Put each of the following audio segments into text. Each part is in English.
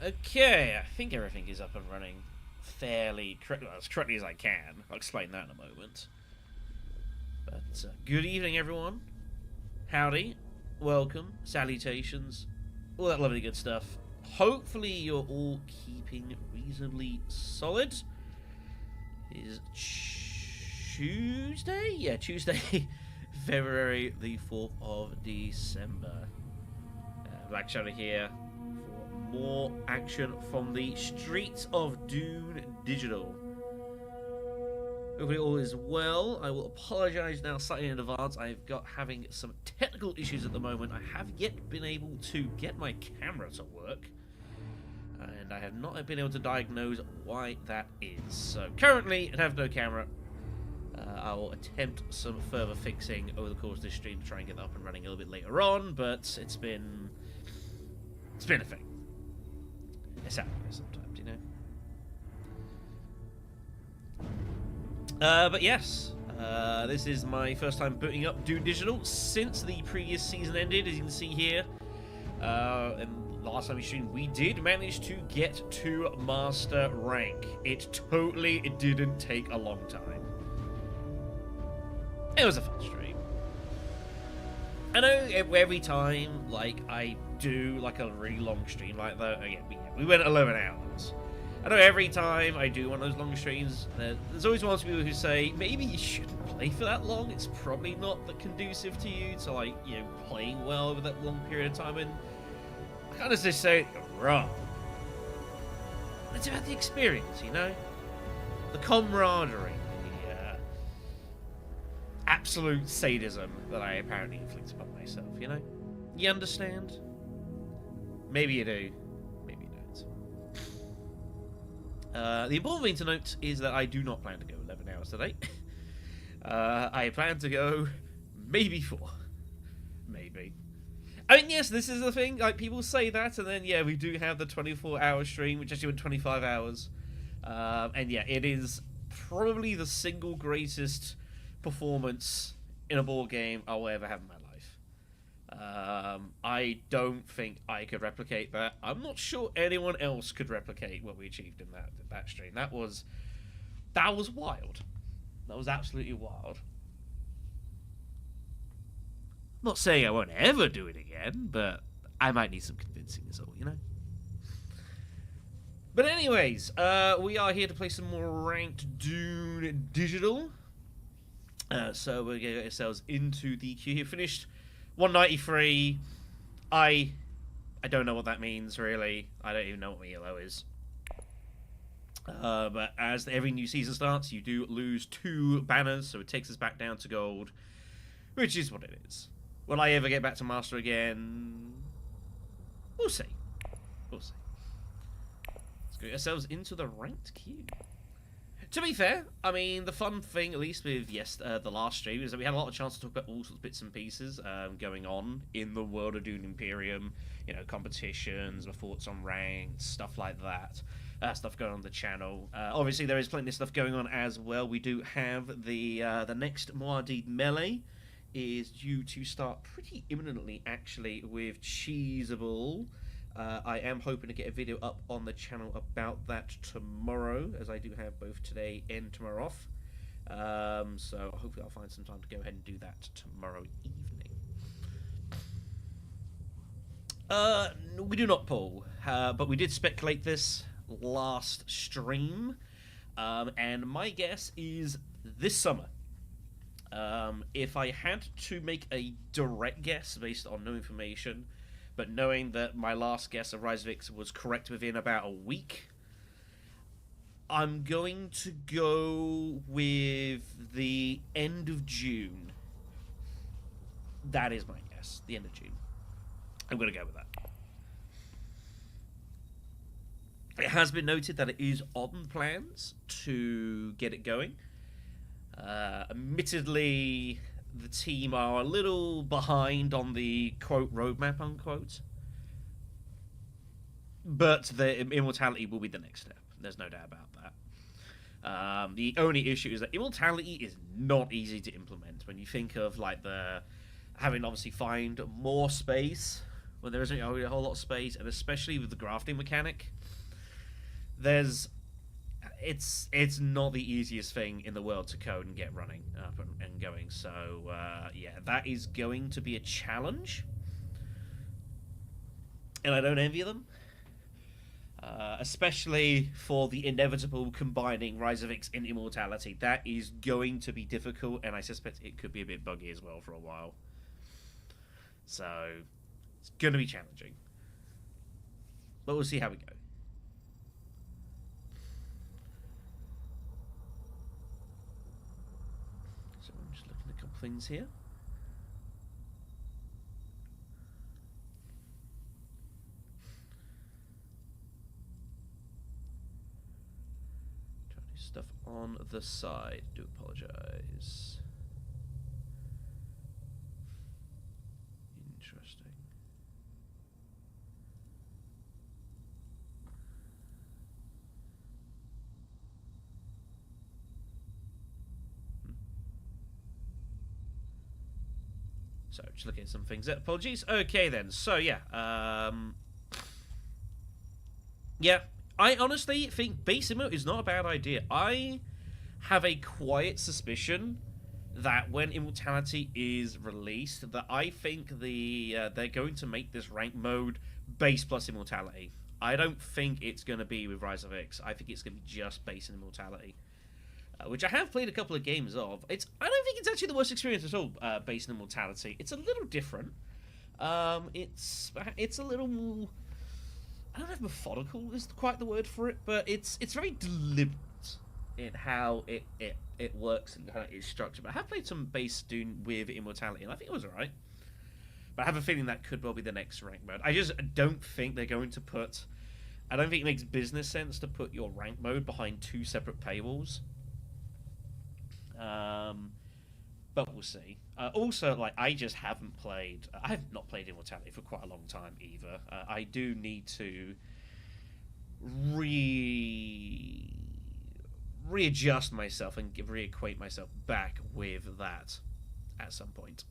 Okay, I think everything is up and running fairly as correctly as I can. I'll explain that in a moment. But good evening, everyone. Howdy, welcome, salutations, all that lovely good stuff. Hopefully, you're all keeping reasonably solid. It is Tuesday? Yeah, Tuesday, February the 4th of December. Black Shadow here for more action from the streets of Dune Digital. Hopefully all is well. I will apologise now slightly in advance. I've got having some technical issues at the moment. I have yet been able to get my camera to work, and I have not been able to diagnose why that is. So currently I have no camera. I will attempt some further fixing over the course of this stream to try and get that up and running a little bit later on, but it's been a thing. It's happening sometimes, you know. But yes, this is my first time booting up Dune Digital since the previous season ended, as you can see here. And last time we streamed, we did manage to get to Master rank. It didn't take a long time. It was a fun stream. I know every time, like, I do, like, a really long stream like that, again, we went 11 hours. I know every time I do one of those long streams, there's always one of people who say, maybe you shouldn't play for that long, it's probably not that conducive to you, to, like, you know, playing well over that long period of time, and I kind of just say, wrong. It's about the experience, you know? The camaraderie. Absolute sadism that I apparently inflict upon myself, you know? You understand? Maybe you do. Maybe you don't. The important thing to note is that I do not plan to go 11 hours today. I plan to go maybe 4. Maybe. I mean, yes, this is the thing. Like, people say that, and then, yeah, we do have the 24-hour stream, which actually went 25 hours. And, yeah, it is probably the single greatest performance in a board game I will ever have in my life. I don't think I could replicate that. I'm not sure anyone else could replicate what we achieved in that stream. That was wild. That was absolutely wild. I'm not saying I won't ever do it again, but I might need some convincing as well, you know? But anyways, we are here to play some more ranked Dune Digital. So we're going to get ourselves into the queue here. Finished 193. I don't know what that means, really. I don't even know what my yellow is. But as every new season starts, you do lose 2 banners, so it takes us back down to gold, which is what it is. Will I ever get back to Master again? We'll see. We'll see. Let's get ourselves into the ranked queue. To be fair, I mean, the fun thing, at least with the last stream, is that we had a lot of chance to talk about all sorts of bits and pieces going on in the world of Dune Imperium. You know, competitions, my thoughts on ranks, stuff like that. Stuff going on the channel. Obviously, there is plenty of stuff going on as well. We do have the next Muad'Dib melee is due to start pretty imminently, actually, with Cheesable. I am hoping to get a video up on the channel about that tomorrow, as I do have both today and tomorrow off. So hopefully I'll find some time to go ahead and do that tomorrow evening. We do not pull, but we did speculate this last stream, and my guess is this summer. If I had to make a direct guess based on no information, but knowing that my last guess of Rise of X was correct within about a week, I'm going to go with the end of June. That is my guess. The end of June. I'm going to go with that. It has been noted that it is on plans to get it going. Admittedly, the team are a little behind on the quote roadmap unquote, but the immortality will be the next step. There's no doubt about that. The only issue is that immortality is not easy to implement when you think of like having obviously find more space when there isn't a whole lot of space, and especially with the grafting mechanic, it's not the easiest thing in the world to code and get running up and going. So yeah, that is going to be a challenge, and I don't envy them. Especially for the inevitable combining Rise of X and Immortality. That is going to be difficult, and I suspect it could be a bit buggy as well for a while. So, it's going to be challenging. But we'll see how we go. So, I'm just looking at a couple things here. Stuff on the side. Do apologize. Interesting. So, just looking at some things. Apologies. Okay, then. So, yeah. Yeah. I honestly think base immo is not a bad idea. I have a quiet suspicion that when Immortality is released, that I think they're going to make this rank mode base plus Immortality. I don't think it's going to be with Rise of X. I think it's going to be just base and Immortality, which I have played a couple of games of. I don't think it's actually the worst experience at all. Base and Immortality. It's a little different. It's a little more. I don't know if methodical is quite the word for it, but it's very deliberate in how it works and how it's structured. But I have played some base Dune with Immortality, and I think it was alright. But I have a feeling that could well be the next rank mode. I just don't think they're going to put. I don't think it makes business sense to put your rank mode behind two separate paywalls. But we'll see. Also, like, I just haven't played. I have not played Immortality for quite a long time either. I do need to readjust myself and reacquaint myself back with that at some point,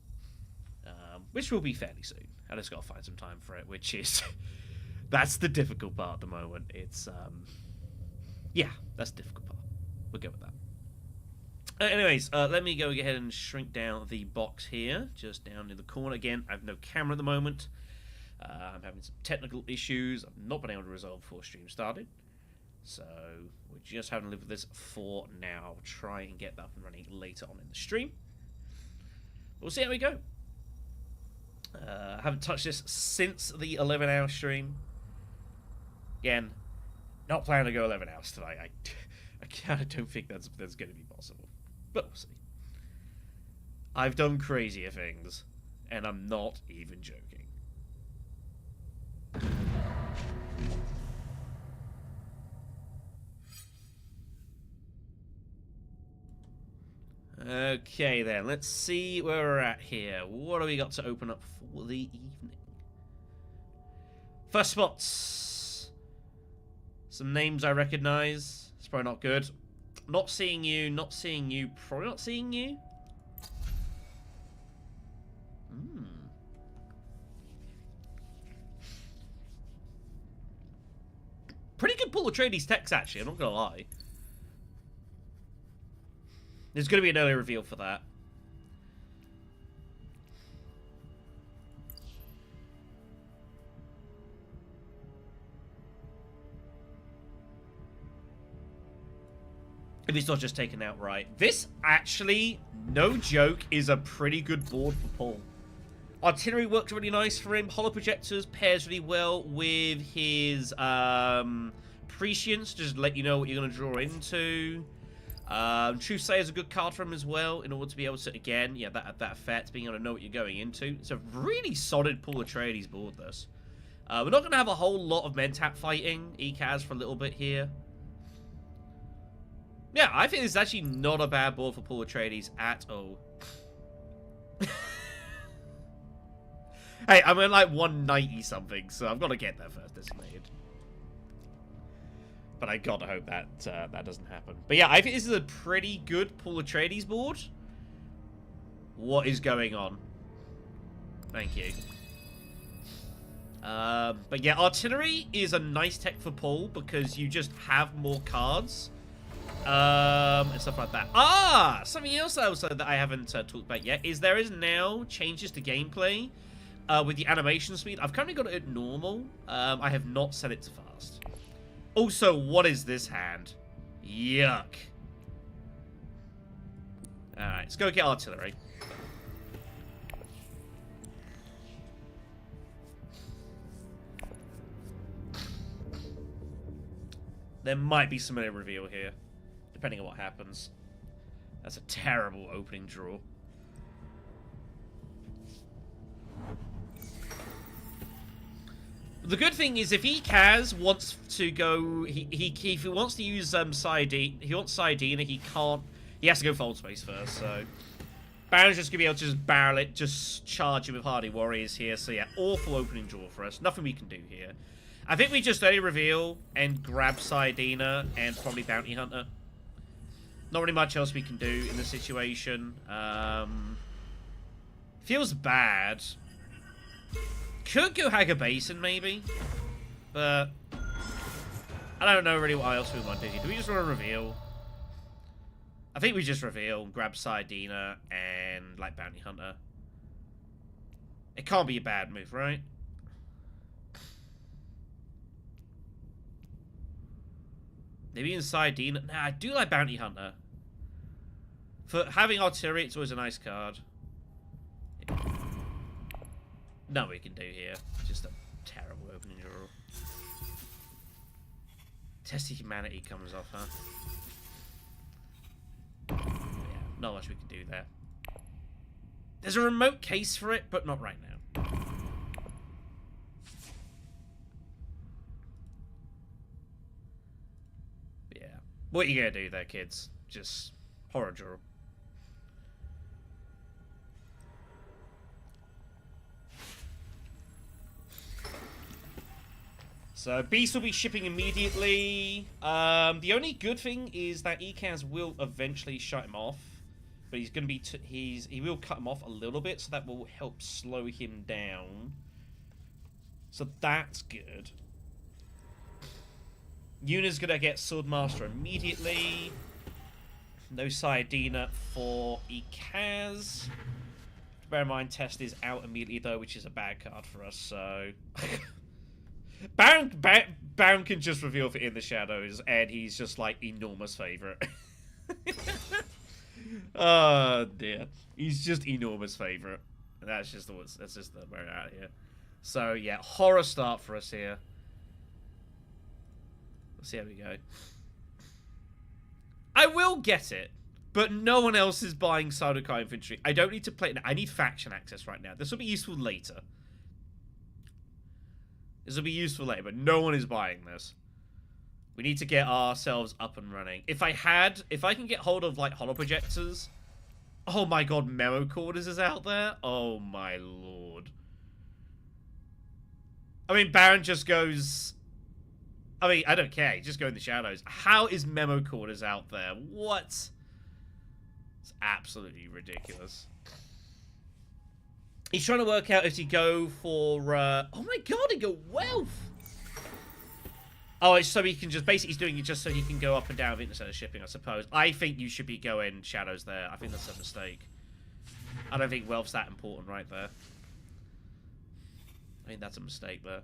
which will be fairly soon. I just got to find some time for it, which is that's the difficult part at the moment. It's yeah, that's the difficult part. We'll go with that. Anyways, let me go ahead and shrink down the box here, just down in the corner. Again, I have no camera at the moment. I'm having some technical issues I've not been able to resolve before stream started. So, we're just having to live with this for now. I'll try and get that up and running later on in the stream. We'll see how we go. I haven't touched this since the 11-hour stream. Again, not planning to go 11 hours tonight. I kind of don't think that's going to be possible. But we'll see. I've done crazier things, and I'm not even joking. Okay then, let's see where we're at here. What do we got to open up for the evening? First spots. Some names I recognize. It's probably not good. Not seeing you, probably not seeing you. Pretty good pull of Atreides text, actually, I'm not gonna lie. There's gonna be an early reveal for that. If it's not just taken outright. This, actually, no joke, is a pretty good board for Paul. Artillery works really nice for him. Hollow projectors pairs really well with his prescience, just let you know what you're going to draw into. Truthsayer is a good card for him as well, in order to be able to, again, yeah, that effect, being able to know what you're going into. It's a really solid Paul Atreides board, this. We're not going to have a whole lot of Mentat fighting ECAS for a little bit here. Yeah, I think this is actually not a bad board for Paul Atreides at all. Hey, I'm at like 190 something, so I've got to get that first decimated. But I gotta hope that that doesn't happen. But yeah, I think this is a pretty good Paul Atreides board. What is going on? Thank you. But yeah, artillery is a nice tech for pull because you just have more cards. And stuff like that. Ah! Something else also that I haven't talked about yet is there is now changes to gameplay with the animation speed. I've currently got it at normal. I have not set it to fast. Also, what is this hand? Yuck. Alright, let's go get artillery. There might be some reveal here, depending on what happens. That's a terrible opening draw. The good thing is, if Kaz wants to go, if he wants to use Saidina, he can't. He has to go Fold Space first. So Baron's just gonna be able to just barrel it, just charge him with Hardy Warriors here. So yeah, awful opening draw for us. Nothing we can do here. I think we just early reveal and grab Saidina and probably Bounty Hunter. Not really much else we can do in the situation. Feels bad. Could go Haga Basin, maybe. But I don't know really what else we want to do here. Do we just want to reveal? I think we just reveal, grab Saidina, and like Bounty Hunter. It can't be a bad move, right? Maybe in Saidina. Nah, I do like Bounty Hunter. For having artillery, it's always a nice card. Nothing we can do here. Just a terrible opening draw. Testy Humanity comes off, huh? Yeah, not much we can do there. There's a remote case for it, but not right now. Yeah. What are you gonna do there, kids? Just horror draw. So Beast will be shipping immediately. The only good thing is that Ekaz will eventually shut him off, but he's going to be he will cut him off a little bit, so that will help slow him down. So that's good. Yuna's going to get Swordmaster immediately. No Saidina for Ekaz. Bear in mind, Test is out immediately though, which is a bad card for us. So. Baron can just reveal for In the Shadows, and he's just like enormous favorite. Oh dear, he's just enormous favorite. And that's just the where we're at here. So yeah, horror start for us here. Let's see how we go. I will get it, but no one else is buying Sardaukar Infantry. I don't need to play it. I need faction access right now. This will be useful later. This will be useful later, but no one is buying this. We need to get ourselves up and running. If I can get hold of, like, holo projectors. Oh my god, Memo Quarters is out there? Oh my lord. I mean, Baron just goes... I mean, I don't care. Just go in the shadows. How is Memo Quarters out there? What? It's absolutely ridiculous. He's trying to work out if to go for, oh my god, he go Wealth! Oh, it's so he can just, basically he's doing it just so he can go up and down instead of shipping, I suppose. I think you should be going Shadows there. I think that's a mistake. I don't think Wealth's that important right there. I think that's a mistake there.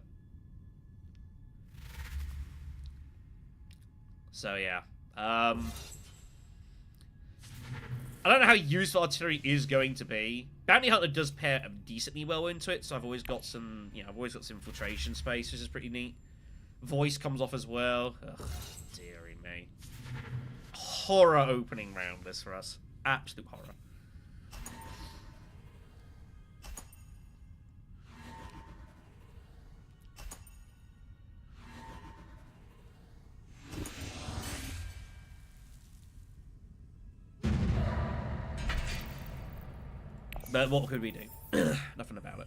So, yeah. I don't know how useful artillery is going to be. Bounty Hunter does pair decently well into it, so I've always got some, I've always got some infiltration space, which is pretty neat. Voice comes off as well. Ugh, dearie me. Horror opening round this for us. Absolute horror. But what could we do? Nothing about it.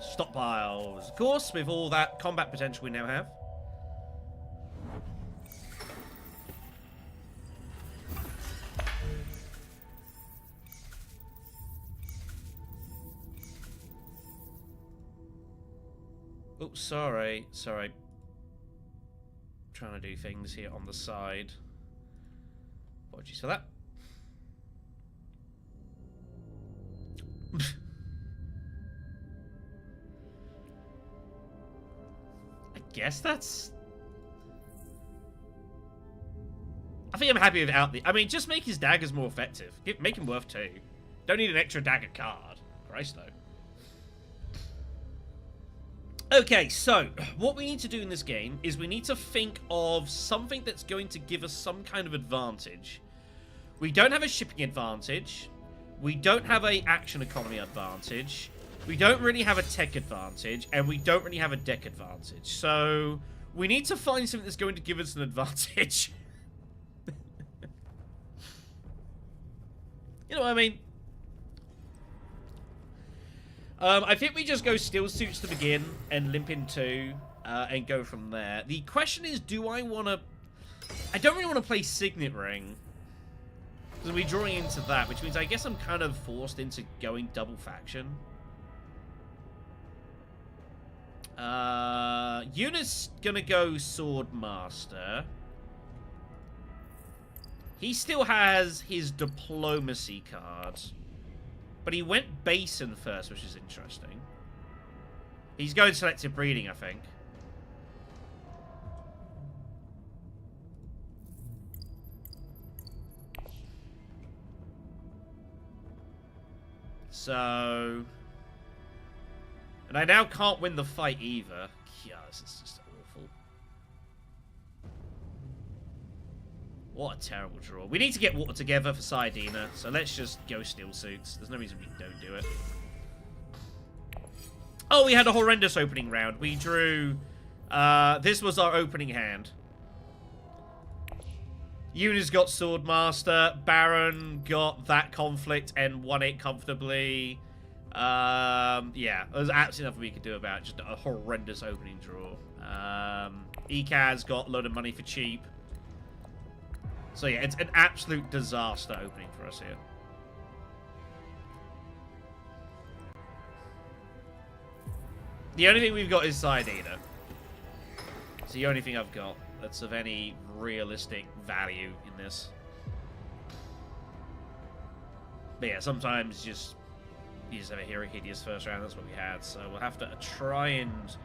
Stockpiles. Of course, with all that combat potential we now have. sorry. Sorry. Trying to do things here on the side. Apologies for that. I guess that's... I think I'm happy without the... I mean, just make his daggers more effective. Make him worth 2. Don't need an extra dagger card. Christ, though. Okay, so, what we need to do in this game is we need to think of something that's going to give us some kind of advantage. We don't have a shipping advantage. We don't have a action economy advantage. We don't really have a tech advantage. And we don't really have a deck advantage. So, we need to find something that's going to give us an advantage. You know what I mean? I think we just go steel suits to begin and limp in 2 and go from there. The question is, do I want to... I don't really want to play Signet Ring. Because we're drawing into that, which means I guess I'm kind of forced into going double faction. Eunice gonna go Sword Master. He still has his diplomacy card. But he went Basin first, which is interesting. He's going selective breeding, I think. So... And I now can't win the fight either. Yeah, this is just awful. What a terrible draw. We need to get water together for Saidina, so let's just go steel suits. There's no reason we don't do it. Oh, we had a horrendous opening round. We drew... this was our opening hand. Eunice got Swordmaster. Baron got that conflict and won it comfortably. Yeah, there's absolutely nothing we could do about it. Just a horrendous opening draw. Ekaz got a load of money for cheap. So yeah, it's an absolute disaster opening for us here. The only thing we've got is Saidina. It's the only thing I've got that's of any realistic value in this. But yeah, sometimes you just have a hero hideous first round. That's what we had. So we'll have to try and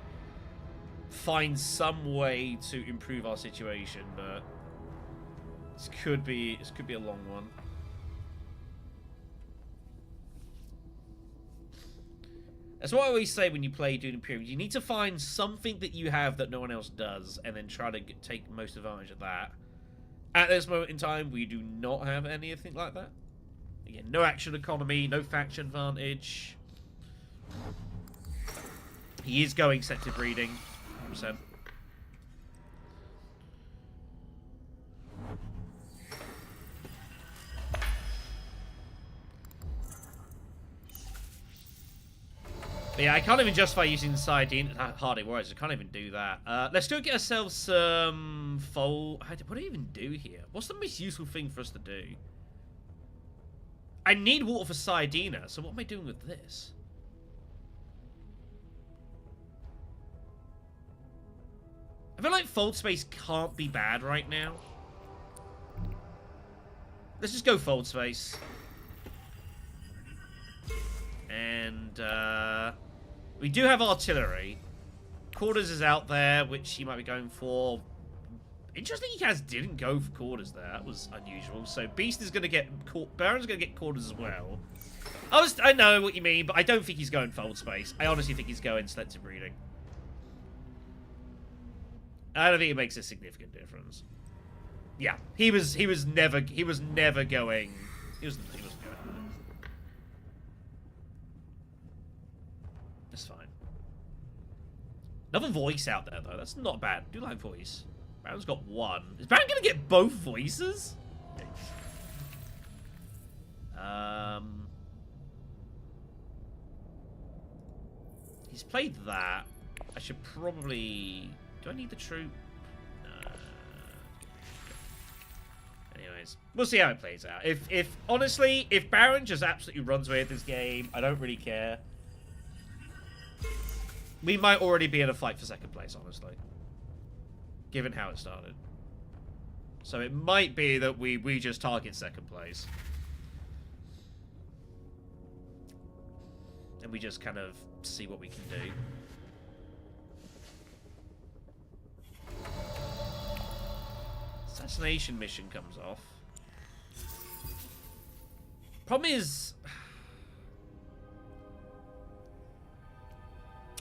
find some way to improve our situation, but this could be a long one. That's what I always say when you play Dune Imperium. You need to find something that you have that no one else does, and then try to take most advantage of that. At this moment in time, we do not have anything like that. Again, no action economy, no faction advantage. He is going selective breeding, 100%. But yeah, I can't even justify using Saidin. Hardly worries, I can't even do that. Let's go get ourselves some fold. What do I even do here? What's the most useful thing for us to do? I need water for Saidina, so what am I doing with this? I feel like fold space can't be bad right now. Let's just go fold space. And, we do have artillery. Quarters is out there, which he might be going for. Interesting he didn't go for quarters there. That was unusual. So Beast is going to get... Baron's going to get quarters as well. I know what you mean, but I don't think he's going fold space. I honestly think he's going selective breeding. I don't think it makes a significant difference. Yeah, he was never going. He wasn't going. That's fine. Another voice out there though. That's not bad. I do like voice. Baron's got one. Is Baron gonna get both voices? He's played that. I should probably... Do I need the troop? Anyways, we'll see how it plays out. Honestly, if Baron just absolutely runs away with this game, I don't really care. We might already be in a fight for second place, honestly. Given how it started. So it might be that we just target second place. And we just kind of see what we can do. Assassination mission comes off. Problem is,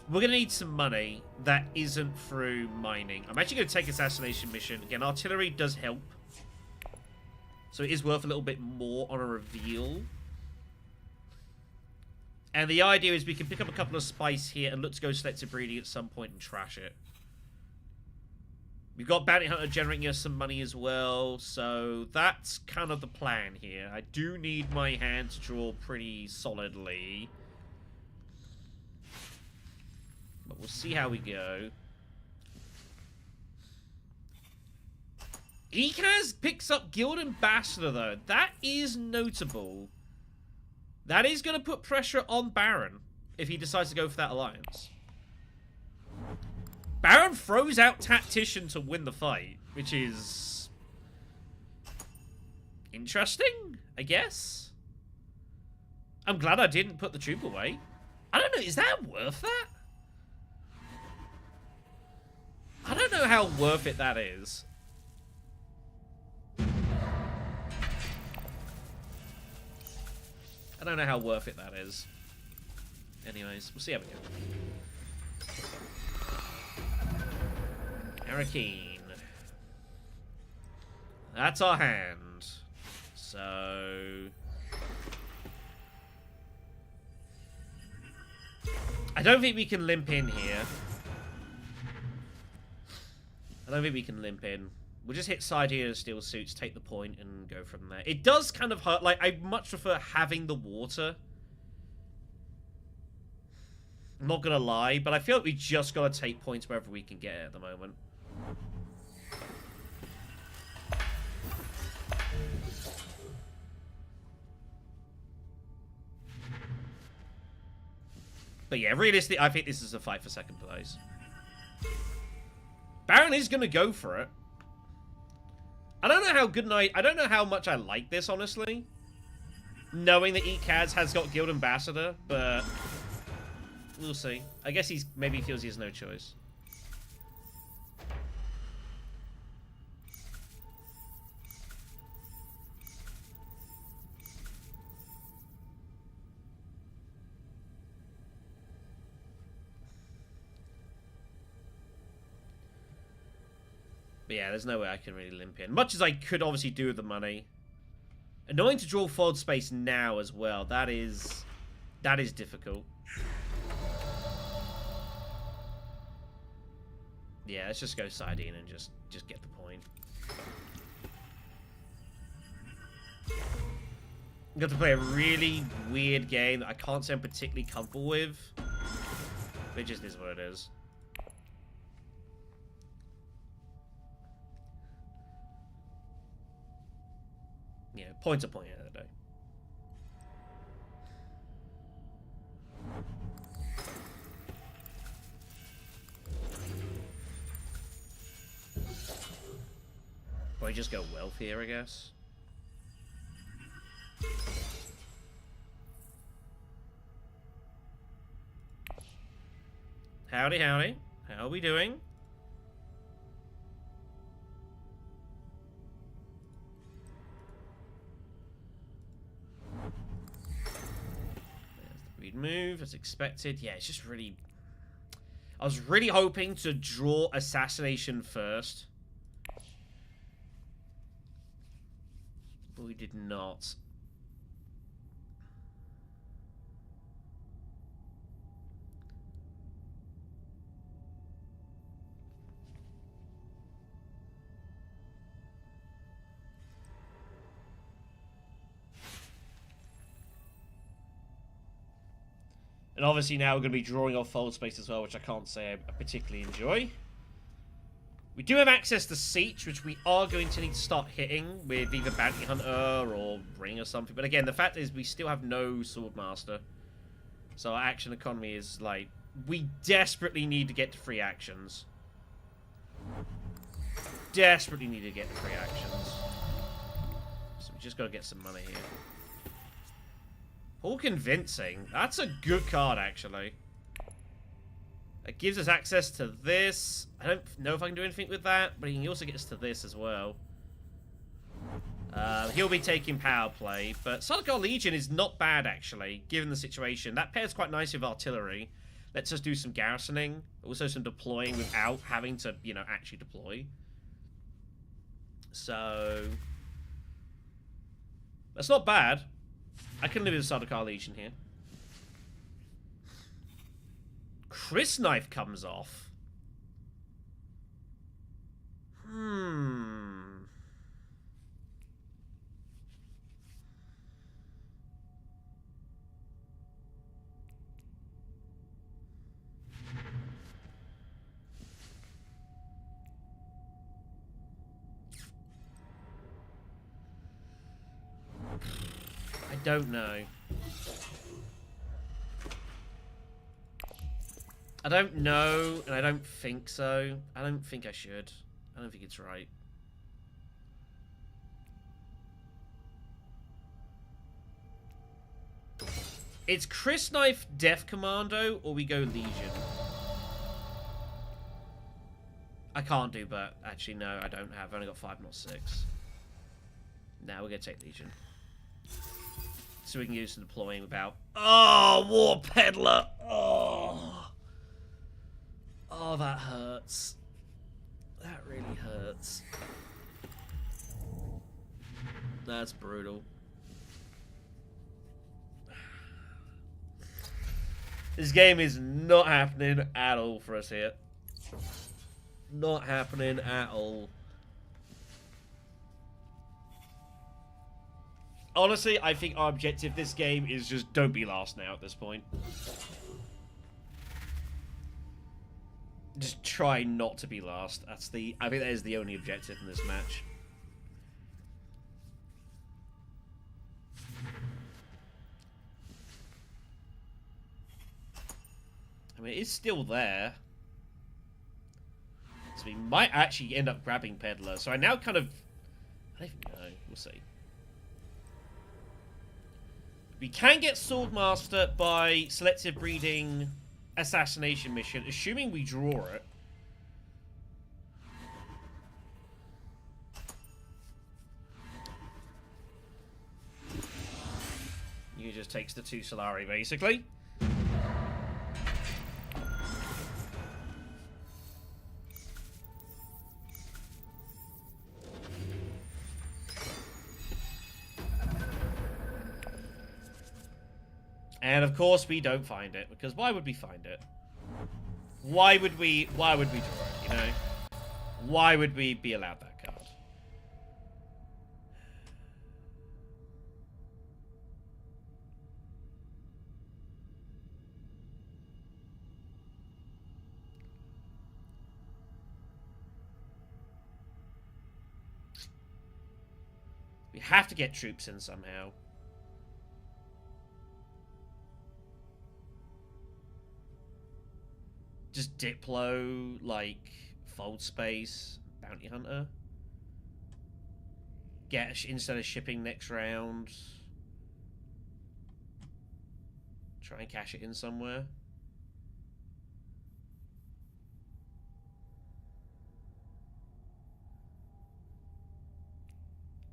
we're going to need some money that isn't through mining. I'm actually going to take assassination mission. Again, artillery does help. So it is worth a little bit more on a reveal. And the idea is we can pick up a couple of spice here and look to go selective breeding at some point and trash it. We've got Bounty Hunter generating us some money as well, so that's kind of the plan here. I do need my hand to draw pretty solidly. But we'll see how we go. Ekaz picks up Guild Ambassador, though. That is notable. That is going to put pressure on Baron if he decides to go for that alliance. Baron throws out Tactician to win the fight, which is interesting, I guess. I'm glad I didn't put the troop away. I don't know, is that worth that? I don't know how worth it that is. I don't know how worth it that is. Anyways, we'll see how we go. Arakeen. That's our hand. So... I don't think we can limp in here. I don't think we can limp in. We'll just hit side here and steel suits, take the point, and go from there. It does kind of hurt. Like, I much prefer having the water. I'm not gonna lie, but I feel like we just gotta take points wherever we can get it at the moment. But yeah, realistically, I think this is a fight for second place. Baron is gonna go for it. I don't know how good I don't know how much I like this, honestly. Knowing that Ekaz has got Guild Ambassador, but we'll see. I guess he's maybe feels he has no choice. But yeah, there's no way I can really limp in. Much as I could obviously do with the money. Annoying to draw forward space now as well. That is difficult. Yeah, let's just go side in and just get the point. I'm going to play a really weird game that I can't say I'm particularly comfortable with. But it just is what it is. Yeah, point's a point at the end of the day. Probably just go wealth here, I guess. Howdy, howdy. How are we doing? Move as expected. Yeah, it's just really... I was really hoping to draw assassination first. But we did not. And obviously now we're going to be drawing off fold space as well, which I can't say I particularly enjoy. We do have access to Siege, which we are going to need to start hitting with either Bounty Hunter or Ring or something. But again, the fact is we still have no Swordmaster. So our action economy is, like, We desperately need to get to free actions. Desperately need to get to free actions. So we just got to get some money here. All convincing. That's a good card, actually. It gives us access to this. I don't know if I can do anything with that, but he can also get us to this as well. He'll be taking power play, but Sardaukar Legion is not bad, actually, given the situation. That pairs quite nicely with artillery. Lets us do some garrisoning, also some deploying without having to, you know, actually deploy. So that's not bad. I can live with Sardaukar Legion here. Chris Knife comes off. I don't know. I don't know, and I don't think so. I don't think I should. I don't think it's right. It's Chris Knife Death Commando, or we go Legion. I can't do, but actually, no, I don't have. I've only got 5, not 6. Now we're going to take Legion. So we can use the deploying without... Oh, War Peddler! Oh! Oh, that hurts. That really hurts. That's brutal. This game is not happening at all for us here. Not happening at all. Honestly, I think our objective this game is just don't be last now at this point. Just try not to be last. I think that is the only objective in this match. I mean, it's still there. So we might actually end up grabbing Peddler. So I now kind of... I don't even know. We'll see. We can get Swordmaster by selective breeding assassination mission, assuming we draw it. He just takes the 2 Solari, basically. And of course we don't find it, because why would we find it? Why would we draw it, you know? Why would we be allowed that card? We have to get troops in somehow. Just Diplo, like, Fold Space, Bounty Hunter. Get instead of shipping next round. Try and cash it in somewhere.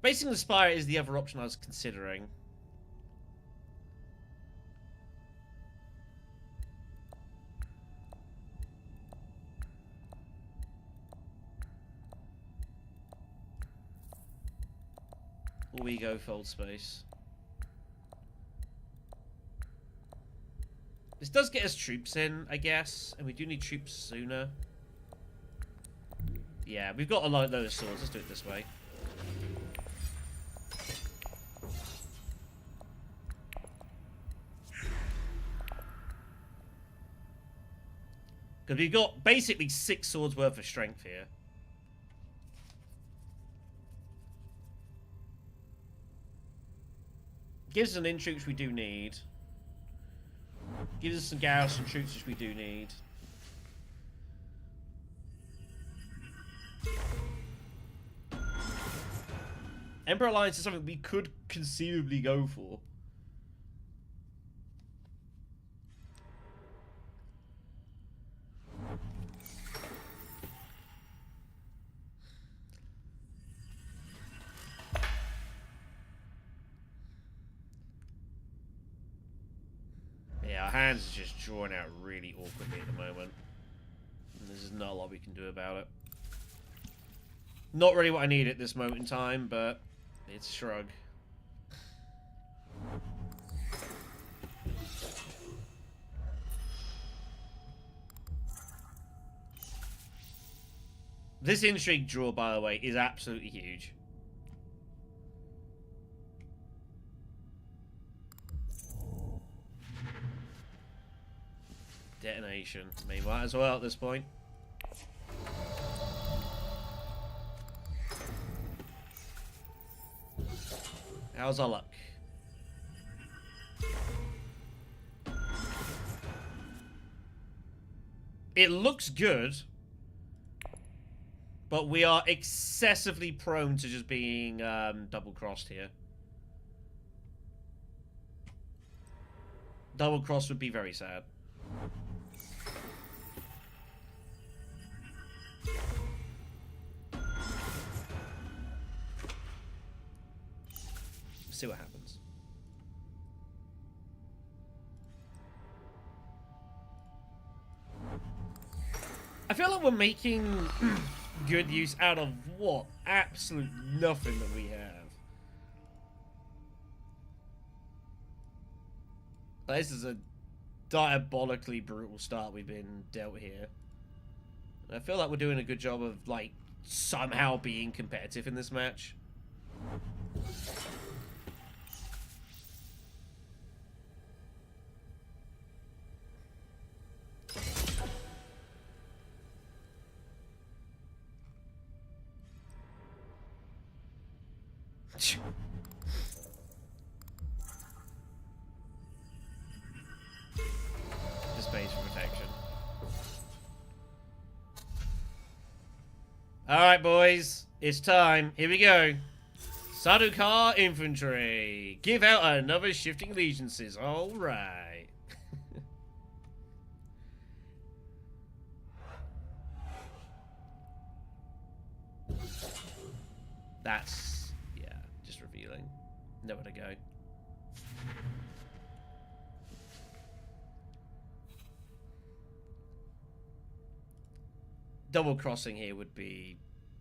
Basing the Spire is the other option I was considering. Or we go Fold Space. This does get us troops in, I guess, and we do need troops sooner. Yeah, we've got a lot of those swords. Let's do it this way. Because we've got basically 6 swords worth of strength here. Gives us an intrigue which we do need. Gives us some garrison troops, which we do need. Emperor Alliance is something we could conceivably go for. Yeah, our hands are just drawn out really awkwardly at the moment. And there's not a lot we can do about it. Not really what I need at this moment in time, but it's shrug. This intrigue draw, by the way, is absolutely huge. Detonation. May might as well at this point. How's our luck? It looks good, but we are excessively prone to just being double-crossed here. Double-cross would be very sad. See what happens. I feel like we're making good use out of what? Absolute nothing that we have. This is a diabolically brutal start we've been dealt here. I feel like we're doing a good job of, like, somehow being competitive in this match. Just base for protection. Alright, boys. It's time. Here we go. Sardaukar infantry. Give out another shifting allegiances. Alright. That's, yeah, just revealing. Nowhere to go. Double crossing here would be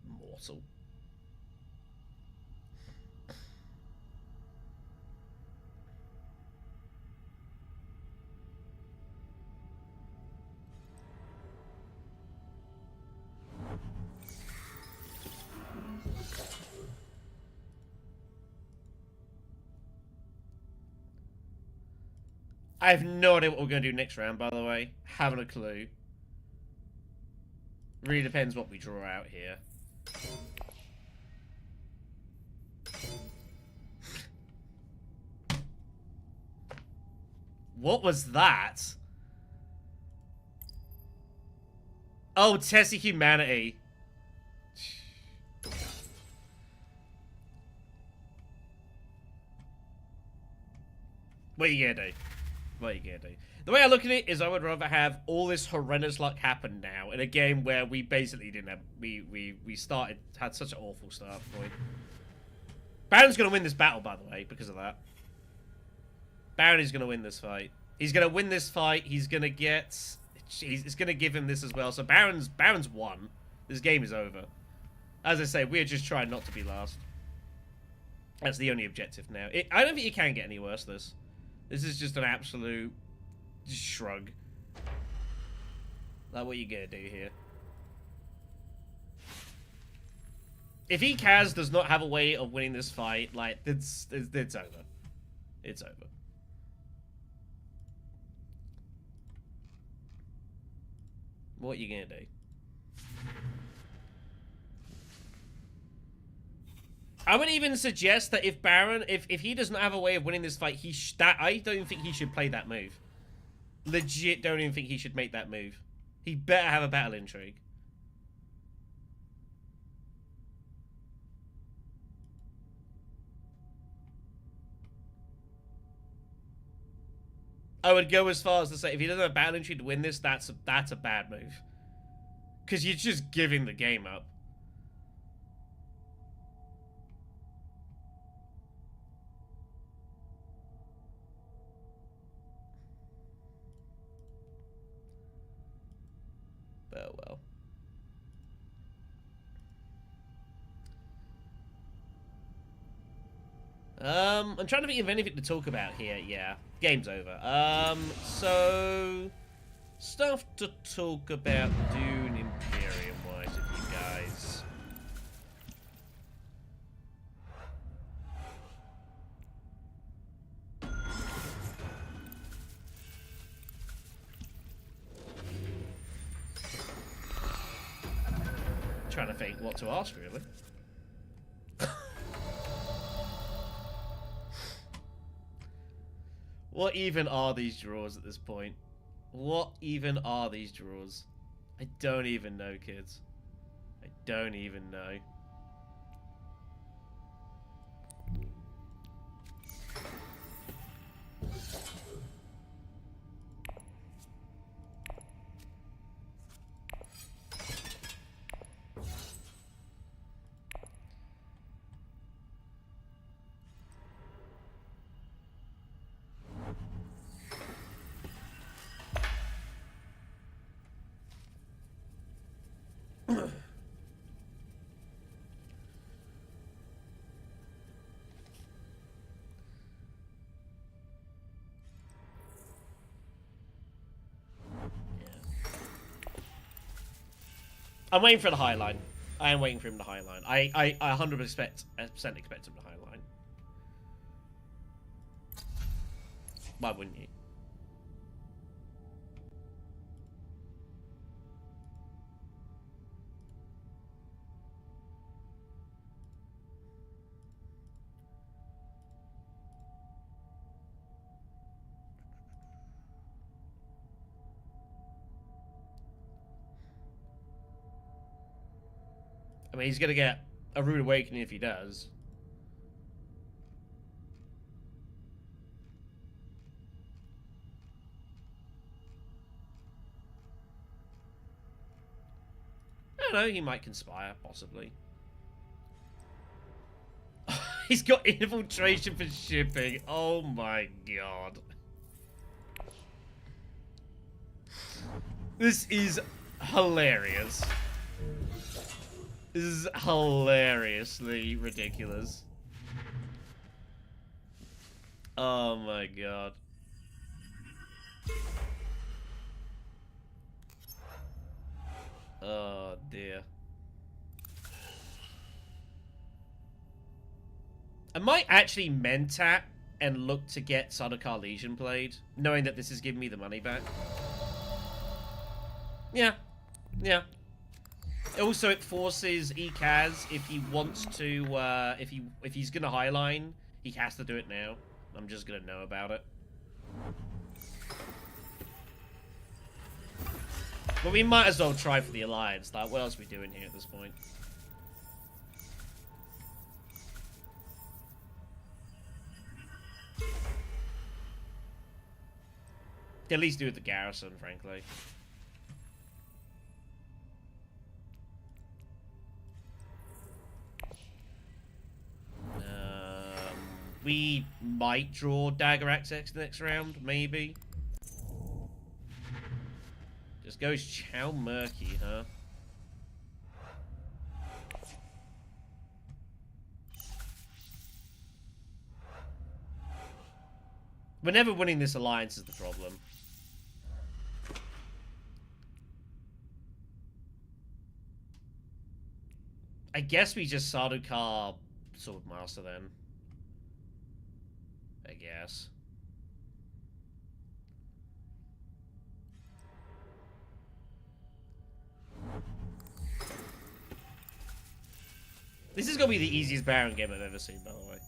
mortal. I have no idea what we're going to do next round, by the way. Haven't a clue. Really depends what we draw out here. What was that? Oh, Tessie Humanity. What are you gonna do? What are you gonna do? The way I look at it is I would rather have all this horrendous luck happen now in a game where we basically didn't have... We had such an awful start point. Baron's gonna win this battle, by the way, because of that. Baron is gonna win this fight. He's gonna win this fight. He's gonna get... It's gonna give him this as well. So Baron's won. This game is over. As I say, we're just trying not to be last. That's the only objective now. I don't think it can get any worse, this. This is just an absolute shrug. Like, what are you gonna do here? If Kaz does not have a way of winning this fight, like, it's over. It's over. What are you gonna do? I would even suggest that if Baron, if he does not have a way of winning this fight, I don't think he should play that move. legit don't even think he should make that move. He better have a battle intrigue. I would go as far as to say, if he doesn't have a battle intrigue to win this, that's a bad move. Because you're just giving the game up. Oh well. I'm trying to think of anything to talk about here. Yeah, game's over. So stuff to talk about Dune Imperium-wise with you guys. Trying to think what to ask, really. What even are these draws at this point? What even are these draws? I don't even know, kids. I don't even know. I'm waiting for the high line. I am waiting for him to high line. I 100% expect him to high line. Why wouldn't you? I mean, he's gonna get a rude awakening if he does. I don't know, he might conspire, possibly. He's got infiltration for shipping. Oh my god. This is hilarious. This is hilariously ridiculous. Oh my god. Oh dear. I might actually Mentat and look to get Sardaukar Legion played, knowing that this is giving me the money back. Yeah. Yeah. Also, it forces Ekaz, if he wants to, if he's gonna highline, he has to do it now. I'm just gonna know about it. But we might as well try for the Alliance. Like, what else are we doing here at this point? At least do it with the garrison, frankly. We might draw Dagger Axe next round, maybe. Just goes Chow Murky, huh? We're never winning this alliance is the problem. I guess we just Sardaukar Swordmaster then. I guess. This is gonna be the easiest Baron game I've ever seen, by the way.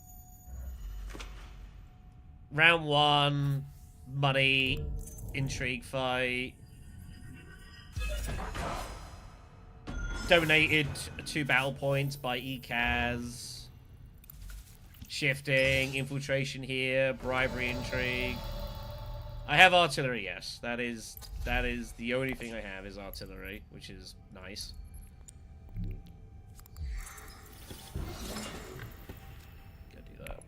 Round 1, money, intrigue fight. Donated 2 battle points by ECAS. Shifting, infiltration here, bribery, intrigue. I have artillery, yes. That is the only thing I have is artillery, which is nice. Go do that.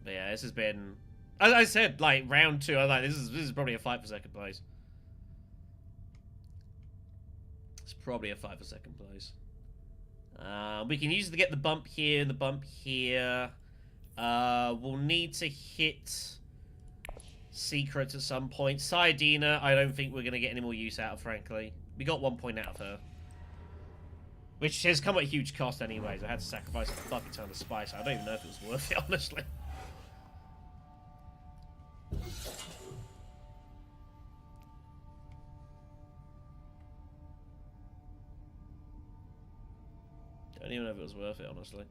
But yeah, this has been, as I said, like round 2. I like this is probably a fight for second place. It's probably a fight for second place. We can use it to get the bump here and the bump here. We'll need to hit secrets at some point. Sayadina, I don't think we're going to get any more use out of, frankly. We got 1 point out of her. Which has come at a huge cost anyways. I had to sacrifice a fucking ton of spice. I don't even know if it was worth it, honestly. Don't even know if it was worth it, honestly.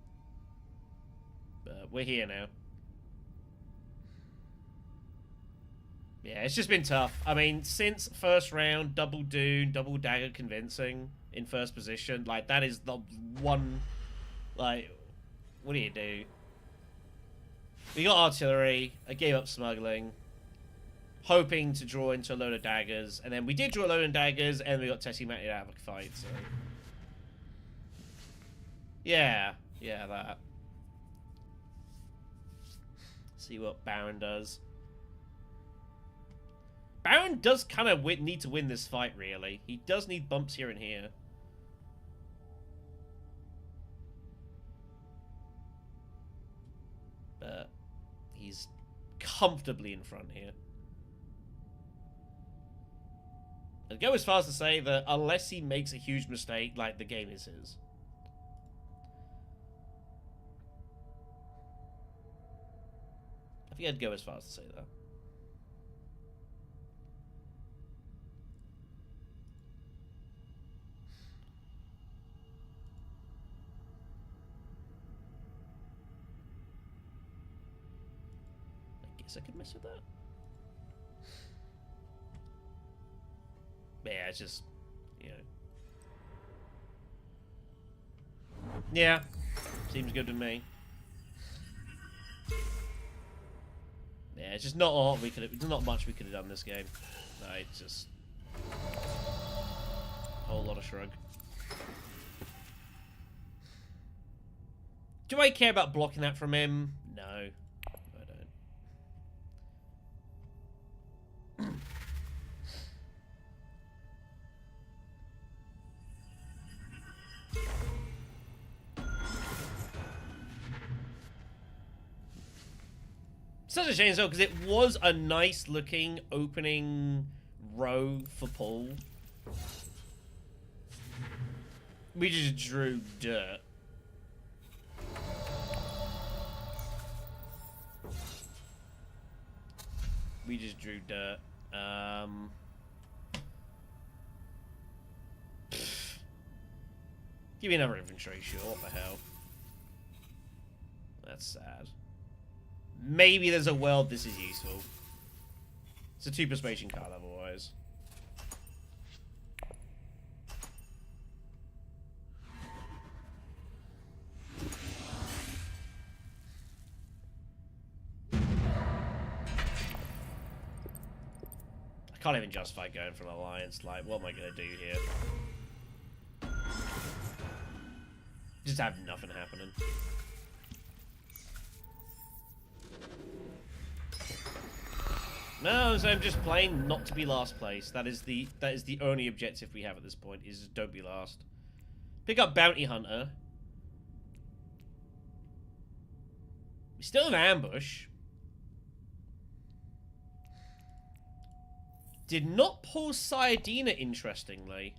But we're here now. Yeah, it's just been tough. I mean, since first round, double Dune, double dagger convincing in first position, like, that is the one, like, what do you do? We got artillery, I gave up smuggling, hoping to draw into a load of daggers, and then we did draw a load of daggers, and we got Tessie Matted out of a fight, so... Yeah, that. See what Baron does. Baron does kind of need to win this fight, really. He does need bumps here and here. But he's comfortably in front here. I'd go as far as to say that unless he makes a huge mistake, like, the game is his. I think I'd go as far as to say that. I guess I could mess with that. But yeah, it's just, you know. Yeah, seems good to me. Yeah, it's just not a lot we could have, not much we could have done this game. No, it's just a whole lot of shrug. Do I care about blocking that from him? No, I don't. Such a shame, though, because it was a nice looking opening row for Paul. We just drew dirt. We just drew dirt. Give me another infantry, sure. What the hell? That's sad. Maybe there's a world this is useful. It's a 2 persuasion card otherwise. I can't even justify going for an alliance. Like, what am I going to do here? Just have nothing happening. No, so I'm just playing not to be last place. That is the only objective we have at this point, is don't be last. Pick up Bounty Hunter. We still have ambush. Did not pull Sayadina, interestingly.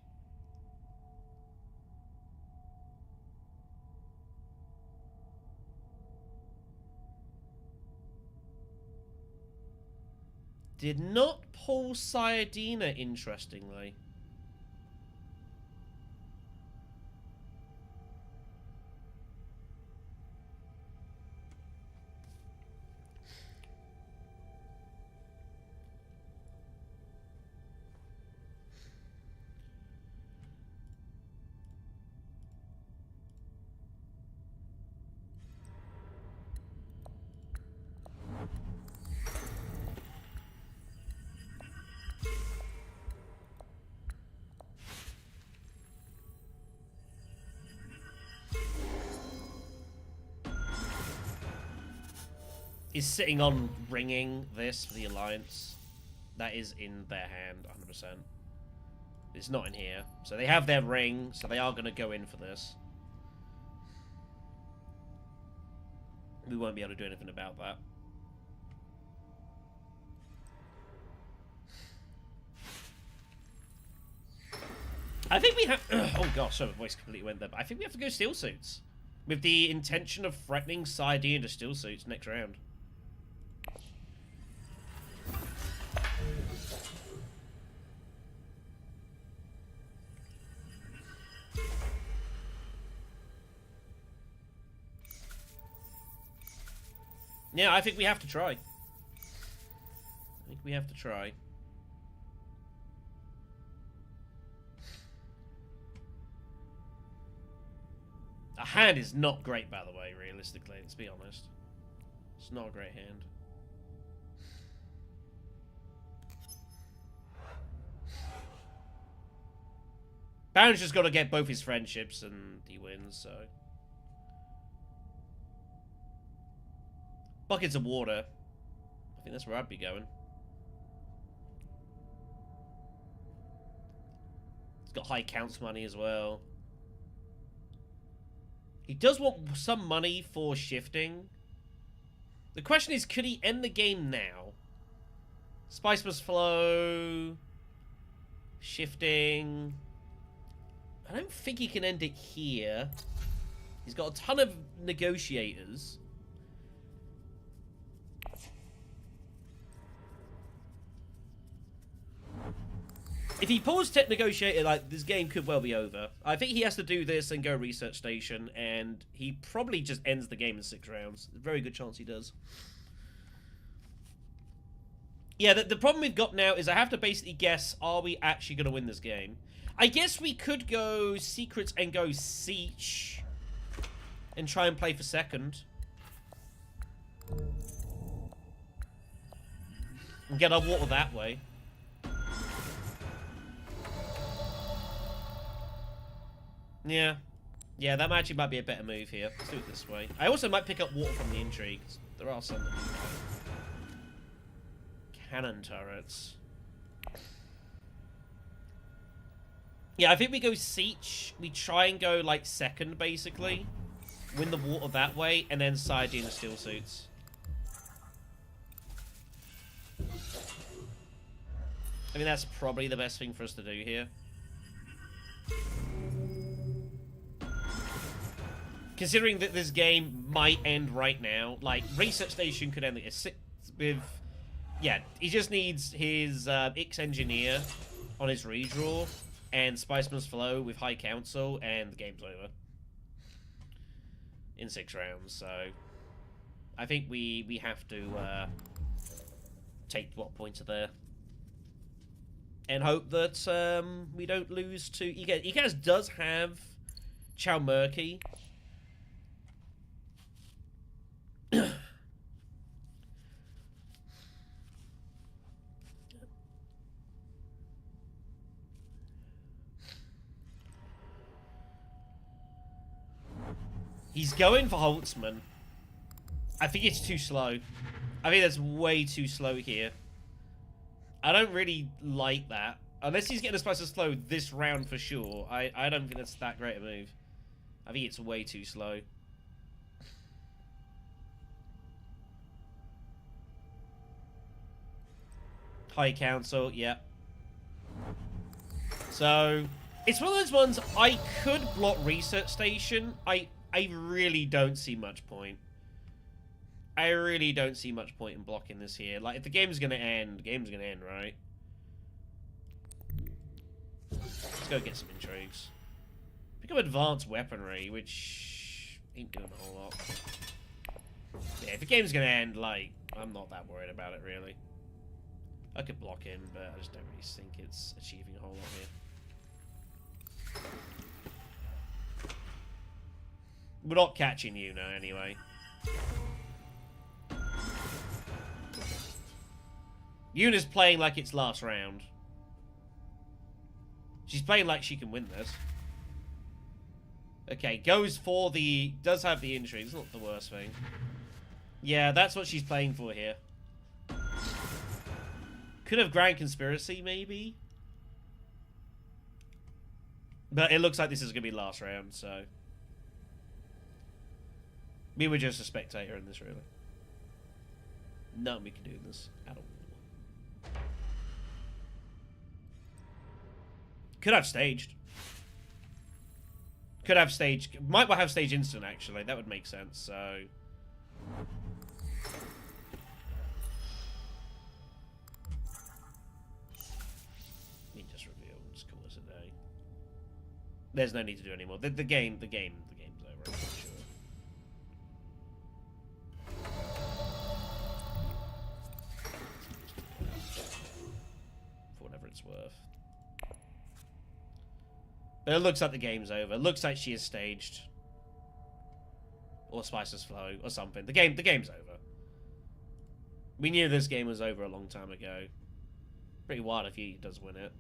Did not pull Sayadina, interestingly. is sitting on ringing this for the Alliance. That is in their hand, 100%. It's not in here. So they have their ring, so they are going to go in for this. We won't be able to do anything about that. I think we have... oh gosh, sorry, my voice completely went there. But I think we have to go steel suits. With the intention of threatening Side into steel suits next round. Yeah, I think we have to try. I think we have to try. A hand is not great, by the way, realistically, let's be honest. It's not a great hand. Baron's just got to get both his friendships and he wins, so... Buckets of water. I think that's where I'd be going. It's got high counts money as well. He does want some money for shifting. The question is, could he end the game now? Spice must flow. Shifting. I don't think he can end it here. He's got a ton of negotiators. If he pulls Tech Negotiator, like, this game could well be over. I think he has to do this and go Research Station, and he probably just ends the game in 6 rounds. There's a very good chance he does. Yeah, the problem we've got now is I have to basically guess, are we actually going to win this game? I guess we could go Secrets and go Siege. And try and play for second. And get our water that way. Yeah. Yeah, that actually might be a better move here. Let's do it this way. I also might pick up water from the intrigue. There are some that do that. Cannon turrets. Yeah, I think we go Siege. We try and go, like, second, basically. Win the water that way, and then side in the steel suits. I mean, that's probably the best thing for us to do here. Considering that this game might end right now, like, Research Station could end with... Yeah, he just needs his X Engineer on his redraw, and Spiceman's Flow with High Council, and the game's over. In 6 rounds, so... I think we have to take what points are there. And hope that we don't lose to... Ikaz does have Chow Murky. He's going for Holtzman. I think it's too slow. I think that's way too slow here. I don't really like that. Unless he's getting a Spice's Flow this round for sure. I don't think that's that great a move. I think it's way too slow. High Council, yeah. So, it's one of those ones I could block Research Station. I really don't see much point. I really don't see much point in blocking this here. Like, if the game's gonna end, the game's gonna end, right? Let's go get some intrigues. Pick up advanced weaponry, which ain't doing a whole lot. Yeah, if the game's gonna end, like, I'm not that worried about it, really. I could block him, but I just don't really think it's achieving a whole lot here. We're not catching you now, anyway. Yuna's playing like it's last round. She's playing like she can win this. Okay, goes for the... Does have the intrigue. It's not the worst thing. Yeah, that's what she's playing for here. Could have Grand Conspiracy, maybe. But it looks like this is going to be last round, so... We were just a spectator in this, really. Nothing we can do in this at all. Could have staged. Could have staged. Might well have staged instant, actually. That would make sense, so... Just reveal. Just call this a day. There's no need to do any more. The game's over, I'm pretty sure. For whatever it's worth. But it looks like the game's over. It looks like she is staged. Or Spice's Flow, or something. The game's over. We knew this game was over a long time ago. Pretty wild if he does win it.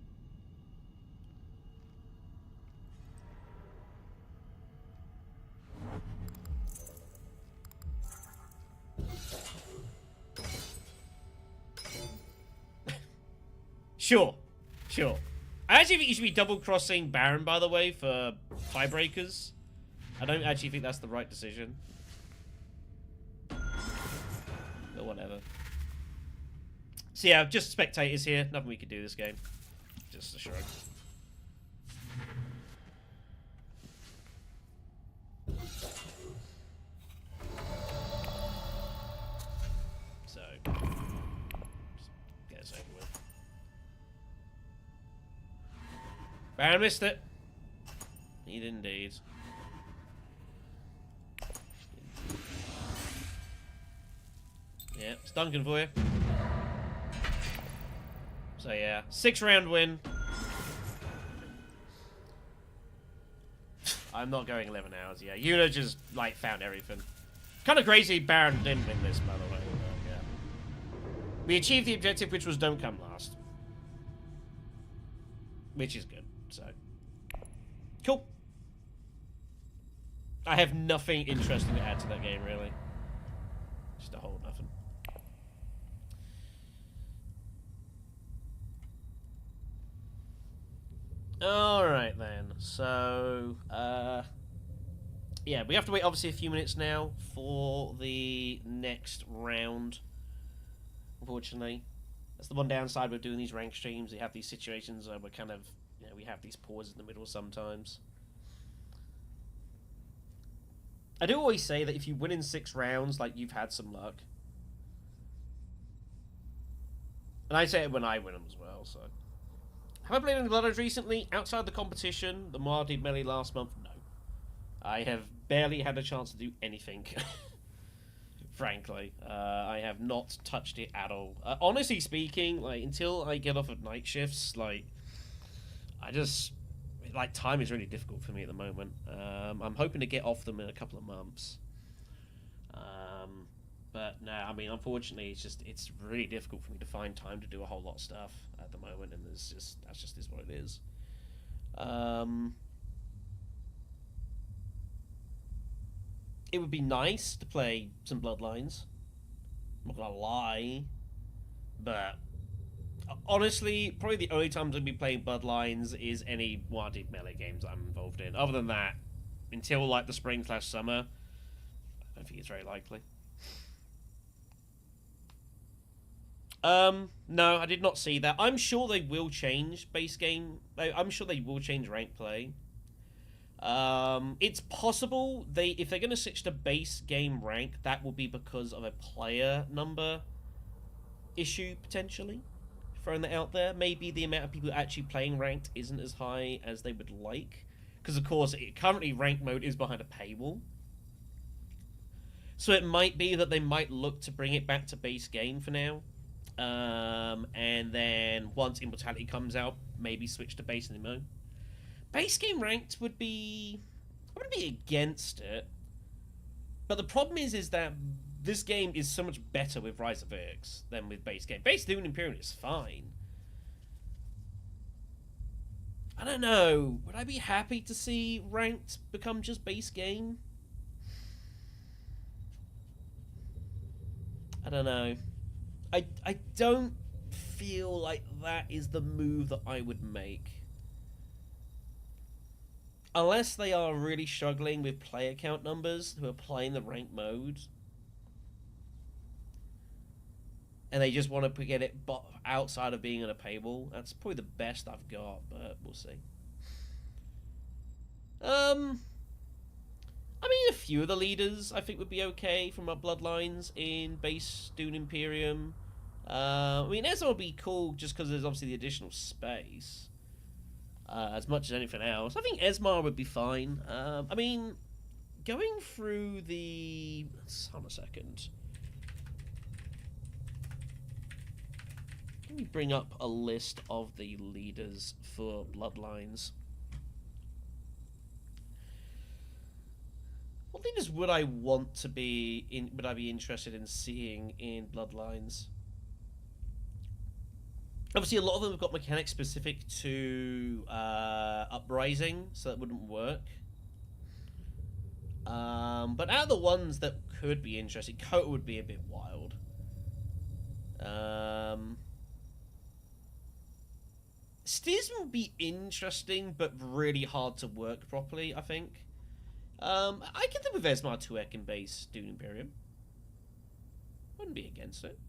Sure. I actually think you should be double-crossing Baron, by the way, for tiebreakers. I don't actually think that's the right decision. But whatever. So yeah, just spectators here. Nothing we can do this game. Just a shrug. So, just get this over with. Baron missed it. He did indeed. Yeah, it's Duncan for you. So yeah, 6-round win. I'm not going 11 hours. Yeah, Yuna just like found everything. Kind of crazy. Baron didn't win this, by the way. But, yeah, we achieved the objective, which was don't come last, which is good. So cool. I have nothing interesting to add to that game, really. Just a whole nothing. Alright then, so, yeah, we have to wait obviously a few minutes now for the next round, unfortunately. That's the one downside with doing these ranked streams. We have these situations where we're kind of, you know, we have these pauses in the middle sometimes. I do always say that if you win in 6 rounds, like, you've had some luck. And I say it when I win them as well, so... Have I played any Bloodhounds recently? Outside the competition, the Moir did melee last month? No. I have barely had a chance to do anything. Frankly. I have not touched it at all. Honestly speaking, like, until I get off of night shifts, like, I just... Like, time is really difficult for me at the moment. I'm hoping to get off them in a couple of months. But no, I mean, unfortunately, it's really difficult for me to find time to do a whole lot of stuff at the moment, and that's just is what it is. It would be nice to play some Bloodlines. I'm not gonna lie, but honestly, probably the only times I'd be playing Bloodlines is any Warded melee games I'm involved in. Other than that, until like the spring/summer, I don't think it's very likely. No, I did not see that. I'm sure they will change base game. I'm sure they will change rank play. It's possible if they're going to switch to base game rank, that will be because of a player number issue, potentially. Throwing that out there. Maybe the amount of people actually playing ranked isn't as high as they would like. Because, of course, currently ranked mode is behind a paywall. So it might be that they might look to bring it back to base game for now. And then once Immortality comes out, maybe switch to base MMO. Base game ranked would be... I wouldn't be against it. But the problem is that this game is so much better with Rise of Ix than with base game. Base Dune Imperium is fine. I don't know. Would I be happy to see ranked become just base game? I don't know. I don't feel like that is the move that I would make. Unless they are really struggling with player count numbers who are playing the ranked mode. And they just want to get it outside of being in a paywall. That's probably the best I've got, but we'll see. I mean, a few of the leaders I think would be okay from our bloodlines in base Dune Imperium. I mean, Ezra would be cool just because there's obviously the additional space. As much as anything else. I think Esmar would be fine. I mean, going through the... Hold on a second. Let me bring up a list of the leaders for bloodlines. What leaders would I want to be in? Would I be interested in seeing in bloodlines? Obviously, a lot of them have got mechanics specific to Uprising, so that wouldn't work. But out of the ones that could be interesting, Kota would be a bit wild. Stiz would be interesting, but really hard to work properly, I think. I can live with Esmar Tuek in base Dune Imperium. Wouldn't be against it.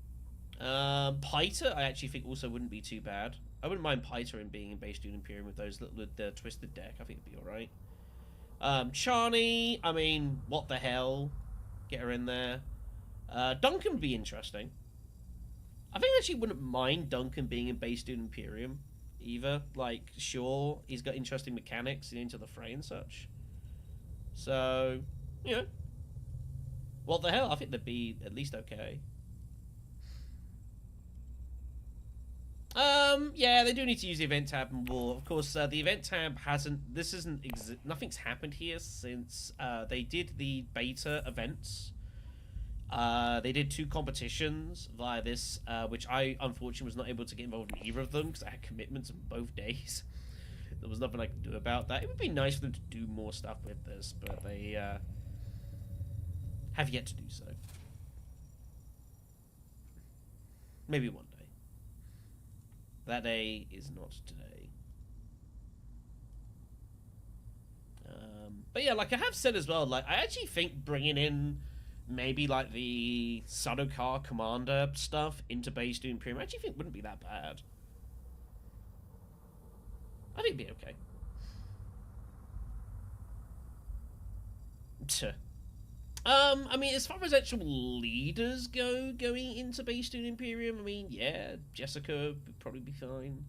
Piter, I actually think also wouldn't be too bad. I wouldn't mind Piter in being in base Dune Imperium with those with the twisted deck. I think it'd be alright. Charney, I mean, what the hell? Get her in there. Duncan would be interesting. I think I actually wouldn't mind Duncan being in base Dune Imperium either. Like, sure, he's got interesting mechanics into the fray and such. So, you know, what the hell? I think they'd be at least okay. Yeah, they do need to use the event tab more. Of course, the event tab hasn't. Nothing's happened here since they did the beta events. They did 2 competitions via this, which I unfortunately was not able to get involved in either of them because I had commitments on both days. There was nothing I could do about that. It would be nice for them to do more stuff with this, but they have yet to do so. Maybe one day. That day is not today. But yeah, like I have said as well, like I actually think bringing in maybe like the Sardaukar commander stuff into base Dune Imperium, I actually think wouldn't be that bad. I think it'd be okay. I mean, as far as actual leaders go, going into base Dune Imperium, I mean, yeah, Jessica would probably be fine.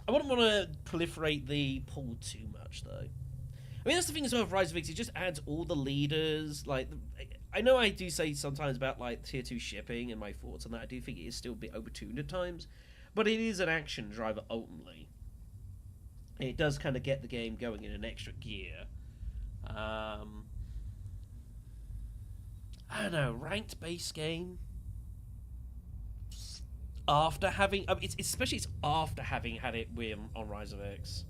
I wouldn't want to proliferate the pool too much, though. I mean, that's the thing as well with Rise of X, it just adds all the leaders, like, I know I do say sometimes about, like, Tier 2 shipping and my thoughts on that, I do think it is still a bit overtuned at times, but it is an action driver ultimately. It does kind of get the game going in an extra gear. I don't know, ranked base game. After having, especially it's after having had it on Rise of X.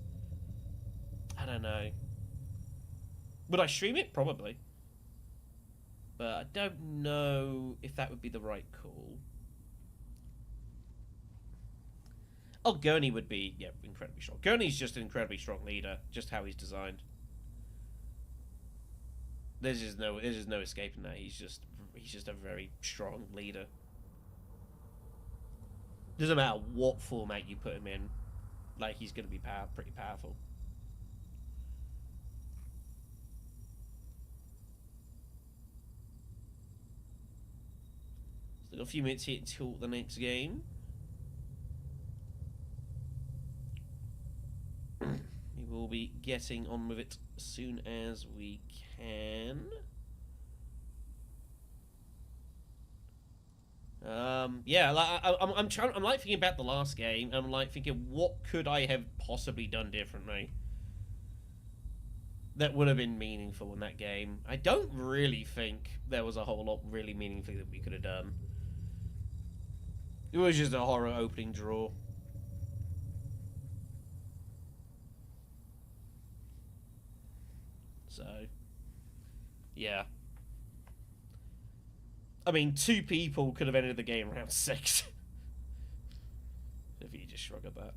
I don't know. Would I stream it? Probably. But I don't know if that would be the right call. Oh, Gurney would be, yeah, incredibly strong. Gurney's just an incredibly strong leader, just how he's designed. There's just no escaping that. He's just a very strong leader. Doesn't matter what format you put him in, like he's going to be pretty powerful. Still got a few minutes here until the next game. We will be getting on with it as soon as we can. Yeah, like I'm like thinking about the last game, and I'm like thinking, what could I have possibly done differently that would have been meaningful in that game? I don't really think there was a whole lot really meaningfully that we could have done. It was just a horror opening draw. So, yeah. I mean, 2 people could have ended the game round 6. If you just shrug at that.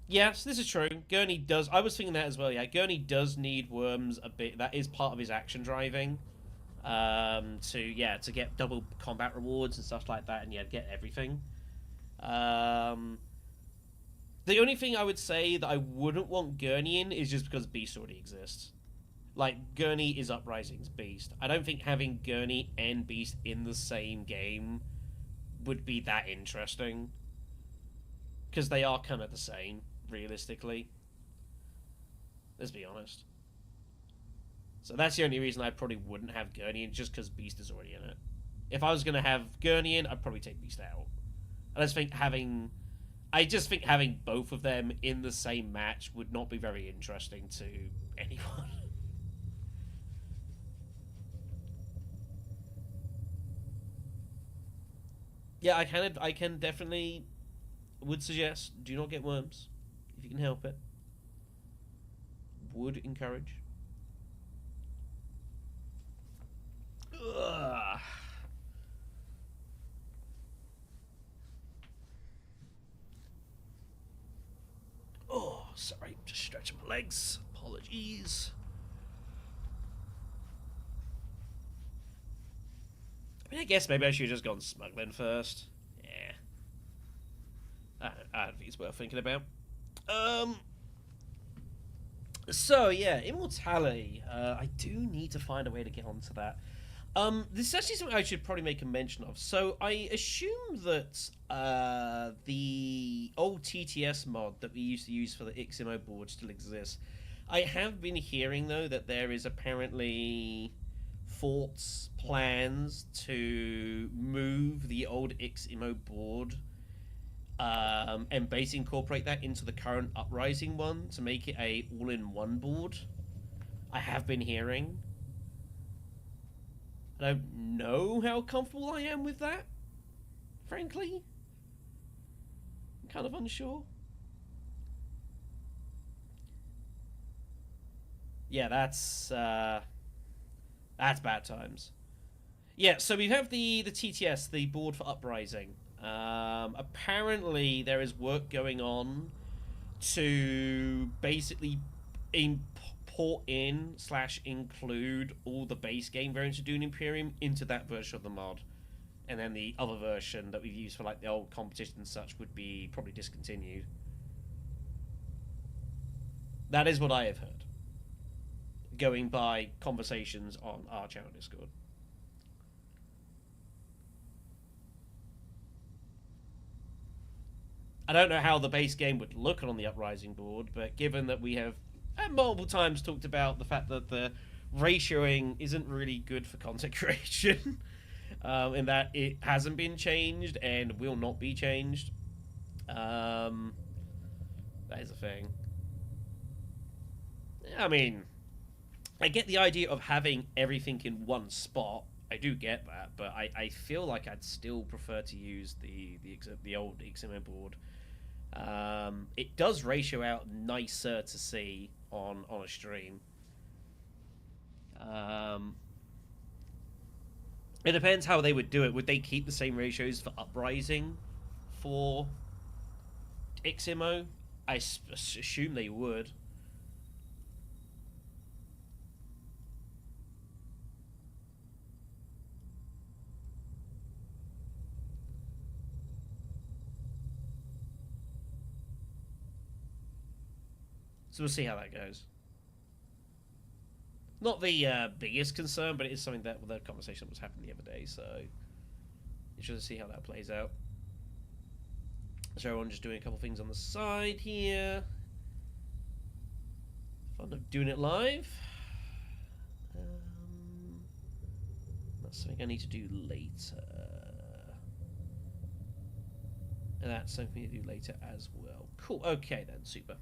Yes, this is true. Gurney does. I was thinking that as well. Yeah, Gurney does need worms a bit. That is part of his action driving. To get double combat rewards and stuff like that, and yeah, get everything. The only thing I would say that I wouldn't want Gurney in is just because Beast already exists. Like, Gurney is Uprising's Beast. I don't think having Gurney and Beast in the same game would be that interesting. Because they are kind of the same, realistically. Let's be honest. So that's the only reason I probably wouldn't have Gurney in, just because Beast is already in it. If I was going to have Gurney in, I'd probably take Beast out. I just think having both of them in the same match would not be very interesting to anyone. Yeah, I can definitely would suggest do not get worms if you can help it. Would encourage. Ugh. Oh, sorry, just stretching my legs. Apologies. I mean, I guess maybe I should have just gone smuggling first. Yeah. I think it's worth thinking about. So, yeah, immortality. I do need to find a way to get onto that. This is actually something I should probably make a mention of. So, I assume that the old TTS mod that we used to use for the XMO board still exists. I have been hearing, though, that there is apparently thoughts, plans to move the old XMO board and basically incorporate that into the current Uprising one to make it a all-in-one board. I have been hearing. I don't know how comfortable I am with that, frankly. I'm kind of unsure. Yeah, that's bad times. Yeah, so we have the TTS, the board for Uprising. Apparently, there is work going on to basically import in / include all the base game variants of Dune Imperium into that version of the mod. And then the other version that we've used for like the old competition and such would be probably discontinued. That is what I have heard, going by conversations on our channel Discord. I don't know how the base game would look on the Uprising board, but given that we have multiple times talked about the fact that the ratioing isn't really good for content creation, in that it hasn't been changed and will not be changed, that is a thing. I mean, I get the idea of having everything in one spot. I do get that, but I feel like I'd still prefer to use the old XMO board. It does ratio out nicer to see on a stream. It depends how they would do it. Would they keep the same ratios for Uprising for XMO? I assume they would. So we'll see how that goes. Not the biggest concern, but it is something that the conversation was happening the other day, so interested to see how that plays out. So everyone just doing a couple things on the side here. Fun of doing it live. That's something I need to do later. And that's something to do later as well. Cool. Okay then. Super.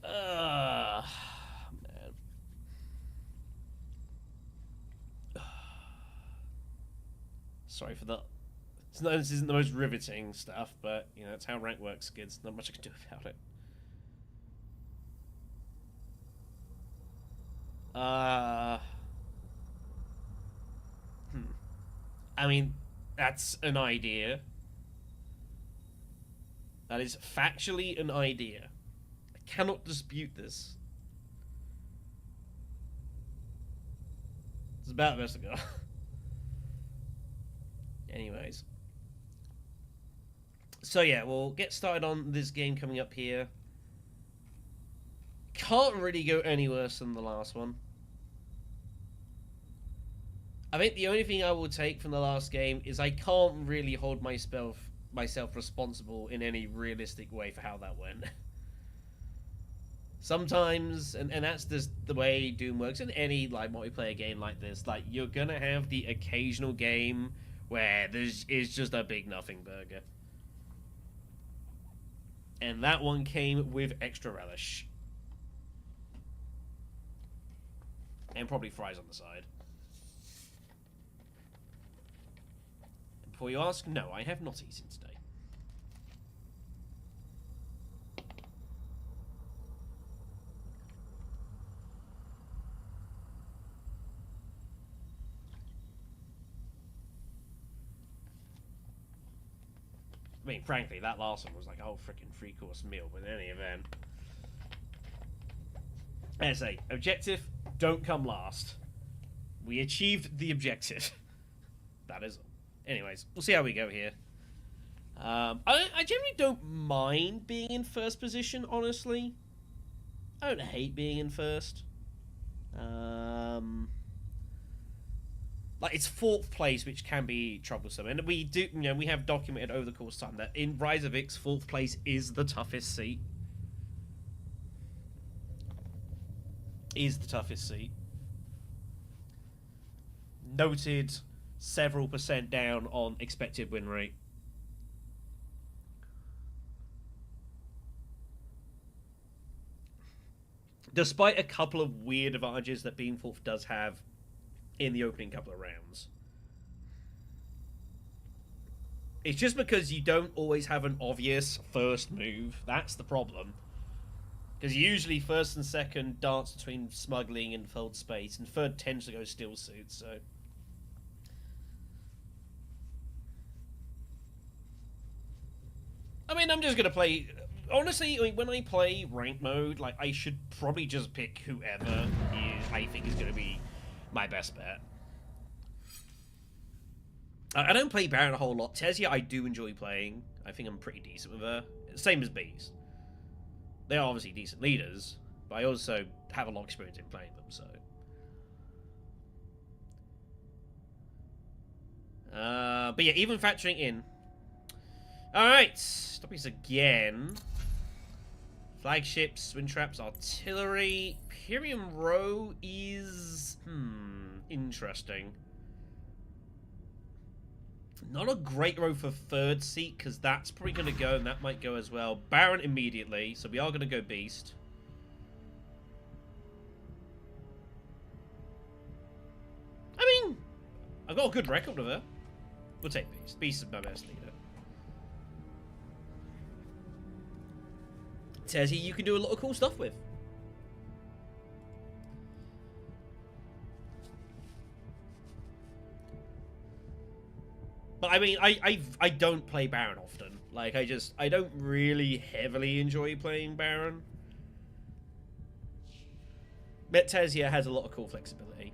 Man. Sorry for that. This isn't the most riveting stuff, but you know, it's how rank works, kids. Not much I can do about it. I mean, that's an idea. That is factually an idea. I cannot dispute this. It's about the best I got. Anyways. So yeah, we'll get started on this game coming up here. Can't really go any worse than the last one. I think the only thing I will take from the last game is I can't really hold myself responsible in any realistic way for how that went. Sometimes, and that's just the way Doom works in any like multiplayer game like this, like you're gonna have the occasional game where there's just a big nothing burger. And that one came with extra relish. And probably fries on the side. Before you ask, no, I have not eaten today. I mean, frankly, that last one was like a whole freaking 3-course meal, but in any event. As I say, objective, don't come last. We achieved the objective. That is all. Anyways, we'll see how we go here. I generally don't mind being in first position, honestly. I don't hate being in first. Like, it's 4th place, which can be troublesome. And we do, we have documented over the course of time that in Rise of X, 4th place is the toughest seat. Is the toughest seat. Noted several % down on expected win rate. Despite a couple of weird advantages that being 4th does have in the opening couple of rounds. It's just because you don't always have an obvious first move. That's the problem. Because usually first and second dance between smuggling and fold space, and third tends to go still suit, so... I mean, I'm just going to play... Honestly, I mean, when I play ranked mode, like, I should probably just pick whoever I think is going to be my best bet. I don't play Baron a whole lot. Tessia, I do enjoy playing. I think I'm pretty decent with her. Same as Beast. They are obviously decent leaders, but I also have a lot of experience in playing them, so... but yeah, even factoring in... Alright, topics again. Flagships, wind traps, artillery. Imperium Row is... interesting. Not a great row for 3rd seat, because that's probably going to go, and that might go as well. Baron immediately, so we are going to go Beast. I mean, I've got a good record with her. We'll take Beast. Beast is my best leader. Tessie, you can do a lot of cool stuff with. But I mean, I don't play Baron often. Like, I don't really heavily enjoy playing Baron. But Tessia has a lot of cool flexibility.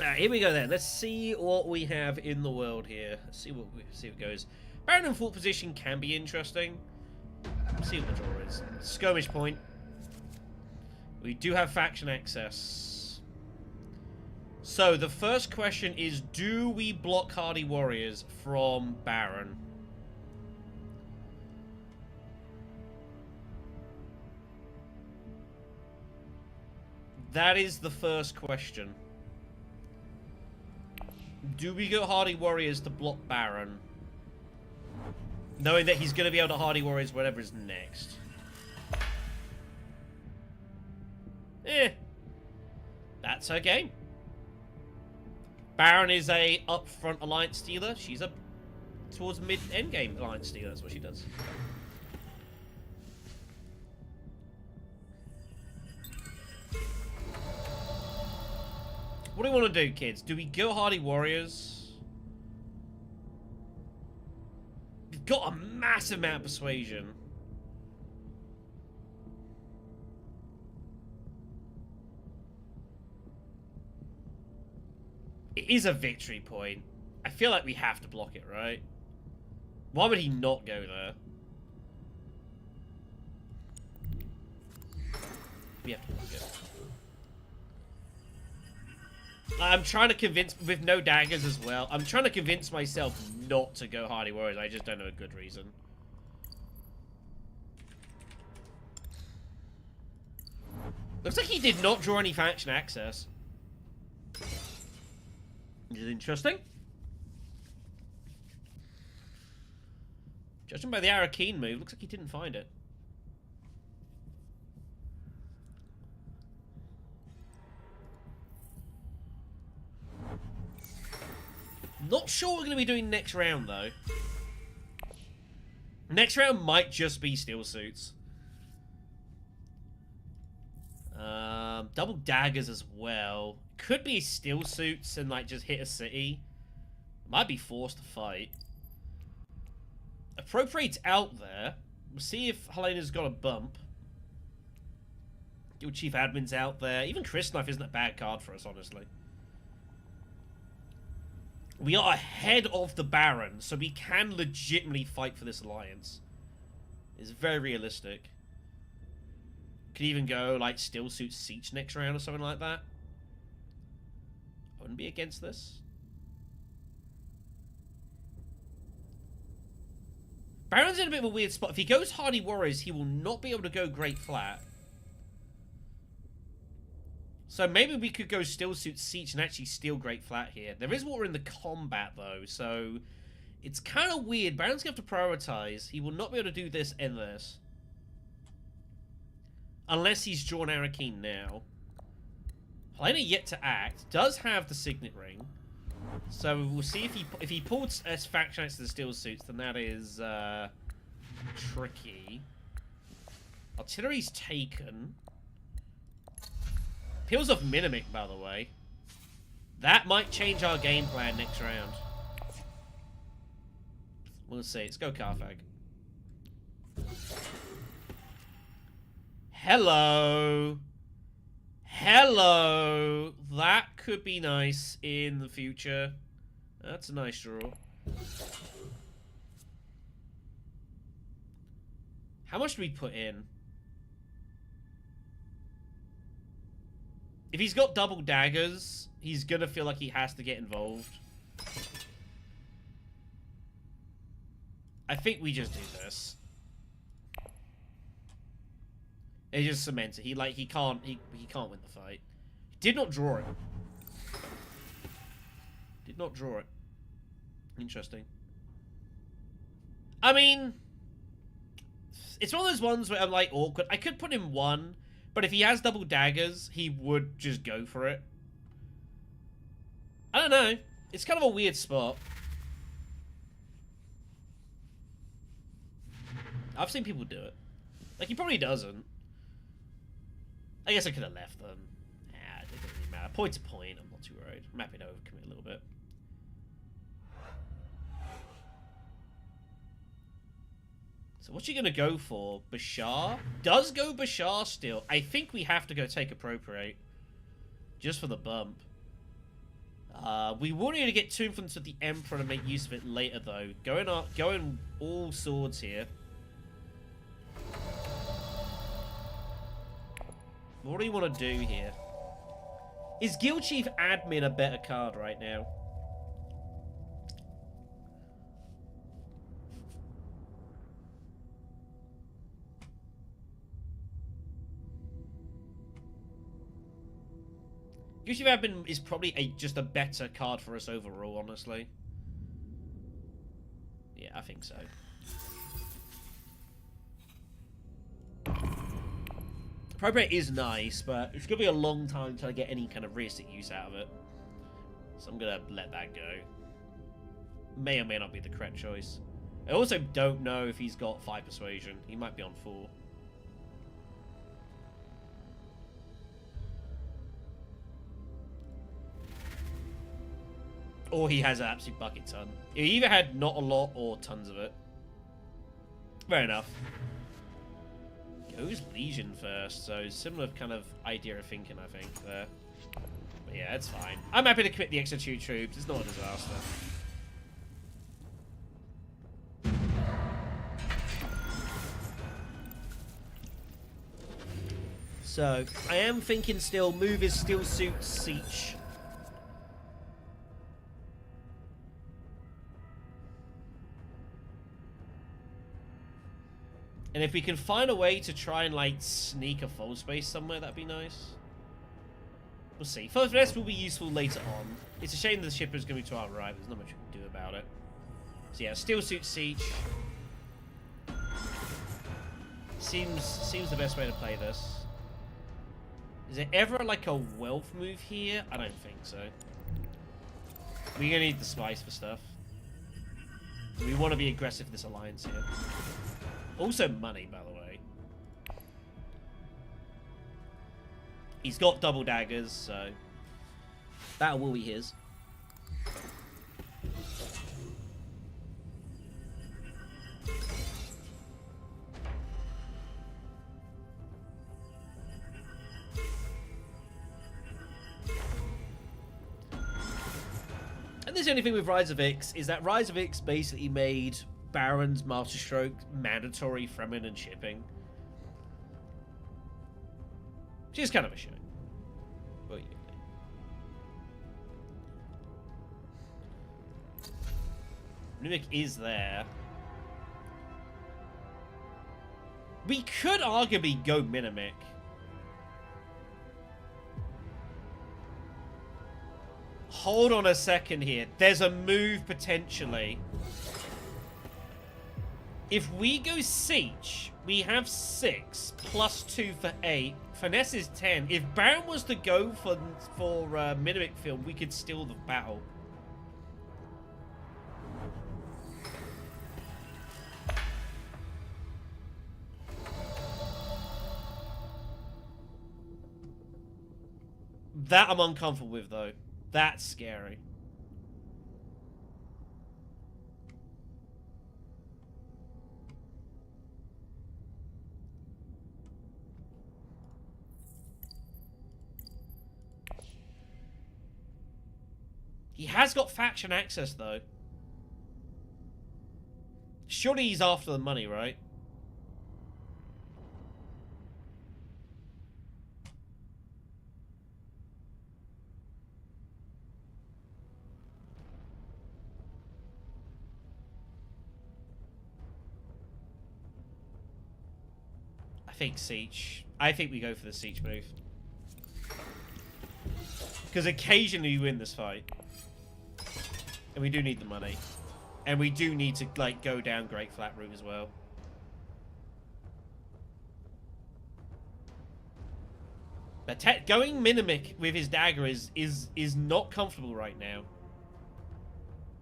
Alright, here we go then. Let's see what we have in the world here. Let's see what goes. Baron in 4th position can be interesting. Let's see what the draw is. Skirmish point. We do have faction access. So the first question is, do we block Hardy Warriors from Baron? That is the first question. Do we go Hardy Warriors to block Baron? Knowing that he's going to be able to Hardy Warriors whatever is next. That's her game. Baron is a upfront alliance stealer. She's a towards mid-end game alliance stealer. That's what she does. What do we want to do, kids? Do we go Hardy Warriors? We've got a massive amount of persuasion. It is a victory point. I feel like we have to block it, right? Why would he not go there? We have to block it. I'm trying to convince, with no daggers as well, I'm trying to convince myself not to go Hardy Warriors. I just don't know a good reason. Looks like he did not draw any faction access. Which is interesting. Judging by the Arakeen move, looks like he didn't find it. Not sure what we're going to be doing next round, though. Next round might just be steel suits. Double daggers as well. Could be steel suits and, like, just hit a city. Might be forced to fight. Appropriate's out there. We'll see if Helena's got a bump. Guild Chief Admin's out there. Even Chris Knife isn't a bad card for us, honestly. We are ahead of the Baron, so we can legitimately fight for this alliance. It's very realistic. Could even go, like, Steel Suit Siege next round or something like that. I wouldn't be against this. Baron's in a bit of a weird spot. If he goes Hardy Warriors, he will not be able to go Great Flat. So maybe we could go Steel Suit Siege and actually steal Great Flat here. There is water in the combat, though, so it's kind of weird. Baron's going to have to prioritize. He will not be able to do this and this. Unless he's drawn Arakeen now. Helena yet to act. Does have the Signet Ring. So we'll see if he pulls S faction next to the Steel Suits, then that is tricky. Artillery's taken. Peels off Minimic, by the way. That might change our game plan next round. We'll see. Let's go Carthag. Hello. Hello. That could be nice in the future. That's a nice draw. How much do we put in? If he's got double daggers, he's gonna feel like he has to get involved. I think we just do this. It just cements it. He can't win the fight. He did not draw it. Did not draw it. Interesting. I mean, it's one of those ones where I'm like awkward. I could put him one, but if he has double daggers, he would just go for it. I don't know. It's kind of a weird spot. I've seen people do it. Like, he probably doesn't. I guess I could have left them. Nah, it doesn't really matter. Point to point, I'm not too worried. I'm happy to overcommit a little bit. So what's she going to go for? Bashar? Does go Bashar still. I think we have to go take Appropriate. Just for the bump. We will need to get two influence with the Emperor to make use of it later, though. Going all swords here. What do you want to do here? Is Guild Chief Admin a better card right now? Guild Chief Admin is probably just a better card for us overall, honestly. Yeah, I think so. Appropriate is nice, but it's going to be a long time until I get any kind of realistic use out of it. So I'm going to let that go. May or may not be the correct choice. I also don't know if he's got 5 persuasion. He might be on 4. Or he has an absolute bucket ton. He either had not a lot or tons of it. Fair enough. Goes Legion first, so similar kind of idea of thinking, I think, there. But yeah, it's fine. I'm happy to commit the extra 2 troops. It's not a disaster. So, I am thinking still, move is still suits Siege. And if we can find a way to try and, like, sneak a full space somewhere, that'd be nice. We'll see. Finesse will be useful later on. It's a shame the shipper's going to be to our right. There's not much we can do about it. So yeah, still suit Siege. Seems the best way to play this. Is there ever, like, a wealth move here? I don't think so. We're going to need the spice for stuff. We want to be aggressive in this alliance here. Also money, by the way. He's got double daggers, so that will be his. And this only thing with Rise of Ix is that Rise of Ix basically made Baron's Masterstroke mandatory Fremen and shipping. Which is kind of a shame. But yeah. Mimic is there. We could arguably go Minimic. Hold on a second here. There's a move potentially. If we go Siege, we have 6 plus 2 for 8. Finesse is 10. If Baron was to go for Minimic Film, we could steal the battle. That I'm uncomfortable with, though. That's scary. He has got faction access, though. Surely he's after the money, right? I think Siege. I think we go for the Siege move. Because occasionally we win this fight. And we do need the money. And we do need to, like, go down Great Flat Route as well. But going Minimic with his dagger is not comfortable right now.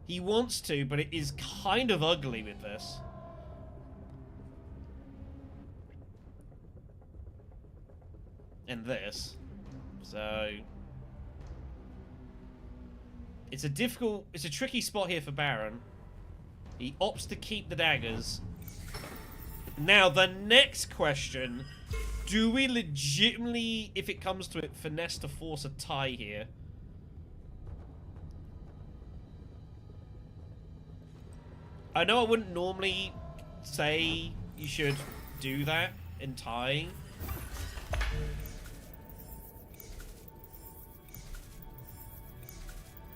He wants to, but it is kind of ugly with this. And this. So... it's a tricky spot here for Baron. He opts to keep the daggers. Now, the next question, do we legitimately, if it comes to it, finesse to force a tie here? I know I wouldn't normally say you should do that in tying.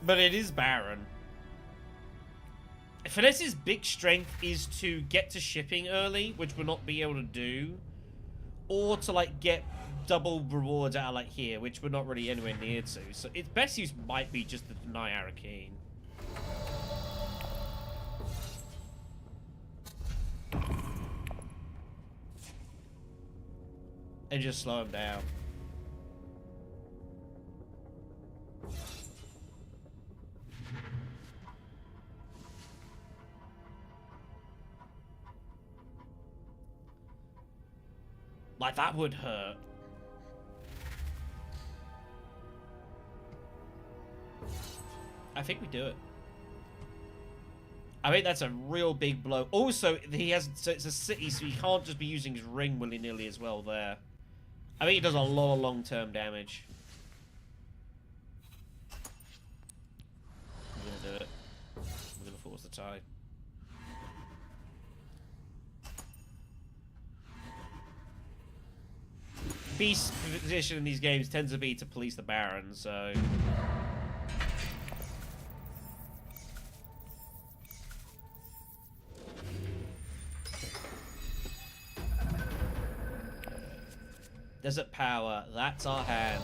But it is Baron. Finesse's big strength is to get to shipping early, which we'll not be able to do. Or to, like, get double rewards out of, like, here, which we're not really anywhere near to. So its best use might be just to deny Arakeen. And just slow him down. Like, that would hurt. I think we do it. I think that's a real big blow. Also, he has, so it's a city, so he can't just be using his ring willy-nilly as well there. I think he does a lot of long-term damage. We're gonna do it. We're gonna force the tie. Beast's position in these games tends to be to police the Baron, so... Desert Power, that's our hand.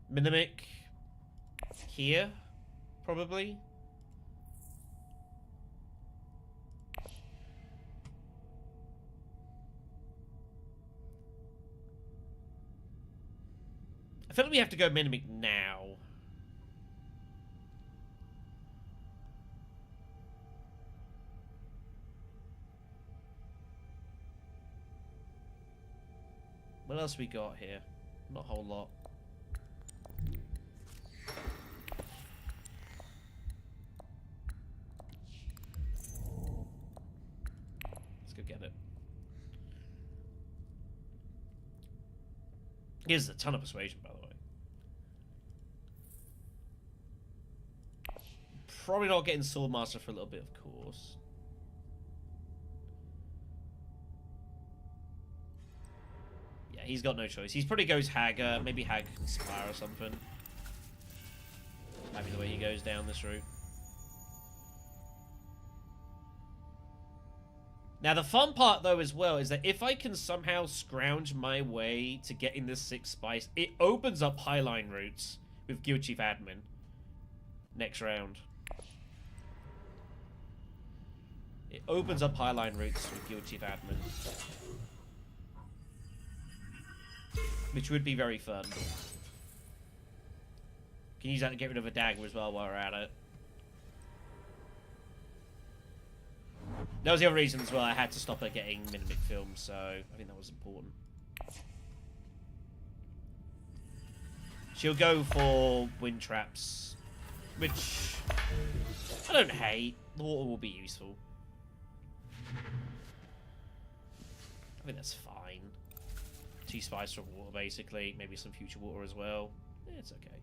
Mimic here, probably. I feel like we have to go Mimic now. What else we got here? Not a whole lot. Let's go get it. Gives a ton of persuasion, by the way. Probably not getting Swordmaster for a little bit, of course. Yeah, he's got no choice. He probably goes Hagger. Maybe Hag Conspire or something. Might be the way he goes down this route. Now, the fun part, though, as well, is that if I can somehow scrounge my way to getting this 6 spice, it opens up Highline routes with Guild Chief Admin next round. It opens up Highline routes with Guild Chief Admin. Which would be very fun. Can use that to get rid of a dagger as well while we're at it. That was the other reason as well I had to stop her getting Mimic films, so I think that was important. She'll go for wind traps, which I don't hate. The water will be useful. I think that's fine. 2 spice from water, basically. Maybe some future water as well. Yeah, it's okay.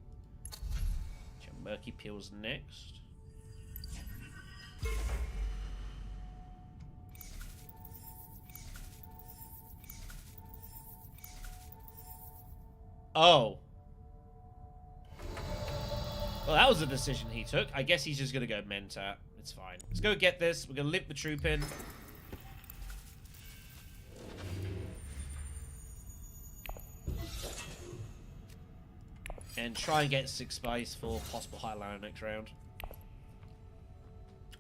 Murky Peels next. Oh. Well, that was a decision he took. I guess he's just going to go Mentat. It's fine. Let's go get this. We're going to limp the troop in. And try and get 6 spice for possible Highlander next round.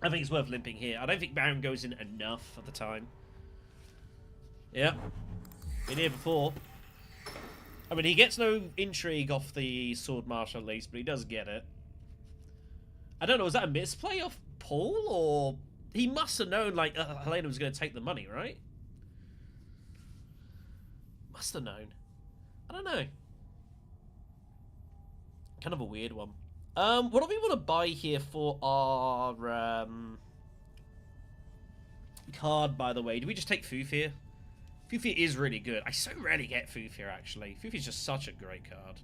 I think it's worth limping here. I don't think Baron goes in enough at the time. Yeah. Been here before. I mean, he gets no intrigue off the Sword Marshal at least, but he does get it. I don't know, was that a misplay off Paul? Or he must have known, like, Helena was going to take the money, right? Must have known. I don't know. Kind of a weird one. What do we want to buy here for our card, by the way? Do we just take Fufir? Fufir is really good. I so rarely get Fufir, actually. Fufir is just such a great card.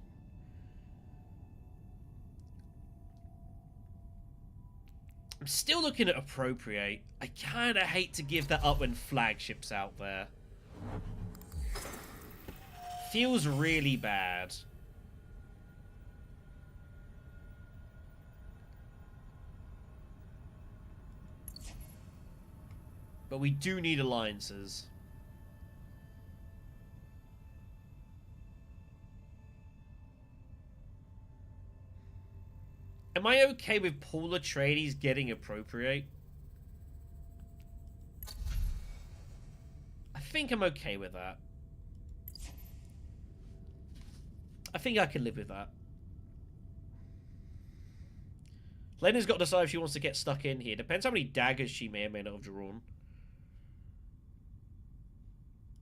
I'm still looking at Appropriate. I kind of hate to give that up when Flagship's out there. Feels really bad. But we do need alliances. Am I okay with Paul Atreides getting Appropriate? I think I'm okay with that. I think I can live with that. Lena's got to decide if she wants to get stuck in here. Depends how many daggers she may or may not have drawn.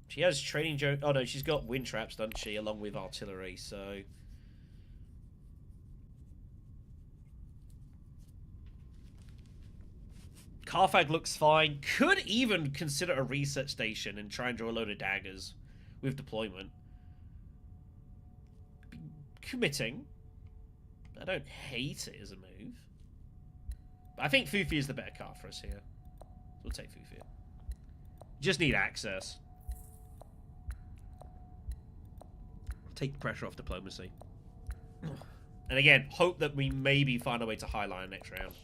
She has training joke. Oh no, she's got wind traps, doesn't she? Along with artillery, so. Carthag looks fine. Could even consider a research station and try and draw a load of daggers with deployment. Committing. I don't hate it as a move. But I think Fufi is the better card for us here. We'll take Fufi. Just need access. Take the pressure off diplomacy. And again, hope that we maybe find a way to highline next round.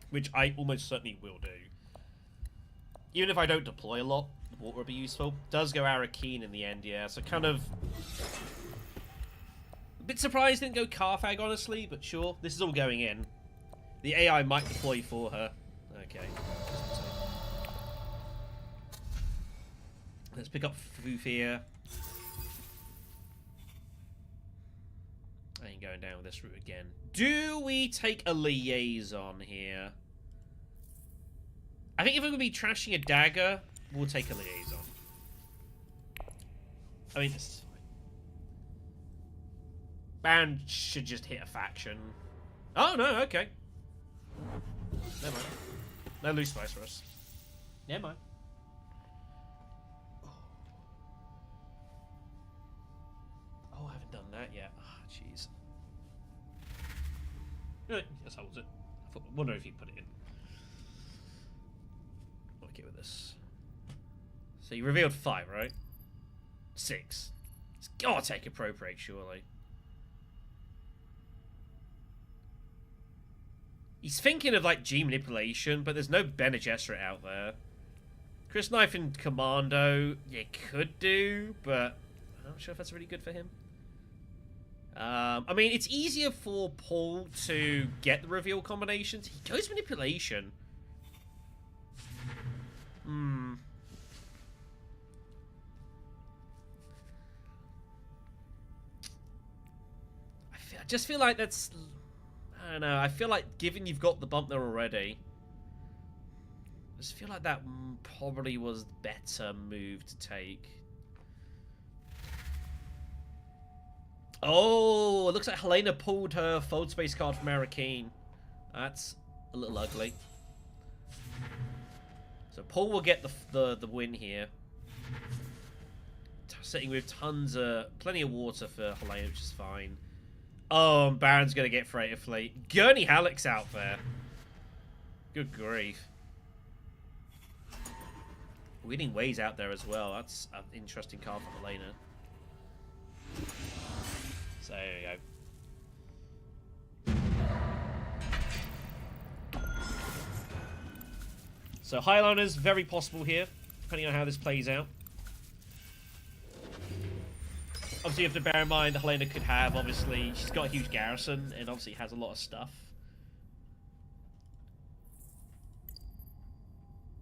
Which I almost certainly will do. Even if I don't deploy a lot, the water will be useful. Does go Arakeen in the end, yeah. So kind of... a bit surprised didn't go Carthag, honestly, but sure. This is all going in. The AI might deploy for her. Okay. Let's pick up Fufia. I ain't going down this route again. Do we take a liaison here? I think if we're going to be trashing a dagger, we'll take a liaison. I mean, this is fine. Baron should just hit a faction. Oh, no, okay. Never mind. No loose spice for us. Never mind. Oh, I haven't done that yet. Ah, jeez. Yes, holds it. I wonder if you put it in. Okay with this. So you revealed 5, right? 6. It's gotta take appropriate, surely. He's thinking of like G manipulation, but there's no Bene Gesserit out there. Chris Knife and Commando, you could do, but I'm not sure if that's really good for him. I mean, it's easier for Paul to get the reveal combinations. He goes manipulation. I just feel like that's... I don't know. I feel like given you've got the bump there already, I just feel like that probably was the better move to take. Oh, it looks like Helena pulled her fold space card from Arakeen. That's a little ugly. So Paul will get the win here. Sitting with plenty of water for Helena, which is fine. Oh, and Baron's gonna get Freighter Fleet. Gurney Halleck's out there. Good grief. Winning Ways out there as well. That's an interesting card for Helena. So there you go. So Highliner's very possible here, depending on how this plays out. Obviously, you have to bear in mind that Helena could have, obviously, she's got a huge garrison, and obviously has a lot of stuff.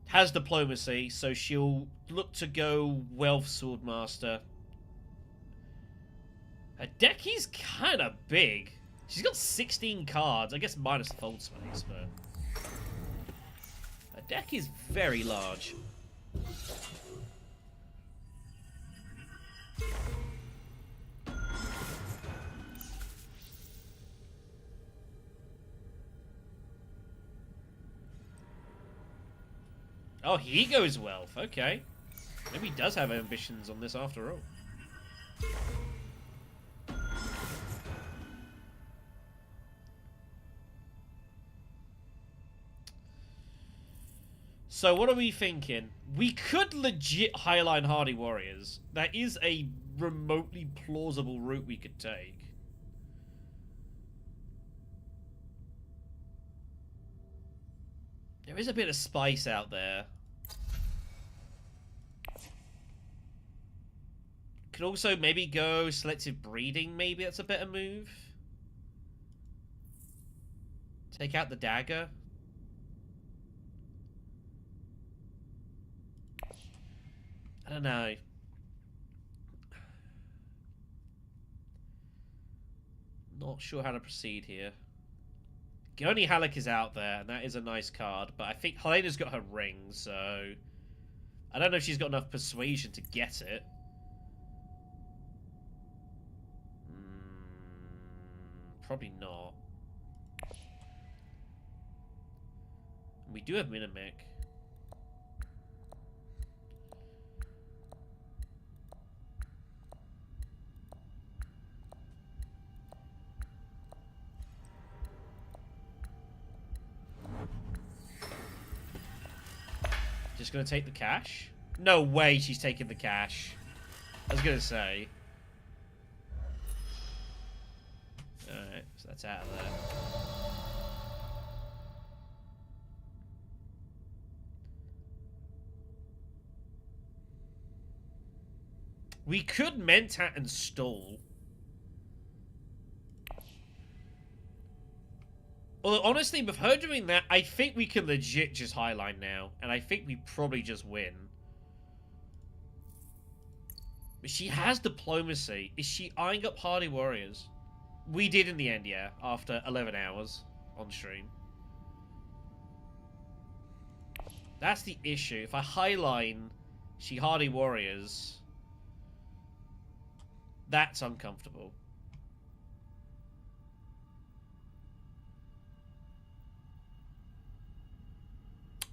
Has diplomacy, so she'll look to go Wealth Swordmaster. Her deck is kind of big. She's got 16 cards, I guess minus the fold space, but... her deck is very large. Oh, he goes Wealth. Okay. Maybe he does have ambitions on this after all. So what are we thinking? We could legit highline Hardy Warriors. That is a remotely plausible route we could take. There is a bit of spice out there. Could also maybe go selective breeding, maybe that's a better move. Take out the dagger. I don't know. Not sure how to proceed here. Only Halleck is out there, and that is a nice card. But I think Helena's got her ring, so I don't know if she's got enough persuasion to get it. Probably not. We do have Minimic. Just gonna take the cash? No way she's taking the cash. I was gonna say. Alright, so that's out of there. We could Mentat and stall. Although, honestly, with her doing that, I think we can legit just highline now. And I think we probably just win. But she has diplomacy. Is she eyeing up Hardy Warriors? We did in the end, yeah. After 11 hours on stream. That's the issue. If I highline she Hardy Warriors, that's uncomfortable.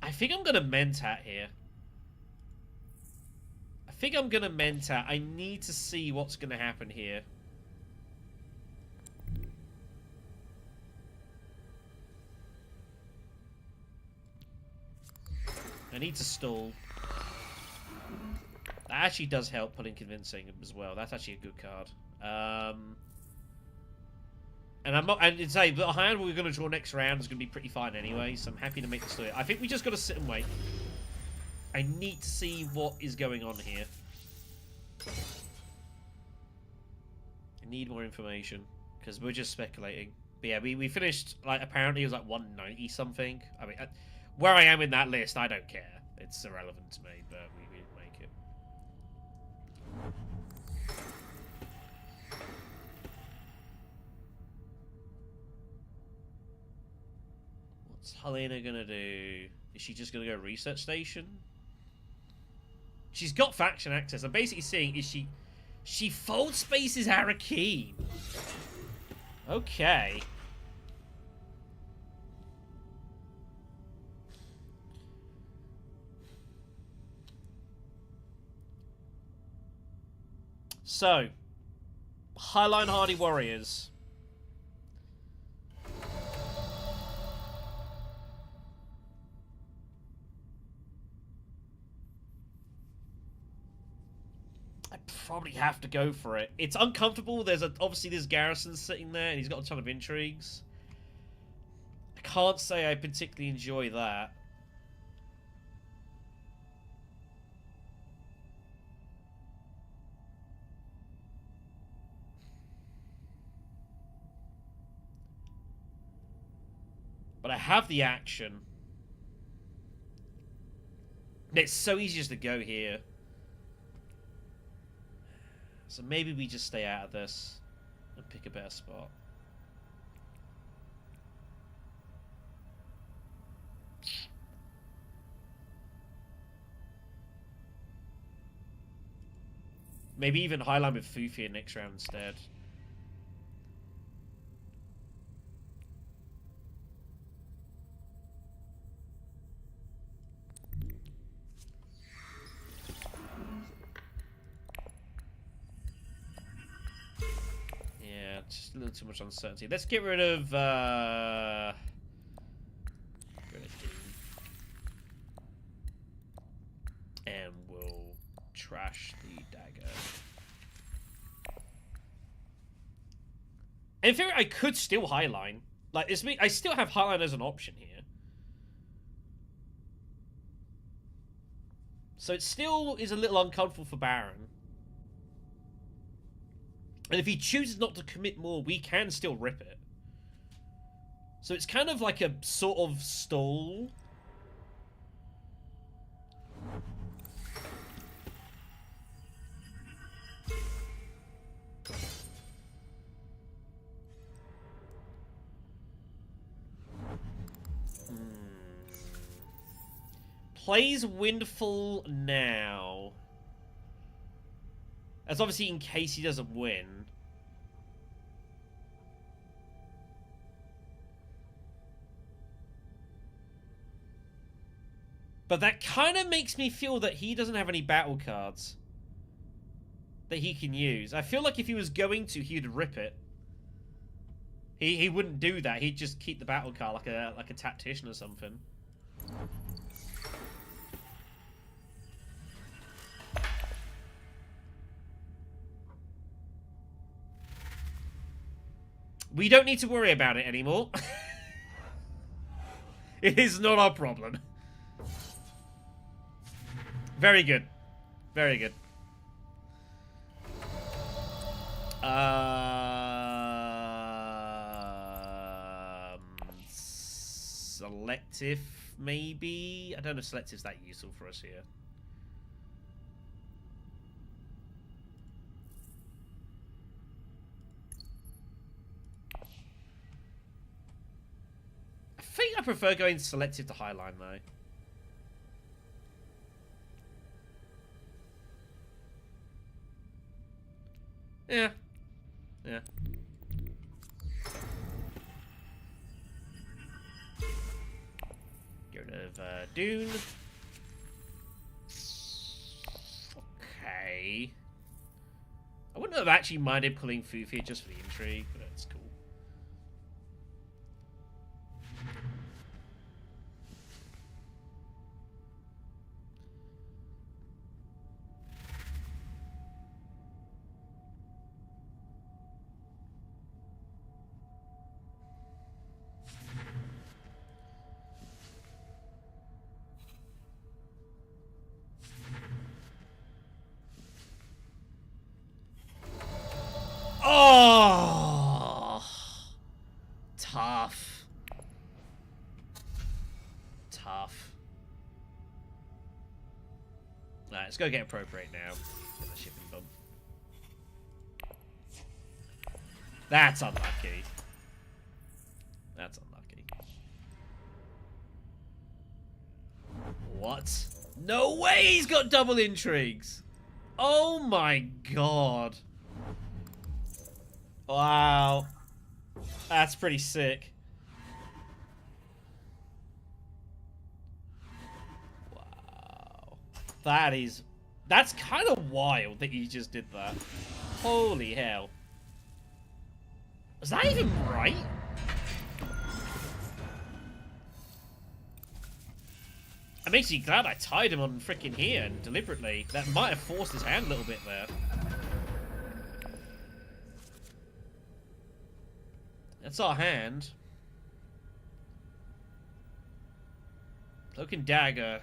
I think I'm going to Mentat here. I think I'm going to Mentat. I need to see what's going to happen here. I need to stall. That actually does help putting convincing as well. That's actually a good card. And I'm not. And it's a the hand we're going to draw next round is going to be pretty fine anyway. So I'm happy to make this do it. I think we just got to sit and wait. I need to see what is going on here. I need more information because we're just speculating. But yeah, we finished like apparently it was like 190 something. I mean, where I am in that list, I don't care. It's irrelevant to me, but we did make it. What's Helena gonna do? Is she just gonna go research station? She's got faction access. I'm basically seeing is she fold spaces Harakeen. Okay. So, Highline Hardy Warriors. I probably have to go for it. It's uncomfortable. Obviously there's Garrison sitting there, and he's got a ton of intrigues. I can't say I particularly enjoy that. But I have the action. It's so easy just to go here. So maybe we just stay out of this and pick a better spot. Maybe even highline with Fufia next round instead. Just a little too much uncertainty. Let's get rid of and we'll trash the dagger. In theory, I could still highline. Like it's me. I still have highline as an option here. So it still is a little uncomfortable for Baron. And if he chooses not to commit more, we can still rip it. So it's kind of like a sort of stall. plays Windfall now. That's obviously in case he doesn't win. But that kind of makes me feel that he doesn't have any battle cards that he can use. I feel like if he was going to, he'd rip it. He wouldn't do that. He'd just keep the battle card like a tactician or something. We don't need to worry about it anymore. It is not our problem. Very good. Very good. Selective, maybe? I don't know if selective's that useful for us here. I think I prefer going selective to highline, though. Yeah. Yeah. Get rid of Dune. Okay. I wouldn't have actually minded pulling Fufia just for the intrigue, but that's cool. Oh, tough. Tough. Alright, let's go get appropriate now. Get the shipping bump. That's unlucky. That's unlucky. What? No way he's got double intrigues! Oh my god. Wow. That's pretty sick. Wow. That's kind of wild that he just did that. Holy hell. Was that even right? I'm actually glad I tied him on freaking here and deliberately. That might have forced his hand a little bit there. That's our hand. Cloak and Dagger.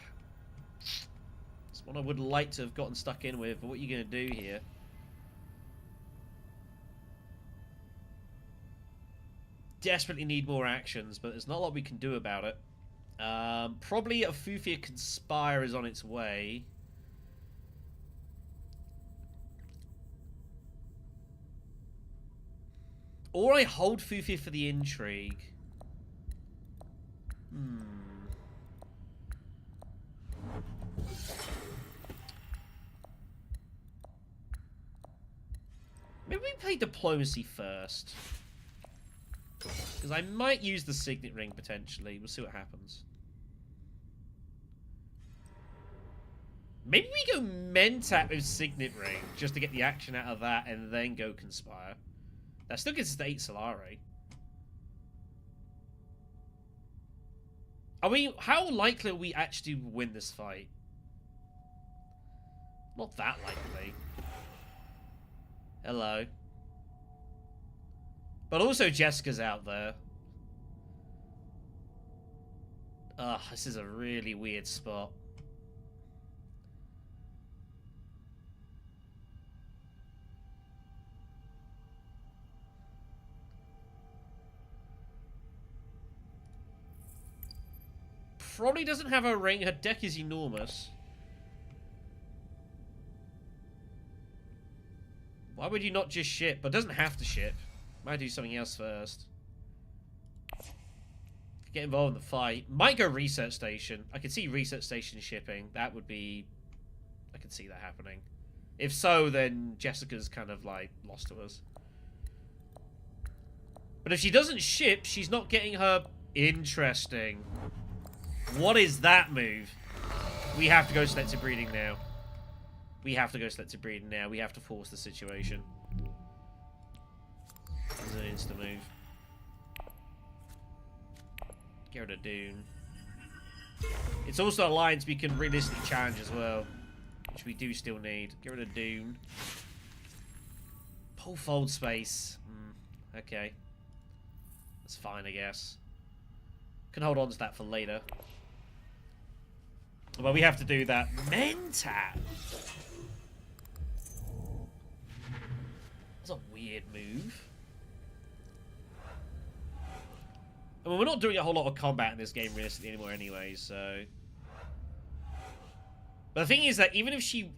It's one I would like to have gotten stuck in with, but what are you going to do here? Desperately need more actions, but there's not a lot we can do about it. Probably a Fufia Conspire is on its way. Or I hold Fufia for the intrigue. Maybe we play Diplomacy first. Because I might use the Signet Ring, potentially. We'll see what happens. Maybe we go Mentat with Signet Ring, just to get the action out of that, and then go Conspire. That still gets us to 8 Solari. How likely are we actually win this fight? Not that likely. Hello. But also Jessica's out there. Ugh, this is a really weird spot. Probably doesn't have a ring. Her deck is enormous. Why would you not just ship? But doesn't have to ship. Might do something else first. Get involved in the fight. Might go research station. I could see research station shipping. That would be... I could see that happening. If so, then Jessica's kind of, like, lost to us. But if she doesn't ship, she's not getting her... Interesting. What is that move? We have to go selective breeding now. We have to go selective breeding now. We have to force the situation. This is an insta move. Get rid of Dune. It's also a alliance we can realistically challenge as well, which we do still need. Get rid of Dune. Pull fold space. Okay. That's fine, I guess. Can hold on to that for later. Well, we have to do that. Mental! That's a weird move. I mean, we're not doing a whole lot of combat in this game realistically anymore anyway, so... But the thing is that even if she...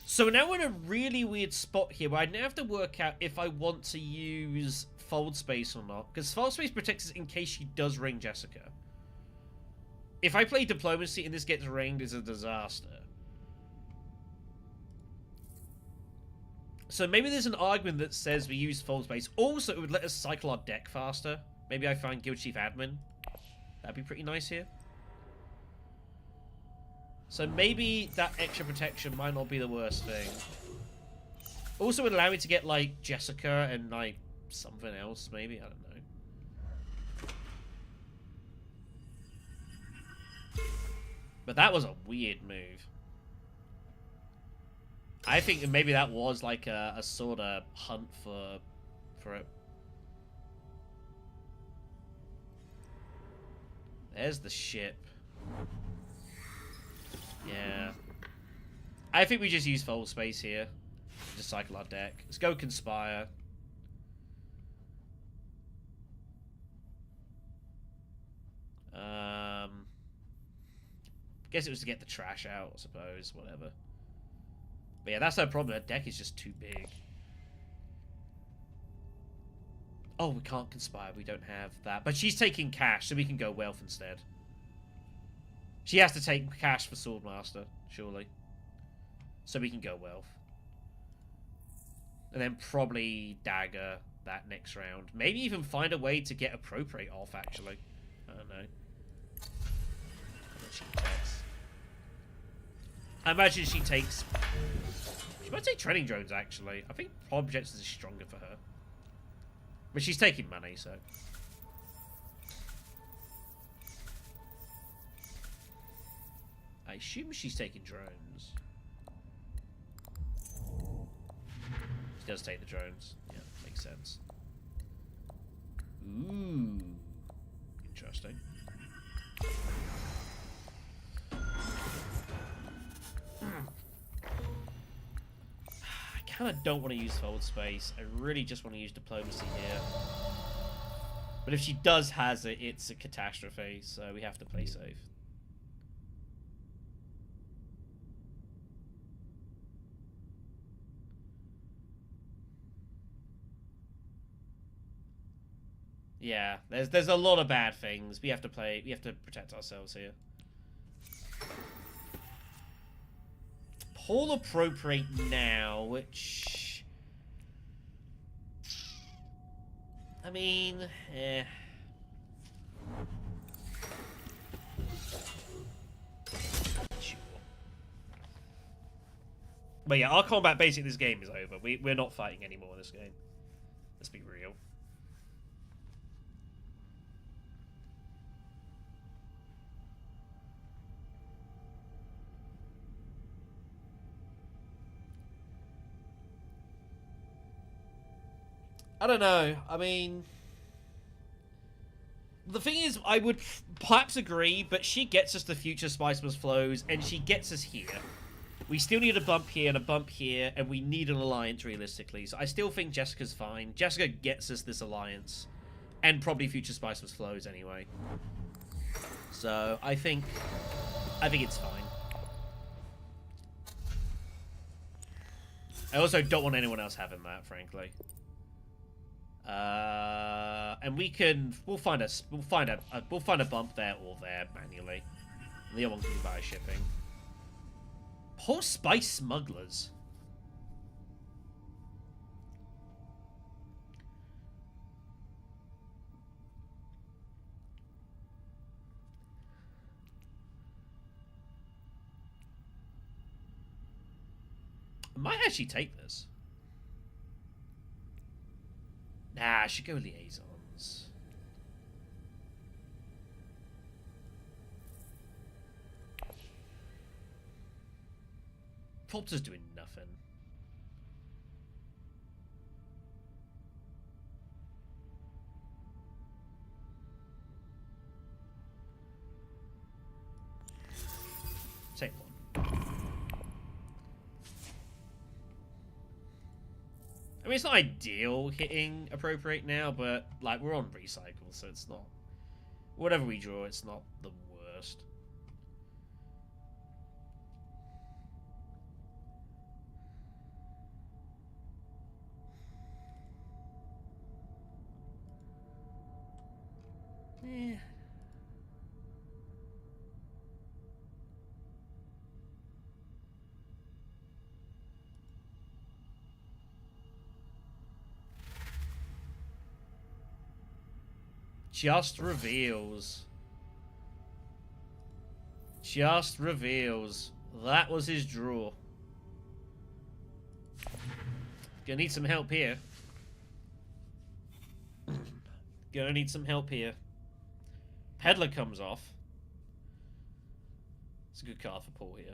So now we're in a really weird spot here where I now have to work out if I want to use fold space or not. Because fold space protects us in case she does ring Jessica. If I play diplomacy and this gets ringed, it's a disaster. So maybe there's an argument that says we use fold space. Also, it would let us cycle our deck faster. Maybe I find Guild Chief Admin. That'd be pretty nice here. So maybe that extra protection might not be the worst thing. Also would allow me to get, like, Jessica and, like, something else, maybe? I don't know. But that was a weird move. I think maybe that was, like, a sort of hunt for it. There's the ship. Yeah. I think we just use fold space here. Just cycle our deck. Let's go Conspire. Guess it was to get the trash out, I suppose. Whatever. But yeah, that's no problem. Her deck is just too big. Oh, we can't Conspire. We don't have that. But she's taking cash, so we can go Wealth instead. She has to take cash for Swordmaster, surely. So we can go Wealth. And then probably Dagger that next round. Maybe even find a way to get Appropriate off, actually. I don't know. I imagine she takes... She might take Treading Drones, actually. I think Objects is stronger for her. But she's taking money, so... I assume she's taking drones. She does take the drones. Yeah, makes sense. Ooh. Interesting. I kind of don't want to use fold space. I really just want to use diplomacy here. But if she does has it, it's a catastrophe, so we have to play safe. Yeah, there's a lot of bad things. We have to protect ourselves here. Pull Appropriate now, which... I mean, Sure. But yeah, our combat basic this game is over. We're not fighting anymore in this game. Let's be real. I don't know. I mean... The thing is, I would perhaps agree, but she gets us the future Spice Must Flows, and she gets us here. We still need a bump here and a bump here, and we need an alliance, realistically. So I still think Jessica's fine. Jessica gets us this alliance. And probably future Spice Must Flows, anyway. So, I think it's fine. I also don't want anyone else having that, frankly. And we'll find a bump there or there manually. The other one can be via shipping. Poor spice smugglers. I might actually take this. Nah, I should go liaisons. Forbes doing nothing. Take one. I mean, it's not ideal hitting appropriate now, but like we're on recycle, so it's not. Whatever we draw, it's not the worst. Yeah. Just reveals. Just reveals. That was his draw. Gonna need some help here. Gonna need some help here. Peddler comes off. It's a good card for Paul here.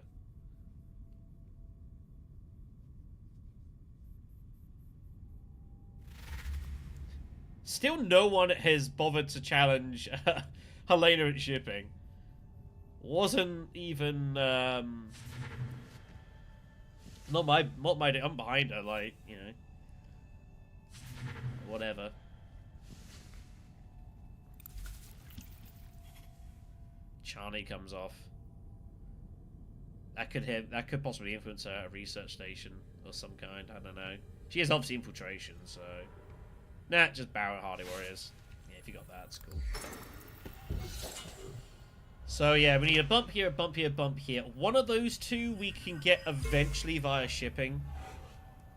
Still no one has bothered to challenge Helena at shipping. Wasn't even I'm behind her, like, you know. Whatever. Charney comes off. That could possibly influence a research station of some kind. I don't know. She has obviously infiltration, so nah, just Barrow Hardy Warriors. Yeah, if you got that, it's cool. So yeah, we need a bump here, a bump here, a bump here. One of those two we can get eventually via shipping.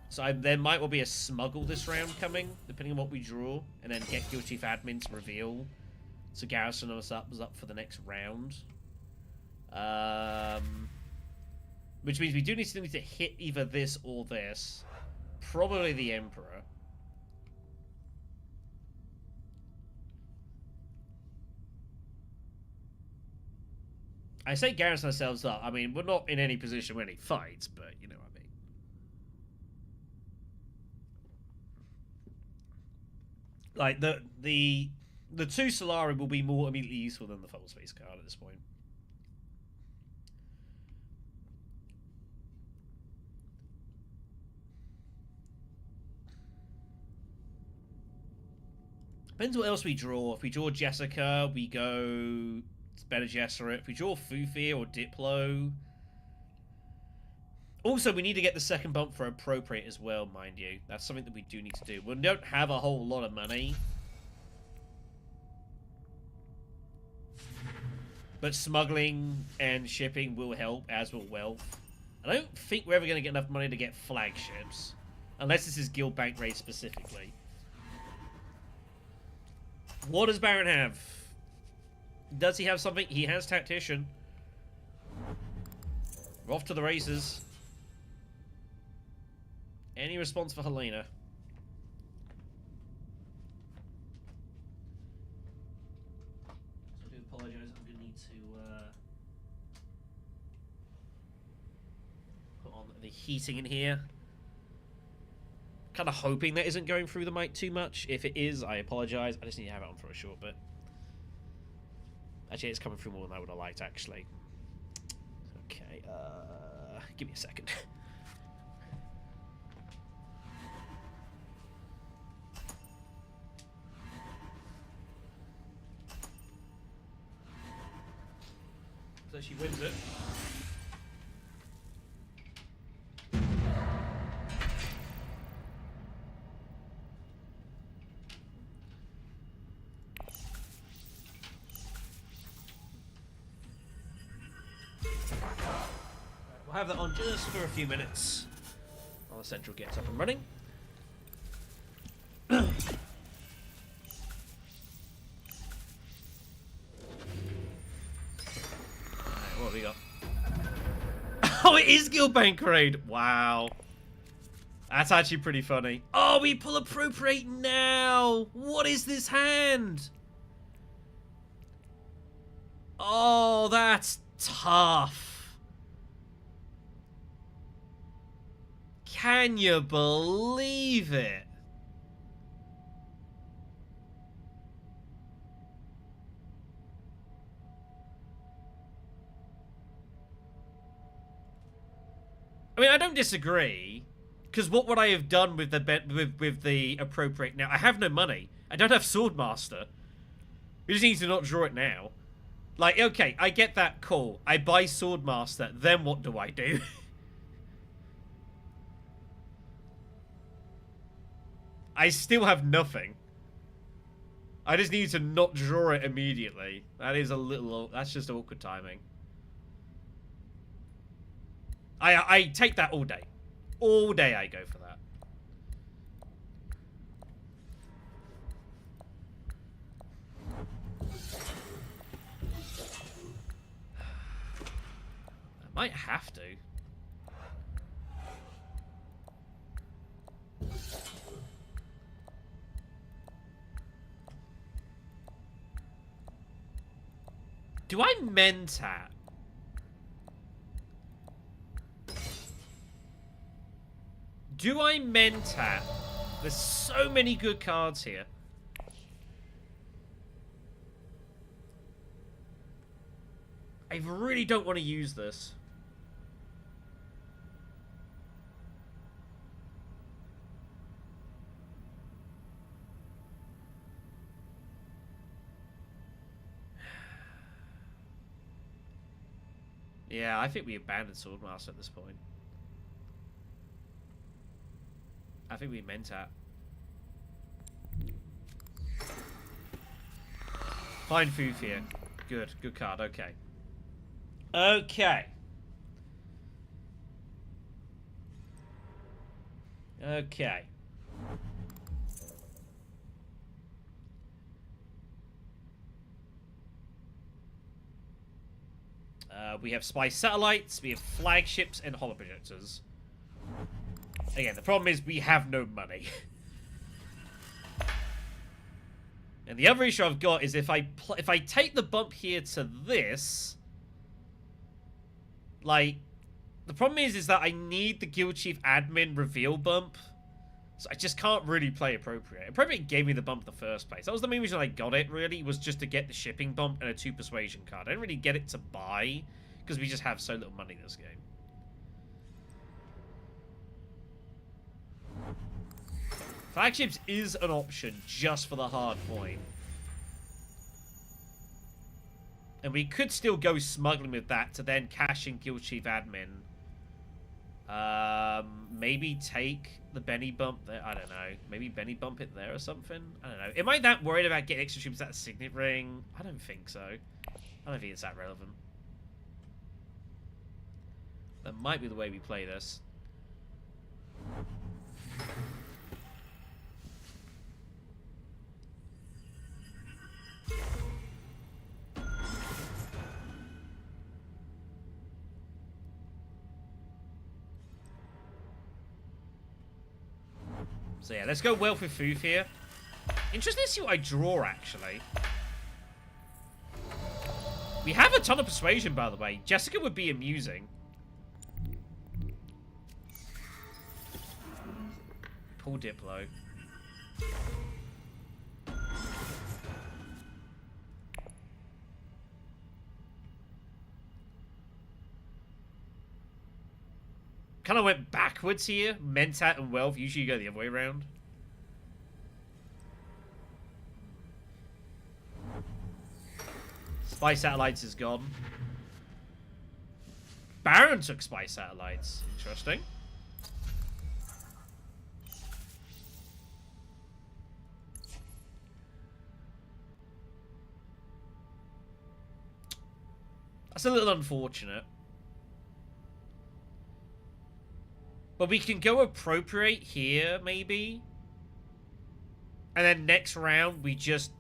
So there might well be a smuggle this round coming, depending on what we draw, and then get Guild Chief Admin to reveal. So Garrison us up for the next round. Which means we do need to hit either this or this. Probably the Emperor. I say garrison ourselves up. I mean, we're not in any position where any fights, but you know what I mean. Like the two Solari will be more immediately useful than the full space card at this point. Depends what else we draw. If we draw Jessica, we go Bene Gesserit. If we draw Fufi or Diplo. Also, we need to get the second bump for appropriate as well, mind you. That's something that we do need to do. We don't have a whole lot of money. But smuggling and shipping will help, as will wealth. I don't think we're ever going to get enough money to get flagships. Unless this is Guild Bank raid specifically. What does Baron have? Does he have something? He has Tactician. We're off to the races. Any response for Helena? I do apologise. I'm going to need to put on the heating in here. Kind of hoping that isn't going through the mic too much. If it is, I apologise. I just need to have it on for a short bit. Actually, it's coming through more than I would have liked, actually. Okay, give me a second. So she wins it. have that on just for a few minutes while the central gets up and running. Alright, what have we got? Oh, it is Gilbank Raid! Wow. That's actually pretty funny. Oh, we pull appropriate now! What is this hand? Oh, that's tough. Can you believe it? I mean, I don't disagree, because what would I have done with the appropriate now? I have no money. I don't have Swordmaster. We just need to not draw it now. Like, okay, I get that, cool. I buy Swordmaster, then what do I do? I still have nothing. I just need to not draw it immediately. That is a little... That's just awkward timing. I take that all day. All day I go for that. I might have to. Do I Mentat? Do I Mentat? There's so many good cards here. I really don't want to use this. Yeah, I think we abandoned Swordmaster at this point. I think we Mentat. Find Fufia. Good. Good card. Okay. Okay. Okay. We have spy satellites, we have flagships, and holo projectors. Again, the problem is we have no money. And the other issue I've got is if I take the bump here to this, like, the problem is that I need the Guild Chief Admin reveal bump. So I just can't really play Appropriate. Appropriate gave me the bump in the first place. That was the main reason I got it, really, was just to get the shipping bump and a 2 persuasion card. I didn't really get it to buy, because we just have so little money in this game. Flagships is an option just for the hard point. And we could still go smuggling with that to then cash in Guild Chief Admin. Maybe take the Benny bump there. I don't know. Maybe Benny bump it there or something. I don't know. Am I that worried about getting extra troops at a Signet Ring? I don't think so. I don't think it's that relevant. That might be the way we play this. So yeah, let's go Wealth with Foof here. Interesting to see what I draw, actually. We have a ton of Persuasion, by the way. Jessica would be amusing. Pull Diplo. Kind of went backwards here. Mentat and Wealth. Usually you go the other way around. Spy Satellites is gone. Baron took Spy Satellites. Interesting. That's a little unfortunate. But we can go appropriate here, maybe. And then next round, we just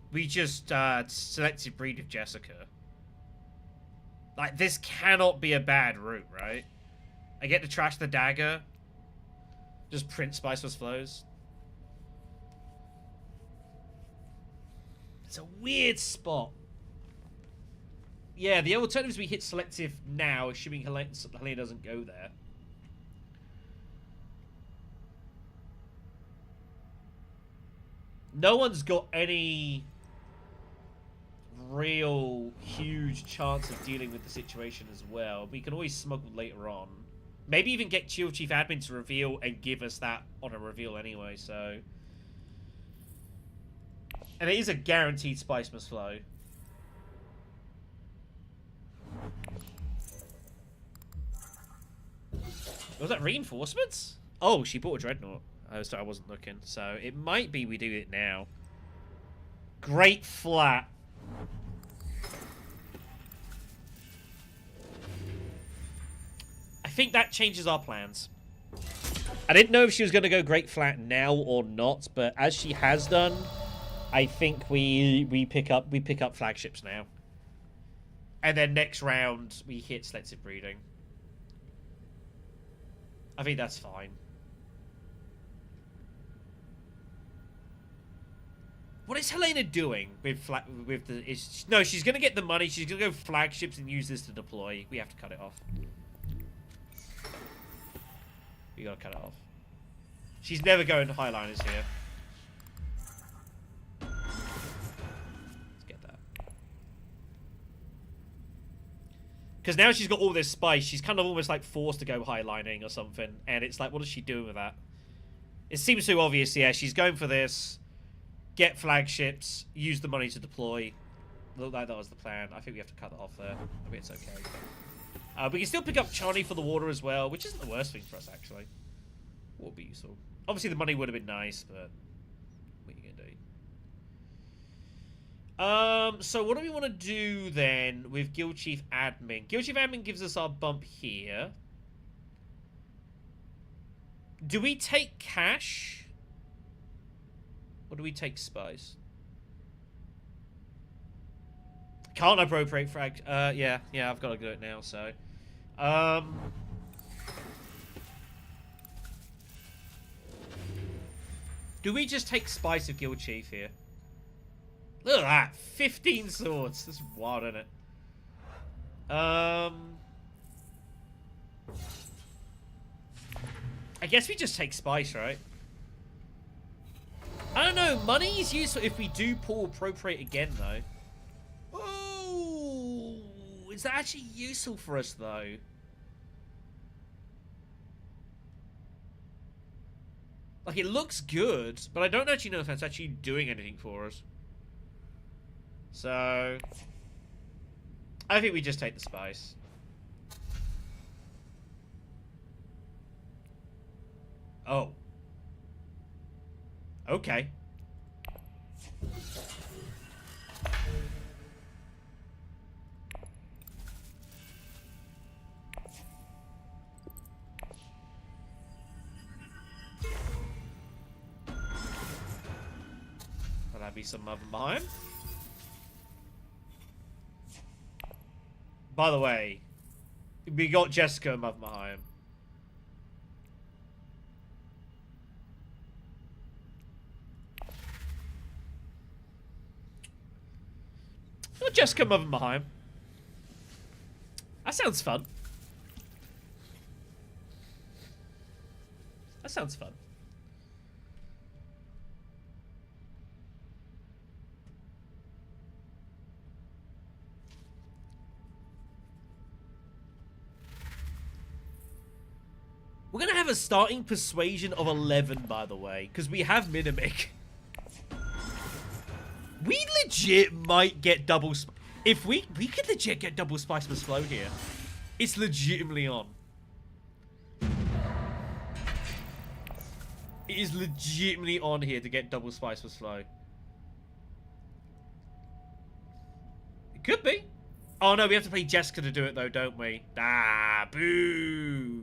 selective breed of Jessica. Like, this cannot be a bad route, right? I get to trash the dagger. Just print Spiceless Flows. It's a weird spot. Yeah, the alternative is we hit selective now, assuming Helena doesn't go there. No one's got any real huge chance of dealing with the situation as well. We can always smuggle later on. Maybe even get Chief Admin to reveal and give us that on a reveal anyway, so... And it is a guaranteed Spice Must Flow. Was that reinforcements? Oh, she bought a Dreadnought. Oh, sorry, I wasn't looking. So it might be we do it now. Great flat. I think that changes our plans. I didn't know if she was going to go Great Flat now or not, but as she has done, I think we pick up flagships now. And then next round we hit selective breeding. I think that's fine. What is Helena doing with the? No, she's gonna get the money. She's gonna go flagships and use this to deploy. We have to cut it off. We gotta cut it off. She's never going to highliners here. Let's get that. Because now she's got all this spice, she's kind of almost like forced to go highlining or something. And it's like, what is she doing with that? It seems too obvious, yeah. She's going for this. Get flagships. Use the money to deploy. Looked like that was the plan. I think we have to cut that off there. I mean, it's okay. We can still pick up Chani for the water as well, which isn't the worst thing for us, actually. What would be useful? Obviously, the money would have been nice, but... What are you going to do? So what do we want to do, then, with Guild Chief Admin? Guild Chief Admin gives us our bump here. Do we take cash? Or do we take spice? Can't appropriate frag... yeah, I've got to do it now, so... Do we just take Spice of Guild Chief here? Look at that! 15 swords! That's wild, isn't it? I guess we just take Spice, right? I don't know, money is useful if we do pull appropriate again, though. Oh! Is that actually useful for us, though? Like, it looks good, but I don't actually know if that's actually doing anything for us. So... I think we just take the spice. Oh. Okay. Will that be some of them behind? By the way, we got Jessica and Mother Mahayam. Got Jessica and Mother Mahayam. That sounds fun. That sounds fun. We're going to have a starting persuasion of 11, by the way, because we have Minimic. We legit might get double... If we could legit get double Spice Must Flow here. It's legitimately on. It is legitimately on here to get double Spice Must Flow. It could be. Oh, no, we have to play Jessica to do it, though, don't we? Ah, boo.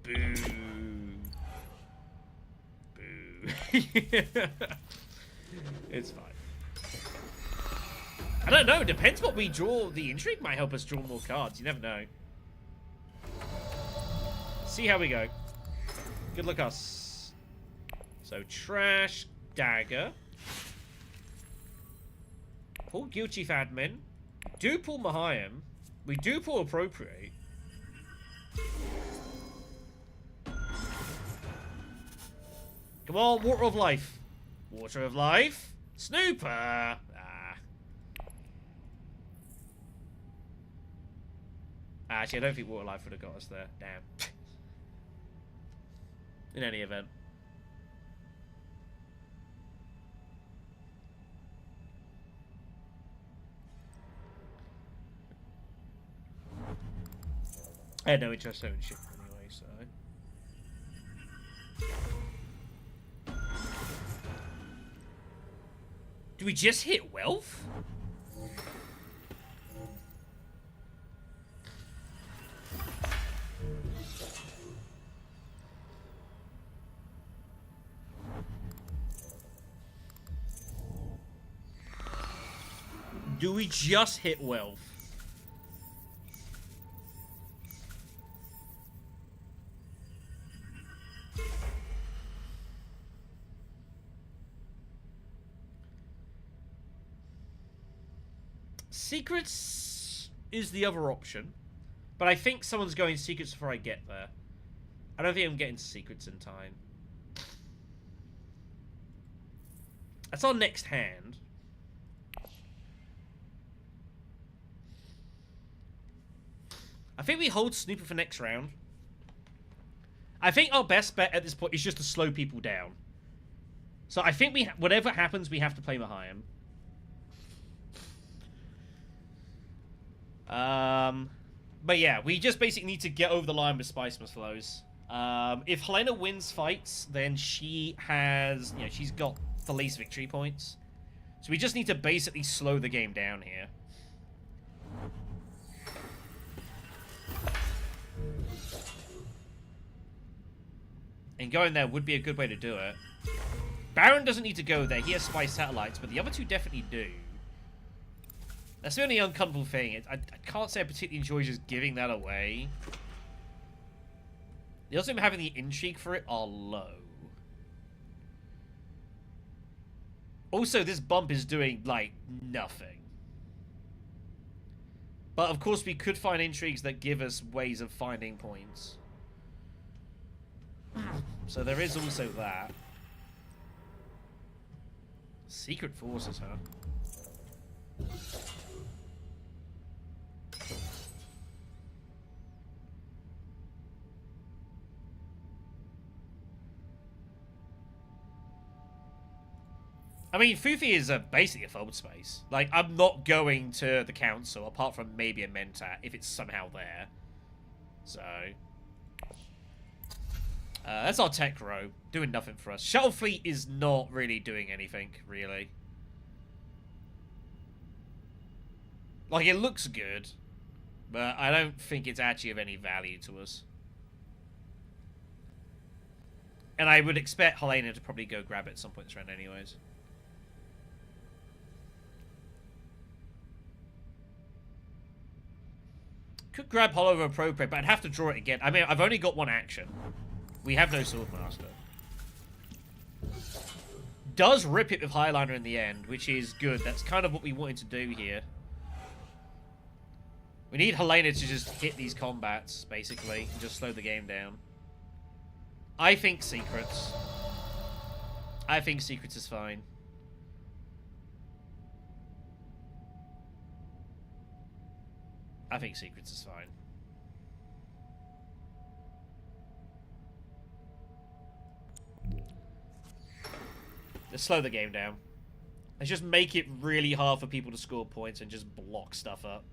Boo. Boo. Boo. It's fine. I don't know. It depends what we draw. The intrigue might help us draw more cards. You never know. See how we go. Good luck us. So, trash, dagger. Pull Guild Chief Admin. Do pull Mahayam. We do pull Appropriate. Come on, Water of Life. Water of Life. Snooper. Ah. Actually, I don't think Water of Life would have got us there. Damn. In any event. I had no interest in shit anyway, so. Do we just hit wealth? Do we just hit wealth? Secrets is the other option. But I think someone's going secrets before I get there. I don't think I'm getting to secrets in time. That's our next hand. I think we hold Snooper for next round. I think our best bet at this point is just to slow people down. So I think whatever happens, we have to play Mahayam. But yeah, we just basically need to get over the line with Spice Must Flows. If Helena wins fights, then she has, you know, she's got the least victory points. So we just need to basically slow the game down here. And going there would be a good way to do it. Baron doesn't need to go there. He has Spice Satellites, but the other two definitely do. That's the only uncomfortable thing. I can't say I particularly enjoy just giving that away. The odds of him having the intrigue for it are low. Also, this bump is doing, like, nothing. But, of course, we could find intrigues that give us ways of finding points. So there is also that. Secret Forces, huh? I mean, Fufi is basically a fold space. Like, I'm not going to the council, apart from maybe a Mentat, if it's somehow there. So... that's our tech row, doing nothing for us. Shuttle Fleet is not really doing anything, really. Like, it looks good, but I don't think it's actually of any value to us. And I would expect Helena to probably go grab it at some point this round anyways. Could grab Hollow Appropriate, but I'd have to draw it again. I mean, I've only got one action. We have no Swordmaster. Does rip it with Highliner in the end, which is good. That's kind of what we wanted to do here. We need Helena to just hit these combats, basically, and just slow the game down. I think Secrets. I think Secrets is fine. I think Secrets is fine. Let's slow the game down. Let's just make it really hard for people to score points and just block stuff up.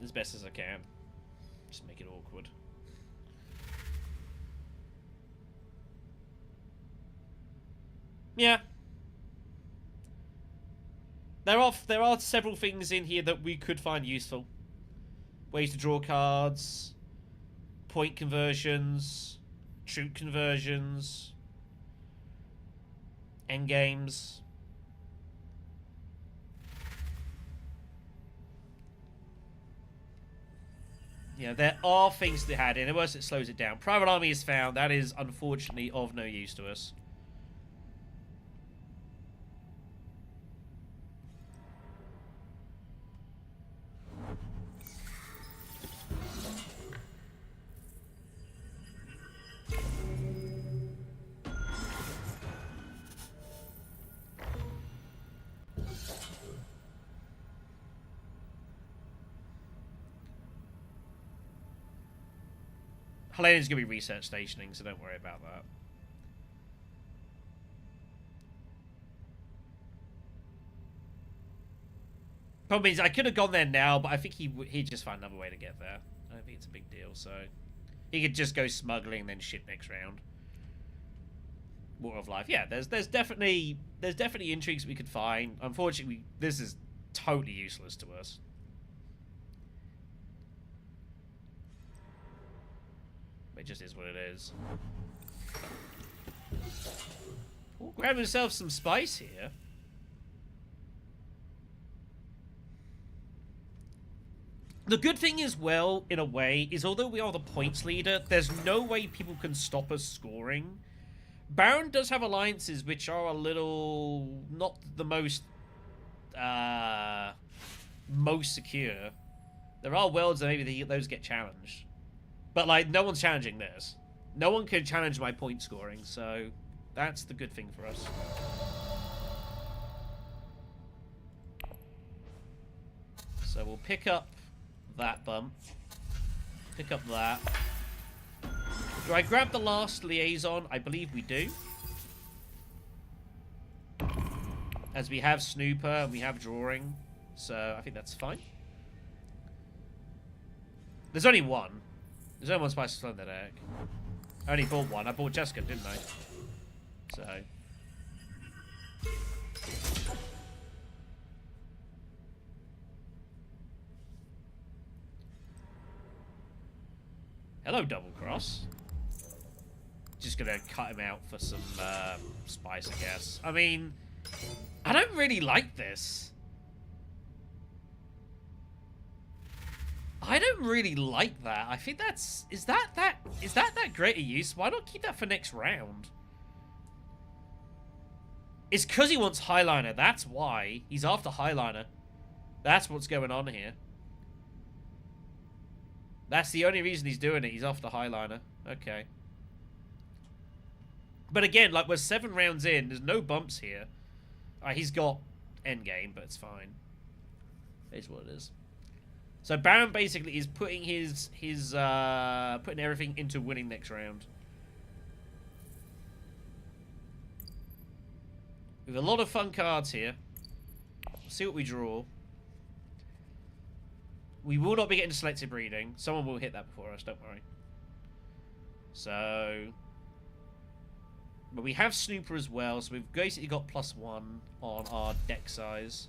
As best as I can. Just make it awkward. Yeah. There are several things in here that we could find useful. Ways to draw cards, point conversions, troop conversions, endgames. Yeah, there are things to add in. It worse, it slows it down. Private Army is found. That is unfortunately of no use to us. Helena's going to be research stationing, so don't worry about that. Problem is, I could have gone there now, but I think he'd just find another way to get there. I don't think it's a big deal, so... He could just go smuggling and then ship next round. Water of Life. Yeah, there's definitely intrigues we could find. Unfortunately, this is totally useless to us. It just is what it is. Ooh, grab himself some spice here. The good thing as well, in a way, is although we are the points leader, there's no way people can stop us scoring. Baron does have alliances which are a little... not the most... most secure. There are worlds that maybe those get challenged. But, like, no one's challenging this. No one can challenge my point scoring, so that's the good thing for us. So we'll pick up that bump. Pick up that. Do I grab the last liaison? I believe we do. As we have Snooper and we have Drawing. So I think that's fine. There's only one. There's only one Spice to in that egg. I only bought one. I bought Jessica, didn't I? So. Hello, Double Cross. Just gonna cut him out for some spice, I guess. I mean, I don't really like this. I don't really like that. I think that's... Is that great a use? Why not keep that for next round? It's because he wants Highliner. That's why. He's after Highliner. That's what's going on here. That's the only reason he's doing it. He's after Highliner. Okay. But again, like, we're 7 rounds in. There's no bumps here. He's got endgame, but it's fine. It's what it is. So Baron basically is putting putting everything into winning next round. We have a lot of fun cards here. We'll see what we draw. We will not be getting selective breeding. Someone will hit that before us, don't worry. So... But we have Snooper as well, so we've basically got +1 on our deck size.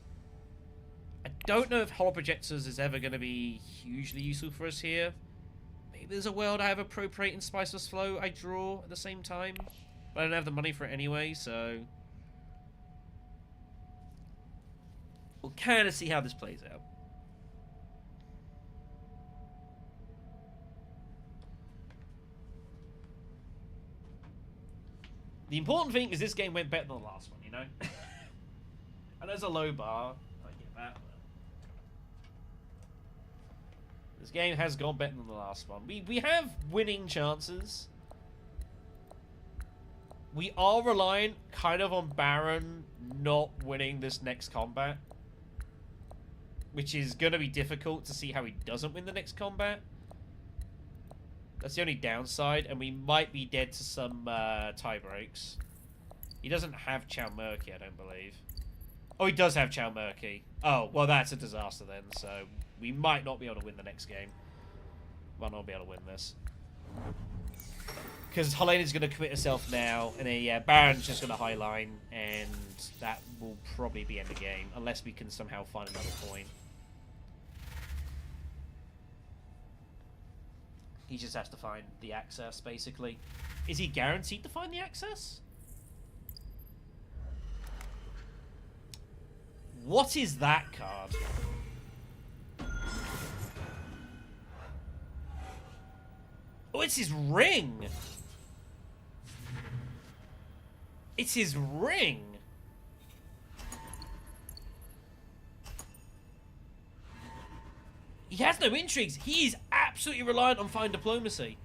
I don't know if Hollow Projectors is ever going to be hugely useful for us here. Maybe there's a world I have Appropriate and Spiceless Flow I draw at the same time. But I don't have the money for it anyway, so... We'll kind of see how this plays out. The important thing is this game went better than the last one, you know? And there's a low bar. I get that. But... This game has gone better than the last one. We have winning chances. We are reliant kind of on Baron not winning this next combat. Which is going to be difficult to see how he doesn't win the next combat. That's the only downside, and we might be dead to some tie breaks. He doesn't have Chow Murky, I don't believe. Oh, he does have Chow Murky. Oh, well, that's a disaster then, so we might not be able to win the next game. Might not be able to win this. Because Helena's going to commit herself now, and then, yeah, Baron's just going to highline, and that will probably be end of game, unless we can somehow find another point. He just has to find the access, basically. Is he guaranteed to find the access? What is that card? Oh, it's his ring! It's his ring! He has no intrigues. He is absolutely reliant on fine diplomacy.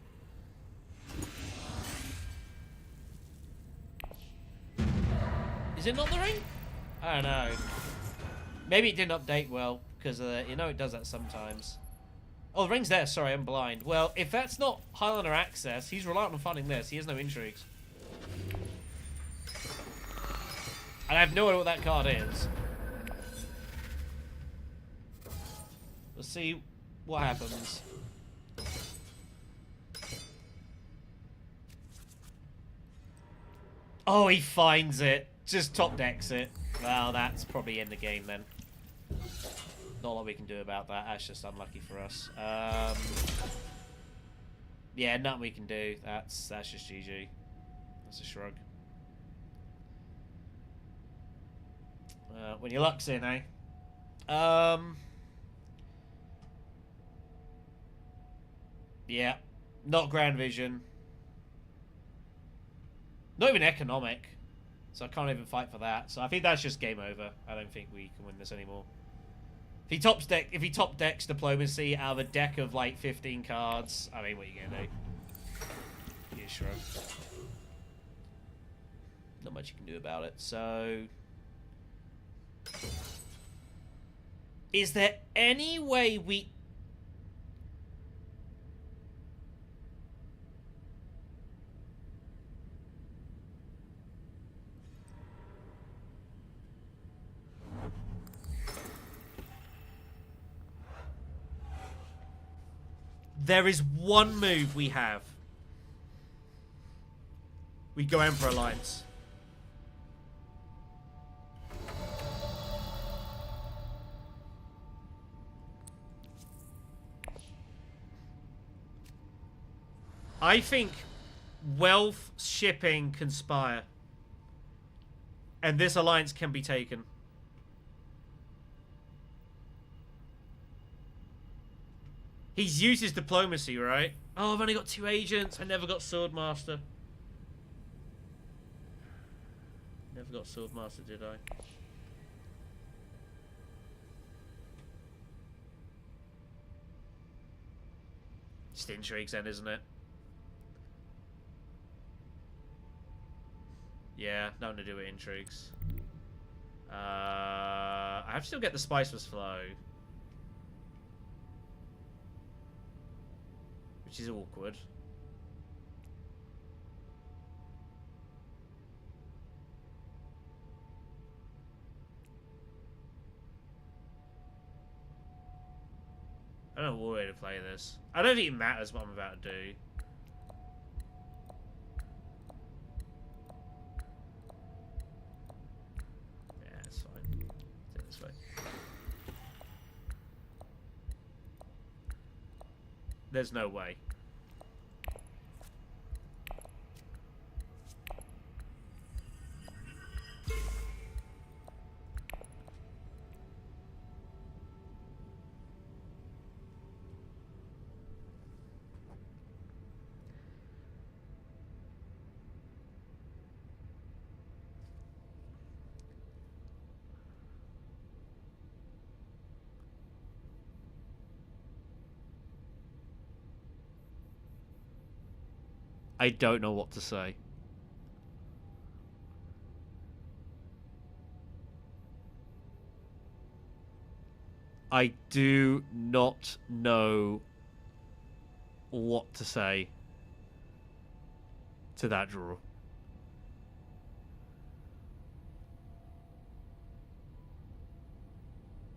Is it not the ring? I don't know. Maybe it didn't update well, because you know it does that sometimes. Oh, the ring's there. Sorry, I'm blind. Well, if that's not Highlander access, he's reliant on finding this. He has no intrigues. And I have no idea what that card is. Let's see what happens. Oh, he finds it. Just top decks it. Well, that's probably in the game then. Not a lot we can do about that. That's just unlucky for us. Yeah, nothing we can do. That's just GG. That's a shrug. When your luck's in, eh? Yeah. Not Grand Vision. Not even economic. So I can't even fight for that. So I think that's just game over. I don't think we can win this anymore. If he top decks diplomacy out of a deck of like 15 cards, I mean, what are you gonna do? Yeah, shrug. Not much you can do about it. So, is there any way we? There is one move we have. We go Emperor Alliance. I think wealth, shipping, conspire. And this alliance can be taken. He's used his diplomacy, right? Oh, I've only got 2 agents. I never got Swordmaster. Never got Swordmaster, did I? Just intrigues then, isn't it? Yeah, nothing to do with intrigues. I have to still get the Spiceless Flow. Which is awkward. I don't know what way to play this. I don't think it matters what I'm about to do. Yeah, it's fine. Take it this way. There's no way. I don't know what to say. I do not know what to say to that draw.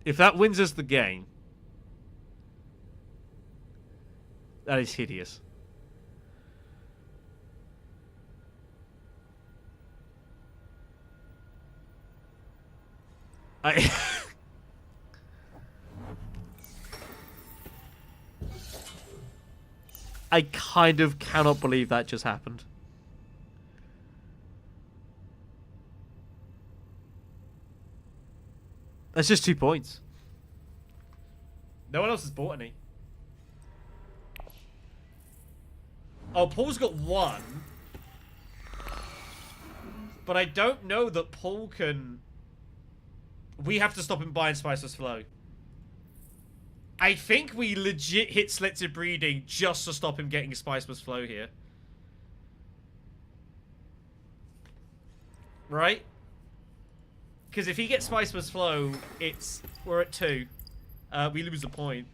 If that wins us the game, that is hideous. I I kind of cannot believe that just happened. That's just 2 points. No one else has bought any. Oh, Paul's got 1. But I don't know that Paul can... We have to stop him buying Spiceless Flow. I think we legit hit Selective Breeding just to stop him getting Spiceless Flow here. Right? Because if he gets Spiceless Flow, we're at 2. We lose a point.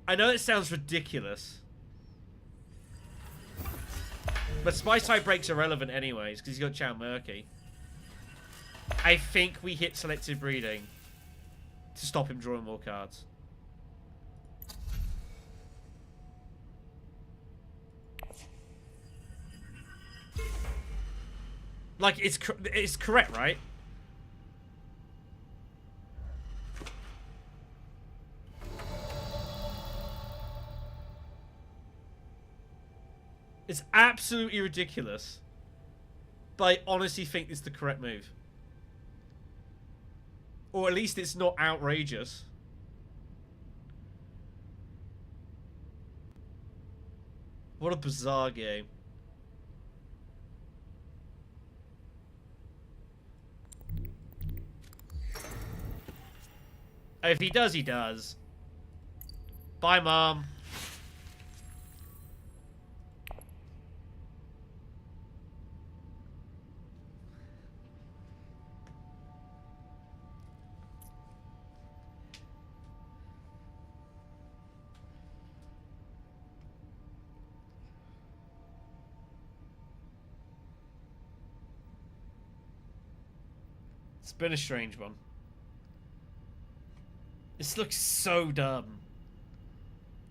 I know it sounds ridiculous. But Spice type breaks irrelevant anyways, because he's got Chow Murky. I think we hit Selective Breeding to stop him drawing more cards. Like, it's correct, right? It's absolutely ridiculous. But I honestly think it's the correct move. Or at least it's not outrageous. What a bizarre game. If he does, he does. Bye, Mom. It's been a strange one. This looks so dumb.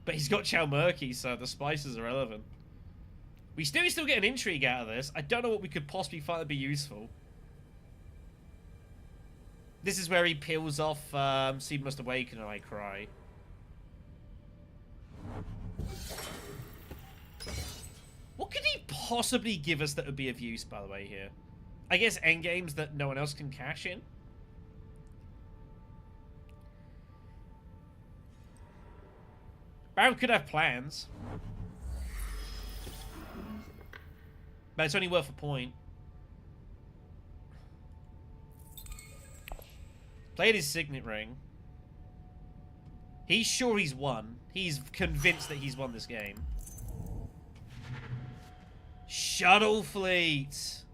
But he's got Chow Murky, so the spices are relevant. We still get an intrigue out of this. I don't know what we could possibly find that'd be useful. This is where he peels off Seed Must Awaken and I cry. What could he possibly give us that would be of use, by the way, here? I guess endgames that no one else can cash in? Baron could have plans. But it's only worth a point. Played his Signet Ring. He's sure he's won. He's convinced that he's won this game. Shuttle Fleet.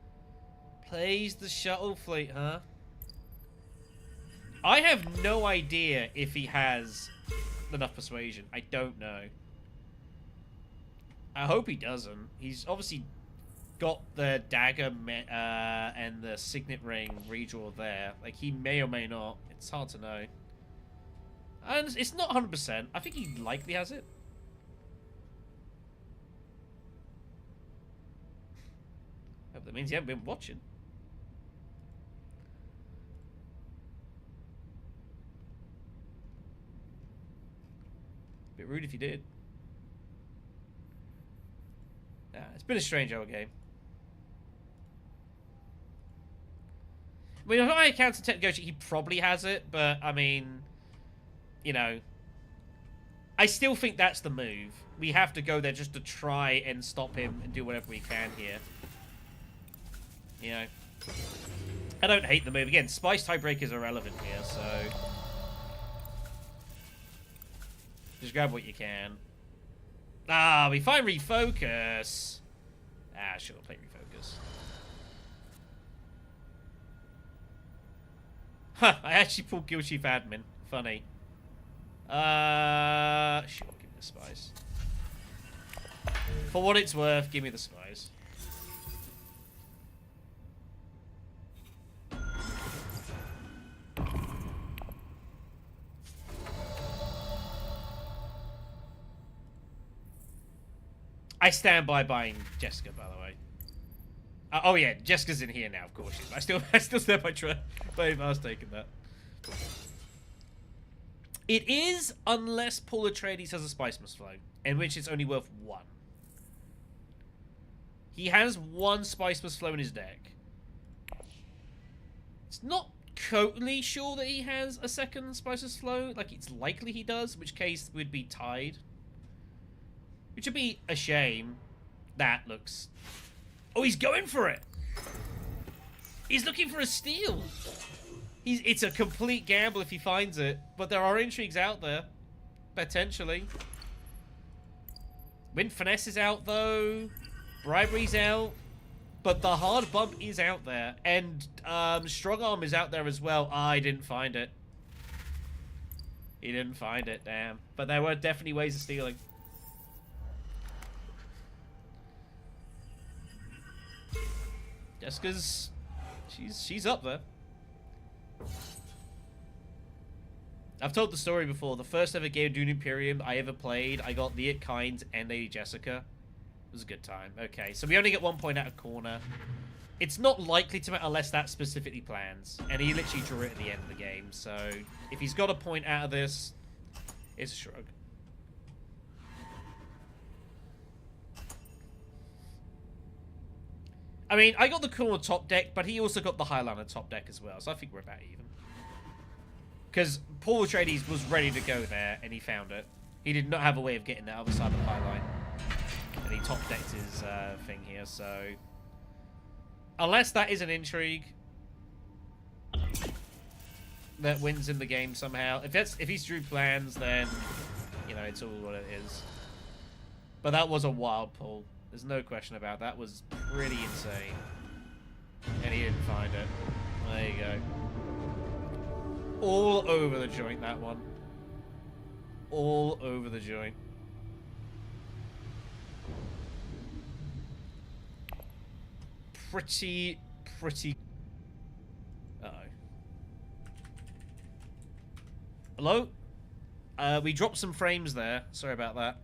Plays the Shuttle Fleet, huh? I have no idea if he has enough persuasion. I don't know. I hope he doesn't. He's obviously got the dagger and the Signet Ring redraw there. Like, he may or may not. It's hard to know. And it's not 100%. I think he likely has it. Hope that means you haven't been watching. Bit rude if you did. Nah, it's been a strange old game. I mean, if I account to Technology, he probably has it, but I mean, you know, I still think that's the move. We have to go there just to try and stop him and do whatever we can here. You know, I don't hate the move. Again, Spice Tiebreakers are irrelevant here, so just grab what you can. Ah, we find Refocus. Ah, sure, play Refocus. Huh, I actually pulled Guild Chief Admin. Funny. Sure, give me the Spice. For what it's worth, give me the Spice. I stand by buying Jessica, by the way. Oh yeah, Jessica's in here now, of course. I still stand by if I was taking that. It is, unless Paul Atreides has a Spicemas flow, in which it's only worth 1. He has 1 Spicemas flow in his deck. It's not totally sure that he has a second Spicemas flow. Like, it's likely he does, in which case we'd be tied. Which would be a shame. That looks... Oh, he's going for it! He's looking for a steal! It's a complete gamble if he finds it, but there are intrigues out there. Potentially. Wind Finesse is out, though. Bribery's out. But the hard bump is out there. And Strong Arm is out there as well. I didn't find it. He didn't find it, damn. But there were definitely ways of stealing. Jessica's... She's up there. I've told the story before. The first ever game of Dune Imperium I ever played, I got the It Kind and Lady Jessica. It was a good time. Okay, so we only get 1 point out of corner. It's not likely to matter unless that specifically plans. And he literally drew it at the end of the game. So if he's got a point out of this, it's a shrug. I mean, I got the corner top deck, but he also got the Highliner top deck as well. So I think we're about even. Because Paul Atreides was ready to go there, and he found it. He did not have a way of getting that other side of the high line. And he top decked his thing here, so... Unless that is an intrigue that wins in the game somehow. If he's drew plans, then, you know, it's all what it is. But that was a wild pull. There's no question about that. That was pretty insane. And he didn't find it. There you go. All over the joint, that one. All over the joint. Pretty... Uh-oh. Hello? We dropped some frames there. Sorry about that.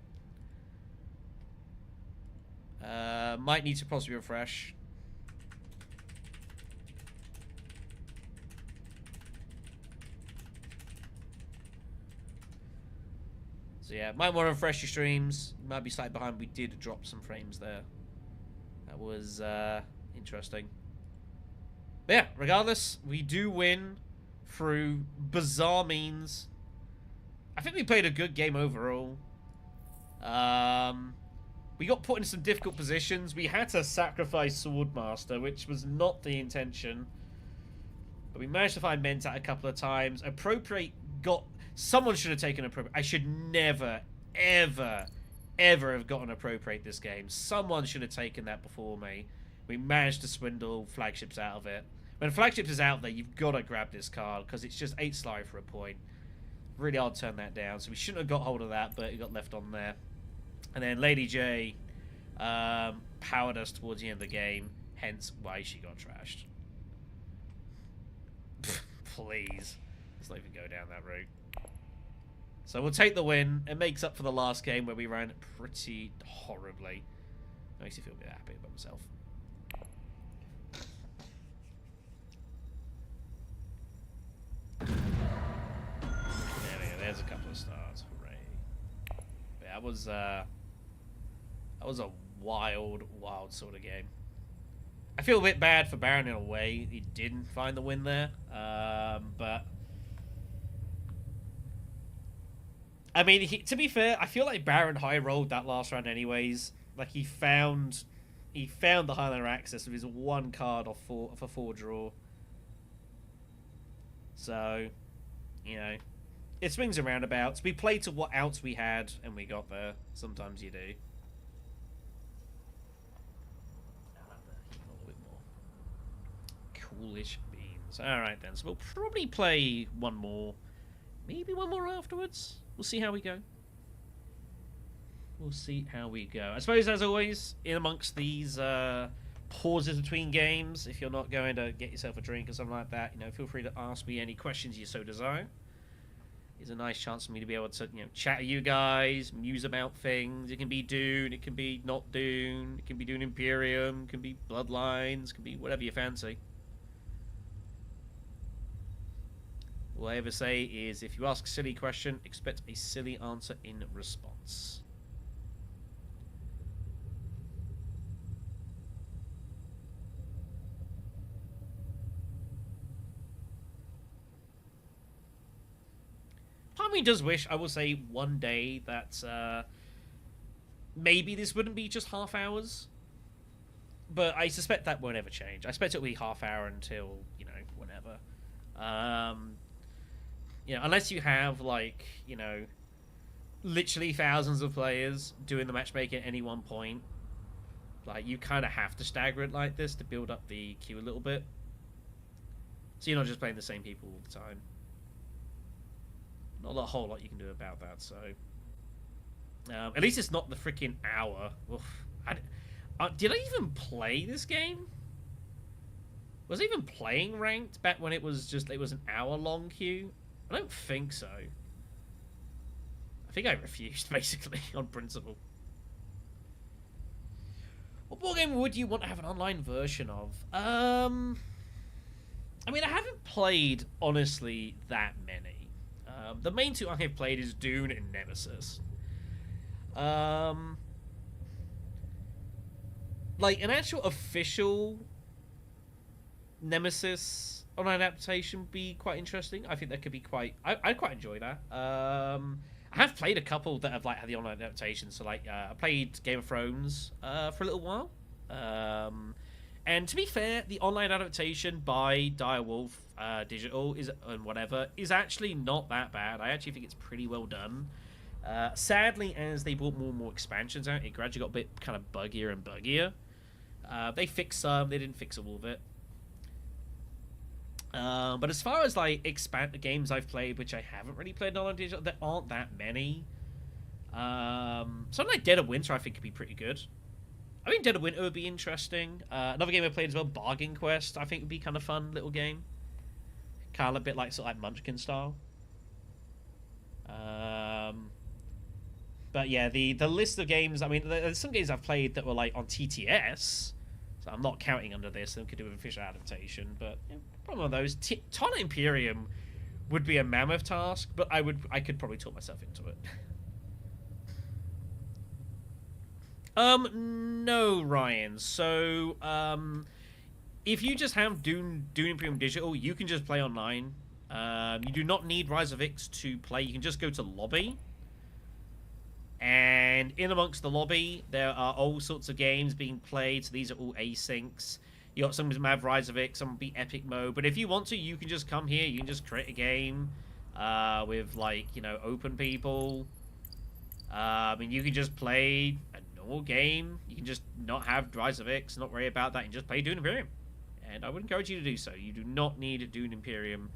Might need to possibly refresh. So yeah, might want to refresh your streams. Might be slightly behind. We did drop some frames there. That was interesting. But yeah, regardless, we do win through bizarre means. I think we played a good game overall. We got put in some difficult positions. We had to sacrifice Swordmaster, which was not the intention. But we managed to find Mentat a couple of times. Appropriate got... Someone should have taken Appropriate. I should never, ever, ever have gotten Appropriate this game. Someone should have taken that before me. We managed to swindle Flagships out of it. When Flagships is out there, you've got to grab this card, because it's just 8 slide for a point. Really hard to turn that down. So we shouldn't have got hold of that, but it got left on there. And then Lady J powered us towards the end of the game, hence why she got trashed. Please. Let's not even go down that route. So we'll take the win. It makes up for the last game where we ran pretty horribly. Makes me feel a bit happy about myself. There we go. There's a couple of stars. Hooray. Yeah, that was a wild, wild sort of game. I feel a bit bad for Baron in a way. He didn't find the win there. But... I mean, to be fair, I feel like Baron high rolled that last round anyways. Like, he found the Highlander access with his 1 card off a 4 draw. So, you know, it swings and roundabouts. We played to what outs we had, and we got there. Sometimes you do. A little bit more coolish beans. Alright then, so we'll probably play one more. Maybe one more afterwards. We'll see how we go. We'll see how we go. I suppose, as always, in amongst these pauses between games, if you're not going to get yourself a drink or something like that, you know, feel free to ask me any questions you so desire. is a nice chance for me to be able to, chat to you guys, muse about things. It can be Dune, it can be not Dune, it can be Dune Imperium, it can be Bloodlines, it can be whatever you fancy. All I ever say is, if you ask a silly question, expect a silly answer in response. Part of me does wish, I will say, one day that maybe this wouldn't be just half hours. But I suspect that won't ever change. I expect it'll be half hour until, whenever. Unless you have, like, literally thousands of players doing the matchmaking at any one point. Like, you kind of have to stagger it like this to build up the queue a little bit. So you're not just playing the same people all the time. Not a whole lot you can do about that, so... at least it's not the freaking hour. Oof. Did I even play this game? Was I even playing ranked back when it was an hour-long queue? I don't think so. I think I refused, basically, on principle. What board game would you want to have an online version of? I mean, I haven't played, honestly, that many. The main two I have played is Dune and Nemesis. Like, an actual official Nemesis online adaptation would be quite interesting. I think that could be quite... I'd quite enjoy that. I have played a couple that have, like, had the online adaptation. So, like, I played Game of Thrones for a little while. And to be fair, the online adaptation by Direwolf Digital is actually not that bad. I actually think it's pretty well done. Sadly, as they brought more and more expansions out, it gradually got a bit kind of buggier and buggier. They fixed some, they didn't fix all of it. But as far as like games I've played, which I haven't really played online digital, there aren't that many. Something like Dead of Winter I think could be pretty good. I think Dead of Winter would be interesting. Another game I played as well, Bargain Quest, I think would be kind of fun little game. Kind of a bit like sort of like Munchkin style. But yeah, the list of games, I mean, there's some games I've played that were like on TTS, so I'm not counting under this, and could do an official adaptation, but probably one of those. Tana Imperium would be a mammoth task, but I could probably talk myself into it. No, Ryan. So, if you just have Dune Imperium Digital, you can just play online. You do not need Rise of X to play. You can just go to lobby. And in amongst the lobby, there are all sorts of games being played. So these are all asyncs. You got some that have Rise of X, some will be epic mode. But if you want to, you can just come here. You can just create a game with, like, open people. And you can just play a normal game. You can just not have Rise of X, not worry about that, and just play Dune Imperium. And I would encourage you to do so. You do not need Dune Imperium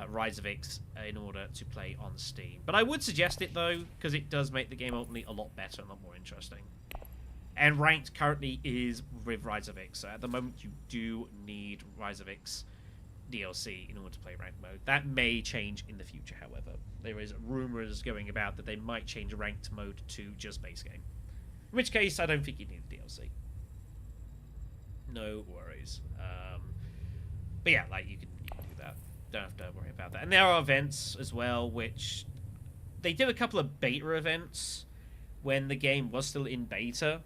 Rise of X in order to play on Steam. But I would suggest it, though, because it does make the game ultimately a lot better and a lot more interesting. And ranked currently is with Rise of X. So at the moment, you do need Rise of X DLC in order to play ranked mode. That may change in the future, however. There is rumors going about that they might change ranked mode to just base game. In which case, I don't think you need DLC. No worries. But yeah, like, you can do that. Don't have to worry about that. And there are events as well, which they did a couple of beta events when the game was still in beta.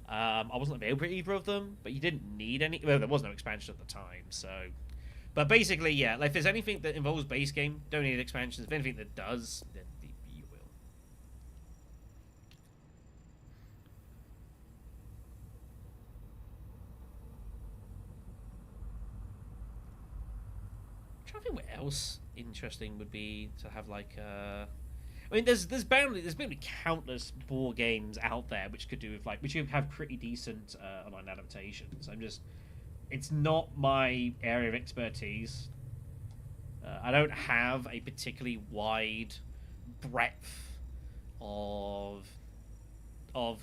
I wasn't available for either of them, but you didn't need any. Well, there was no expansion at the time, so. But basically, yeah, like, if there's anything that involves base game, don't need expansions. If anything that does, then you will. I'm trying to think what else interesting would be to have, like, I mean, there's been countless board games out there which could do with, like, which have pretty decent online adaptations. It's not my area of expertise. I don't have a particularly wide breadth of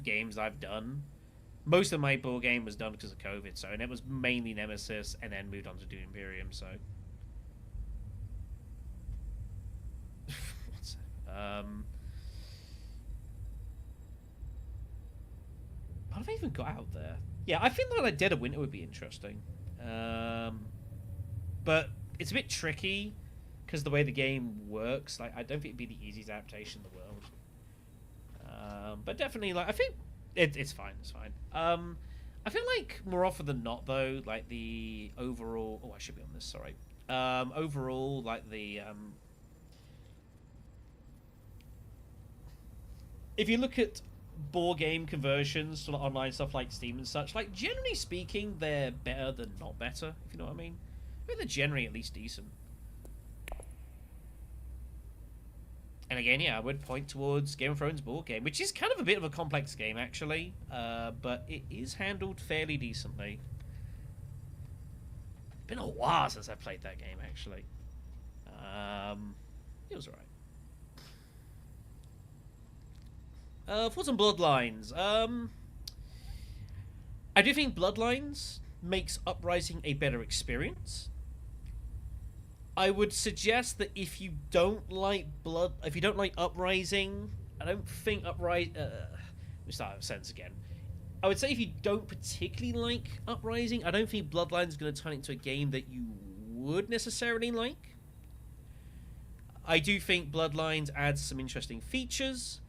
games I've done. Most of my board game was done because of COVID, so, and it was mainly Nemesis, and then moved on to Dune Imperium. So, what's What have I even got out there? Yeah, I feel like Dead of Winter would be interesting. But it's a bit tricky because the way the game works. Like, I don't think it'd be the easiest adaptation in the world. But definitely, like, I think it's fine. It's fine. I feel like more often than not, though, like the overall. Oh, I should be on this. Sorry. Overall, like the. If you look at board game conversions to like online stuff like Steam and such, like generally speaking, they're better than not better. If you know what I mean. I mean, they're generally at least decent. And again, yeah, I would point towards Game of Thrones board game, which is kind of a bit of a complex game, actually. But it is handled fairly decently. It's been a while since I played that game, actually. It was alright. Thoughts on Bloodlines. I do think Bloodlines makes Uprising a better experience. I would suggest that if you don't like Uprising, I don't think Uprising. Let me start a sentence again. I would say if you don't particularly like Uprising, I don't think Bloodlines is going to turn into a game that you would necessarily like. I do think Bloodlines adds some interesting features.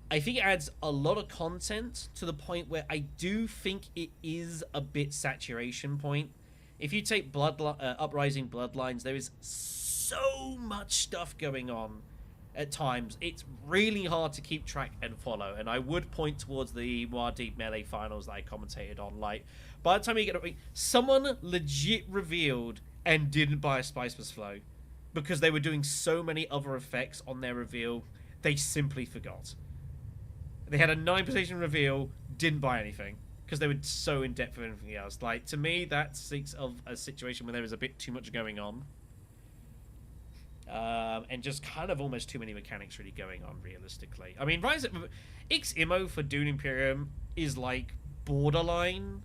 I think it adds a lot of content to the point where I do think it is a bit saturation point. If you take Uprising Bloodlines, there is so much stuff going on at times. It's really hard to keep track and follow. And I would point towards the Muad'Dib Melee finals that I commentated on. Like, by the time you get up, someone legit revealed and didn't buy a Spiceless Flow because they were doing so many other effects on their reveal, they simply forgot. They had a 9 position reveal, didn't buy anything. Because they were so in depth with anything else. Like, to me, that speaks of a situation where there is a bit too much going on. And just kind of almost too many mechanics really going on, realistically. I mean, Imo for Dune Imperium is like borderline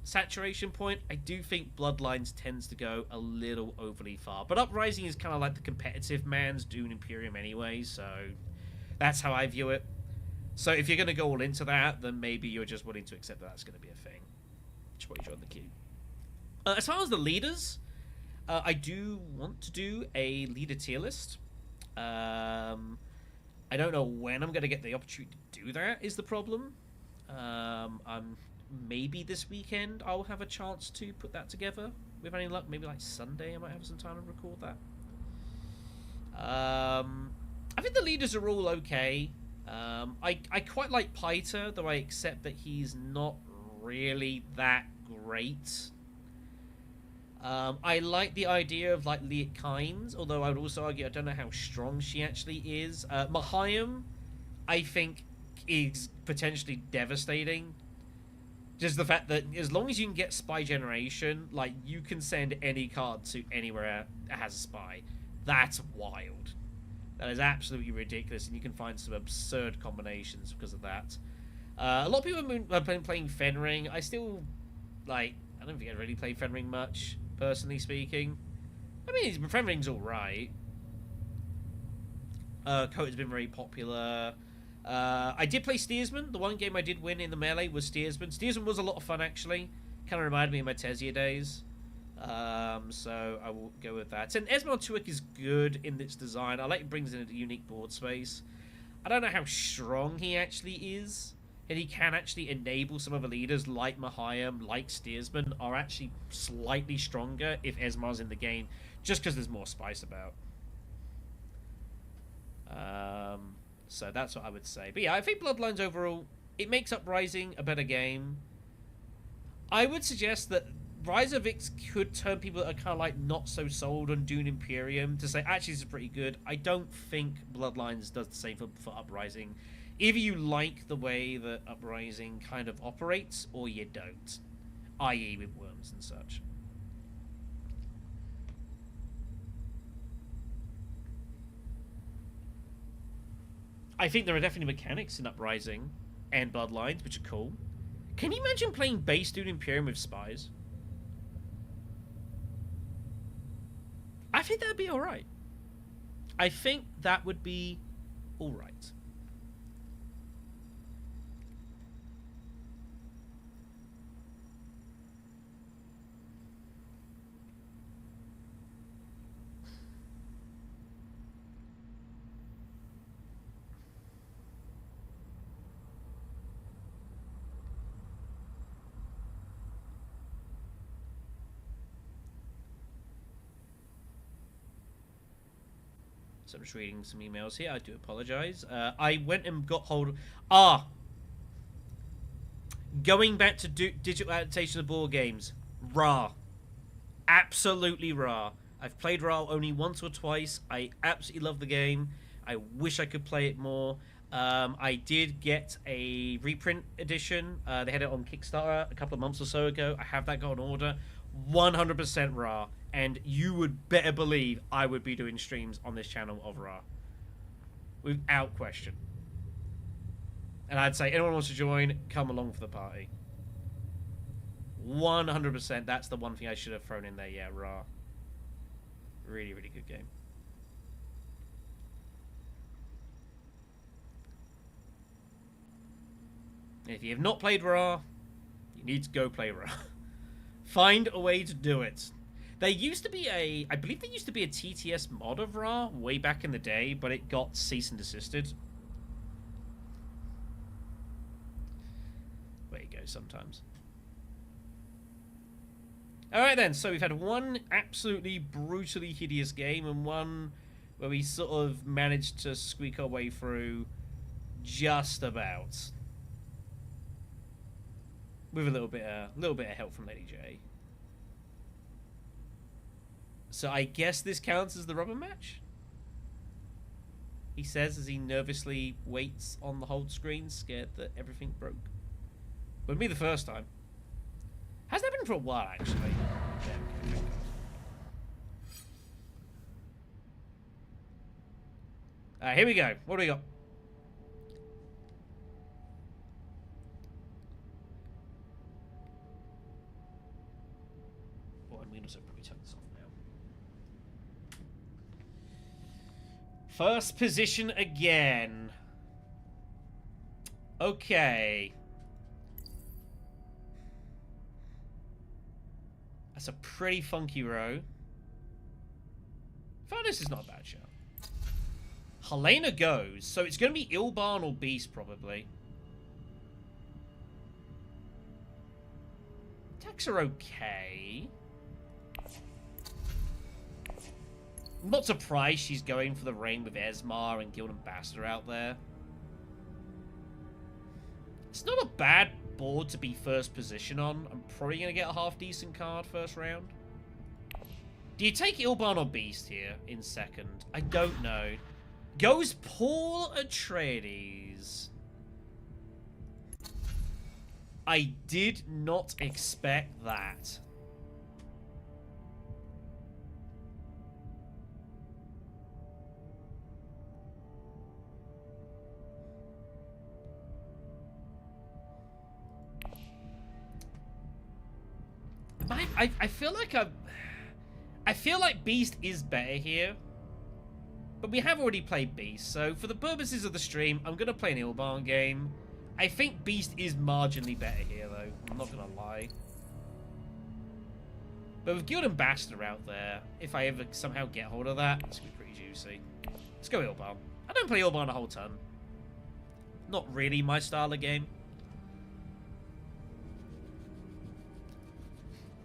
saturation point. I do think Bloodlines tends to go a little overly far. But Uprising is kind of like the competitive man's Dune Imperium anyway, so that's how I view it. So if you're going to go all into that, then maybe you're just willing to accept that that's going to be a thing. Which is what you join the queue. As far as the leaders, I do want to do a leader tier list. I don't know when I'm going to get the opportunity to do that is the problem. Maybe this weekend I'll have a chance to put that together. With any luck, maybe like Sunday I might have some time to record that. I think the leaders are all okay. I quite like Piter, though I accept that he's not really that great. I like the idea of like Liet Kynes, although I would also argue I don't know how strong she actually is. Mahayam, I think, is potentially devastating. Just the fact that as long as you can get spy generation, like you can send any card to anywhere that has a spy. That's wild. That is absolutely ridiculous, and you can find some absurd combinations because of that. A lot of people have been playing Fenring. I still, like, I don't think I really play Fenring much, personally speaking. I mean, Fenring's alright. Cota's been very popular. I did play Steersman. The one game I did win in the melee was Steersman. Steersman was a lot of fun, actually. Kind of reminded me of my Tesia days. So I will go with that. And Esmar Tuik is good in its design. I like it brings in a unique board space. I don't know how strong he actually is. And he can actually enable some of the leaders like Mahayam, like Steersman, are actually slightly stronger if Esmar's in the game, just because there's more spice about. So that's what I would say. But yeah, I think Bloodlines overall, it makes Uprising a better game. I would suggest that Rise of Ix could turn people that are kind of like not so sold on Dune Imperium to say, actually, this is pretty good. I don't think Bloodlines does the same for Uprising. Either you like the way that Uprising kind of operates, or you don't. I.e. with worms and such. I think there are definitely mechanics in Uprising and Bloodlines, which are cool. Can you imagine playing base Dune Imperium with spies? I think that'd be alright. I think that would be all right. So I'm just reading some emails here. I do apologize. I went and got hold of... Going back to digital adaptation of board games. Raw. Absolutely raw. I've played raw only once or twice. I absolutely love the game. I wish I could play it more. I did get a reprint edition. They had it on Kickstarter a couple of months or so ago. I have that got on order. 100% raw. And you would better believe I would be doing streams on this channel of raw. Without question. And I'd say anyone wants to join, come along for the party. 100%. That's the one thing I should have thrown in there. Yeah, raw. Really, really good game. If you have not played raw, you need to go play raw. Find a way to do it. There used to be I believe there used to be a TTS mod of raw way back in the day, but it got cease and desisted. There you go, sometimes. Alright then, so we've had one absolutely brutally hideous game and one where we sort of managed to squeak our way through just about. With a little bit of help from Lady J. So I guess this counts as the rubber match? He says as he nervously waits on the hold screen, scared that everything broke. Wouldn't be the first time. Hasn't happened for a while, actually. Here we go. What do we got? Oh, and we can also probably turn this off now. First position again. Okay. That's a pretty funky row. Furnace is not a bad shout. Helena goes. So it's going to be Ilban or Beast, probably. Attacks are okay. I'm not surprised she's going for the reign with Esmar and Guild Ambassador out there. It's not a bad board to be first position on. I'm probably going to get a half-decent card first round. Do you take Ilban or Beast here in second? I don't know. Goes Paul Atreides. I did not expect that. I feel like I feel like Beast is better here. But we have already played Beast, so for the purposes of the stream, I'm going to play an Ilban game. I think Beast is marginally better here, though. I'm not going to lie. But with Guild Ambassador out there, if I ever somehow get hold of that, it's going to be pretty juicy. Let's go Ilban. I don't play Ilban a whole ton. Not really my style of game.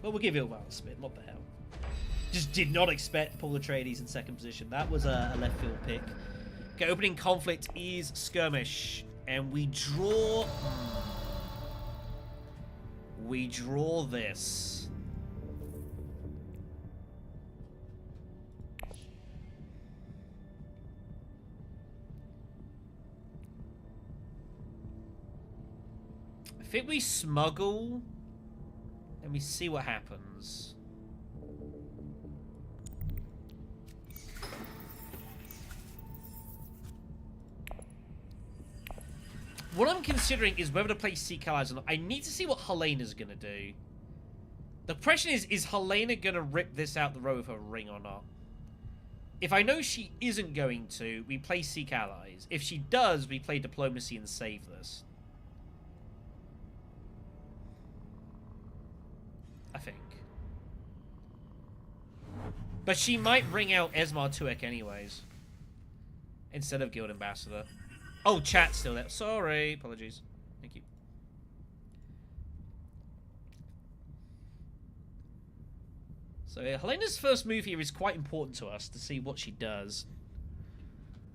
But we'll give Ilban a spin. What the hell? Just did not expect Paul Atreides in second position. That was a left field pick. Okay, opening conflict is Skirmish. And we draw... We draw this. I think we smuggle... And we see what happens. What I'm considering is whether to play Seek Allies or not. I need to see what Helena's going to do. The question is Helena going to rip this out the row with her ring or not? If I know she isn't going to, we play Seek Allies. If she does, we play Diplomacy and save this. I think. But she might bring out Esmar Tuek anyways. Instead of Guild Ambassador. Oh, chat's still there. Sorry. Apologies. Thank you. So Helena's first move here is quite important to us to see what she does.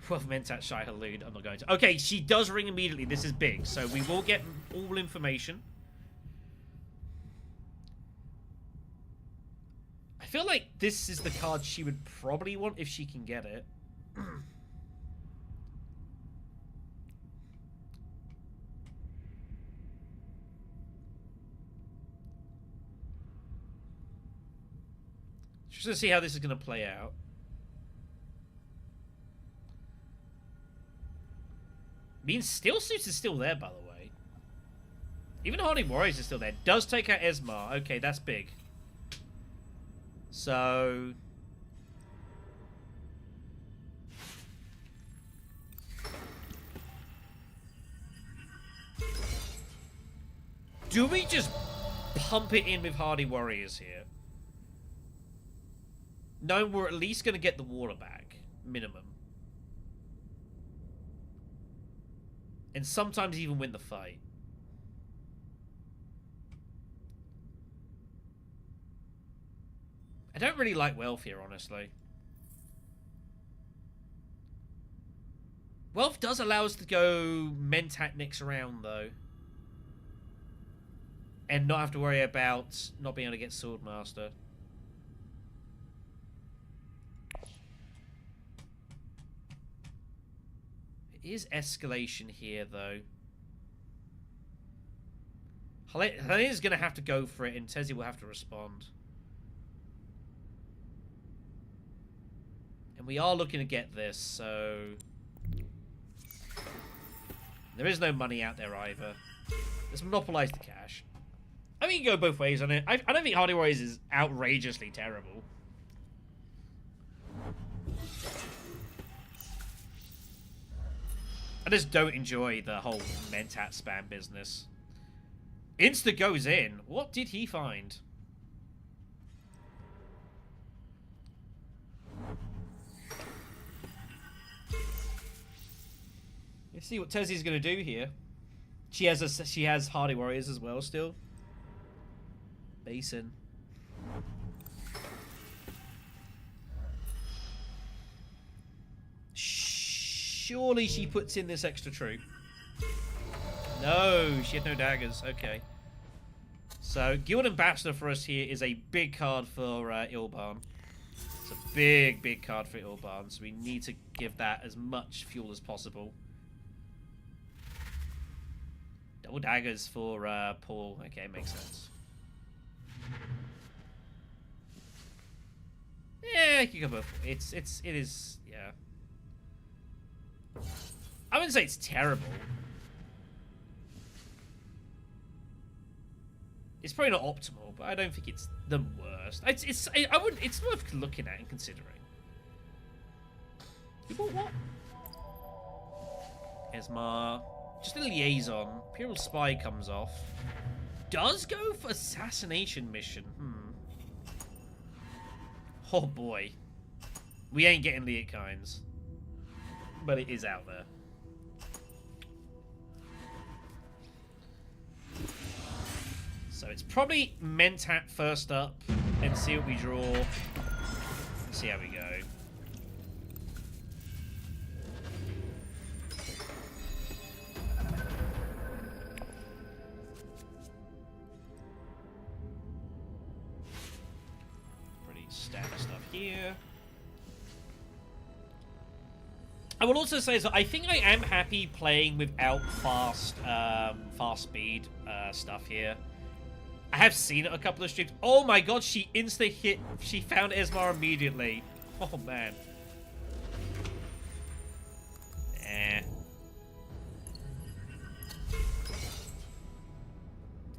Well, Mentat Shai Halud. I'm not going to. Okay, she does ring immediately. This is big. So we will get all information. I feel like this is the card she would probably want if she can get it. Just to see how this is going to play out. Means Steel Suits is still there, by the way. Even Hardy Warriors is still there. Does take out Esmar. Okay, that's big. So... do we just pump it in with Hardy Warriors here? No, we're at least going to get the water back. Minimum. And sometimes even win the fight. I don't really like Wealth here, honestly. Wealth does allow us to go Mentat next round, though. And not have to worry about not being able to get Swordmaster. There is escalation here, though. Helena's going to have to go for it, and Tezzy will have to respond. And we are looking to get this, so... there is no money out there either. Let's monopolize the cash. I mean, you can go both ways on it. I don't think Hardy Warriors is outrageously terrible. I just don't enjoy the whole Mentat spam business. Insta goes in. What did he find? Let's see what Tezzy's going to do here. She has Hardy Warriors as well still. Basin. Surely she puts in this extra troop. No, she had no daggers. Okay. So, Guild Ambassador for us here is a big card for Ilban. It's a big, big card for Ilban, so we need to give that as much fuel as possible. Double daggers for Paul. Okay, makes sense. Yeah, you can go both. It is, yeah. I wouldn't say it's terrible. It's probably not optimal, but I don't think it's the worst. It's worth looking at and considering. You bought what? Esmar. Just a liaison. Imperial Spy comes off. Does go for assassination mission. Oh boy. We ain't getting Liatkines. But it is out there. So it's probably Mentat first up. And see what we draw. And see how we go. Standard stuff here. I will also say that I think I am happy playing without fast speed stuff here. I have seen it a couple of streams. Oh my god, she insta-hit. She found Esmar immediately. Oh man. I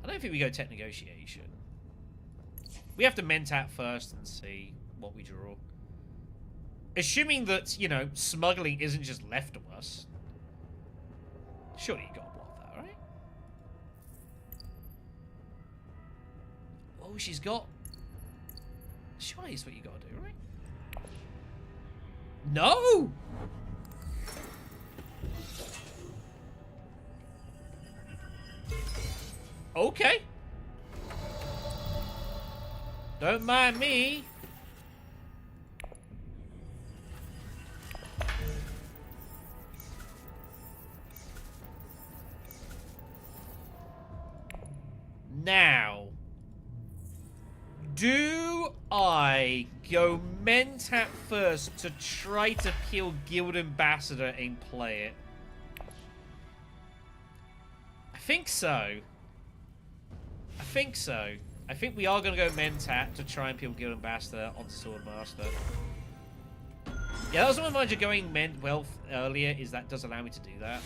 don't think we go tech negotiation. We have to Mentat first and see what we draw. Assuming that, you know, smuggling isn't just left to us. Surely you gotta block that, right? Oh, she's got... Surely it's what you gotta do, right? No! Okay. Don't mind me. Now, do I go Mentat first to try to kill Guild Ambassador and play it? I think so. I think so. I think we are going to go Mentat to try and peel Guild Ambassador onto Swordmaster. Yeah, that was one of my going Wealth earlier, is that does allow me to do that.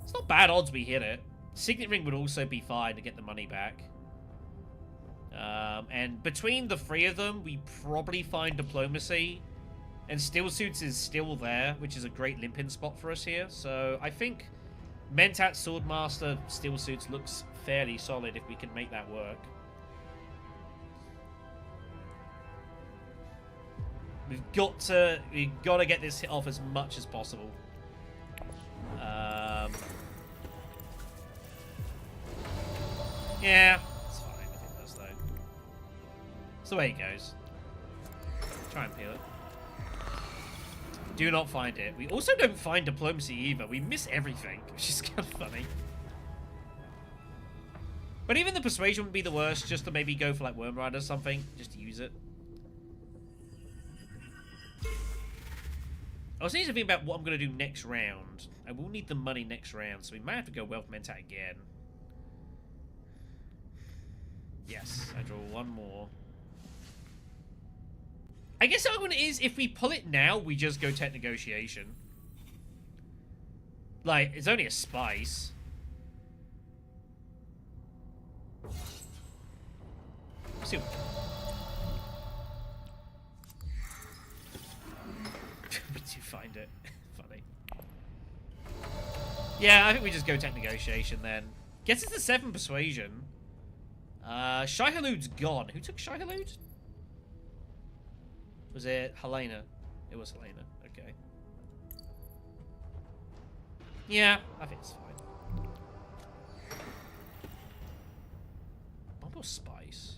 It's not bad odds we hit it. Signet Ring would also be fine to get the money back. And between the three of them, we probably find Diplomacy. And Steel Suits is still there, which is a great limp-in spot for us here. So I think Mentat, Swordmaster, Steel Suits looks fairly solid if we can make that work. We've got to get this hit off as much as possible. Yeah, it's fine if it does, though. It's the way it goes. Try and peel it. Do not find it. We also don't find Diplomacy either. We miss everything, which is kind of funny. But even the Persuasion would be the worst, just to maybe go for like Worm Rider or something, just to use it. I was thinking about what I'm going to do next round. I will need the money next round, so we might have to go Wealth Mentat again. Yes, I draw one more. I guess the argument is, if we pull it now, we just go Tech Negotiation. Like, it's only a spice. Let's see what... Did you find it? Funny. Yeah, I think we just go Tech Negotiation then. Gets us to 7 Persuasion. Shai-Halud's gone. Who took Shai-Halud? Was it Helena? It was Helena. Okay. Yeah, I think it's fine. Bomb or Spice?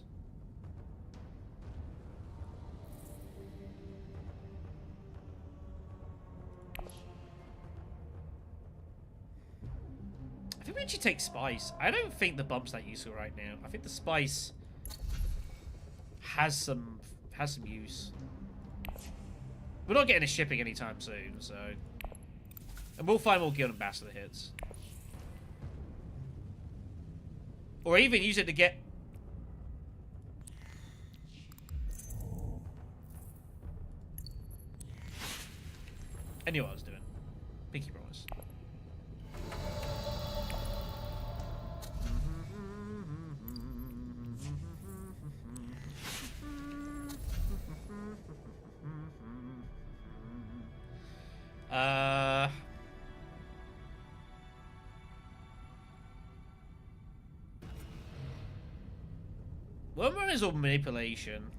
I think we actually take Spice. I don't think the bump's that useful right now. I think the Spice has some use. We're not getting a shipping anytime soon, so... And we'll find more Guild Ambassador hits. Or even use it to get... I knew what I was doing. Pinky promise. Worm Runners or Manipulation?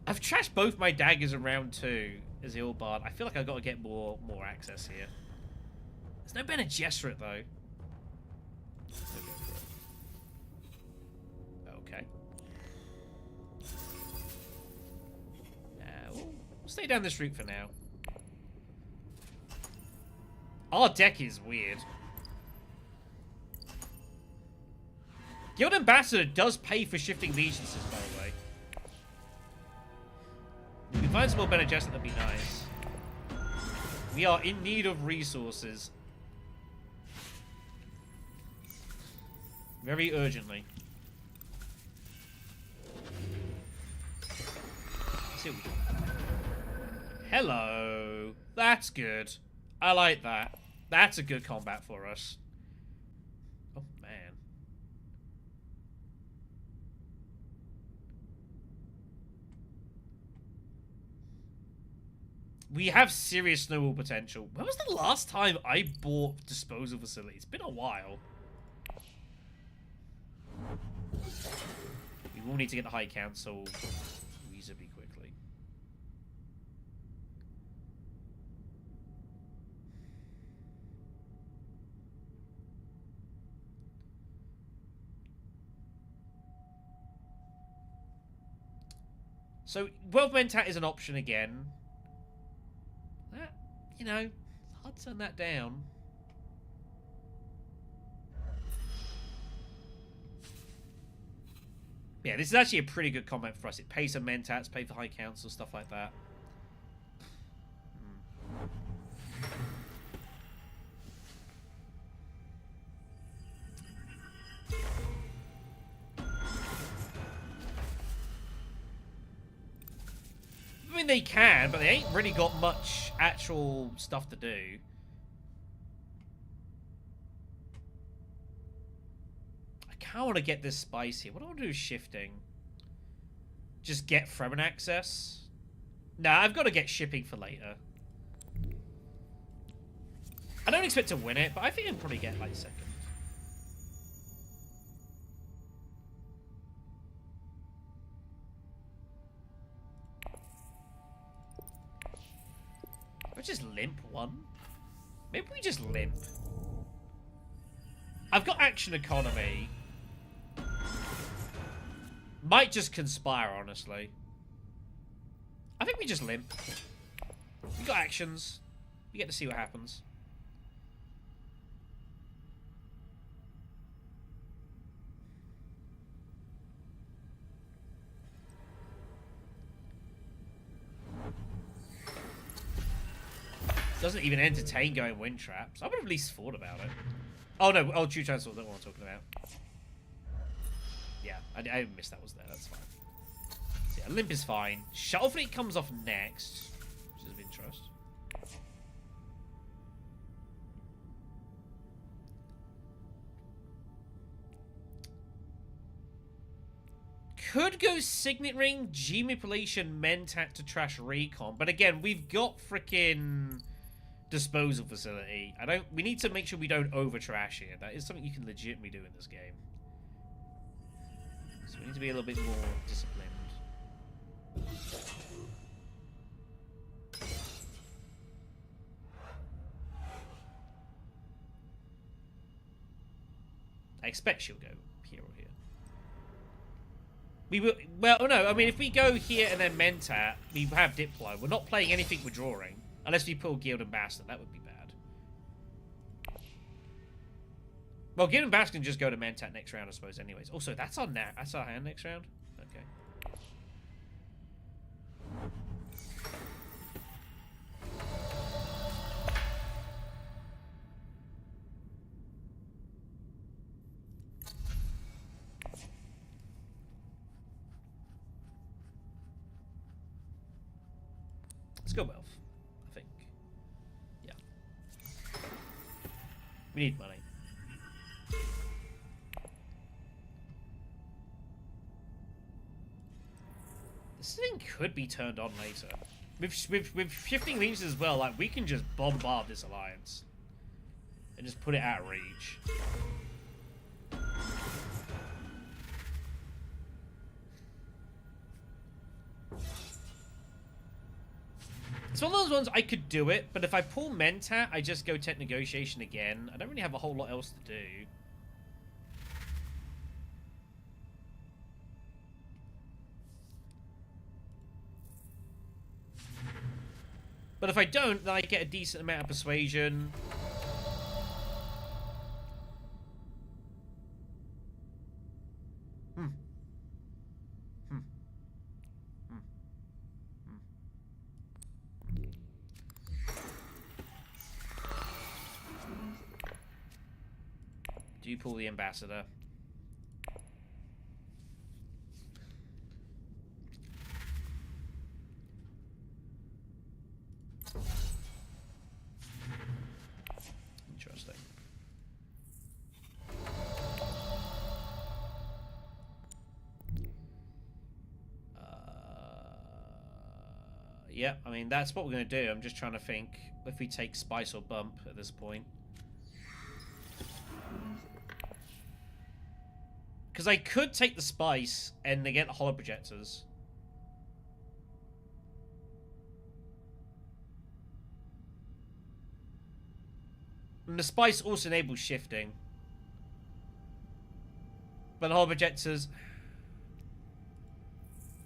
I've trashed both my daggers in round 2 as Ilban. I feel like I've got to get more access here. There's no Bene Gesserit though. Okay. We'll stay down this route for now. Our deck is weird. Guild Ambassador does pay for shifting allegiances, by the way. If we find some more Bene Gesserit, that'd be nice. We are in need of resources. Very urgently. Let's see what we can. Hello. That's good. I like that. That's a good combat for us. Oh, man. We have serious snowball potential. When was the last time I bought disposal facility? It's been a while. We will need to get the High Council reasonably quickly. So, Wealth Mentat is an option again. That, you know, I'd turn that down. Yeah, this is actually a pretty good comment for us. It pays for Mentats, pays for High Council, stuff like that. I mean, they can, but they ain't really got much actual stuff to do. I kind of want to get this spice here. What do I want to do is shifting. Just get Fremen access. Nah, I've got to get shipping for later. I don't expect to win it, but I think I'll probably get like second. Let's just limp one. Maybe we just limp. I've got action economy. Might just conspire, honestly. I think we just limp. We got actions. We get to see what happens. Doesn't even entertain going wind traps. I would have at least thought about it. Oh no, oh, true transfer, that's what I'm talking about. Yeah, I missed that was there, that's fine. So yeah, limp is fine. Shuttle fleet comes off next, which is of interest. Could go Signet Ring, G Manipulation, Mentat to trash Recon, but again, we've got freaking disposal facility. We need to make sure we don't over trash here. That is something you can legitimately do in this game. So we need to be a little bit more disciplined. I expect she'll go here or here. We will. Well, no. I mean, if we go here and then Mentat, we have Diplo. We're not playing anything we're drawing. Unless we pull Guild and Bastard, that would be bad. Well, Guild and Bastard can just go to Mentat next round, I suppose, anyways. Also, that's our hand next round? Okay. Let's go Wealth. We need money. This thing could be turned on later. With shifting leaves as well, like we can just bombard this alliance and just put it out of reach. It's one of those ones I could do it, but if I pull Mentat, I just go tech negotiation again. I don't really have a whole lot else to do. But if I don't, then I get a decent amount of persuasion. Do you pull the ambassador? Interesting. Yeah, I mean, that's what we're going to do. I'm just trying to think if we take Spice or Bump at this point. Because I could take the Spice and they get the Hollow Projectors. And the Spice also enables shifting. But the Hollow Projectors...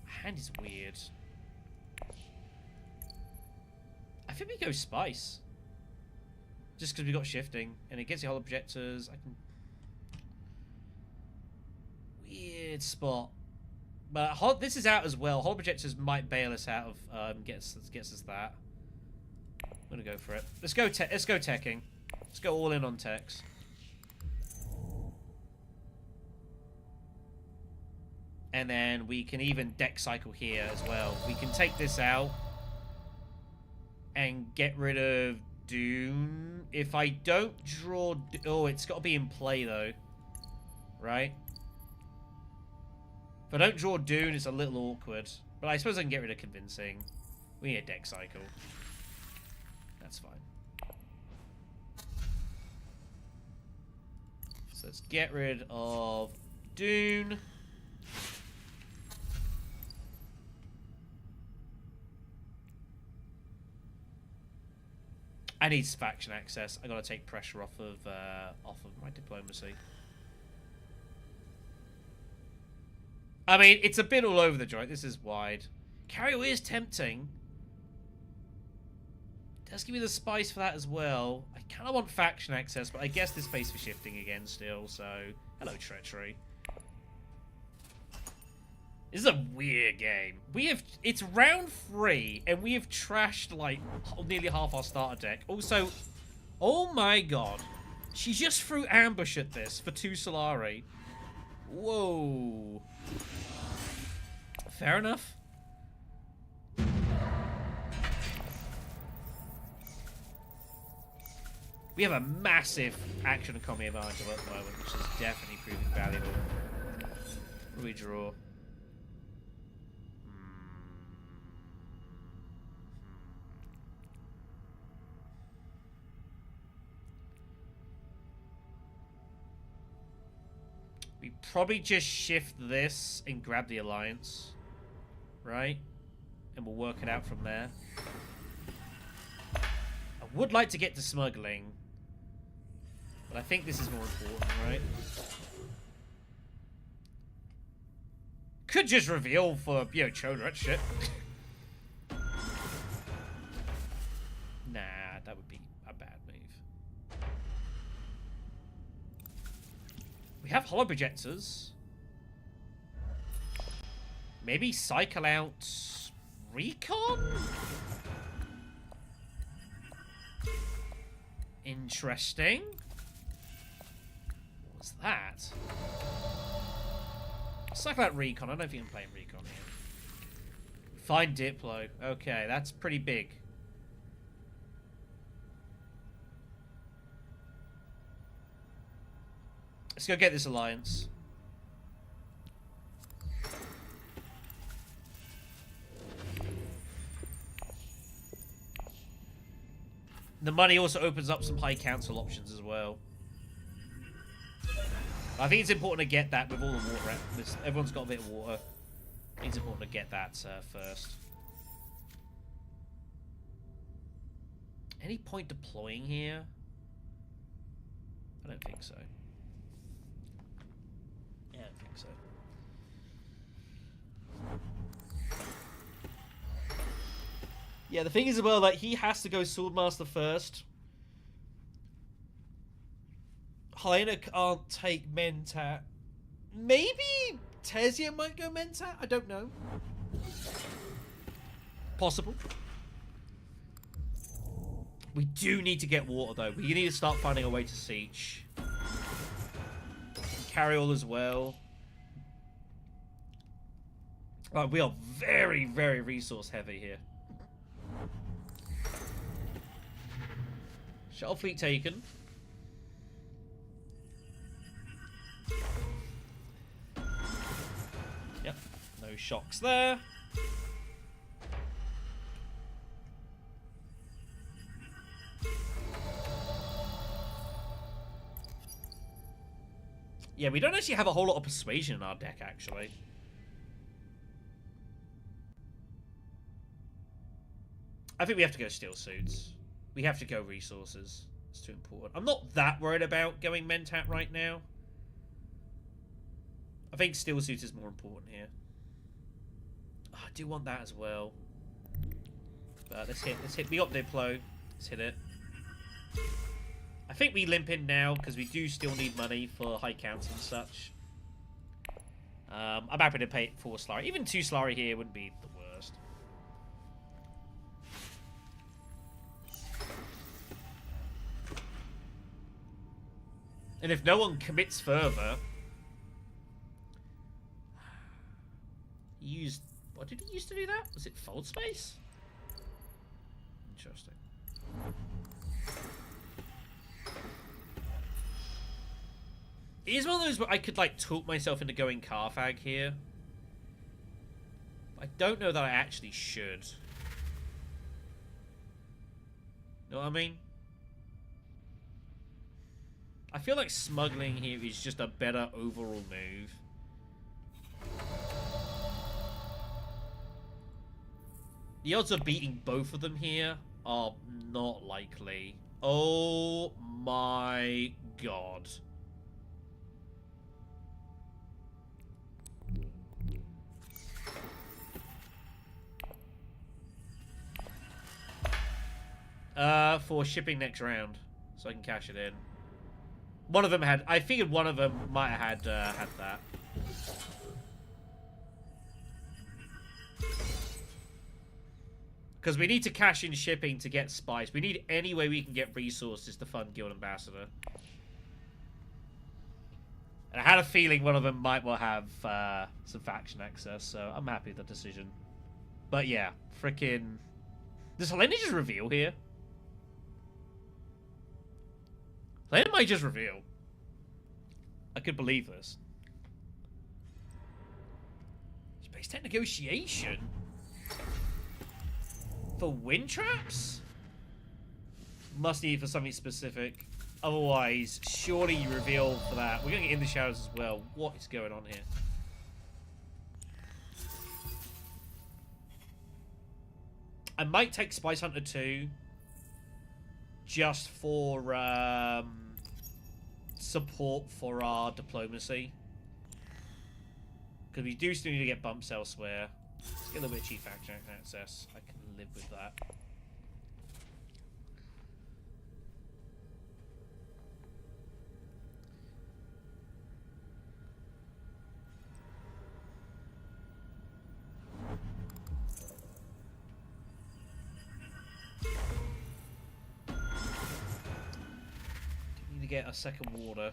Hand is weird. I think we go Spice. Just because we got shifting. And it gets the Hollow Projectors. I can... Weird spot. But this is out as well. Hollow Projectors might bail us out of... gets us that. I'm going to go for it. Let's go teching. Let's go all in on techs. And then we can even deck cycle here as well. We can take this out and get rid of Dune. If I don't draw... Oh, it's got to be in play, though. Right? If I don't draw Dune, it's a little awkward. But I suppose I can get rid of Convincing. We need a deck cycle. That's fine. So let's get rid of Dune. I need faction access. I gotta take pressure off of my diplomacy. I mean, it's a bit all over the joint. This is wide. Carrier is tempting. It does give me the spice for that as well. I kind of want faction access, but I guess there's space for shifting again still, so... Hello, Treachery. This is a weird game. It's round 3, and we have trashed, like, nearly half our starter deck. Also, oh my god. She just threw ambush at this for 2 Solari. Whoa. Fair enough. We have a massive action economy advantage at the moment, which is definitely proving valuable. What do we draw? We probably just shift this and grab the alliance, right? And we'll work it out from there. I would like to get to smuggling, but I think this is more important, right? Could just reveal for, you know, Choda, that shit. Nah, that would be a bad move. We have Hollow Projectors. Maybe cycle out Recon? Interesting. What's that? Cycle out Recon. I don't know if you can play Recon here. Find Diplo. Okay, that's pretty big. Let's go get this alliance. The money also opens up some high council options as well. I think it's important to get that with all the water. Everyone's got a bit of water. I think it's important to get that first. Any point deploying here? I don't think so. Yeah, I don't think so. Yeah, the thing is as well, like, he has to go Swordmaster first. Helena can't take Mentat. Maybe Tesia might go Mentat? I don't know. Possible. We do need to get water, though. We need to start finding a way to siege. Carry all as well. Right, we are very, very resource heavy here. Shuttle fleet taken. Yep, no shocks there. Yeah, we don't actually have a whole lot of persuasion in our deck, actually. I think we have to go steel suits. We have to go resources. It's too important. I'm not that worried about going Mentat right now. I think steel suits is more important here. Oh, I do want that as well. But let's hit. We got Diplo. Let's hit it. I think we limp in now because we do still need money for high counts and such. I'm happy to pay 4 Slurry. Even 2 Slurry here wouldn't be the worst. And if no one commits further... He used... What did he use to do that? Was it fold space? Interesting. It is one of those where I could, like, talk myself into going Carfag here. I don't know that I actually should. Know what I mean? I feel like smuggling here is just a better overall move. The odds of beating both of them here are not likely. Oh my god. For shipping next round, so I can cash it in. One of them had... I figured one of them might have had that. Because we need to cash in shipping to get spice. We need any way we can get resources to fund Guild Ambassador. And I had a feeling one of them might well have some faction access, so I'm happy with the decision. But yeah, freaking... Does Helena just reveal here? Helena might just reveal. I could believe this. Space Tech Negotiation? For wind traps? Must need for something specific. Otherwise, surely you reveal for that. We're going to get in the shadows as well. What is going on here? I might take Spice Hunter 2 just for support for our diplomacy. Because we do still need to get bumps elsewhere. Let's get a little bit of cheap faction access. I can live with that. Get a second water.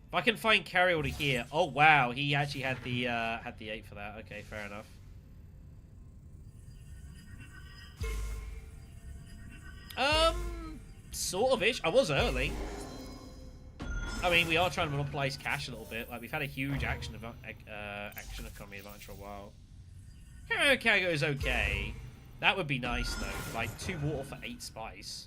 If I can find carry order here. Oh wow, he actually had the 8 for that. Okay, fair enough. Sort of ish. I was early. I mean, we are trying to monopolize cash a little bit. Like we've had a huge action economy advantage for a while. Cargo is okay. That would be nice though. Like 2 water for 8 spice.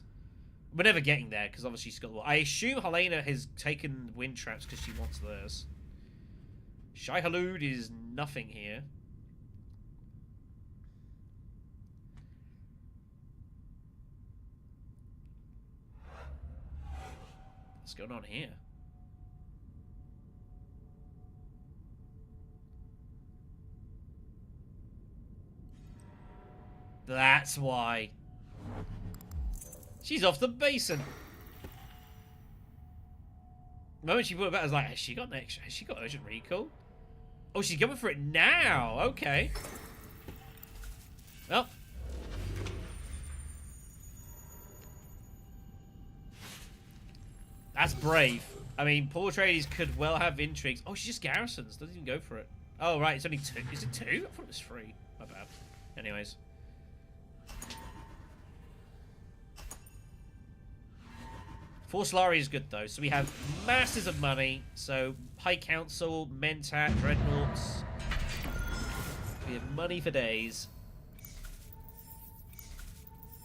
We're never getting there, because obviously she's got... I assume Helena has taken wind traps because she wants theirs. Shai Halud is nothing here. What's going on here? That's why. She's off the basin. The moment she put it back, I was like, has she got urgent recall? Oh, she's going for it now. Okay. Well. That's brave. I mean, poor Trades could well have intrigues. Oh, she just garrisons. Doesn't even go for it. Oh, right. It's only 2. Is it 2? I thought it was 3. My bad. Anyways. Solari is good though, so we have masses of money. So High Council, Mentat, Dreadnoughts. We have money for days.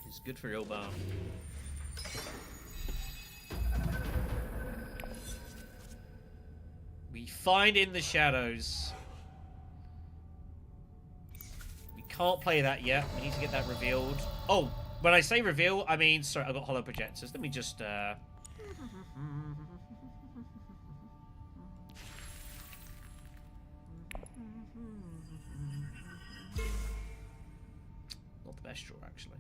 It's good for Ilban. We We find in the shadows. We can't play that yet. We need to get that revealed. Oh, when I say reveal, I mean... Sorry, I've got hollow projectors. Let me just... Not the best draw, actually.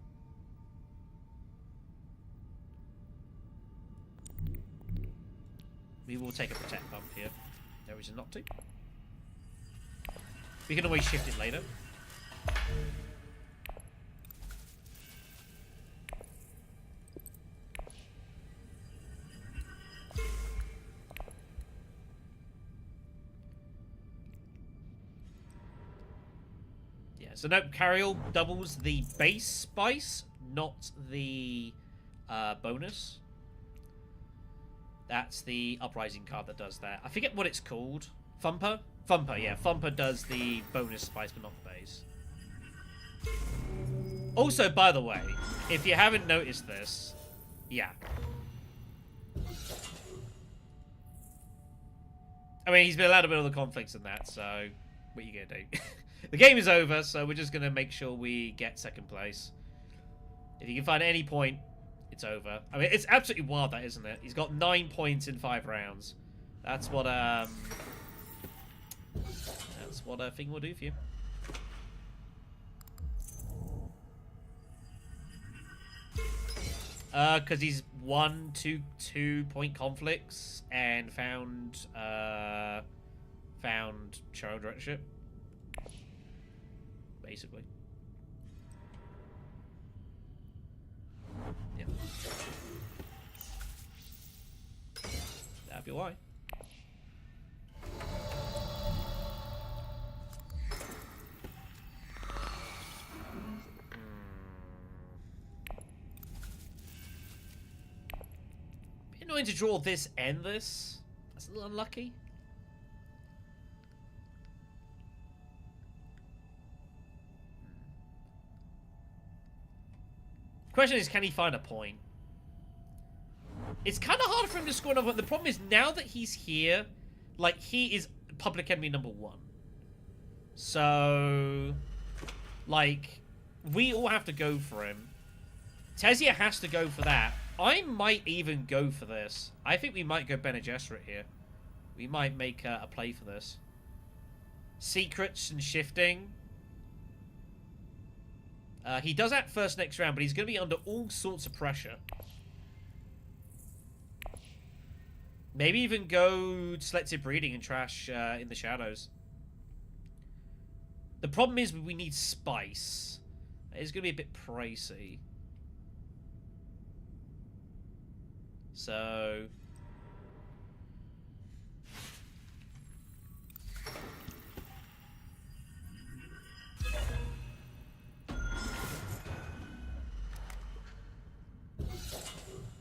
We will take a protect bump here. No reason not to. We can always shift it later. Yeah, so no, Carriel doubles the base spice, not the bonus. That's the Uprising card that does that. I forget what it's called. Thumper? Thumper, yeah. Thumper does the bonus spice, but not the base. Also, by the way, if you haven't noticed this, yeah. I mean, he's been allowed a bit of the conflicts in that, so what are you gonna do? The game is over, so we're just gonna make sure we get second place. If you can find any point, it's over. I mean, it's absolutely wild, that, isn't it? He's got 9 points in 5 rounds. That's what a thing will do for you. Because he's won two-point conflicts and found Shadow Directorship, basically. Yeah. That'd be why. Be annoying to draw this and this. That's a little unlucky. Question is, can he find a point? It's kind of hard for him to score another. The problem is, now that he's here, like, he is public enemy #1. So, like, we all have to go for him. Tezia has to go for that. I might even go for this. I think we might go Bene Gesserit here. We might make a play for this. Secrets and shifting. He does act first next round, but he's going to be under all sorts of pressure. Maybe even go selective breeding and trash in the shadows. The problem is we need spice. It's going to be a bit pricey. So...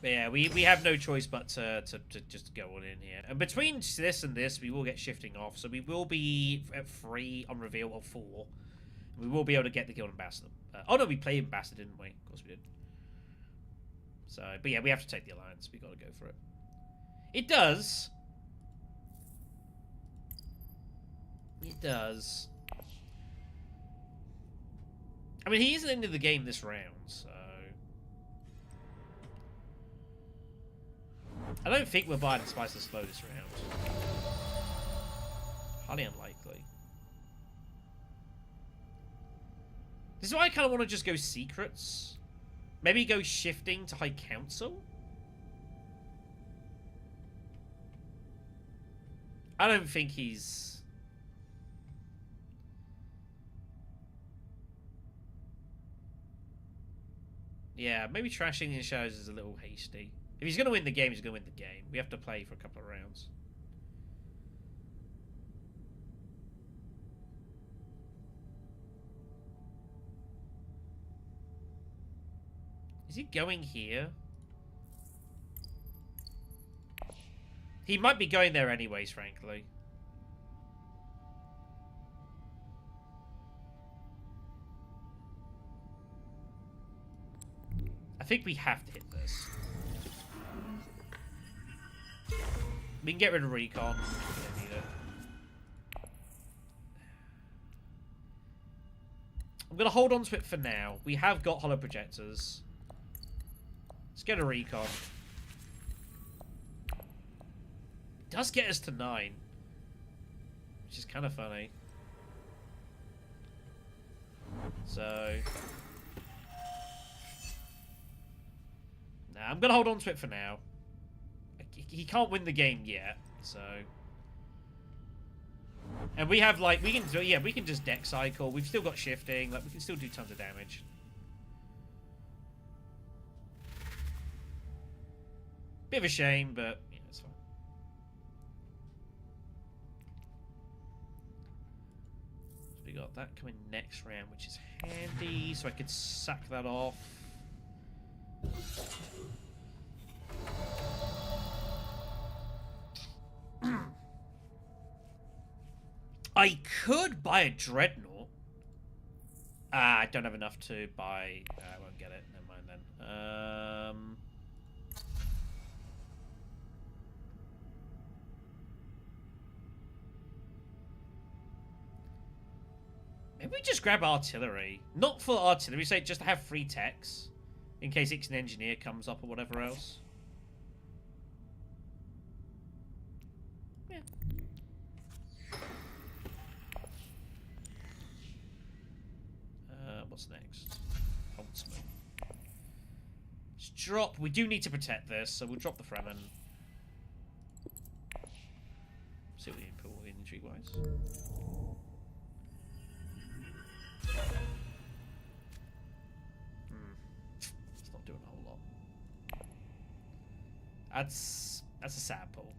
But yeah, we have no choice but to just go on in here. And between this and this, we will get shifting off. So we will be at 3 on reveal, or 4. We will be able to get the Guild Ambassador. Oh no, we played Ambassador, didn't we? Of course we did. So, but yeah, we have to take the Alliance. We got to go for it. It does. It does. I mean, he isn't into the game this round, so... I don't think we're buying Spice to slow this round. Highly unlikely. This is why I kind of want to just go secrets. Maybe go shifting to High Council? I don't think he's... Yeah, maybe trashing in shadows is a little hasty. If he's going to win the game, he's going to win the game. We have to play for a couple of rounds. Is he going here? He might be going there anyways, frankly. I think we have to hit this. We can get rid of Recon. We don't need it. I'm going to hold on to it for now. We have got hollow projectors. Let's get a recon. It does get us to 9. Which is kind of funny. So... nah, I'm going to hold on to it for now. He can't win the game yet, so... and we have, like, we can just deck cycle. We've still got shifting. Like, we can still do tons of damage. Bit of a shame, but, yeah, it's fine. So we got that coming next round, which is handy, so I could sack that off. I could buy a Dreadnought. I don't have enough to buy... I won't get it. Never mind then. Maybe we just grab artillery. Not for artillery, say just to have free techs. In case Ixon Engineer comes up or whatever else. Yeah. What's next? Huntsman. Let's drop. We do need to protect this, so we'll drop the Fremen. See what we can pull intrigue-wise. It's not doing a whole lot. That's a sad pull.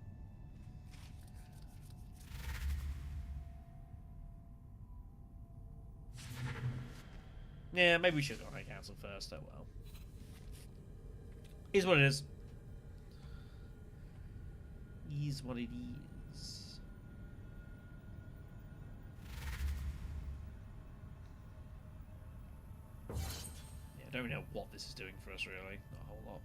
Yeah, maybe we should have gone High Council first. Oh well. Is what it is. Is what it is. Yeah, I don't really know what this is doing for us, really. Not a whole lot.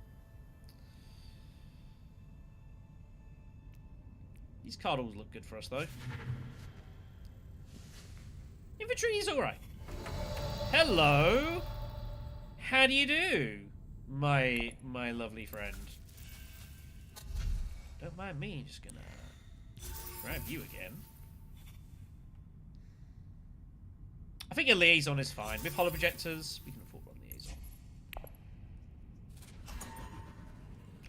These cardinals look good for us, though. Infantry is alright. Hello! How do you do, my lovely friend? Don't mind me, just gonna grab you again. I think a liaison is fine. With hollow projectors, we can afford one liaison.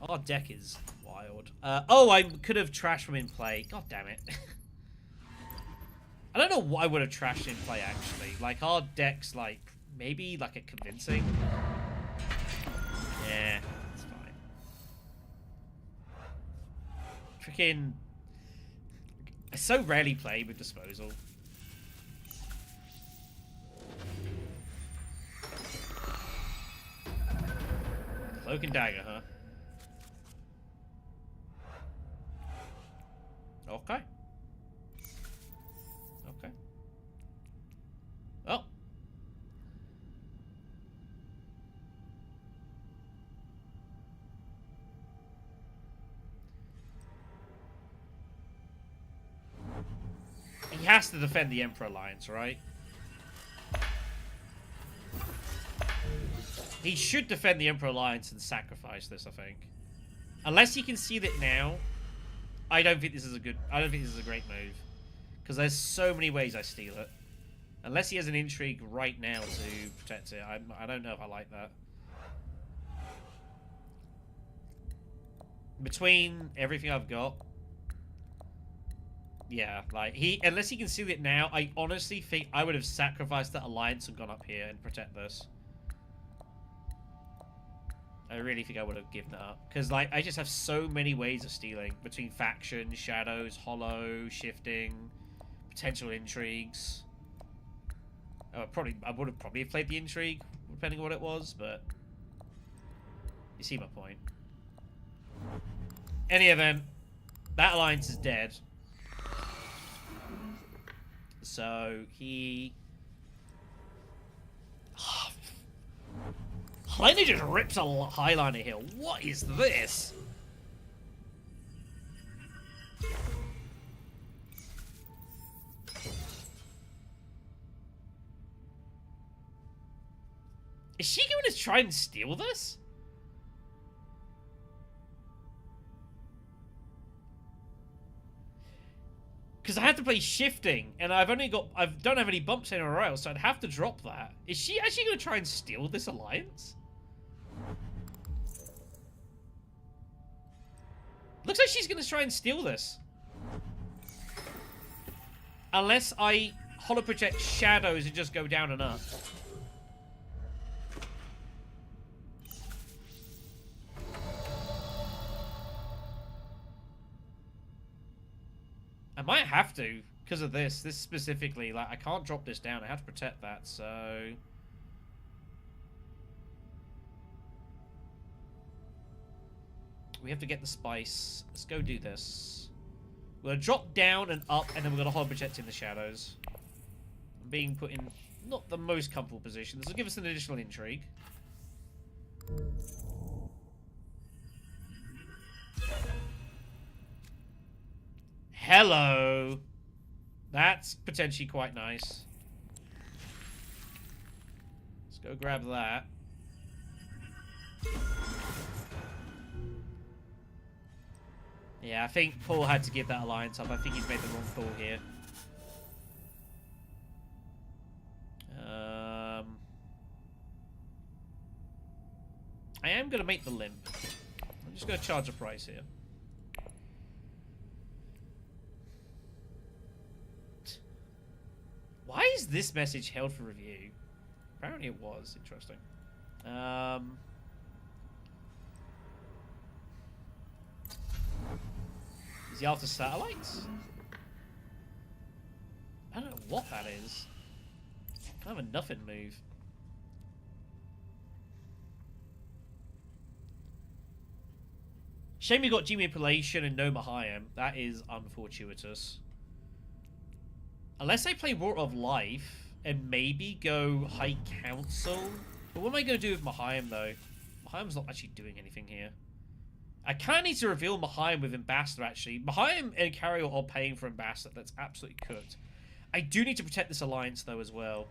Our deck is wild. Oh, I could have trashed from in play. God damn it. I don't know what I would have trashed in play, actually. Like, our deck's, like, maybe, like, a convincing. Yeah, it's fine. Freaking... I so rarely play with disposal. Cloak and dagger, huh? Okay. Okay. Oh. He has to defend the Emperor Alliance, right? He should defend the Emperor Alliance and sacrifice this, I think. Unless he can see that now, I don't think this is a good... I don't think this is a great move. Because there's so many ways I steal it. Unless he has an intrigue right now to protect it. I don't know if I like that. Between everything I've got... yeah, like, unless he can steal it now, I honestly think I would have sacrificed that alliance and gone up here and protect this. I really think I would have given it up. Because, like, I just have so many ways of stealing. Between faction, shadows, hollow, shifting, potential intrigues. I would have probably played the intrigue, depending on what it was, but... you see my point. Any event, that alliance is dead. So, he... Highliner just rips a Highliner here. What is this? Is she going to try and steal this? Because I have to play shifting, and I don't have any bumps anywhere else, so I'd have to drop that. Is she actually going to try and steal this alliance? Looks like she's going to try and steal this. Unless I holo project shadows and just go down and up. I might have to, because of this. This specifically, like, I can't drop this down. I have to protect that, so... We have to get the spice. Let's go do this. We're going to drop down and up, and then we're going to holo project in the shadows. I'm being put in not the most comfortable position. This will give us an additional intrigue. Hello. That's potentially quite nice. Let's go grab that. Yeah, I think Paul had to give that alliance up. I think he's made the wrong call here. I am going to make the limp. I'm just going to charge a price here. Why is this message held for review? Apparently it was. Interesting. Is he after satellites? I don't know what that is. Kind of a nothing move. Shame you got G manipulation and no Mahayam. That is unfortuitous. Unless I play Water of Life and maybe go High Council. But what am I going to do with Mahayam, though? Mahayam's not actually doing anything here. I kind of need to reveal Mahayam with Ambassador, actually. Mahayam and Carrier are paying for Ambassador. That's absolutely cooked. I do need to protect this alliance, though, as well.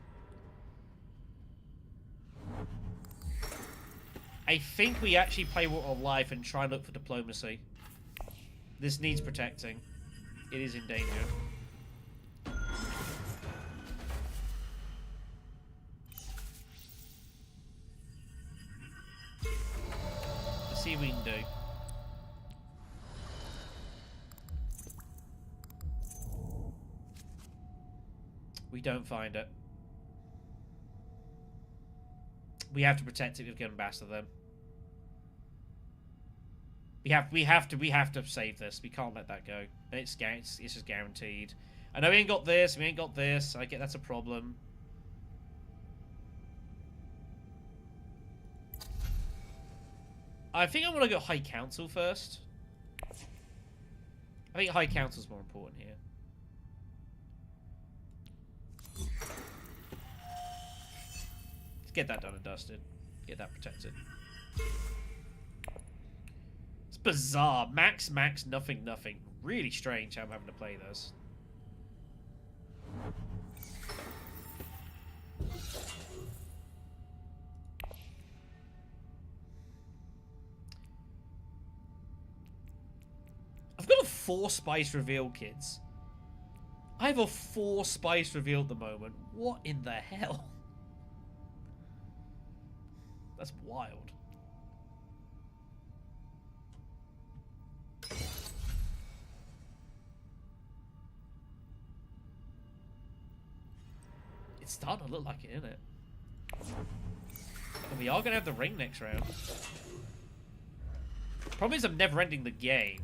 I think we actually play Water of Life and try and look for diplomacy. This needs protecting. It is in danger. Let's see what we can do. We don't find it. We have to protect it with Gun Ambassador then. We have to save this. We can't let that go. It's just guaranteed. I know we ain't got this. We ain't got this. I get that's a problem. I think I want to go High Council first. I think High Council's more important here. Let's get that done and dusted. Get that protected. It's bizarre. Max, nothing, nothing. Really strange how I'm having to play this. I've got a 4 spice reveal, kids. I have a 4 spice reveal at the moment. What in the hell? That's wild. It's starting to look like it, isn't it? And we are going to have the ring next round. Problem is I'm never ending the game.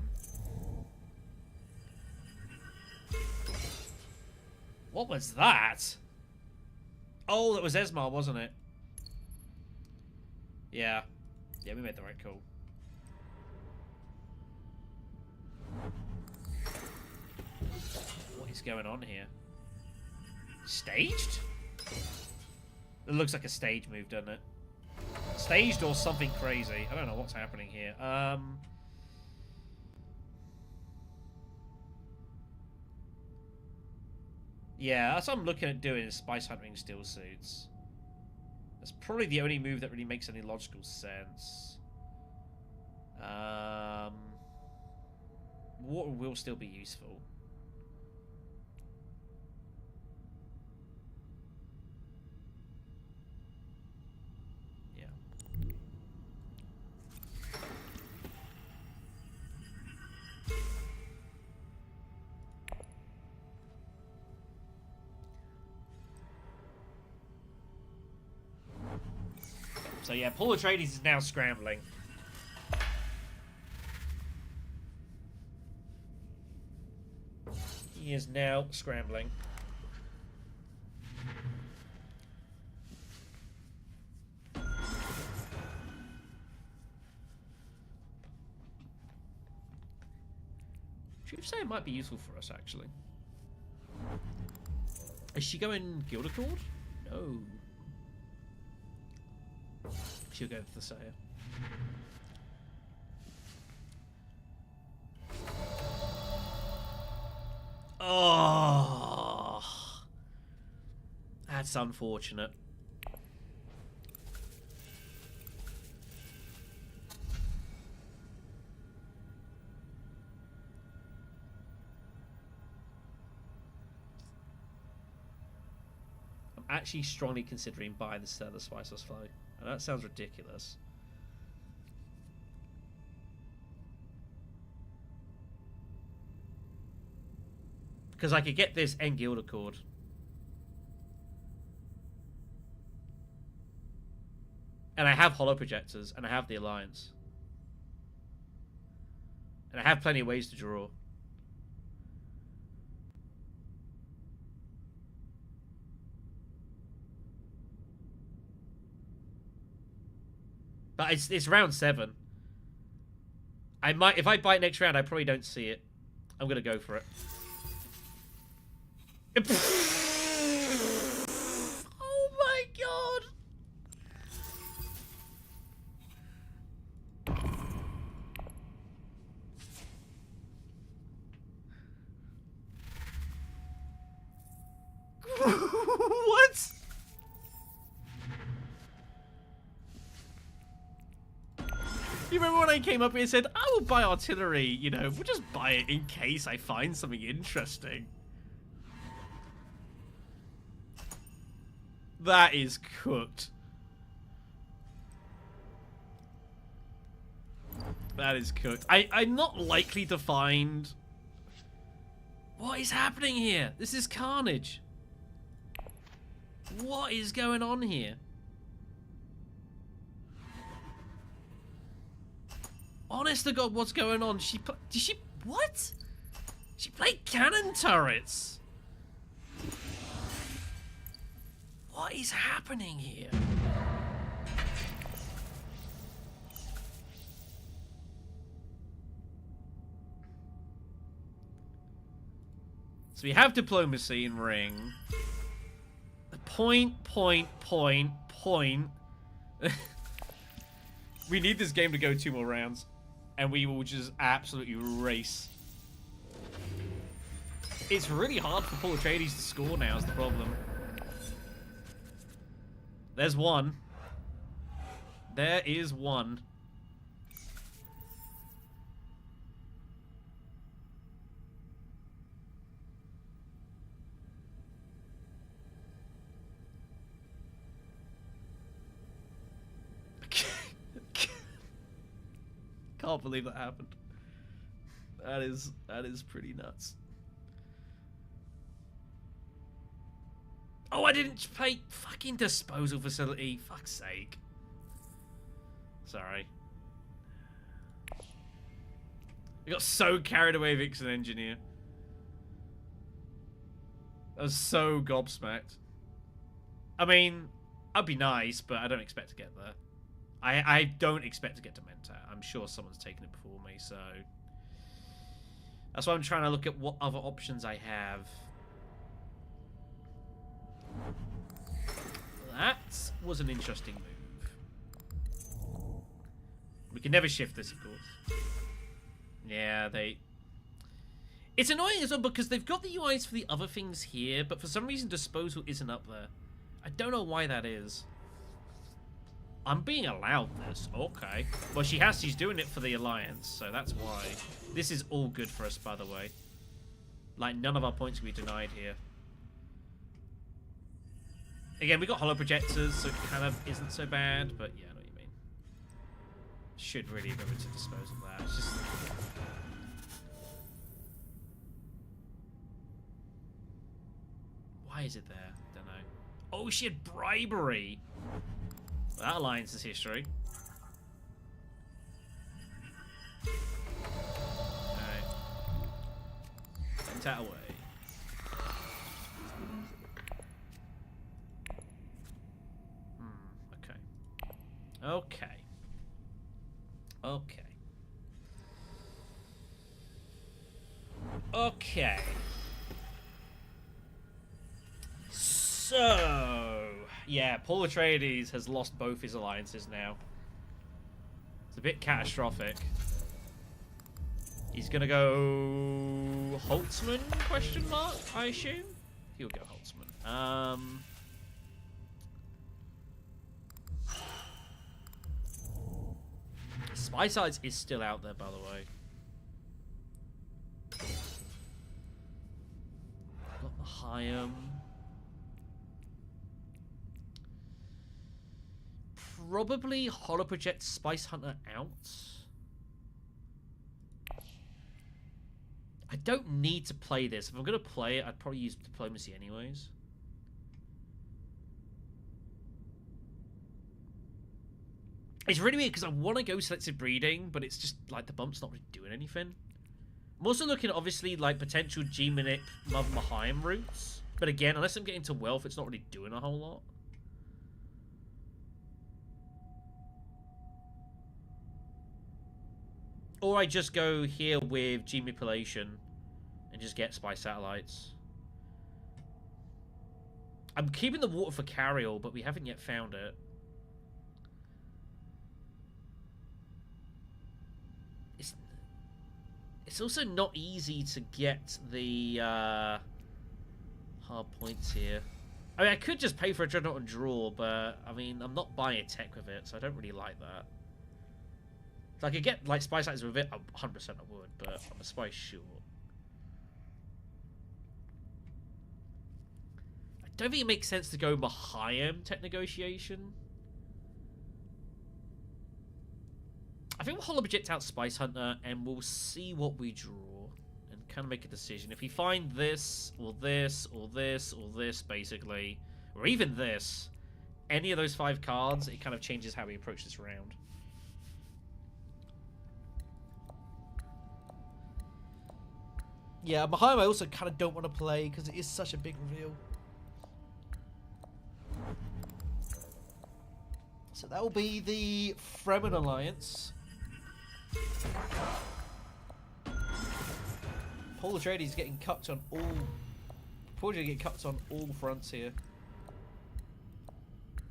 What was that? Oh, that was Esmar, wasn't it? Yeah. Yeah, we made the right call. What is going on here? Staged? It looks like a stage move, doesn't it? Staged or something crazy. I don't know what's happening here. Yeah, that's what I'm looking at doing is spice hunting still suits. That's probably the only move that really makes any logical sense. Water will still be useful. Yeah. So yeah, Paul Atreides is now scrambling. He is now scrambling. Should say it might be useful for us, actually. Is she going Gilder Cord? No. She'll go for the Saya. Oh, that's unfortunate. I'm actually strongly considering buying the Stellar Spiceless Flow. And that sounds ridiculous. Because I could get this and Gilder Cord. And I have Hollow Projectors, and I have the Alliance. And I have plenty of ways to draw. But it's round 7. I might, if I buy it next round, I probably don't see it. I'm gonna go for it. Oh my god! What? You remember when I came up here and said, I will buy artillery, you know, we'll just buy it in case I find something interesting. That is cooked. That is cooked. I'm not likely to find... What is happening here? This is carnage. What is going on here? Honest to God, what's going on? Did she... What? She played cannon turrets. What is happening here? So we have diplomacy and ring. Point. We need this game to go 2 more rounds. And we will just absolutely race. It's really hard for Paul Atreides to score now is the problem. There's one. There is one. Can't believe that happened. That is pretty nuts. Oh, I didn't pay fucking disposal facility. Fuck's sake. Sorry. I got so carried away with Vixen Engineer. I was so gobsmacked. I mean, I'd be nice, but I don't expect to get there. I don't expect to get to Mentat. I'm sure someone's taken it before me, so... That's why I'm trying to look at what other options I have. That was an interesting move. We can never shift this, of course. Yeah, It's annoying as well because they've got the UIs for the other things here, but for some reason disposal isn't up there. I don't know why that is. I'm being allowed this. Okay. Well, she's doing it for the Alliance, so that's why. This is all good for us, by the way. Like, none of our points can be denied here. Again, we got holo projectors, so it kind of isn't so bad, but yeah, I know what you mean. Should really be able to dispose of that. It's just... Why is it there? Don't know. Oh, she had bribery! Well, that alliance is history. Alright. Send that away. Okay. Okay. Okay. Okay. So, yeah, Paul Atreides has lost both his alliances now. It's a bit catastrophic. He's gonna go Holtzman? Question mark? I assume he'll go Holtzman. Spy Sides is still out there, by the way. Got the Hyam. Probably holoproject Spice Hunter out. I don't need to play this. If I'm going to play it, I'd probably use diplomacy anyways. It's really weird because I want to go selective breeding, but it's just like the bump's not really doing anything. I'm also looking at obviously like potential G-Manip Mahayim routes. But again, unless I'm getting to wealth, it's not really doing a whole lot. Or I just go here with G-Manipulation and just get Spy Satellites. I'm keeping the water for Carriel, but we haven't yet found it. It's also not easy to get the hard points here. I mean, I could just pay for a Dreadnought and draw, but I mean, I'm not buying a tech with it, so I don't really like that. If I could get like Spy Sites with it, 100% I would, but I'm a Spy short. I don't think it makes sense to go Mahayim tech negotiation. I think we'll holoproject out Spice Hunter and we'll see what we draw and kind of make a decision. If we find this, or this, or this, or this, basically, or even this, any of those 5 cards, it kind of changes how we approach this round. Yeah, Mahayim I also kind of don't want to play because it is such a big reveal. So that will be the Fremen Alliance. Paul Atreides getting cucked on all. Paul Atreides getting cucked on all fronts here.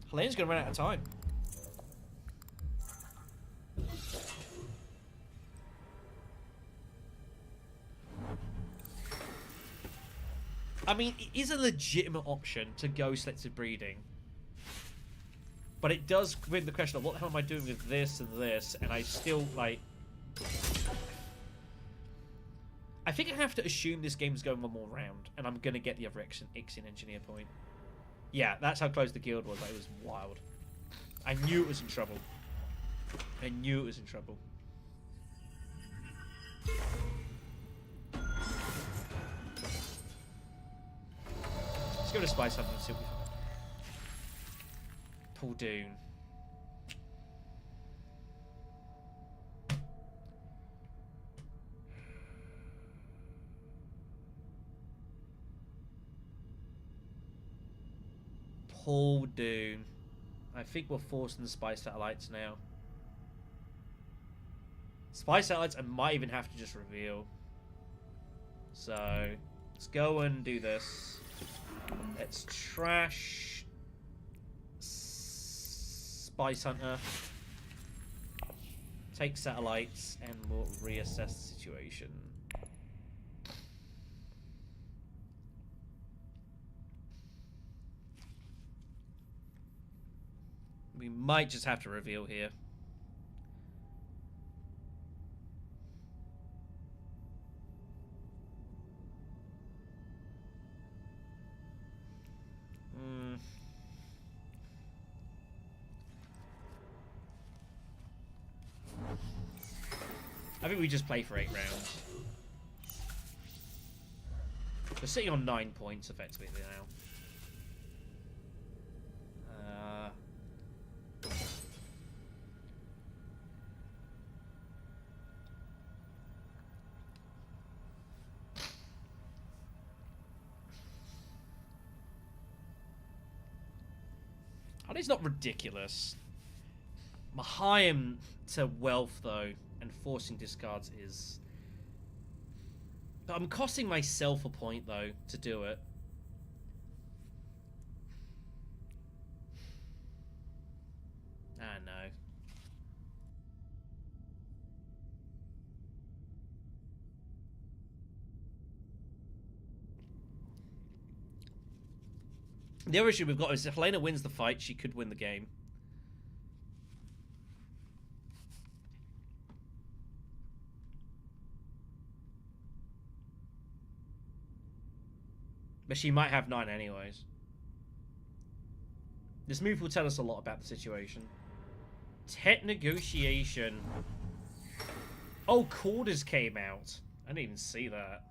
Helene's going to run out of time. I mean, it is a legitimate option to go selective breeding. But it does bring the question of what the hell am I doing with this and this, and I still, like... I think I have to assume this game's going one more round, and I'm going to get the other Ixian Engineer point. Yeah, that's how close the guild was. Like, it was wild. I knew it was in trouble. I knew it was in trouble. Let's go to Spice Hunter and see what we find. Paul Dune. Paul Dune. I think we're forcing the Spy Satellites now. Spy Satellites I might even have to just reveal. So, let's go and do this. Let's trash Spice Hunter. Take Satellites and we'll reassess the situation. We might just have to reveal here. I think we just play for 8 rounds. We're sitting on 9 points effectively now. It's not ridiculous. Mahayim to wealth, though, and forcing discards is... I'm costing myself a point, though, to do it. Ah, no. The other issue we've got is if Helena wins the fight, she could win the game. But she might have 9 anyways. This move will tell us a lot about the situation. Tech negotiation. Oh, quarters came out. I didn't even see that.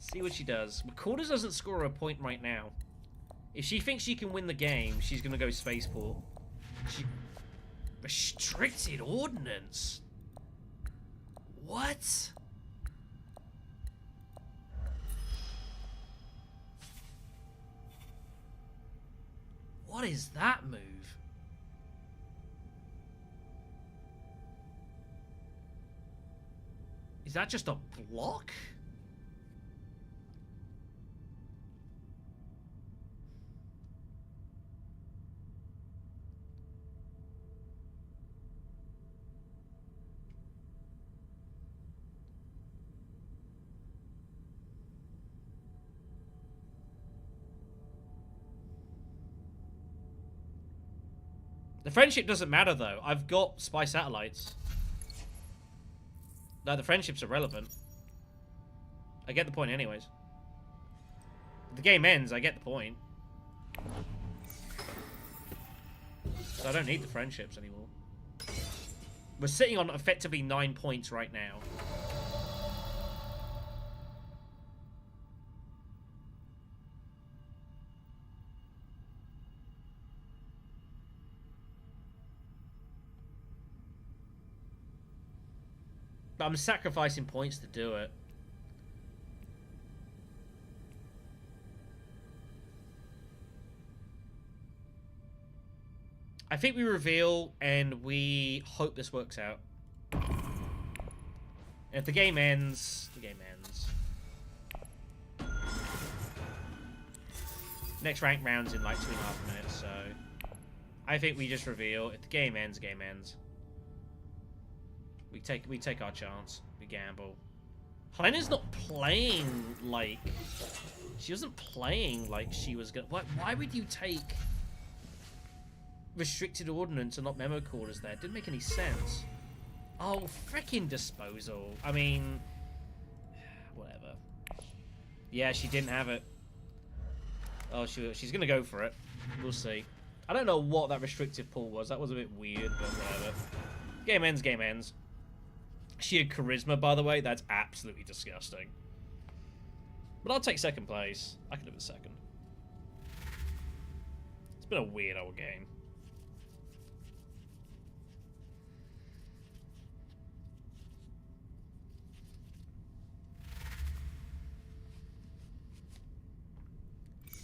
See what she does. But quarters doesn't score a point right now. If she thinks she can win the game, she's going to go spaceport. Restricted ordnance? What? What is that move? Is that just a block? The friendship doesn't matter, though. I've got spy satellites. No, the friendship's irrelevant. I get the point anyways. If the game ends, I get the point. So I don't need the friendships anymore. We're sitting on effectively 9 points right now. But I'm sacrificing points to do it. I think we reveal and we hope this works out. If the game ends, the game ends. Next rank round's in like 2.5 minutes, so I think we just reveal. If the game ends, game ends. We take our chance. We gamble. Helena's not playing like... She wasn't playing like she was gonna... Why would you take restricted ordnance and not memo quarters there? It didn't make any sense. Oh, frickin' disposal. I mean... Whatever. Yeah, she didn't have it. Oh, she's gonna go for it. We'll see. I don't know what that restrictive pull was. That was a bit weird, but whatever. Game ends, game ends. She had charisma, by the way. That's absolutely disgusting. But I'll take second place. I can live with second. It's been a weird old game.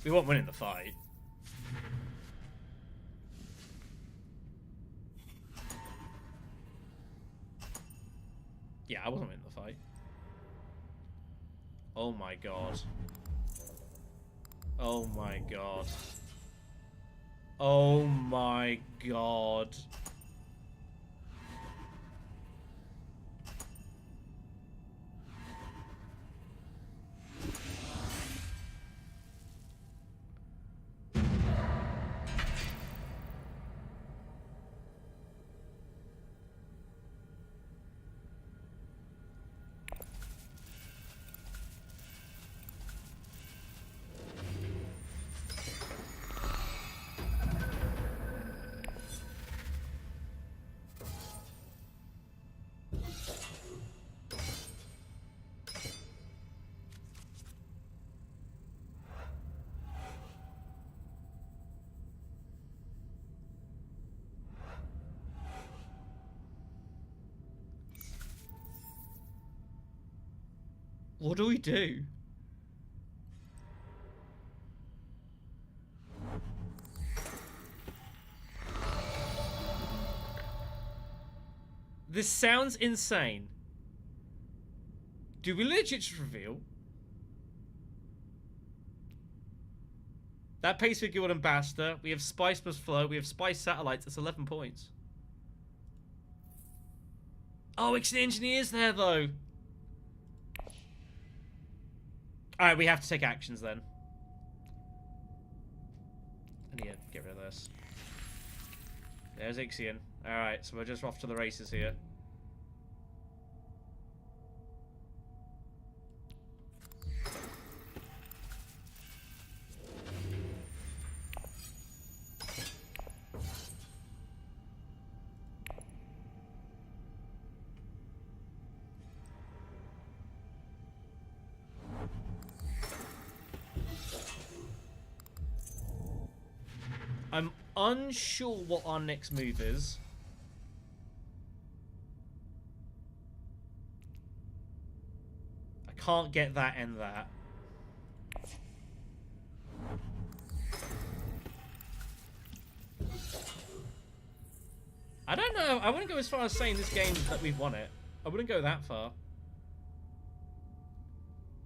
We won't win in the fight. Yeah, I wasn't in the fight. Oh my god. Oh my god. Oh my god. What do we do? This sounds insane. Do we legit just reveal? That pays for Guild Ambassador. We have Spice plus Flow. We have Spice Satellites. That's 11 points. Oh, it's the Engineer's there, though. Alright, we have to take actions, then. I need to get rid of this. There's Ixion. Alright, so we're just off to the races here. I'm unsure what our next move is. I can't get that and that. I don't know. I wouldn't go as far as saying this game that we've won it. I wouldn't go that far.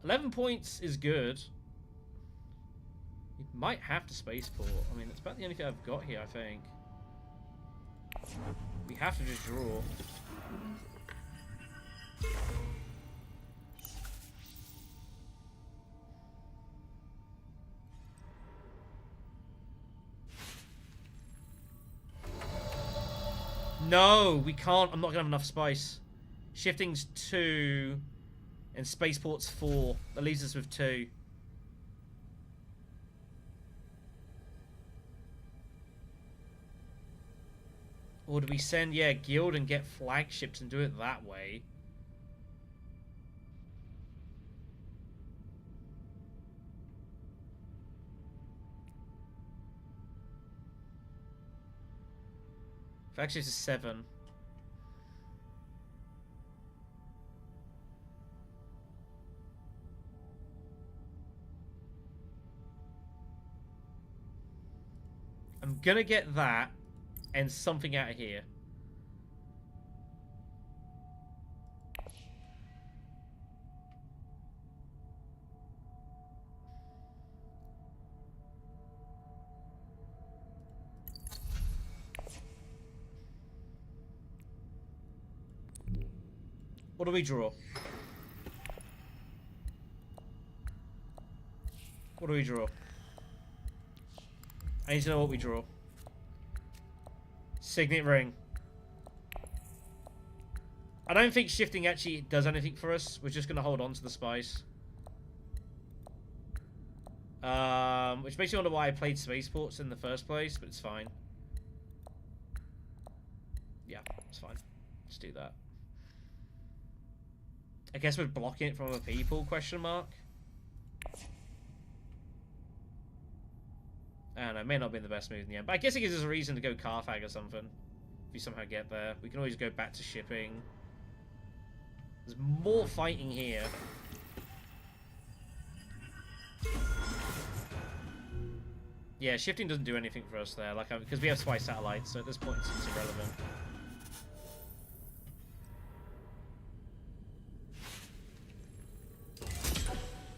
11 points is good. We might have to spaceport. I mean, it's about the only thing I've got here, I think. We have to just draw. No, we can't. I'm not gonna have enough spice. Shifting's 2, and spaceport's 4. That leaves us with 2. Or do we send, yeah, Guild and get flagships and do it that way? Flagships is 7. I'm gonna get that. And something out of here. What do we draw? What do we draw? I need to know what we draw. Signet ring. I don't think shifting actually does anything for us. We're just going to hold on to the spice. Which makes me wonder why I played spaceports in the first place, but it's fine. Yeah, it's fine. Let's do that. I guess we're blocking it from other people, question mark. I don't know, it may not be the best move in the end, but I guess it gives us a reason to go Carthag or something. If we somehow get there. We can always go back to shipping. There's more fighting here. Yeah, shifting doesn't do anything for us there, like because we have Spy Satellites, so at this point it's irrelevant.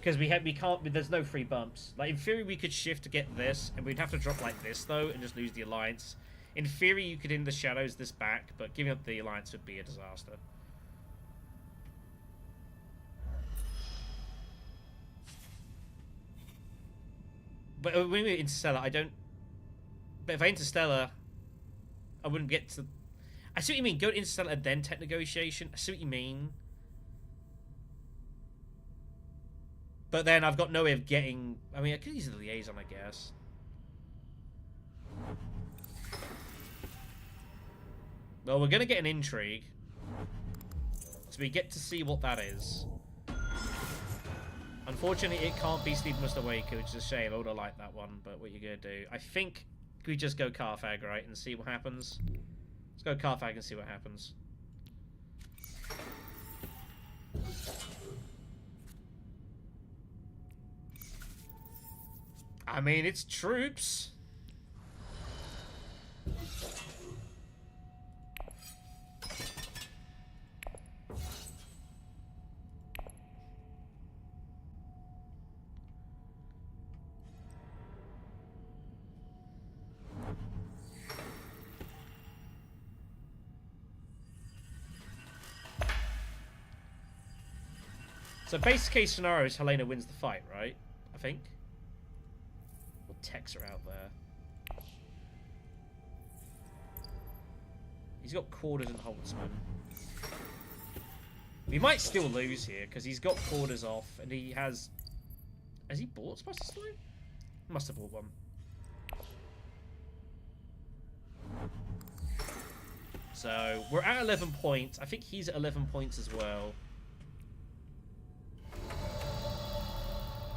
Because we can't. There's no free bumps. Like in theory, we could shift to get this, and we'd have to drop like this though, and just lose the alliance. In theory, you could in the shadows this back, but giving up the alliance would be a disaster. But when we Interstellar, I don't. But if I Interstellar, I wouldn't get to. I see what you mean. Go to Interstellar and then tech negotiation. I see what you mean. But then I've got no way of getting... I mean, I could use the liaison, I guess. Well, we're going to get an intrigue. So we get to see what that is. Unfortunately, it can't be Sleep Must Awake, which is a shame. I would have liked that one, but what are you going to do? I think we just go Carthag, right, and see what happens. Let's go Carthag and see what happens. I mean, it's troops. So base case scenario is Helena wins the fight, right? I think. What techs are out there? He's got quarters and Holtzman. We might still lose here because he's got quarters off and he has. Has he bought Spices Slow? Must have bought one. So we're at 11 points. I think he's at 11 points as well.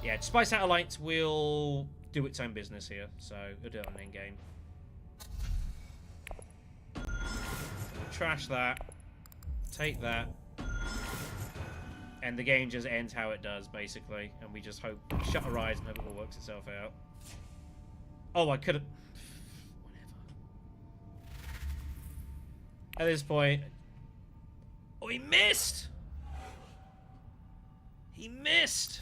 Yeah, Spice Satellites will do its own business here, so it'll do it on endgame. We'll trash that, take that, and the game just ends how it does, basically. And we just hope, shut our eyes and hope it all works itself out. Oh, I could have... Whatever. At this point... Oh, he missed! He missed!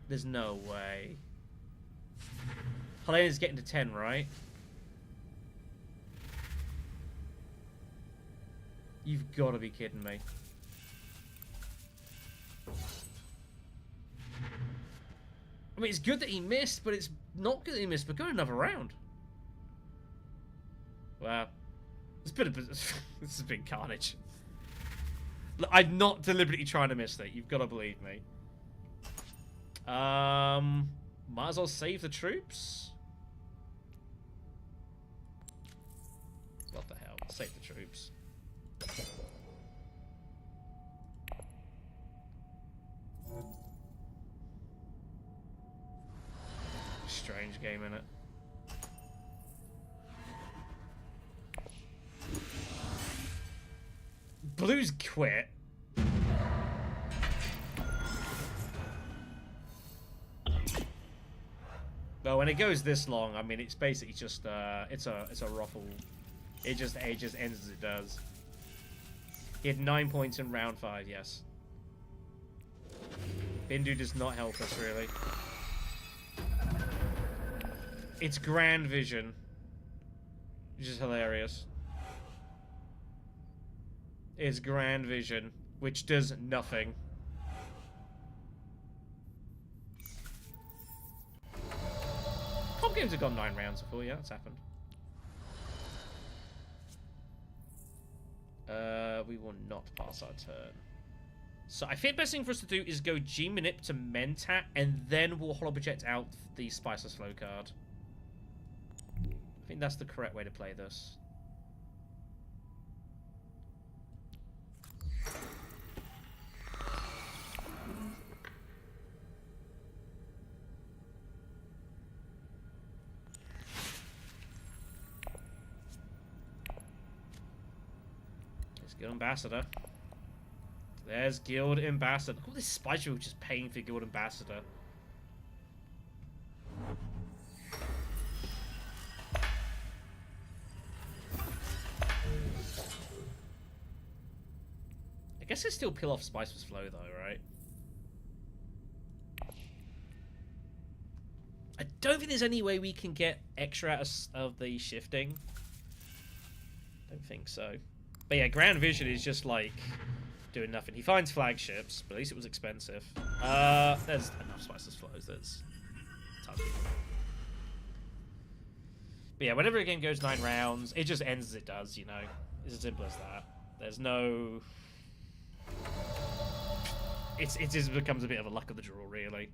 There's no way. Helena's getting to 10, right? You've got to be kidding me. I mean, it's good that he missed, but it's not good that he missed. But go another round. Wow. It's been this has been carnage. Look, I'm not deliberately trying to miss that. You've got to believe me. Might as well save the troops. What the hell? Save the troops. Strange game, innit? Blues quit. Well, when it goes this long, I mean, it's basically just it's a ruffle. It just ends as it does. He had 9 points in round 5. Yes. Bindu does not help us really. It's Grand Vision, which is hilarious. It's Grand Vision, which does nothing. Comp games have gone 9 rounds before, yeah, that's happened. We will not pass our turn. So I think the best thing for us to do is go G-Manip to Mentat, and then we'll Holo Project out the Spicer Slow card. I think that's the correct way to play this. Guild Ambassador. There's Guild Ambassador. Look at this Spider which is paying for Guild Ambassador. I guess I still peel off Spicer's Flow though, right? I don't think there's any way we can get extra out of the shifting. Don't think so. But yeah, Grand Vision is just like doing nothing. He finds flagships, but at least it was expensive. There's enough Spices Flows. There's tons. But yeah, whenever a game goes 9 rounds, it just ends as it does, you know. It's as simple as that. There's no... It just becomes a bit of a luck of the draw, really.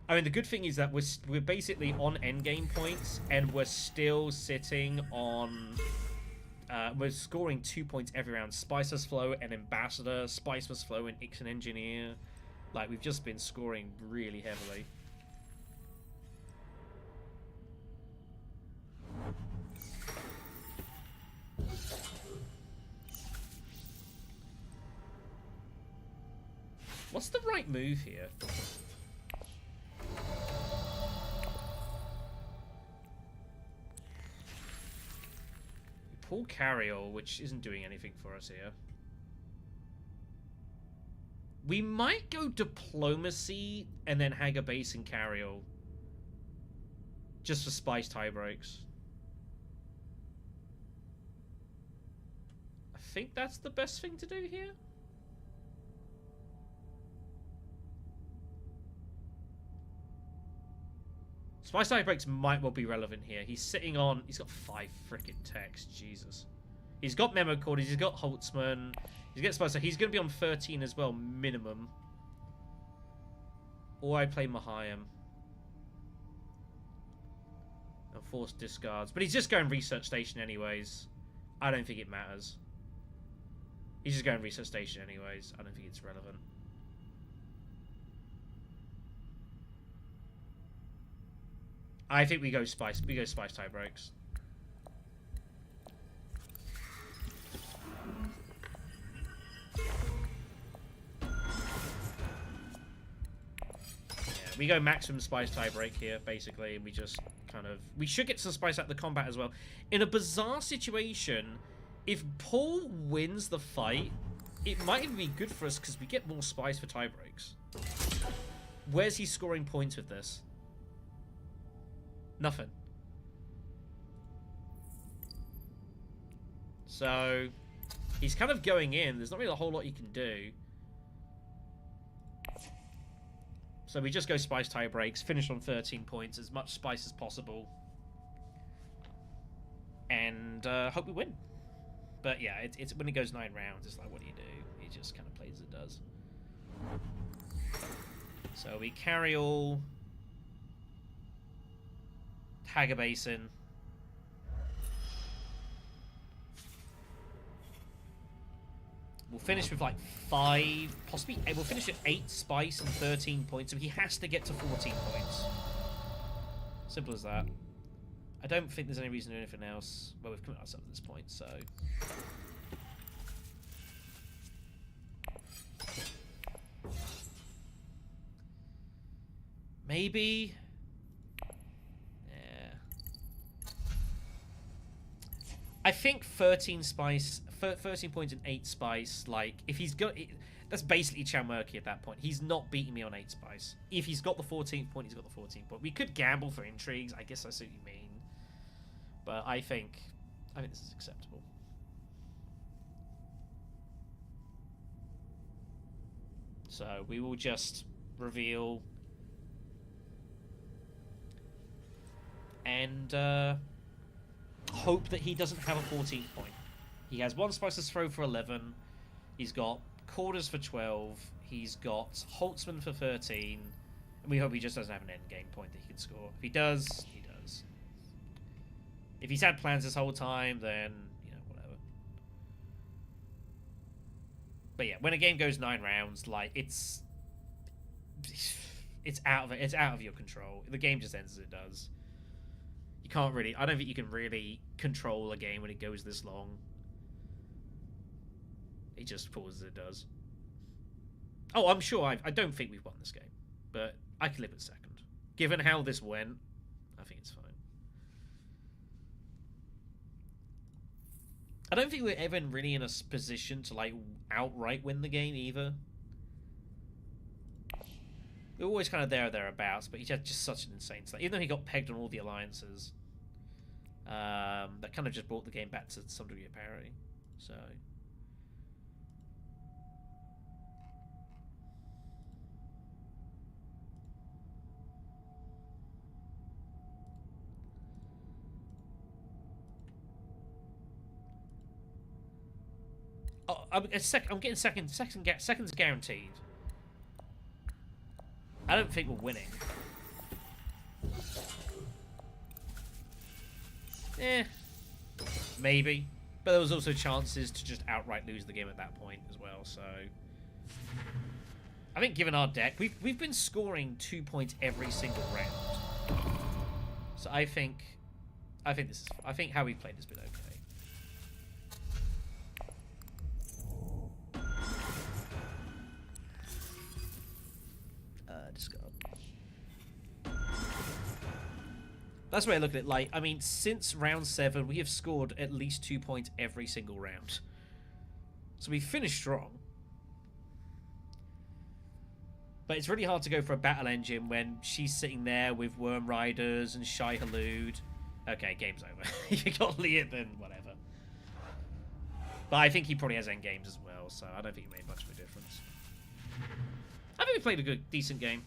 I mean, the good thing is that we're basically on endgame points, and we're still sitting on... we're scoring 2 points every round. Spicer's Flow and Ambassador, Spicer's Flow and Ixon Engineer. Like, we've just been scoring really heavily. What's the right move here? We pull Carriol, which isn't doing anything for us here. We might go Diplomacy and then Hagger Base and Carriol. Just for Spice tie breaks. I think that's the best thing to do here. Spice tie breaks might well be relevant here. He's sitting on... He's got 5 frickin' techs. Jesus. He's got Memo Corders. He's got Holtzman. He's got Spice. So he's going to be on 13 as well, minimum. Or I play Mahayam. And force discards. But he's just going Research Station anyways. I don't think it matters. He's just going Research Station anyways. I don't think it's relevant. I think we go Spice. We go Spice tie breaks. Yeah, we go maximum Spice tie break here, basically, and we just kind of... We should get some Spice out of the combat as well. In a bizarre situation, if Paul wins the fight, it might even be good for us because we get more Spice for tie breaks. Where's he scoring points with this? Nothing. So, he's kind of going in. There's not really a whole lot you can do. So we just go Spice tie breaks, finish on 13 points, as much Spice as possible. And hope we win. But yeah, it's when it goes 9 rounds, it's like, what do you do? It just kind of plays as it does. So we carry all... Hagger Basin. We'll finish with like 5, possibly... We'll finish at 8 Spice and 13 points, so he has to get to 14 points. Simple as that. I don't think there's any reason to do anything else. Well, we've committed ourselves at this point, so... Maybe... I think 13 Spice, 13 points and 8 Spice, like, if he's got... That's basically Chalmurky at that point. He's not beating me on 8 Spice. If he's got the 14th point, he's got the 14th point. We could gamble for intrigues, I guess I see what you mean. But I think this is acceptable. So, we will just reveal... And, hope that he doesn't have a 14th point. He has 1 Spice to throw for 11. He's got Quarters for 12. He's got Holtzman for 13. And we hope he just doesn't have an endgame point that he can score. If he does, he does. If he's had plans this whole time, then, you know, whatever. But yeah, when a game goes 9 rounds, like, it's out of your control. The game just ends as it does. You can't really... I don't think you can really control a game when it goes this long. It just pauses as it does. Oh, I'm sure I don't think we've won this game. But I can live with second. Given how this went, I think it's fine. I don't think we're ever really in a position to, like, outright win the game either. We're always kind of there or thereabouts, but he had just such an insane stuff. Even though he got pegged on all the alliances, that kind of just brought the game back to some degree of parity. So... Oh, I'm getting seconds guaranteed. I don't think we're winning. Maybe. But there was also chances to just outright lose the game at that point as well, so... I think given our deck, we've been scoring 2 points every single round. So I think how we've played has been okay. discard. That's the way I look at it. Like, I mean, since round 7, we have scored at least 2 points every single round. So we finished strong. But it's really hard to go for a battle engine when she's sitting there with Worm Riders and Shai Halud. Okay, game's over. You got Leto, then whatever. But I think he probably has endgames as well, so I don't think it made much of a difference. I think we played a good, decent game.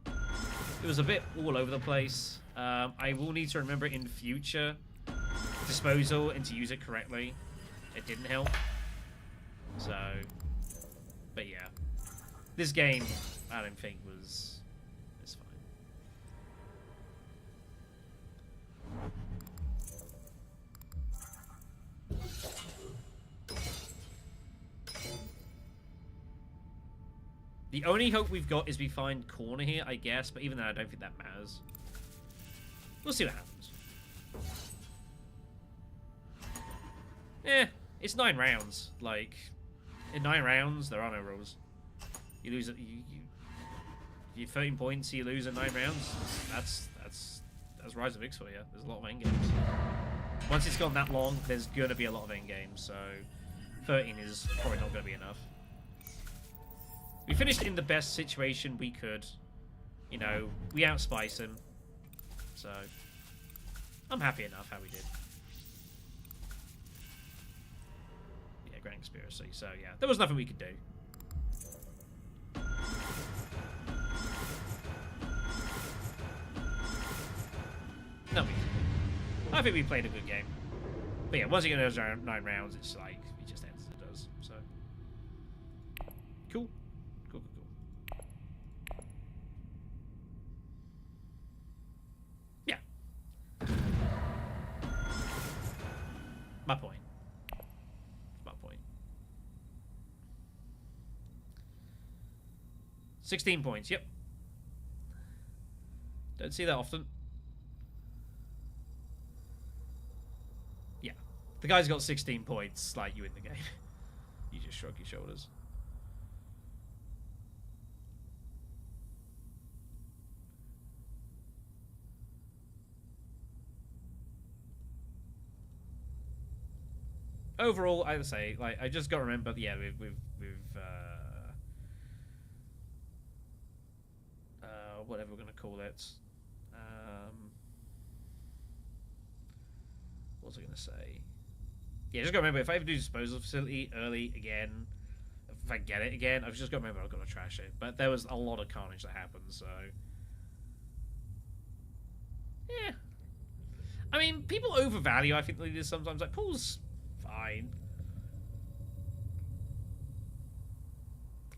It was a bit all over the place. I will need to remember in future disposal and to use it correctly. It didn't help. So, but yeah. This game, I don't think was... It's fine. The only hope we've got is we find corner here, I guess, but even then I don't think that matters. We'll see what happens. It's 9 rounds. Like, in 9 rounds, there are no rules. You lose it. You 13 points. You lose in 9 rounds. That's Rise of X for you. There's a lot of end games. Once it's gone that long, there's gonna be a lot of end games. So 13 is probably not gonna be enough. We finished in the best situation we could. You know, we outspiced him. So I'm happy enough how we did. Yeah, Grand Conspiracy. So yeah, there was nothing we could do. No, I think we played a good game. But yeah, once you get those 9 rounds, it's like, it just ends as it does. So, cool. Cool. Yeah. My point. 16 points, yep. Don't see that often. Yeah. The guy's got 16 points, like you in the game. You just shrug your shoulders. Overall, I would say, like, I just got to remember, yeah, we've whatever we're gonna call it. What was I gonna say? Yeah, just gotta remember, if I ever do disposal facility early again, if I get it again, I've just gotta remember I've got to trash it. But there was a lot of carnage that happened, so yeah. I mean, people overvalue, I think, leaders sometimes. Like, Paul's fine.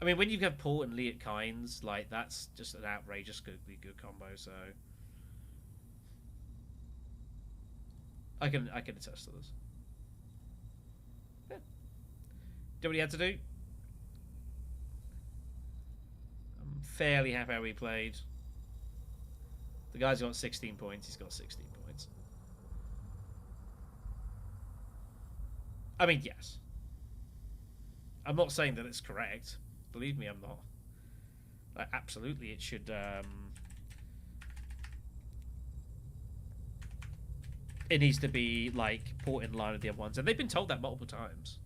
I mean, when you have Paul and Lee at Kynes, like, that's just an outrageously good combo, so I can attest to this. Yeah. Do what he had to do. I'm fairly happy how he played. The guy's got 16 points, he's got 16 points. I mean, yes. I'm not saying that it's correct. Believe me, I'm not. Like, absolutely, it should. It needs to be like put in line with the other ones, and they've been told that multiple times.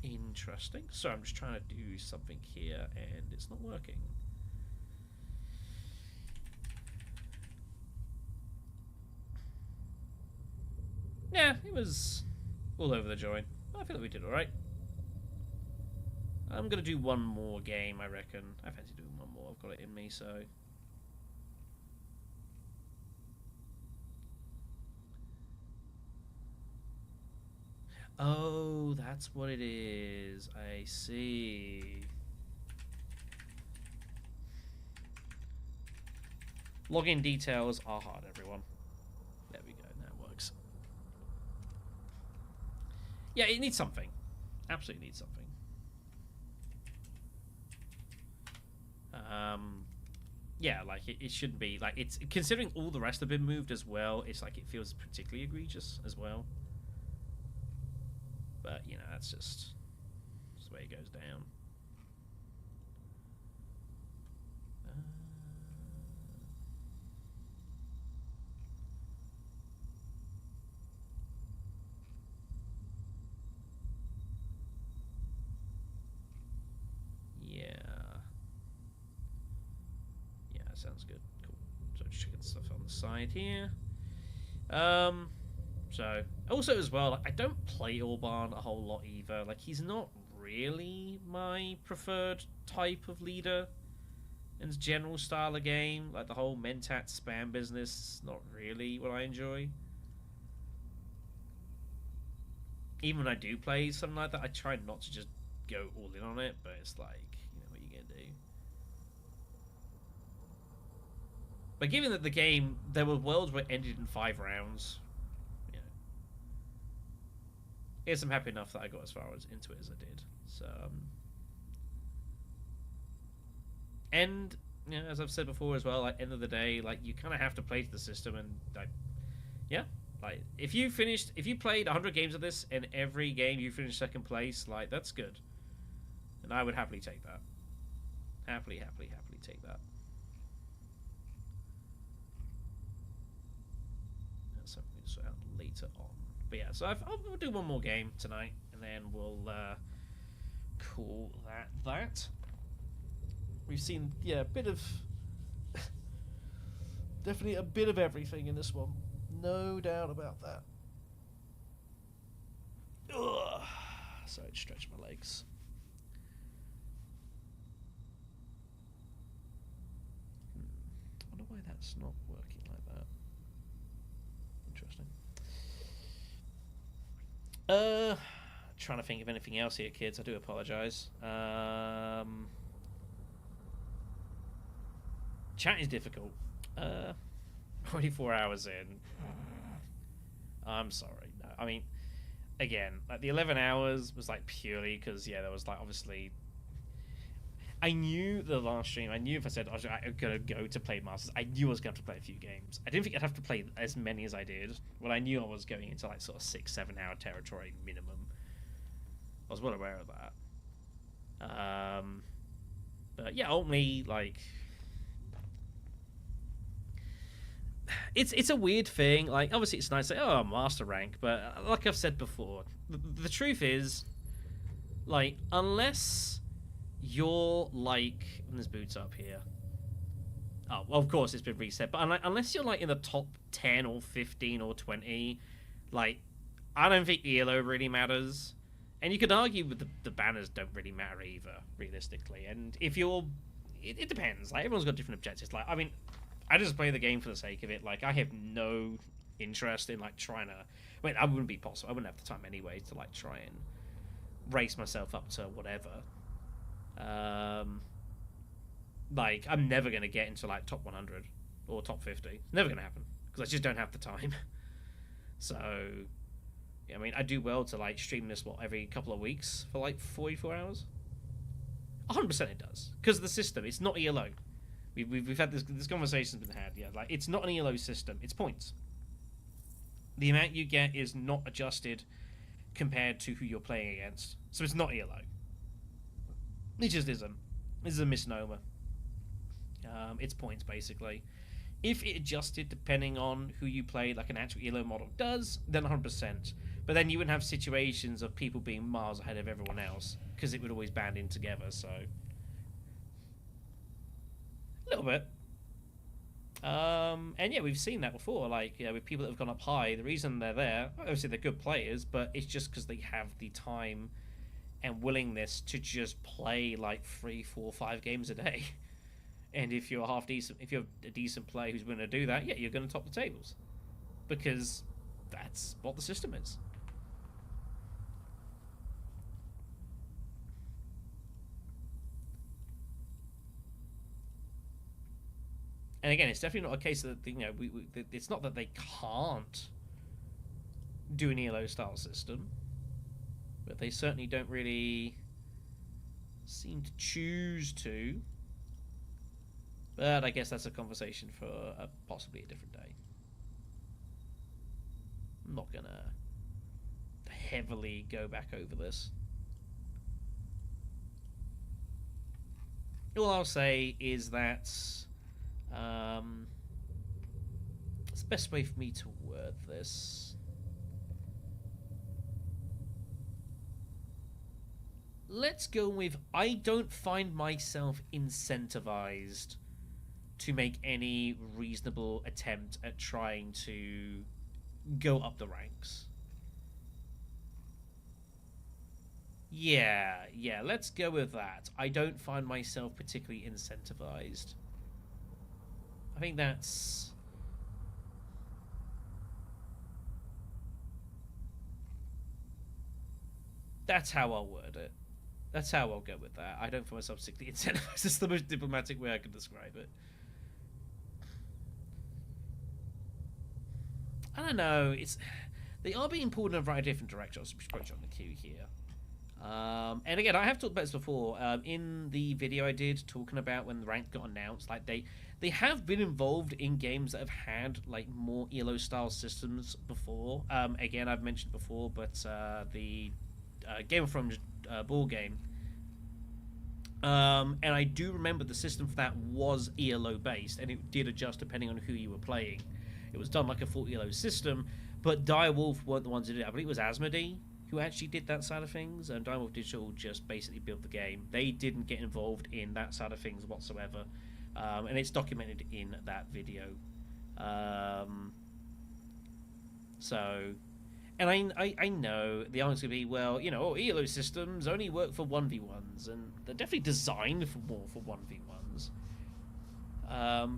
Interesting. So I'm just trying to do something here, and it's not working. Yeah, it was all over the joint. I feel like we did alright. I'm going to do one more game, I reckon. I fancy doing one more. I've got it in me, so... Oh, that's what it is. I see. Login details are hard, everyone. There we go. That works. Yeah, it needs something. Absolutely needs something. yeah, like it shouldn't be like it's considering all the rest have been moved as well. It's like it feels particularly egregious as well. But you know, that's the way it goes down. Uh, yeah, yeah, that sounds good. Cool. So just checking stuff on the side here. Um, so also as well, like, I don't play Ilban a whole lot either. Like he's not really my preferred type of leader in his general style of game. Like the whole Mentat spam business, not really what I enjoy. Even when I do play something like that, I try not to just go all in on it. But it's like, you know, what are you gonna do? But given that the game, there were worlds where it ended in 5 rounds, you know, I guess I'm happy enough that I got as far as into it as I did. So, and you know, as I've said before as well, like end of the day, like you kind of have to play to the system, and like, yeah, like if you played 100 games of this, and every game you finished second place, like that's good, and I would happily take that. Happily take that. That's something to sort out later on. But yeah, so I'll do one more game tonight, and then we'll call that. We've seen, yeah, a bit of definitely a bit of everything in this one, no doubt about that. Ugh. Sorry, stretch my legs. I wonder why that's not working like that. Interesting. Trying to think of anything else here, kids. I do apologise. Chat is difficult. 24 hours in. I'm sorry. No, I mean, again, like the 11 hours was like purely because yeah, there was like obviously. I knew the last stream. I knew if I said I was gonna go to play Masters, I knew I was going to play a few games. I didn't think I'd have to play as many as I did. Well, I knew I was going into like sort of 6-7 hour territory minimum. I was well aware of that. But yeah, ultimately, like. It's a weird thing. Like, obviously, it's nice to say, oh, master rank, but like I've said before, the truth is, like, unless you're like, there's boots up here. Oh, well, of course, it's been reset, but unless you're like in the top 10 or 15 or 20, like, I don't think ELO really matters. And you could argue with the banners don't really matter either, realistically. And if you're, it depends. Like, everyone's got different objectives. Like, I mean, I just play the game for the sake of it. Like, I have no interest in, like, trying to... I mean, I wouldn't be possible. I wouldn't have the time anyway to, like, try and race myself up to whatever. Like, I'm never going to get into, like, top 100 or top 50. It's never going to happen. Because I just don't have the time. So, yeah, I mean, I do well to, like, stream this, every couple of weeks for, like, 44 hours? 100% it does. Because of the system. It's not ELO. We've had this conversation's been had, yeah. Like, it's not an ELO system, it's points. The amount you get is not adjusted compared to who you're playing against. So it's not ELO. It just isn't. This is a misnomer. It's points, basically. If it adjusted depending on who you play, like an actual ELO model does, then 100%. But then you wouldn't have situations of people being miles ahead of everyone else, because it would always band in together, so... A little bit. And yeah, we've seen that before. Like, yeah, with people that have gone up high, the reason they're there, obviously they're good players, but it's just because they have the time and willingness to just play like 3, 4, 5 games a day. And if you're half decent, if you're a decent player who's willing to do that, yeah, you're going to top the tables, because that's what the system is. And again, it's definitely not a case that, you know, it's not that they can't do an ELO style system, but they certainly don't really seem to choose to. But I guess that's a conversation for possibly a different day. I'm not gonna heavily go back over this. All I'll say is that it's the best way for me to word this. Let's go with I don't find myself incentivized to make any reasonable attempt at trying to go up the ranks. Yeah, let's go with that. I don't find myself particularly incentivized. I think that's how I'll word it. That's how I'll go with that. I don't find myself particularly incentivized. It's the most diplomatic way I can describe it. I don't know. They are being pulled in a variety of different directions. Which probably on the queue here. And again, I have talked about this before in the video I did talking about when the rank got announced. Like they have been involved in games that have had like more ELO style systems before. Again, I've mentioned before, but the Game of Thrones ball game. And I do remember the system for that was ELO based, and it did adjust depending on who you were playing. It was done like a full ELO system, but Direwolf weren't the ones who did it. I believe it was Asmodee who actually did that side of things, and Direwolf Digital just basically built the game. They didn't get involved in that side of things whatsoever, and it's documented in that video. And I know the answer would be, well, you know, ELO systems only work for 1v1s, and they're definitely designed for more for 1v1s.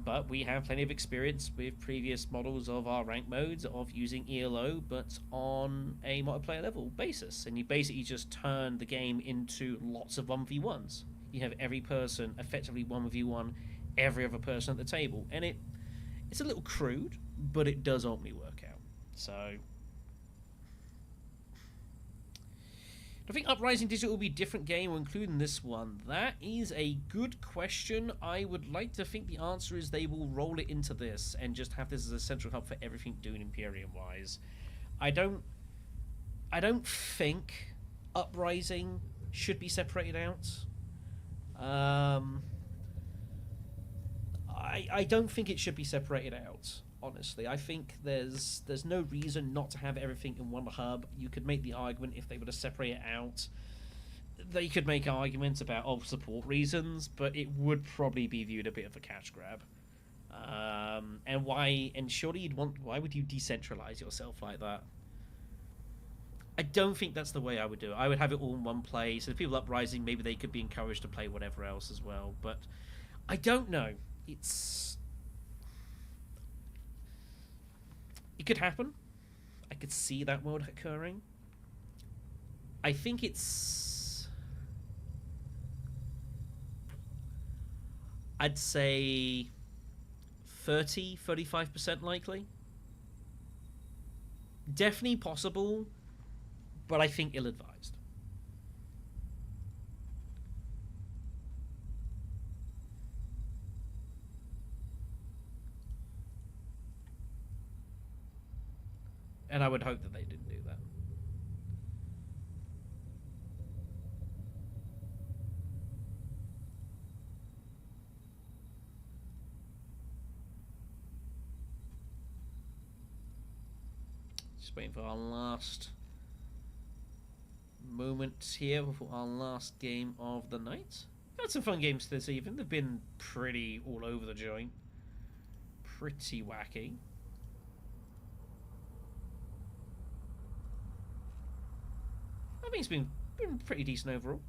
But we have plenty of experience with previous models of our rank modes of using ELO, but on a multiplayer level basis. And you basically just turn the game into lots of 1v1s. You have every person effectively 1v1 every other person at the table. And it's a little crude, but it does ultimately work out. So I think Uprising Digital will be a different game, including this one. That is a good question. I would like to think the answer is they will roll it into this and just have this as a central hub for everything doing Imperium-wise. I don't think Uprising should be separated out. I don't think it should be separated out. Honestly, I think there's no reason not to have everything in one hub. You could make the argument if they were to separate it out. They could make arguments about support reasons, but it would probably be viewed a bit of a cash grab. And why? And surely why would you decentralize yourself like that? I don't think that's the way I would do it. I would have it all in one place. So the people Uprising, maybe they could be encouraged to play whatever else as well. But I don't know. It could happen. I could see that world occurring. I think I'd say 35% likely. Definitely possible, but I think ill-advised. And I would hope that they didn't do that. Just waiting for our last moment here before our last game of the night. Had some fun games this evening. They've been pretty all over the joint. Pretty wacky. I think it's been pretty decent overall.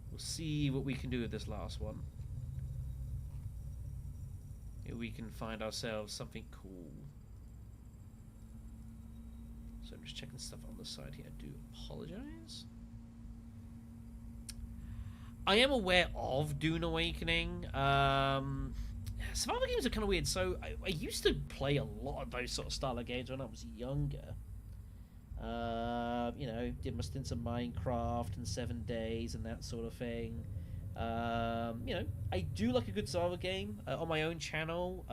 We'll see what we can do with this last one. If we can find ourselves something cool. So I'm just checking stuff on the side here. I do apologize. I am aware of Dune Awakening. Survival games are kind of weird. So I used to play a lot of those sort of style of games when I was younger. You know, did my stints of Minecraft and 7 Days and that sort of thing. You know, I do like a good survival game on my own channel.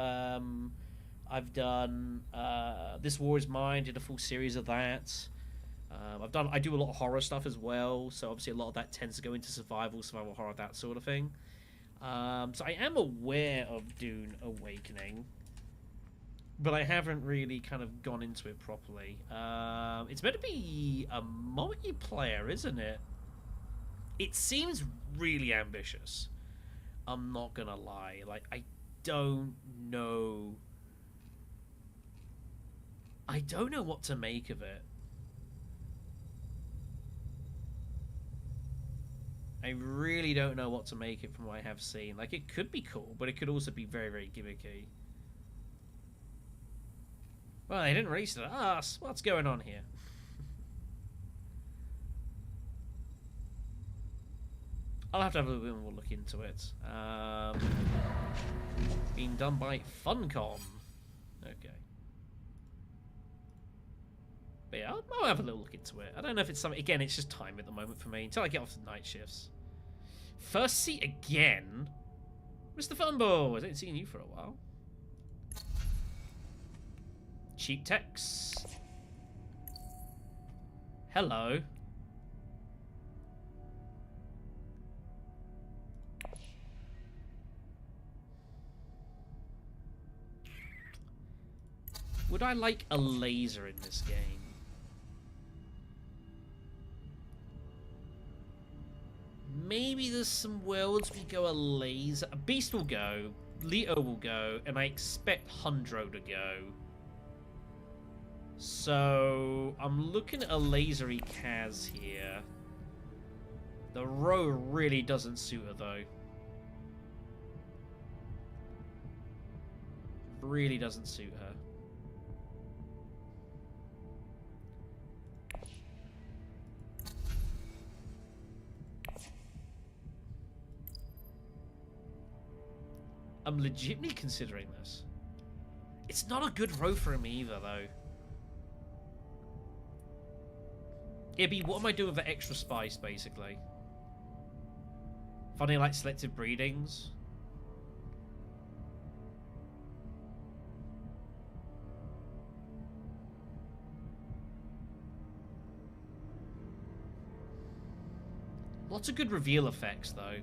I've done This War Is Mine. Did a full series of that. I do a lot of horror stuff as well. So obviously a lot of that tends to go into survival horror, that sort of thing. So I am aware of Dune Awakening, but I haven't really kind of gone into it properly. It's meant to be a multiplayer, isn't it? It seems really ambitious. I'm not gonna lie. Like, I don't know. I don't know what to make of it. I really don't know what to make it from what I have seen. Like, it could be cool, but it could also be very, very gimmicky. Well, they didn't release it to us. What's going on here? I'll have to have a little bit more look into it. Being done by Funcom. Okay. But yeah, I'll have a little look into it. I don't know if it's something... Again, it's just time at the moment for me, until I get off the night shifts. First seat again? Mr. Fumble! I haven't seen you for a while. Cheap text. Hello. Would I like a laser in this game? Maybe there's some worlds we go a laser. A Beast will go, Leto will go, and I expect Hundro to go. So I'm looking at a lasery Kaz here. The row really doesn't suit her though. Really doesn't suit her. I'm legitimately considering this. It's not a good row for him either, though. It'd be, what am I doing with the extra spice, basically? Finding, like, selective breedings? Lots of good reveal effects, though.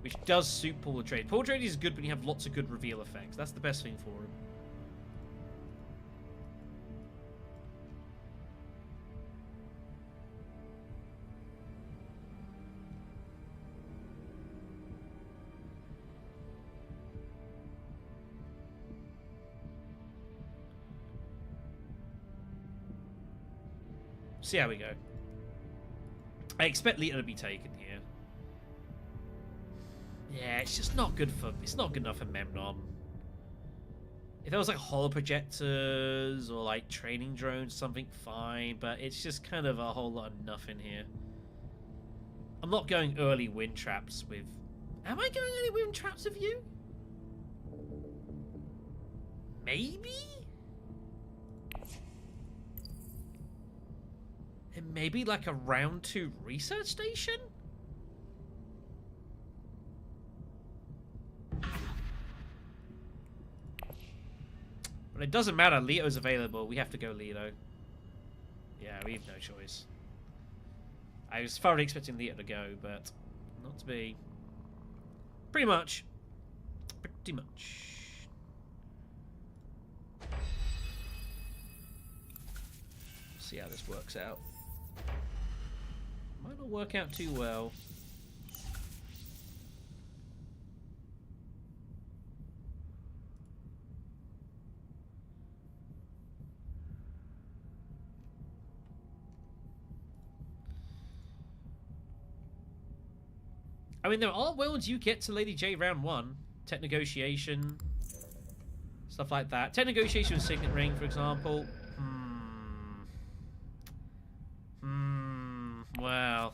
Which does suit Paul Atreides. Paul Atreides is good when you have lots of good reveal effects. That's the best thing for him. See how we go. I expect Leto to be taken here. Yeah, it's just not good for... It's not good enough for Memnon. If there was like holo projectors or like training drones, something, fine. But it's just kind of a whole lot of nothing here. I'm not going early wind traps with... Am I going early wind traps with you? Maybe? And maybe like a round 2 research station? But it doesn't matter. Leto's available. We have to go Leto. Yeah, we have no choice. I was thoroughly expecting Leto to go, but not to be. Pretty much. Pretty much. See how this works out. Might not work out too well. I mean, there are worlds you get to Lady J round 1. Tech negotiation. Stuff like that. Tech negotiation with Signet Ring, for example. Well.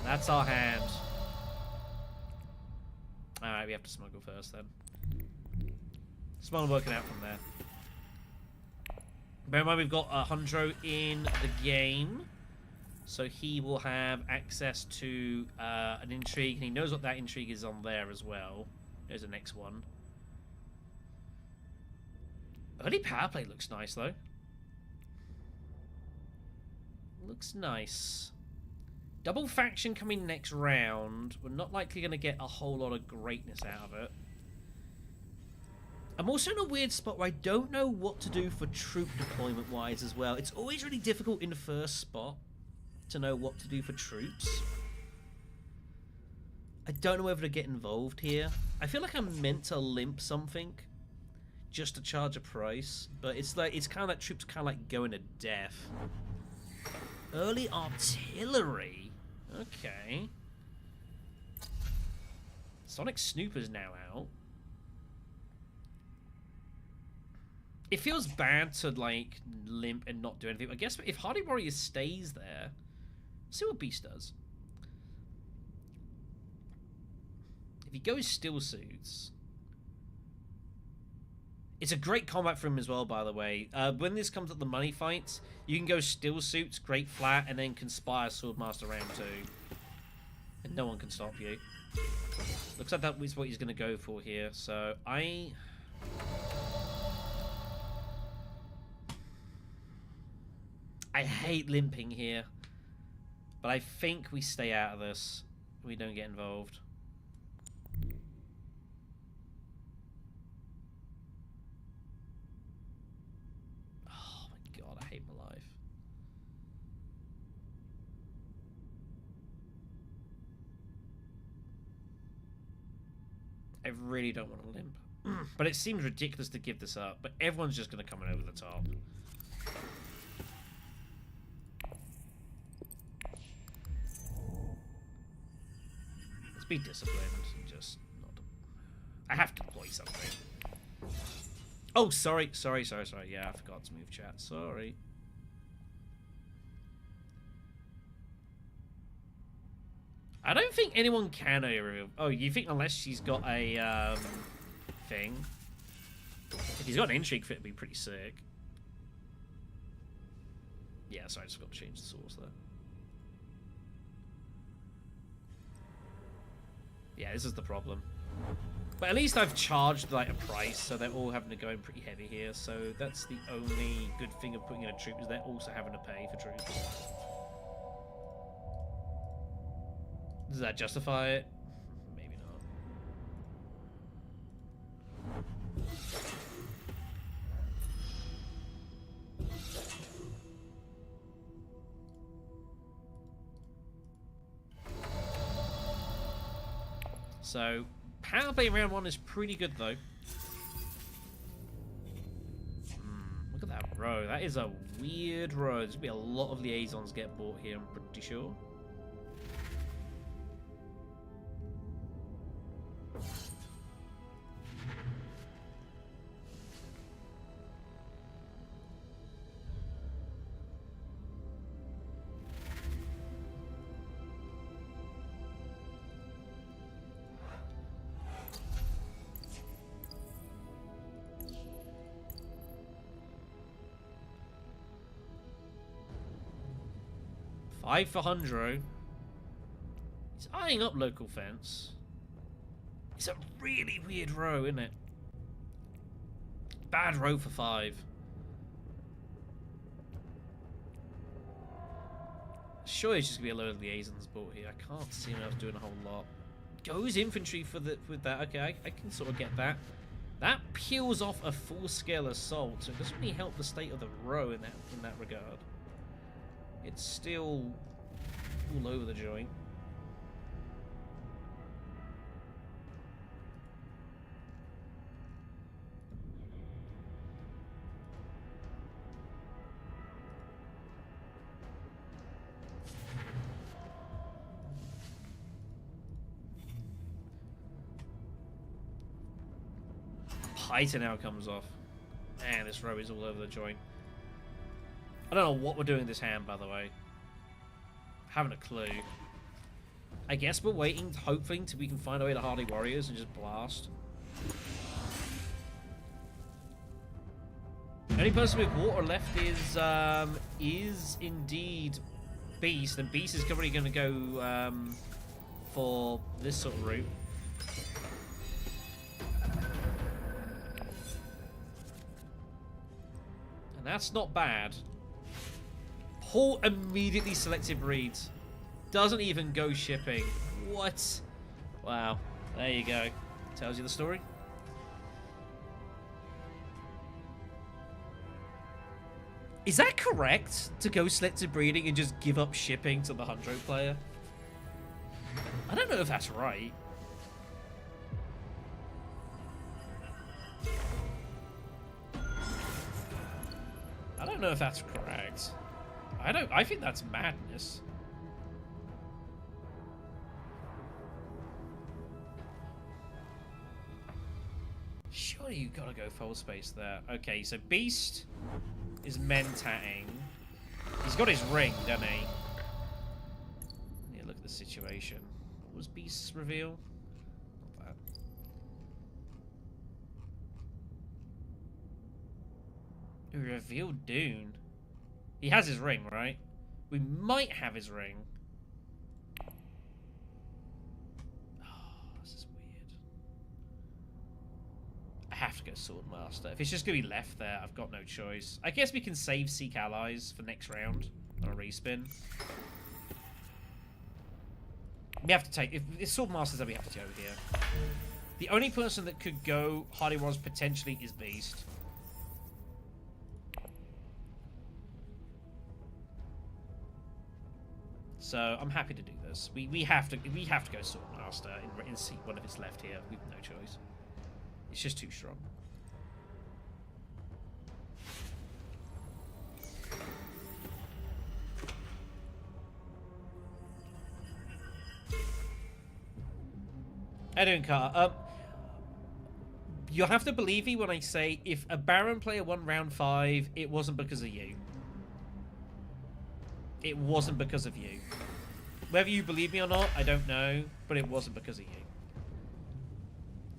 That's our hand. Alright, we have to smuggle first then. Small working out from there. Bear in mind we've got Hundro in the game, so he will have access to an intrigue, and he knows what that intrigue is on there as well. There's the next one. Early power play looks nice, though. Looks nice. Double faction coming next round. We're not likely going to get a whole lot of greatness out of it. I'm also in a weird spot where I don't know what to do for troop deployment-wise as well. It's always really difficult in the first spot to know what to do for troops. I don't know whether to get involved here. I feel like I'm meant to limp something just to charge a price, but it's like it's kind of like troops kind of like going to death. Early artillery. Okay. Sonic Snooper's now out. It feels bad to like limp and not do anything. I guess if Hardy Warrior stays there, see what Beast does. If he goes still suits, it's a great combat for him as well, by the way. When this comes at the money fights, you can go still suits, great flat, and then conspire Swordmaster round 2. And no one can stop you. Looks like that is what he's going to go for here. So I hate limping here. But I think we stay out of this. We don't get involved. I really don't want to limp. But it seems ridiculous to give this up. But everyone's just going to come in over the top. Let's be disciplined and just not... I have to deploy something. Oh, sorry. Yeah, I forgot to move chat. Sorry. I don't think anyone can overrule. Oh, you think unless she's got a thing? If he's got an intrigue fit, it'd be pretty sick. Yeah, sorry, I just got to change the source there. Yeah, this is the problem. But at least I've charged like a price, so they're all having to go in pretty heavy here. So that's the only good thing of putting in a troop is they're also having to pay for troops. Does that justify it? Maybe not. So, power play round 1 is pretty good though. Look at that row. That is a weird row. There's going to be a lot of liaisons get bought here, I'm pretty sure. Five for Hundro. He's eyeing up local fence. It's a really weird row, isn't it? Bad row for 5. Sure, it's just gonna be a load of liaisons bought here. I can't see him else doing a whole lot. Goes infantry for the with that. Okay, I can sort of get that. That peels off a full-scale assault, so it doesn't really help the state of the row in that regard. It's still all over the joint. Python now comes off. Man, this row is all over the joint. I don't know what we're doing this hand, by the way. Haven't a clue. I guess we're waiting, hoping, till we can find a way to Hardy Warriors and just blast. The only person with water left is indeed Beast, and Beast is currently going to go for this sort of route. And that's not bad. Paul immediately selective reads. Doesn't even go shipping. What? Wow. There you go. Tells you the story. Is that correct? To go selective breeding and just give up shipping to the 100 player? I don't know if that's right. I don't know if that's correct. I think that's madness. Surely you gotta go full space there. Okay, so Beast is mentatting. He's got his ring, doesn't he? Yeah, look at the situation. What was Beast's reveal? Not that. Who revealed Dune? He has his ring, right? We might have his ring. This is weird. I have to go Swordmaster. If it's just going to be left there, I've got no choice. I guess we can save Seek Allies for next round on a respin. We have to take... If it's Swordmasters, then we have to go here. The only person that could go Hardy Wars potentially is Beast. So I'm happy to do this. We have to go Swordmaster in seat one if it's left here. We've no choice. It's just too strong. How doing, Carter? You'll have to believe me when I say if a Baron player won round 5, it wasn't because of you. It wasn't because of you. Whether you believe me or not, I don't know, but it wasn't because of you.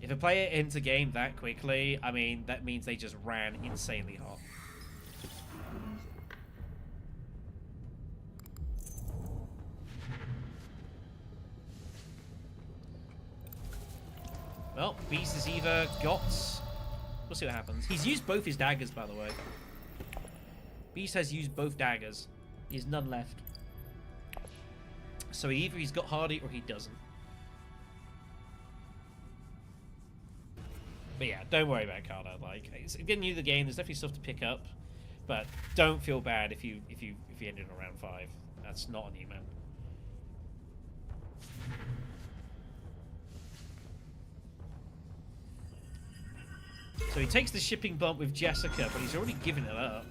If a player ends a game that quickly, I mean, that means they just ran insanely hot. Well, Beast has either got... We'll see what happens. He's used both his daggers, by the way. Beast has used both daggers. He has none left. So either he's got Hardy or he doesn't. But yeah, don't worry about Carter. Like, it's getting you the game. There's definitely stuff to pick up, but don't feel bad if you ended on round 5. That's not on you, man. So he takes the shipping bump with Jessica, but he's already given it up.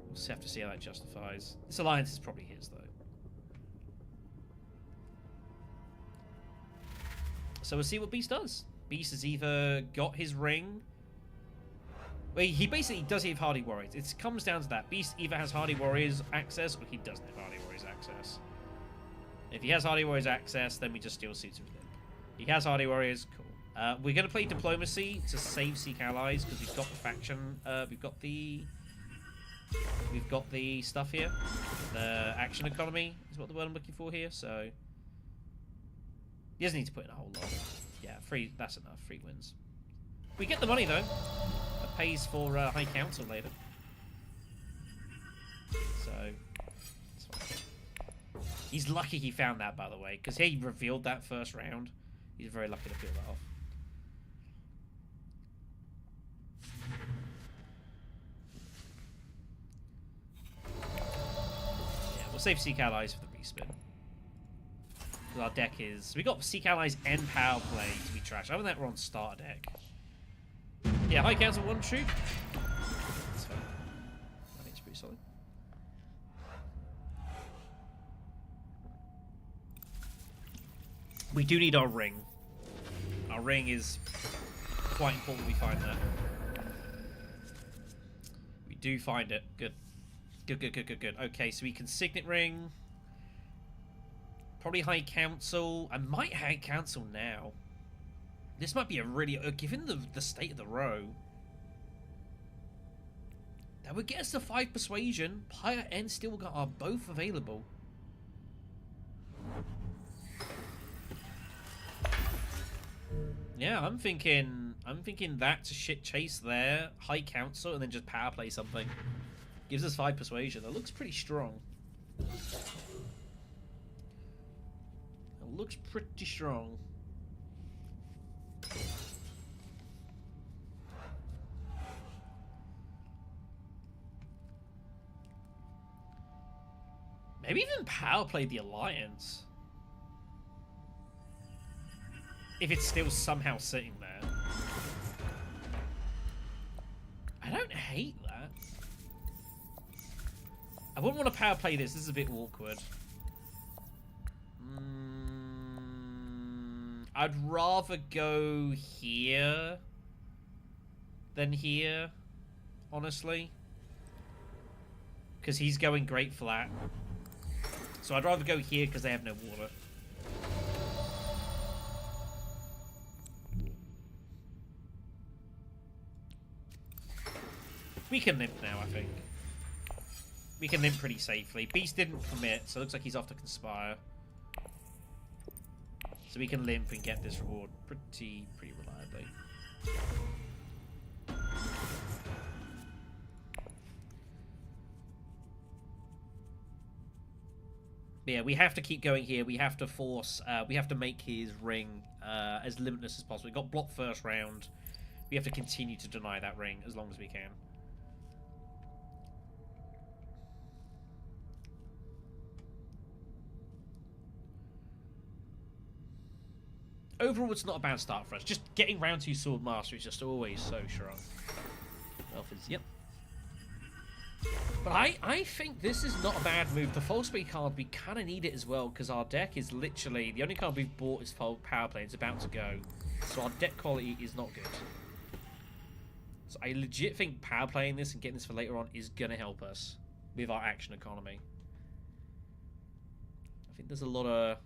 We'll just have to see how that justifies. This alliance is probably his, though. So we'll see what Beast does. Beast has either got his ring... Well, he basically does have Hardy Warriors. It comes down to that. Beast either has Hardy Warriors access, or he doesn't have Hardy Warriors access. If he has Hardy Warriors access, then we just steal suits with him. He has Hardy Warriors, cool. We're going to play Diplomacy to save Seek Allies, because we've got the faction... We've got the stuff here. The action economy is what the word I'm looking for here, so... He doesn't need to put in a whole lot. Yeah, 3, that's enough. 3 wins. We get the money, though. That pays for High Council later. So, it's fine. He's lucky he found that, by the way, because he revealed that first round. He's very lucky to peel that off. Yeah, we'll save Seek Allies for the respin. Because our deck is... We got Seek Allies and Power Play to be trash. Other than that, we're on starter deck. Yeah, High Council 1 troop. That's fine. I think it's pretty solid. We do need our ring. Our ring is quite important we find that. We do find it. Good. Good. Okay, so we can Signet Ring... Probably High Council. I might High Council now. This might be a really... given the state of the row... That would get us to 5 persuasion. Pyre and Stilgar are both available. Yeah, I'm thinking that to shit chase there, high council, and then just power play something. Gives us 5 persuasion. That looks pretty strong. It looks pretty strong. Maybe even power play the Alliance. If it's still somehow sitting there. I don't hate that. I wouldn't want to power play this. This is a bit awkward. I'd rather go here than here, honestly. Because he's going great flat. So I'd rather go here because they have no water. We can limp now, I think. We can limp pretty safely. Beast didn't commit, so it looks like he's off to Conspire. So we can limp and get this reward pretty reliably. But yeah, we have to keep going here. We have to force, we have to make his ring as limitless as possible. We got blocked first round. We have to continue to deny that ring as long as we can. Overall, it's not a bad start for us. Just getting round 2 Sword Master is just always so strong. Elfins, yep. But I think this is not a bad move. The False Speed card, we kind of need it as well, because our deck is literally... The only card we've bought is Power Play. It's about to go. So our deck quality is not good. So I legit think Power Playing this and getting this for later on is going to help us with our action economy. I think there's a lot of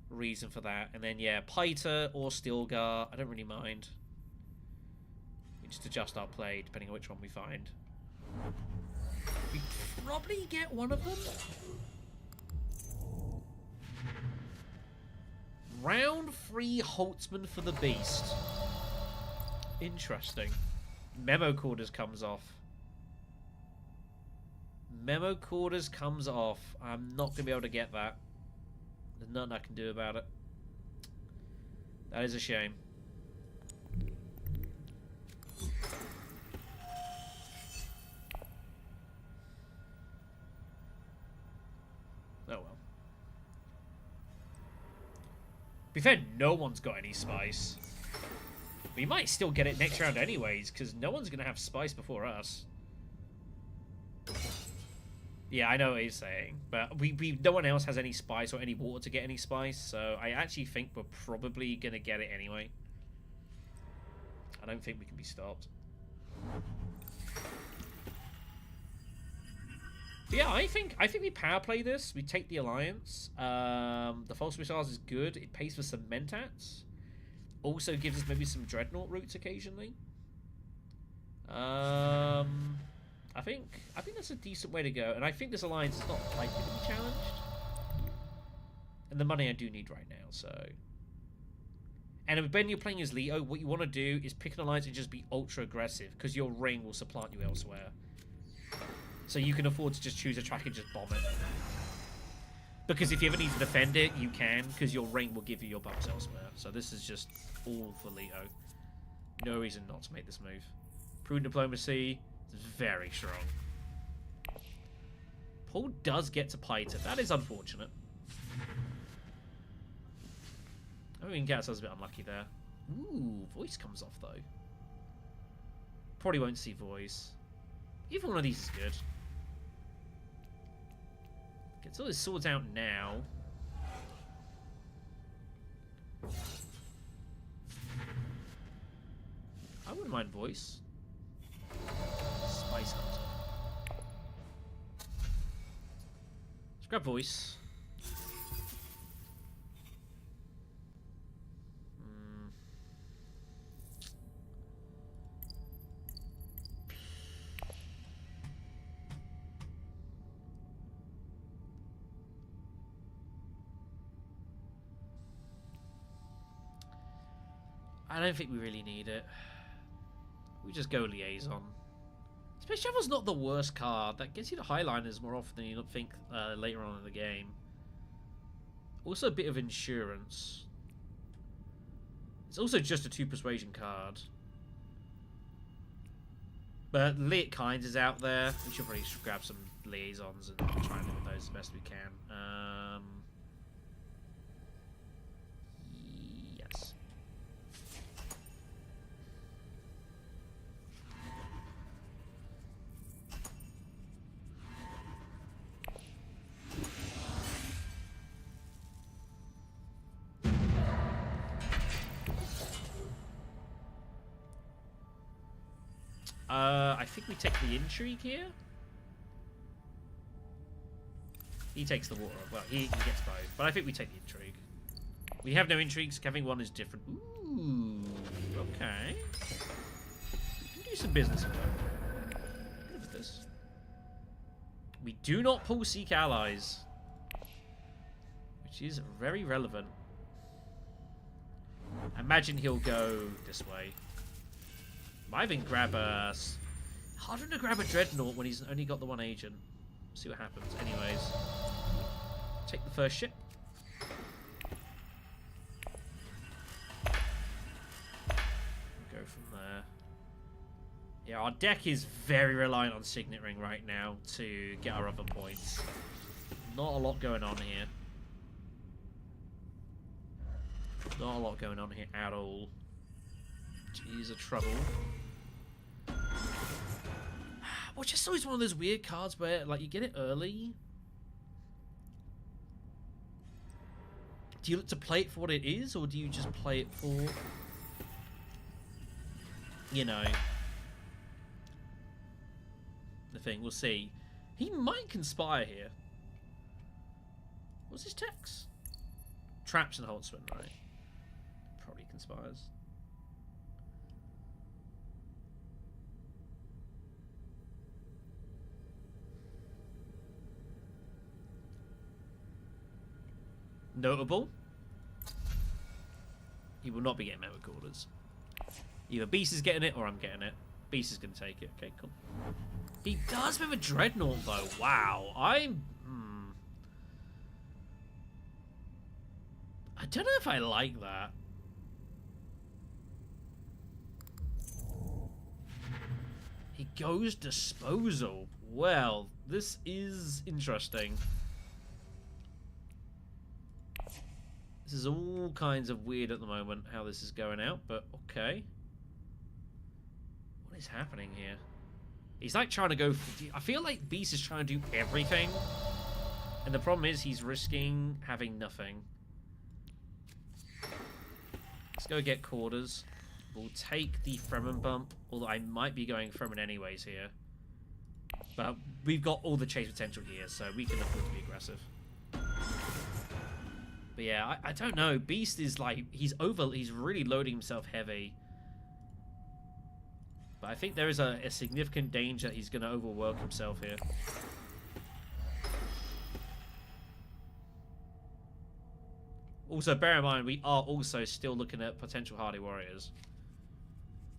reason for that. And then, yeah, Piter or Stilgar. I don't really mind. We just adjust our play depending on which one we find. We probably get one of them. Round 3 Holtzman for the Beast. Interesting. Memo Quarters comes off. Memo Quarters comes off. I'm not going to be able to get that. There's nothing I can do about it. That is a shame. Oh well. To be fair, no one's got any spice. We might still get it next round anyways, because no one's going to have spice before us. Yeah, I know what he's saying, but no one else has any spice or any water to get any spice, so I actually think we're probably going to get it anyway. I don't think we can be stopped. But yeah, I think we power play this. We take the Alliance. The False Missiles is good. It pays for some Mentats. Also gives us maybe some Dreadnought routes occasionally. I think that's a decent way to go, and I think this Alliance is not likely to be challenged. And the money I do need right now, so. And when you're playing as Leto, what you want to do is pick an Alliance and just be ultra aggressive, because your ring will supplant you elsewhere. So you can afford to just choose a track and just bomb it. Because if you ever need to defend it, you can, because your ring will give you your buffs elsewhere. So this is just all for Leto. No reason not to make this move. Prudent Diplomacy is very strong. Paul does get to Piter. That is unfortunate. I mean, we can get ourselves a bit unlucky there. Ooh, Voice comes off, though. Probably won't see Voice. Either one of these is good. Gets all his swords out now. I wouldn't mind Voice. Spice Hunter. Let's grab Voice. I don't think we really need it. We just go Liaison. Space Travel's not the worst card. That gets you to Highliners more often than you think later on in the game. Also a bit of insurance. It's also just a 2 persuasion card. But Lit Kinds is out there. We should probably grab some liaisons and try and live with those as best we can. Yes. I think we take the intrigue here. He takes the water. Well, he gets both, but I think we take the intrigue. We have no intrigues. Having one is different. Ooh, okay. We can do some business with that. Look at this. We do not pull Seek Allies, which is very relevant. I imagine he'll go this way. Might even grab a... Harder to grab a Dreadnought when he's only got the one agent. See what happens. Anyways. Take the first ship. Go from there. Yeah, our deck is very reliant on Signet Ring right now to get our other points. Not a lot going on here. Not a lot going on here at all. Jeez, a trouble. Well, just always one of those weird cards where, like, you get it early. Do you look to play it for what it is, or do you just play it for, you know, the thing? We'll see. He might conspire here. What's his text? Traps and Holtzman, right? Probably conspires. Notable. He will not be getting Memory Orders. Either Beast is getting it or I'm getting it. Beast is going to take it. Okay, cool. He does have a Dreadnought though. Wow. I don't know if I like that. He goes Disposal. Well, this is interesting. This is all kinds of weird at the moment, how this is going out, but okay. What is happening here? He's like trying to go... I feel like Beast is trying to do everything. And the problem is he's risking having nothing. Let's go get Quarters. We'll take the Fremen bump, although I might be going Fremen anyways here. But we've got all the chase potential here, so we can afford to be aggressive. But yeah, I don't know. Beast is like, he's really loading himself heavy. But I think there is a significant danger he's going to overwork himself here. Also, bear in mind, we are also still looking at potential Hardy Warriors.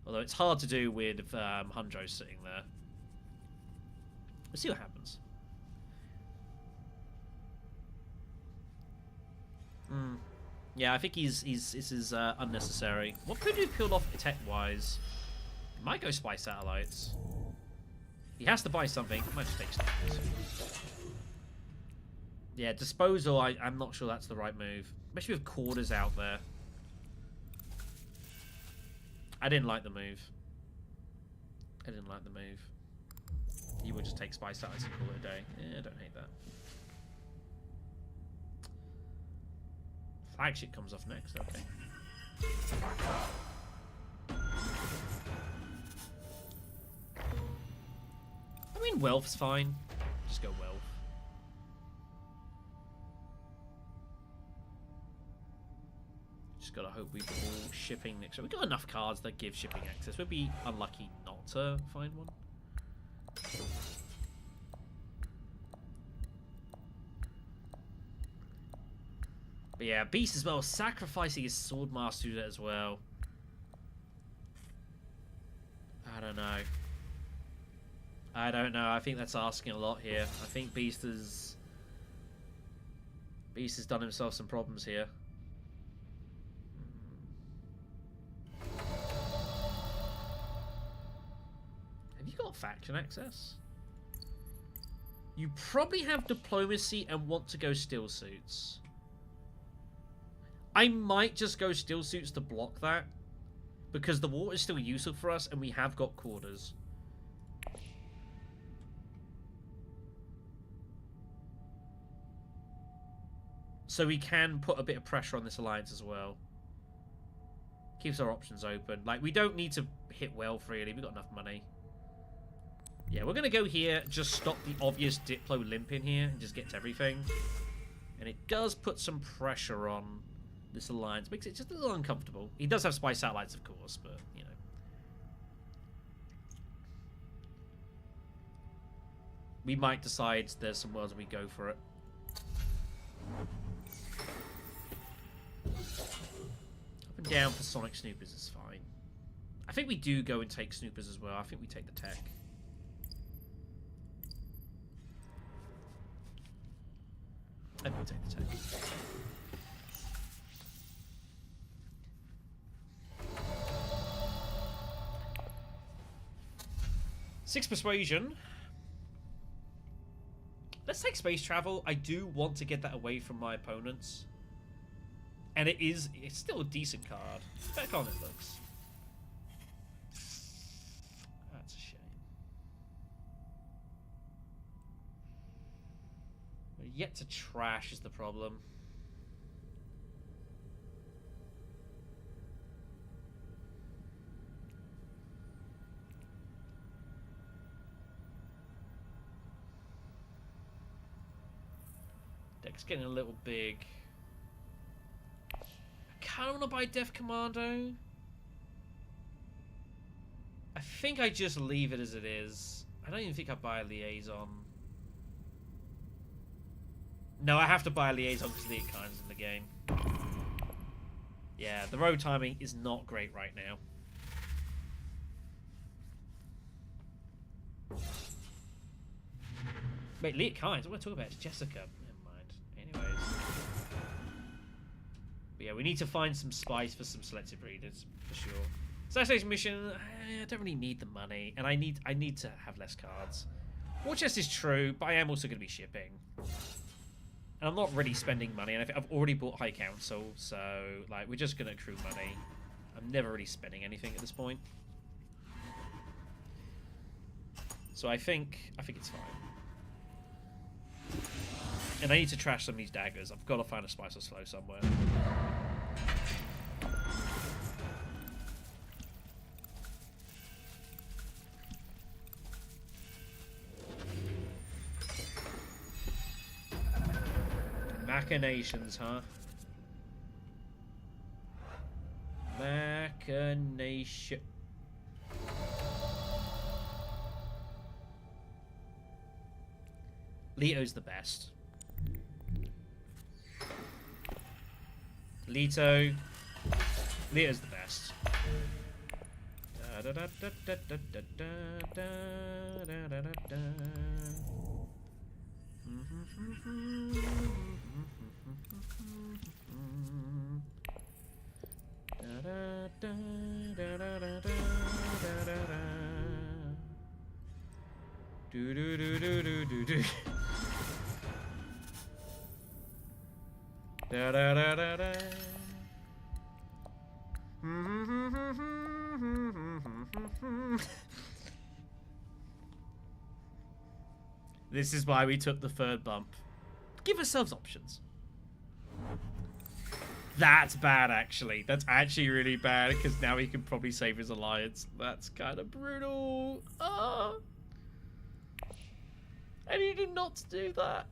Although it's hard to do with Hundro sitting there. Let's see what happens. Yeah, I think this is unnecessary. What could we peel off tech-wise? He might go Spy Satellites. He has to buy something. He might just take Satellites. Yeah, Disposal, I'm not sure that's the right move. Especially with Quarters out there. I didn't like the move. I didn't like the move. He would just take Spy Satellites and call it a day. Yeah, I don't hate that. Flagship comes off next, okay. I mean, Wealth's fine. Just go Wealth. Just gotta hope we pull shipping next. We've got enough cards that give shipping access. We'd be unlucky not to find one. But yeah, Beast as well, sacrificing his Swordmaster as well. don't know. I don't know. I think that's asking a lot here. I think Beast has done himself some problems here. Have you got faction access? You probably have diplomacy and want to go still suits. I might just go still suits to block that, because the water is still useful for us and we have got quarters. So we can put a bit of pressure on this alliance as well. Keeps our options open. Like, we don't need to hit wealth, really. We've got enough money. Yeah, we're going to go here, just stop the obvious Diplo limp in here, and just get to everything. And it does put some pressure on this alliance. Makes it just a little uncomfortable. He does have spy satellites, of course, but, you know. We might decide there's some worlds we go for it. Up and down for Sonic Snoopers is fine. I think we do go and take Snoopers as well. I think we take the tech. I think we take the tech. Six persuasion. Let's take space travel. I do want to get that away from my opponents. And it's still a decent card. Better card than it looks. That's a shame. We're yet to trash is the problem. Deck's getting a little big. I kind of want to buy Def Commando. I think I just leave it as it is. I don't even think I buy a Liaison. No, I have to buy a Liaison because Leet Kind's in the game. Yeah, the road timing is not great right now. Wait, Leet Kind's? What am I talking about? It's Jessica. Anyways. But yeah, we need to find some spice for some selective breeders, for sure. Assassination mission, I don't really need the money, and I need to have less cards. War chest is true, but I am also going to be shipping. And I'm not really spending money, and I've already bought High Council, so like we're just going to accrue money. I'm never really spending anything at this point. So I think it's fine. And I need to trash some of these daggers. I've got to find a spice or slow somewhere. Machinations, huh? Machination. Leto's the best. Leto. Leto's the best. This is why we took the third bump. Give ourselves options. That's bad, actually. That's actually really bad, because now he can probably save his alliance. That's kind of brutal. Oh. I needed not to do that.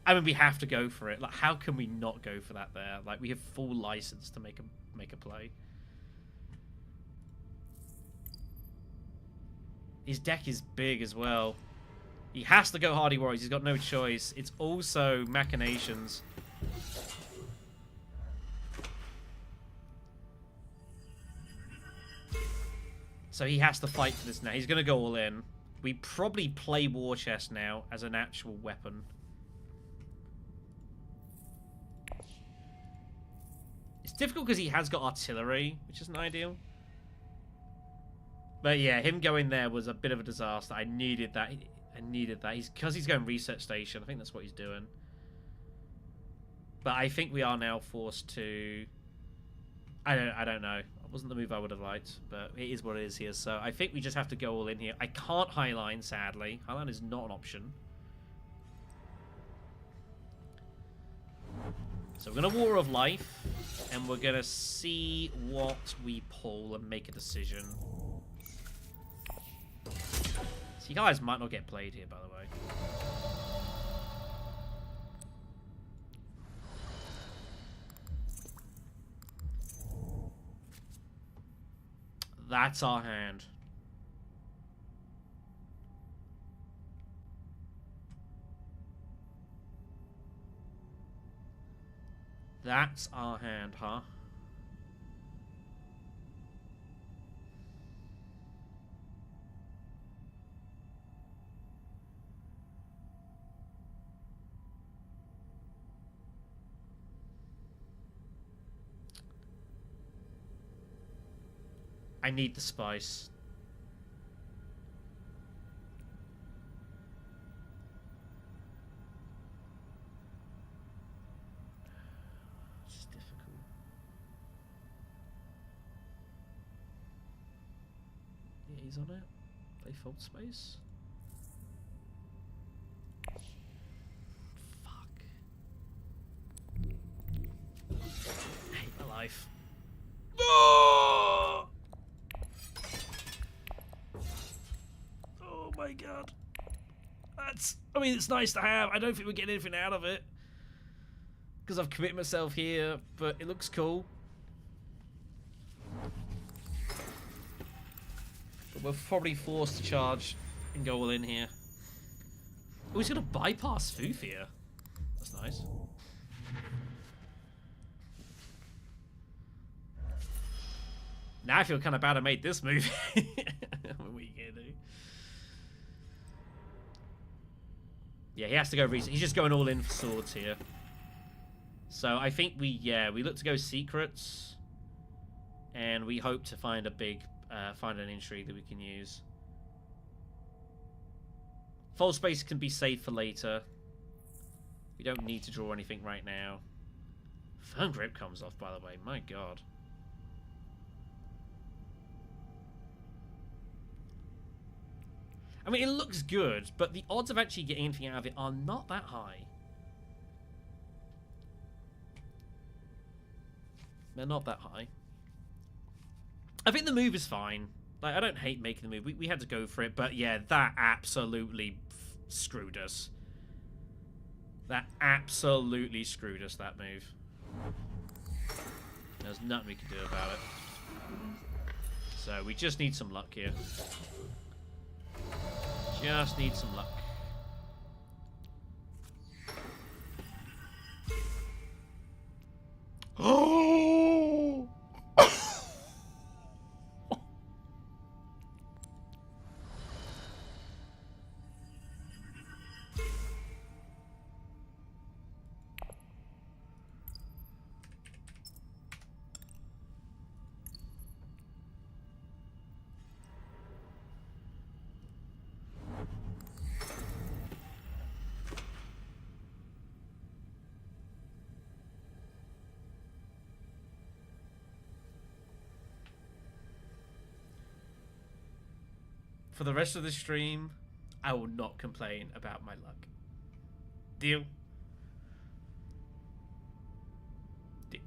I mean, we have to go for it. Like, how can we not go for that there? Like, we have full license to make a play. His deck is big as well. He has to go Hardy Warriors. He's got no choice. It's also Machinations. So he has to fight for this now. He's going to go all in. We probably play War Chest now as an actual weapon. It's difficult because he has got artillery, which isn't ideal. But yeah, him going there was a bit of a disaster. I needed that. I needed that. Because he's going research station. I think that's what he's doing. But I think we are now forced to... I don't know. It wasn't the move I would have liked, but it is what it is here. So I think we just have to go all in here. I can't highline, sadly. Highline is not an option. So we're going to War of Life, and we're going to see what we pull and make a decision. So you guys might not get played here, by the way. That's our hand. That's our hand, huh? I need the spice. It's difficult. Yeah, he's on it. Play fault space. Fuck. I hate my life. Oh! Oh my god. That's... I mean, it's nice to have. I don't think we're getting anything out of it. Because I've committed myself here, but it looks cool. But we're probably forced to charge and go all in here. Oh, he's going to bypass Foof here. That's nice. Now I feel kind of bad I made this move. What are you going to do? Yeah, he has to go research. He's just going all in for swords here. So I think we look to go secrets. And we hope to find a big, find an intrigue that we can use. Full space can be saved for later. We don't need to draw anything right now. Firm grip comes off, by the way. My god. I mean, it looks good, but the odds of actually getting anything out of it are not that high. They're not that high. I think the move is fine. Like, I don't hate making the move. We had to go for it, but yeah, that absolutely screwed us. That absolutely screwed us, that move. There's nothing we can do about it. So we just need some luck here. Just need some luck. Oh! For the rest of the stream, I will not complain about my luck. Deal? Deal.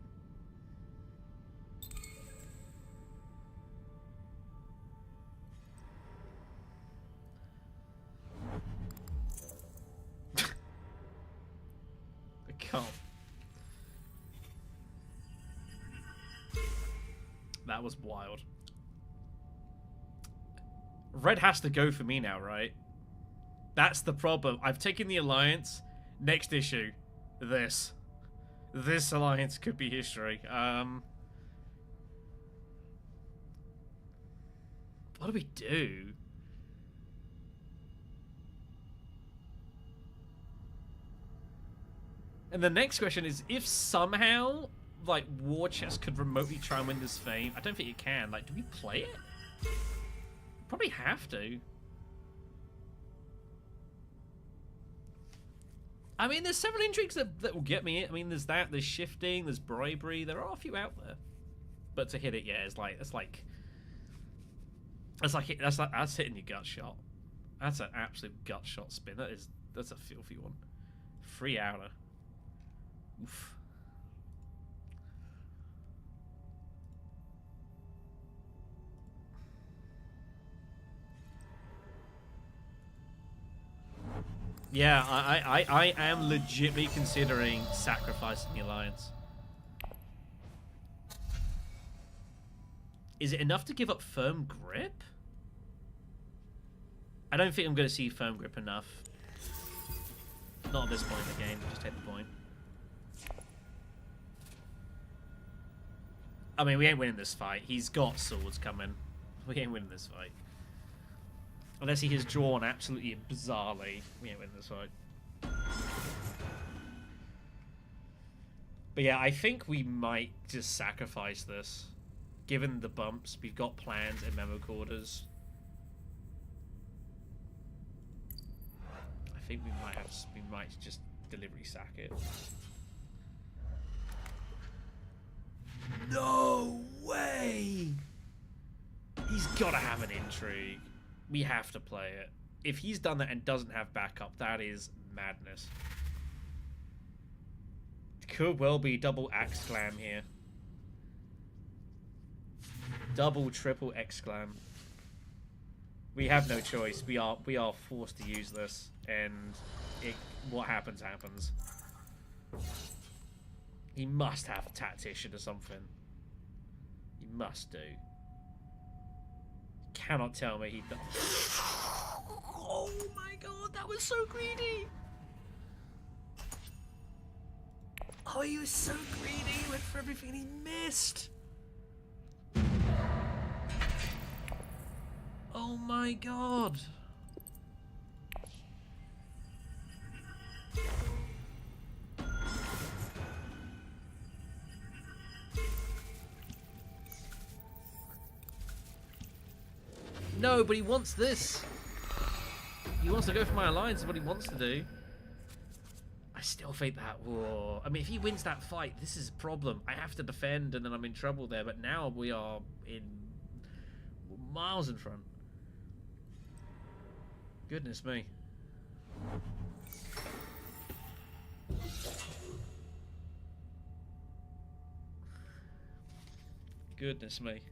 I can't. That was wild. Red has to go for me now, right? That's the problem. I've taken the alliance. Next issue. This. This alliance could be history. Oh, What do we do? And the next question is, if somehow, like, War Chest could remotely try and win this fame, I don't think it can. Like, do we play it? Probably have to. I mean, there's several intrigues that will get me. I mean, there's that, there's shifting, there's bribery. There are a few out there. But to hit it, yeah, that's hitting your gut shot. That's an absolute gut shot spin. That's a filthy one. 3 outer. Oof. Yeah, I am legitimately considering sacrificing the alliance. Is it enough to give up firm grip? I don't think I'm going to see firm grip enough. Not at this point in the game, just take the point. I mean, we ain't winning this fight. He's got swords coming. We ain't winning this fight. Unless he has drawn absolutely bizarrely, we ain't winning this fight. But yeah, I think we might just sacrifice this. Given the bumps, we've got plans and memo quarters. I think we might just deliberately sack it. No way! He's got to have an intrigue. We have to play it. If he's done that and doesn't have backup, that is madness. Could well be double exclam here. Double, triple exclam. We have no choice. We are forced to use this, and what happens happens. He must have a tactician or something. He must do. Cannot tell me he does. Oh my god, that was so greedy! Oh, he was so greedy. He went for everything and he missed. Oh my god. No, but he wants this. He wants to go for my alliance, is what he wants to do. I still think that, whoa. I mean, if he wins that fight, this is a problem. I have to defend and then I'm in trouble there, but now we are in miles in front. Goodness me. Goodness me.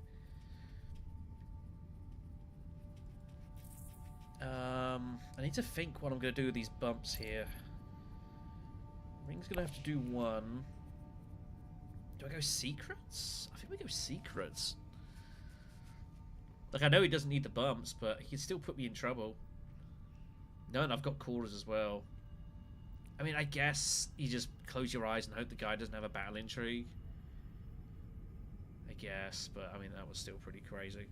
I need to think what I'm going to do with these bumps here. Ring's going to have to do one. Do I go secrets? I think we go secrets. Like, I know he doesn't need the bumps, but he can still put me in trouble. No, and I've got callers as well. I mean, I guess you just close your eyes and hope the guy doesn't have a battle intrigue. I guess, but I mean, that was still pretty crazy.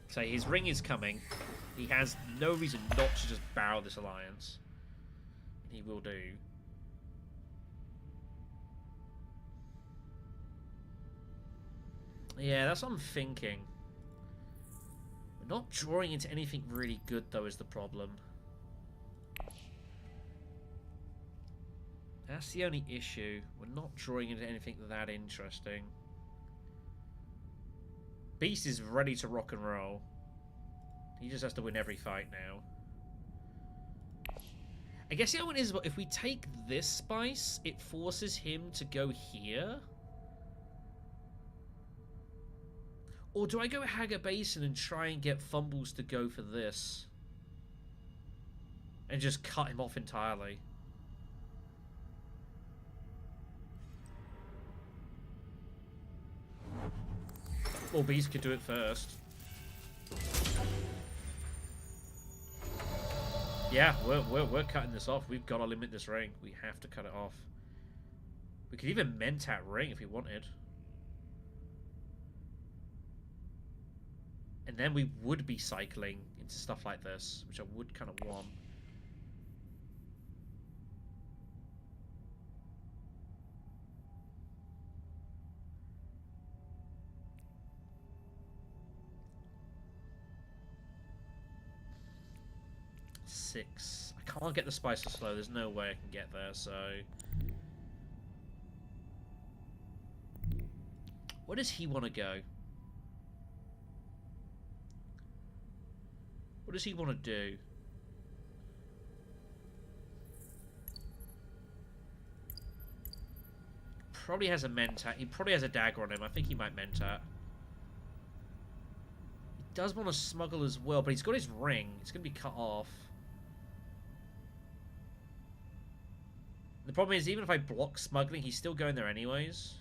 So his ring is coming. He has no reason not to just barrel this alliance. And he will do. Yeah, that's what I'm thinking. We're not drawing into anything really good, though, is the problem. That's the only issue. We're not drawing into anything that interesting. Beast is ready to rock and roll. He just has to win every fight now. I guess the other one is, if we take this spice, it forces him to go here. Or do I go Haga Basin and try and get Fumbles to go for this? And just cut him off entirely? Or Beast could do it first. Yeah, we're cutting this off. We've got to limit this ring. We have to cut it off. We could even Mentat Ring if we wanted. And then we would be cycling into stuff like this, which I would kind of want. Six. I can't get the spice to slow. There's no way I can get there, so... Where does he want to go? What does he want to do? Probably has a Mentat. He probably has a dagger on him. I think he might Mentat. He does want to smuggle as well, but he's got his ring. It's going to be cut off. The problem is, even if I block smuggling, he's still going there anyways.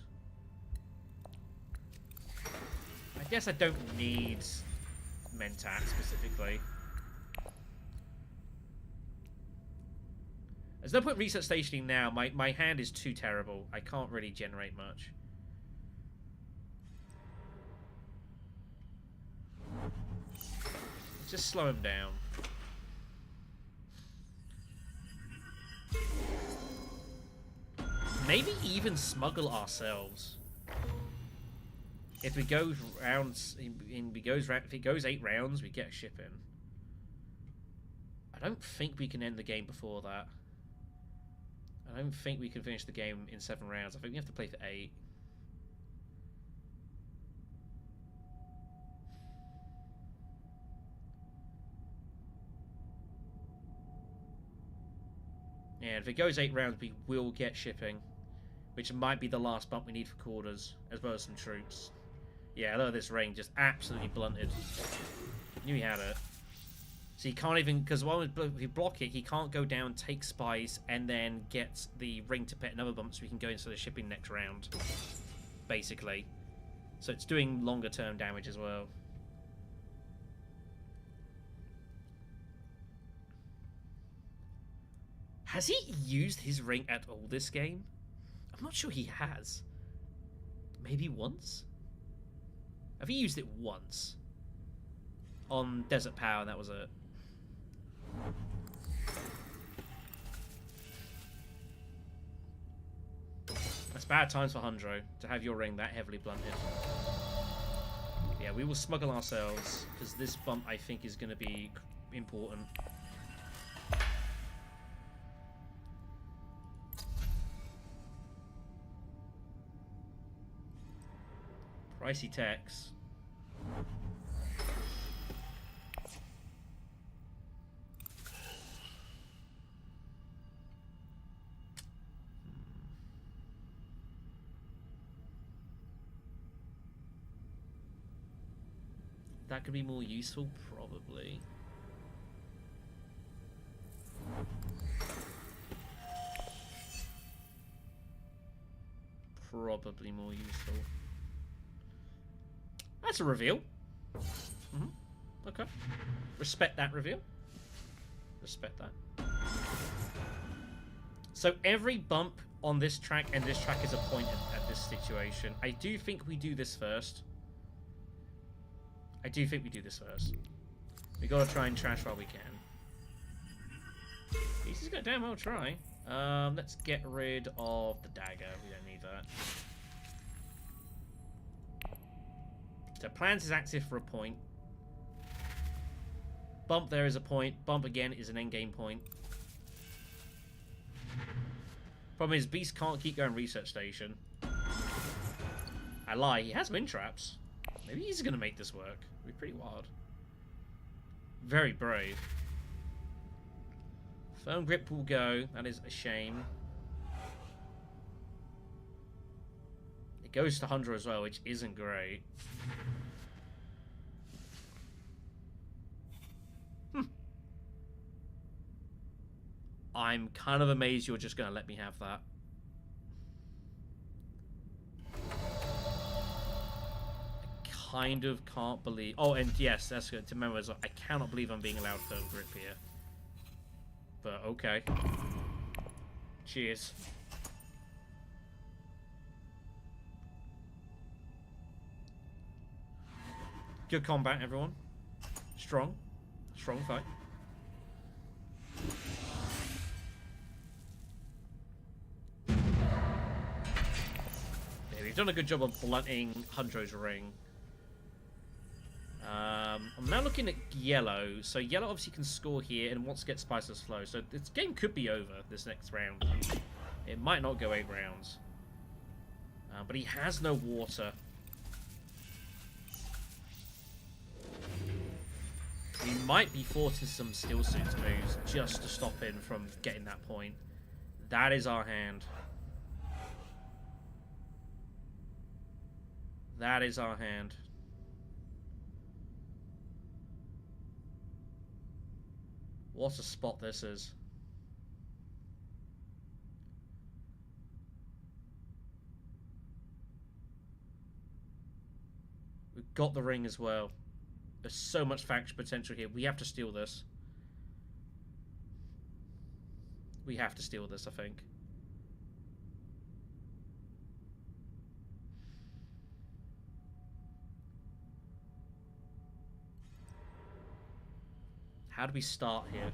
I guess I don't need Mentat specifically. There's no point research stationing now. My hand is too terrible. I can't really generate much. Let's just slow him down. Maybe even smuggle ourselves. If we go rounds, if it goes 8 rounds, we get a ship in. I don't think we can end the game before that. I don't think we can finish the game in 7 rounds. I think we have to play for 8. And if it goes 8 rounds, we will get shipping, which might be the last bump we need for quarters, as well as some troops. Yeah, look at this ring, just absolutely blunted. Knew he had it. So he can't even, because if we block it, he can't go down, take spice, and then get the ring to pet another bump so we can go into the shipping next round, basically. So it's doing longer term damage as well. Has he used his ring at all this game? I'm not sure he has. Maybe once? Have he used it once? On Desert Power, and that was it. That's bad times for Hundro, to have your ring that heavily blunted. Yeah, we will smuggle ourselves, because this bump, I think, is going to be important. Pricey techs. That could be more useful, probably. Probably more useful. That's a reveal. Okay. Respect that reveal. Respect that. So every bump on this track and this track is a point at this situation. I do think we do this first. We gotta try and trash while we can. He's gonna damn well try. Let's get rid of the dagger. We don't need that. So plans is active for a point. Bump there is a point. Bump again is an endgame point. Problem is, Beast can't keep going research station. I lie, he has wind traps. Maybe he's gonna make this work. It'd be pretty wild. Very brave. Firm grip will go. That is a shame. It goes to Hundra as well, which isn't great. I'm kind of amazed you're just going to let me have that. I kind of can't believe... Oh, and yes, that's good to remember as well. I cannot believe I'm being allowed firm grip here. But, okay. Cheers. Good combat, everyone. Strong. Strong fight. Yeah, we've done a good job of blunting Huntro's ring. I'm now looking at yellow. So yellow obviously can score here and wants to get Spicer's Flow. So this game could be over this next round. It might not go 8 rounds. But he has no water. We might be forcing some Steel Suits moves just to stop him from getting that point. That is our hand. That is our hand. What a spot this is. We've got the ring as well. There's so much faction potential here. We have to steal this. We have to steal this, I think. How do we start here?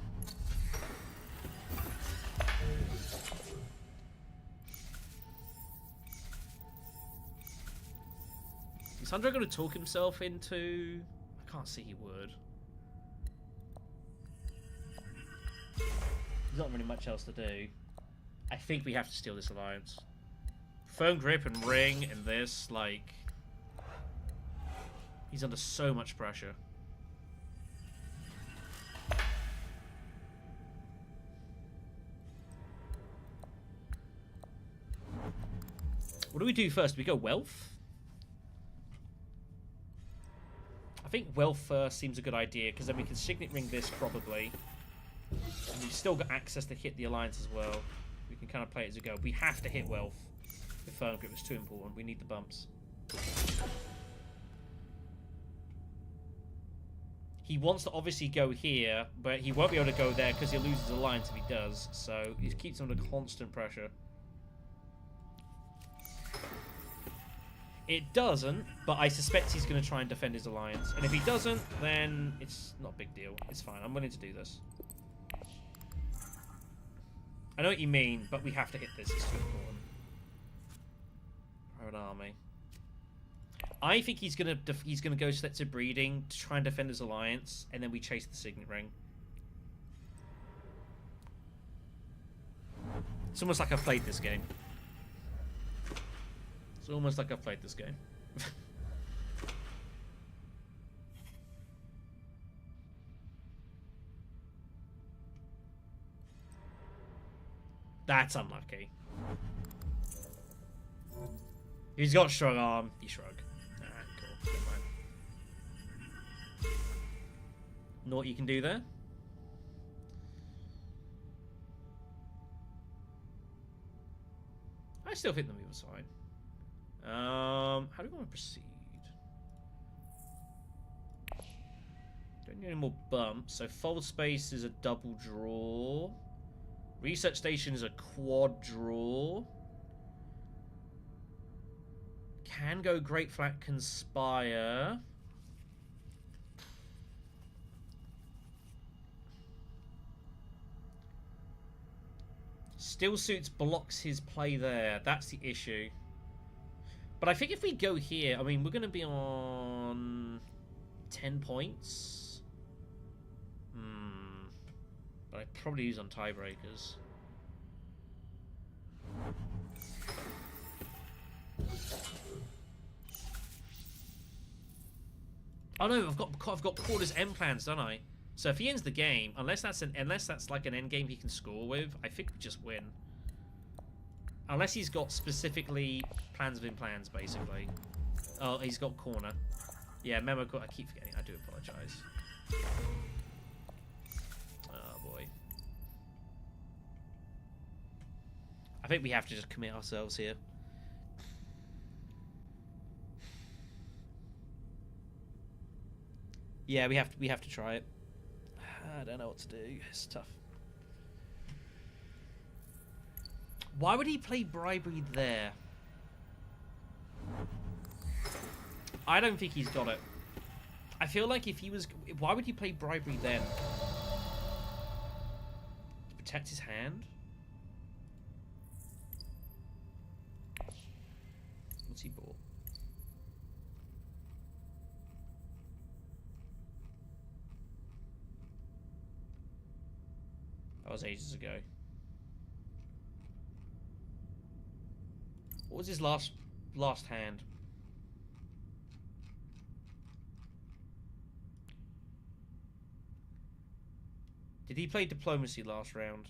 Is Sandro going to talk himself into... I can't see he would. There's not really much else to do. I think we have to steal this alliance. Firm grip and ring and this, like... He's under so much pressure. What do we do first? Do we go wealth? I think wealth first seems a good idea, because then we can signet ring this probably. And we've still got access to hit the alliance as well. We can kind of play it as a go. We have to hit wealth. If firm grip is too important, we need the bumps. He wants to obviously go here, but he won't be able to go there because he'll lose his alliance if he does. So he keeps under constant pressure. It doesn't, but I suspect he's going to try and defend his alliance. And if he doesn't, then it's not a big deal. It's fine. I'm willing to do this. I know what you mean, but we have to hit this. It's too important. Private army. I think he's gonna go selective breeding to try and defend his alliance, and then we chase the signet ring. It's almost like I've played this game. It's almost like I've played this game. That's unlucky. He's got strong arm. You shrug. Alright, cool. Never mind. Know what you can do there? I still think the move is fine. How do we want to proceed? Don't need any more bumps. So fold space is a double draw. Research station is a quad draw. Can go Great Flat Conspire. Still Suits blocks his play there. That's the issue. But I think if we go here, I mean, we're going to be on 10 points. But I probably use on tiebreakers. Oh no, I've got quarters end plans, don't I? So if he ends the game, unless that's like an end game he can score with, I think we just win. Unless he's got specifically plans within plans, basically. Oh, he's got corner. Yeah, memo. I keep forgetting. I do apologize. Oh boy. I think we have to just commit ourselves here. Yeah, we have to try it. I don't know what to do. It's tough. Why would he play bribery there? I don't think he's got it. I feel like if he was... Why would he play bribery then? To protect his hand? What's he bought? That was ages ago. What was his last hand? Did he play diplomacy last round?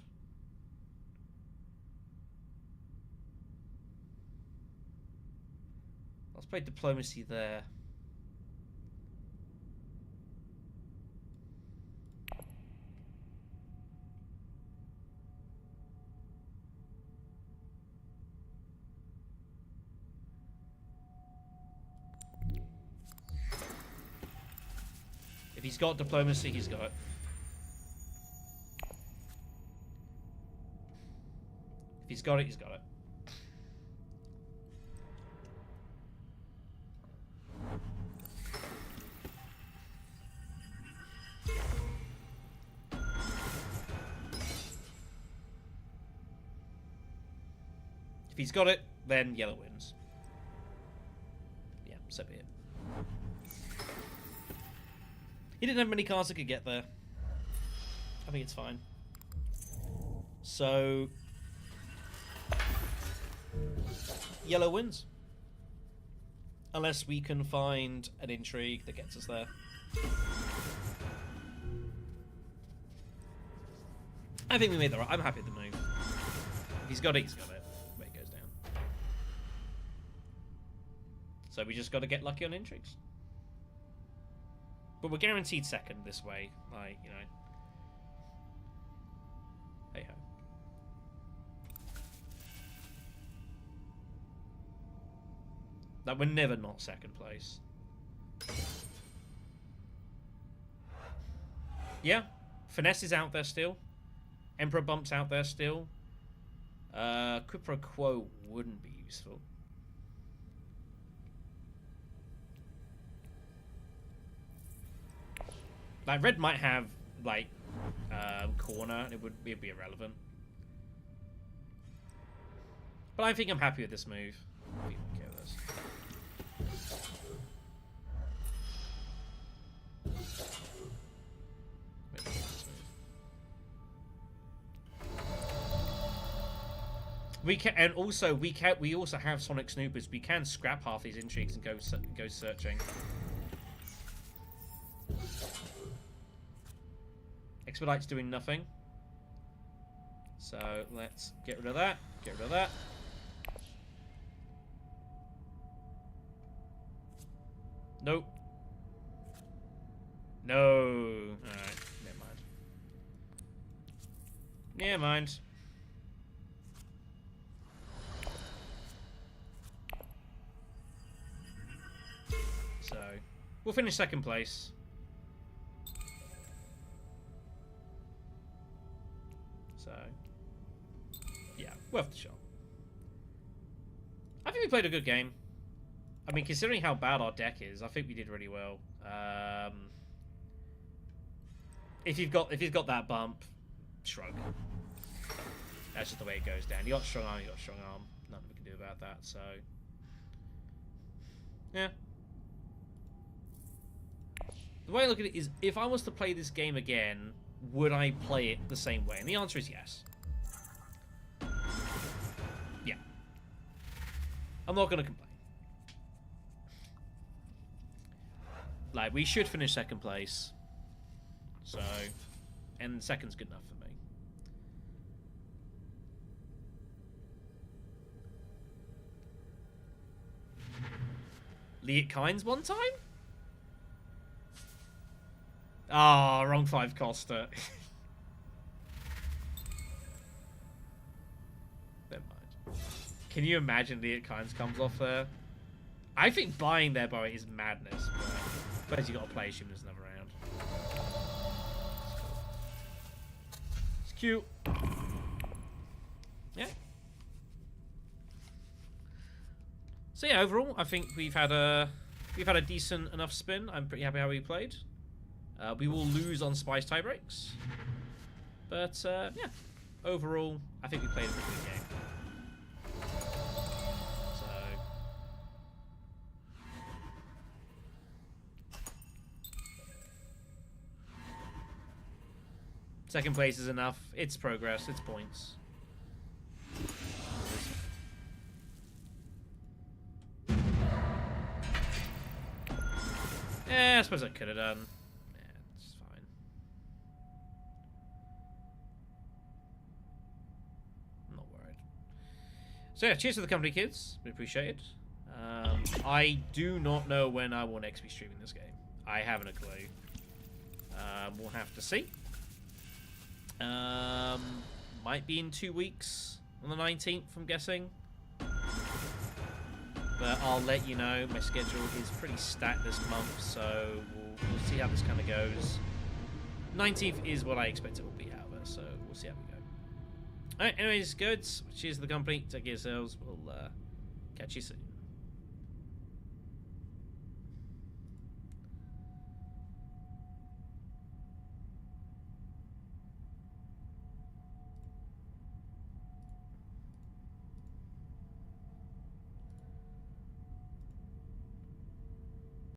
Let's play diplomacy there. If he's got diplomacy, he's got it. If he's got it, he's got it. If he's got it, then yellow wins. Yeah, so be it. He didn't have many cards that could get there. I think it's fine. So... yellow wins. Unless we can find an intrigue that gets us there. I think we made the right... I'm happy with the move. If he's got it, he's got it. Wait, it goes down. So we just got to get lucky on intrigues. But we're guaranteed second this way. Like, you know. Hey ho. Like, we're never not second place. Yeah. Finesse is out there still. Emperor Bump's out there still. Quid pro quo wouldn't be useful. Like, red might have, like, corner. It'd be irrelevant. But I think I'm happy with this move. I don't care with this. We can, and also we also have Sonic Snoopers. We can scrap half these intrigues and go searching. Expedite's doing nothing. So let's get rid of that. Get rid of that. Nope. No. Alright, never mind. Never mind. So, we'll finish second place. So, yeah, worth the shot. I think we played a good game. I mean, considering how bad our deck is, I think we did really well. If you've got that bump, shrug. That's just the way it goes down. You got strong arm, you got strong arm. Nothing we can do about that. So, yeah. The way I look at it is, if I was to play this game again, would I play it the same way? And the answer is yes. Yeah. I'm not going to complain. Like, we should finish second place. So, and second's good enough for me. Liet Kynes one time? Ah, oh, wrong 5 Costa. Never mind. Can you imagine Liet Kynes comes off there? I think buying there, boy, is madness. But you got to play assuming there's another round. It's cute. Yeah. So yeah, overall, I think we've had a we've had a decent enough spin. I'm pretty happy how we played. We will lose on Spice tiebreaks. But, yeah. Overall, I think we played a pretty good game. So... Second place is enough. It's progress. It's points. Yeah, I suppose I could have done. Yeah, it's fine. I'm not worried. So yeah, cheers to the company, kids. We appreciate it. I do not know when I will next be streaming this game. I haven't a clue. We'll have to see. Might be in 2 weeks on the 19th, I'm guessing. But I'll let you know. My schedule is pretty stacked this month, so we'll see how this kind of goes. 19th is what I expect it will be, however, so we'll see how we go. Alright, anyways, good. Cheers to the company. Take care of yourselves. We'll catch you soon.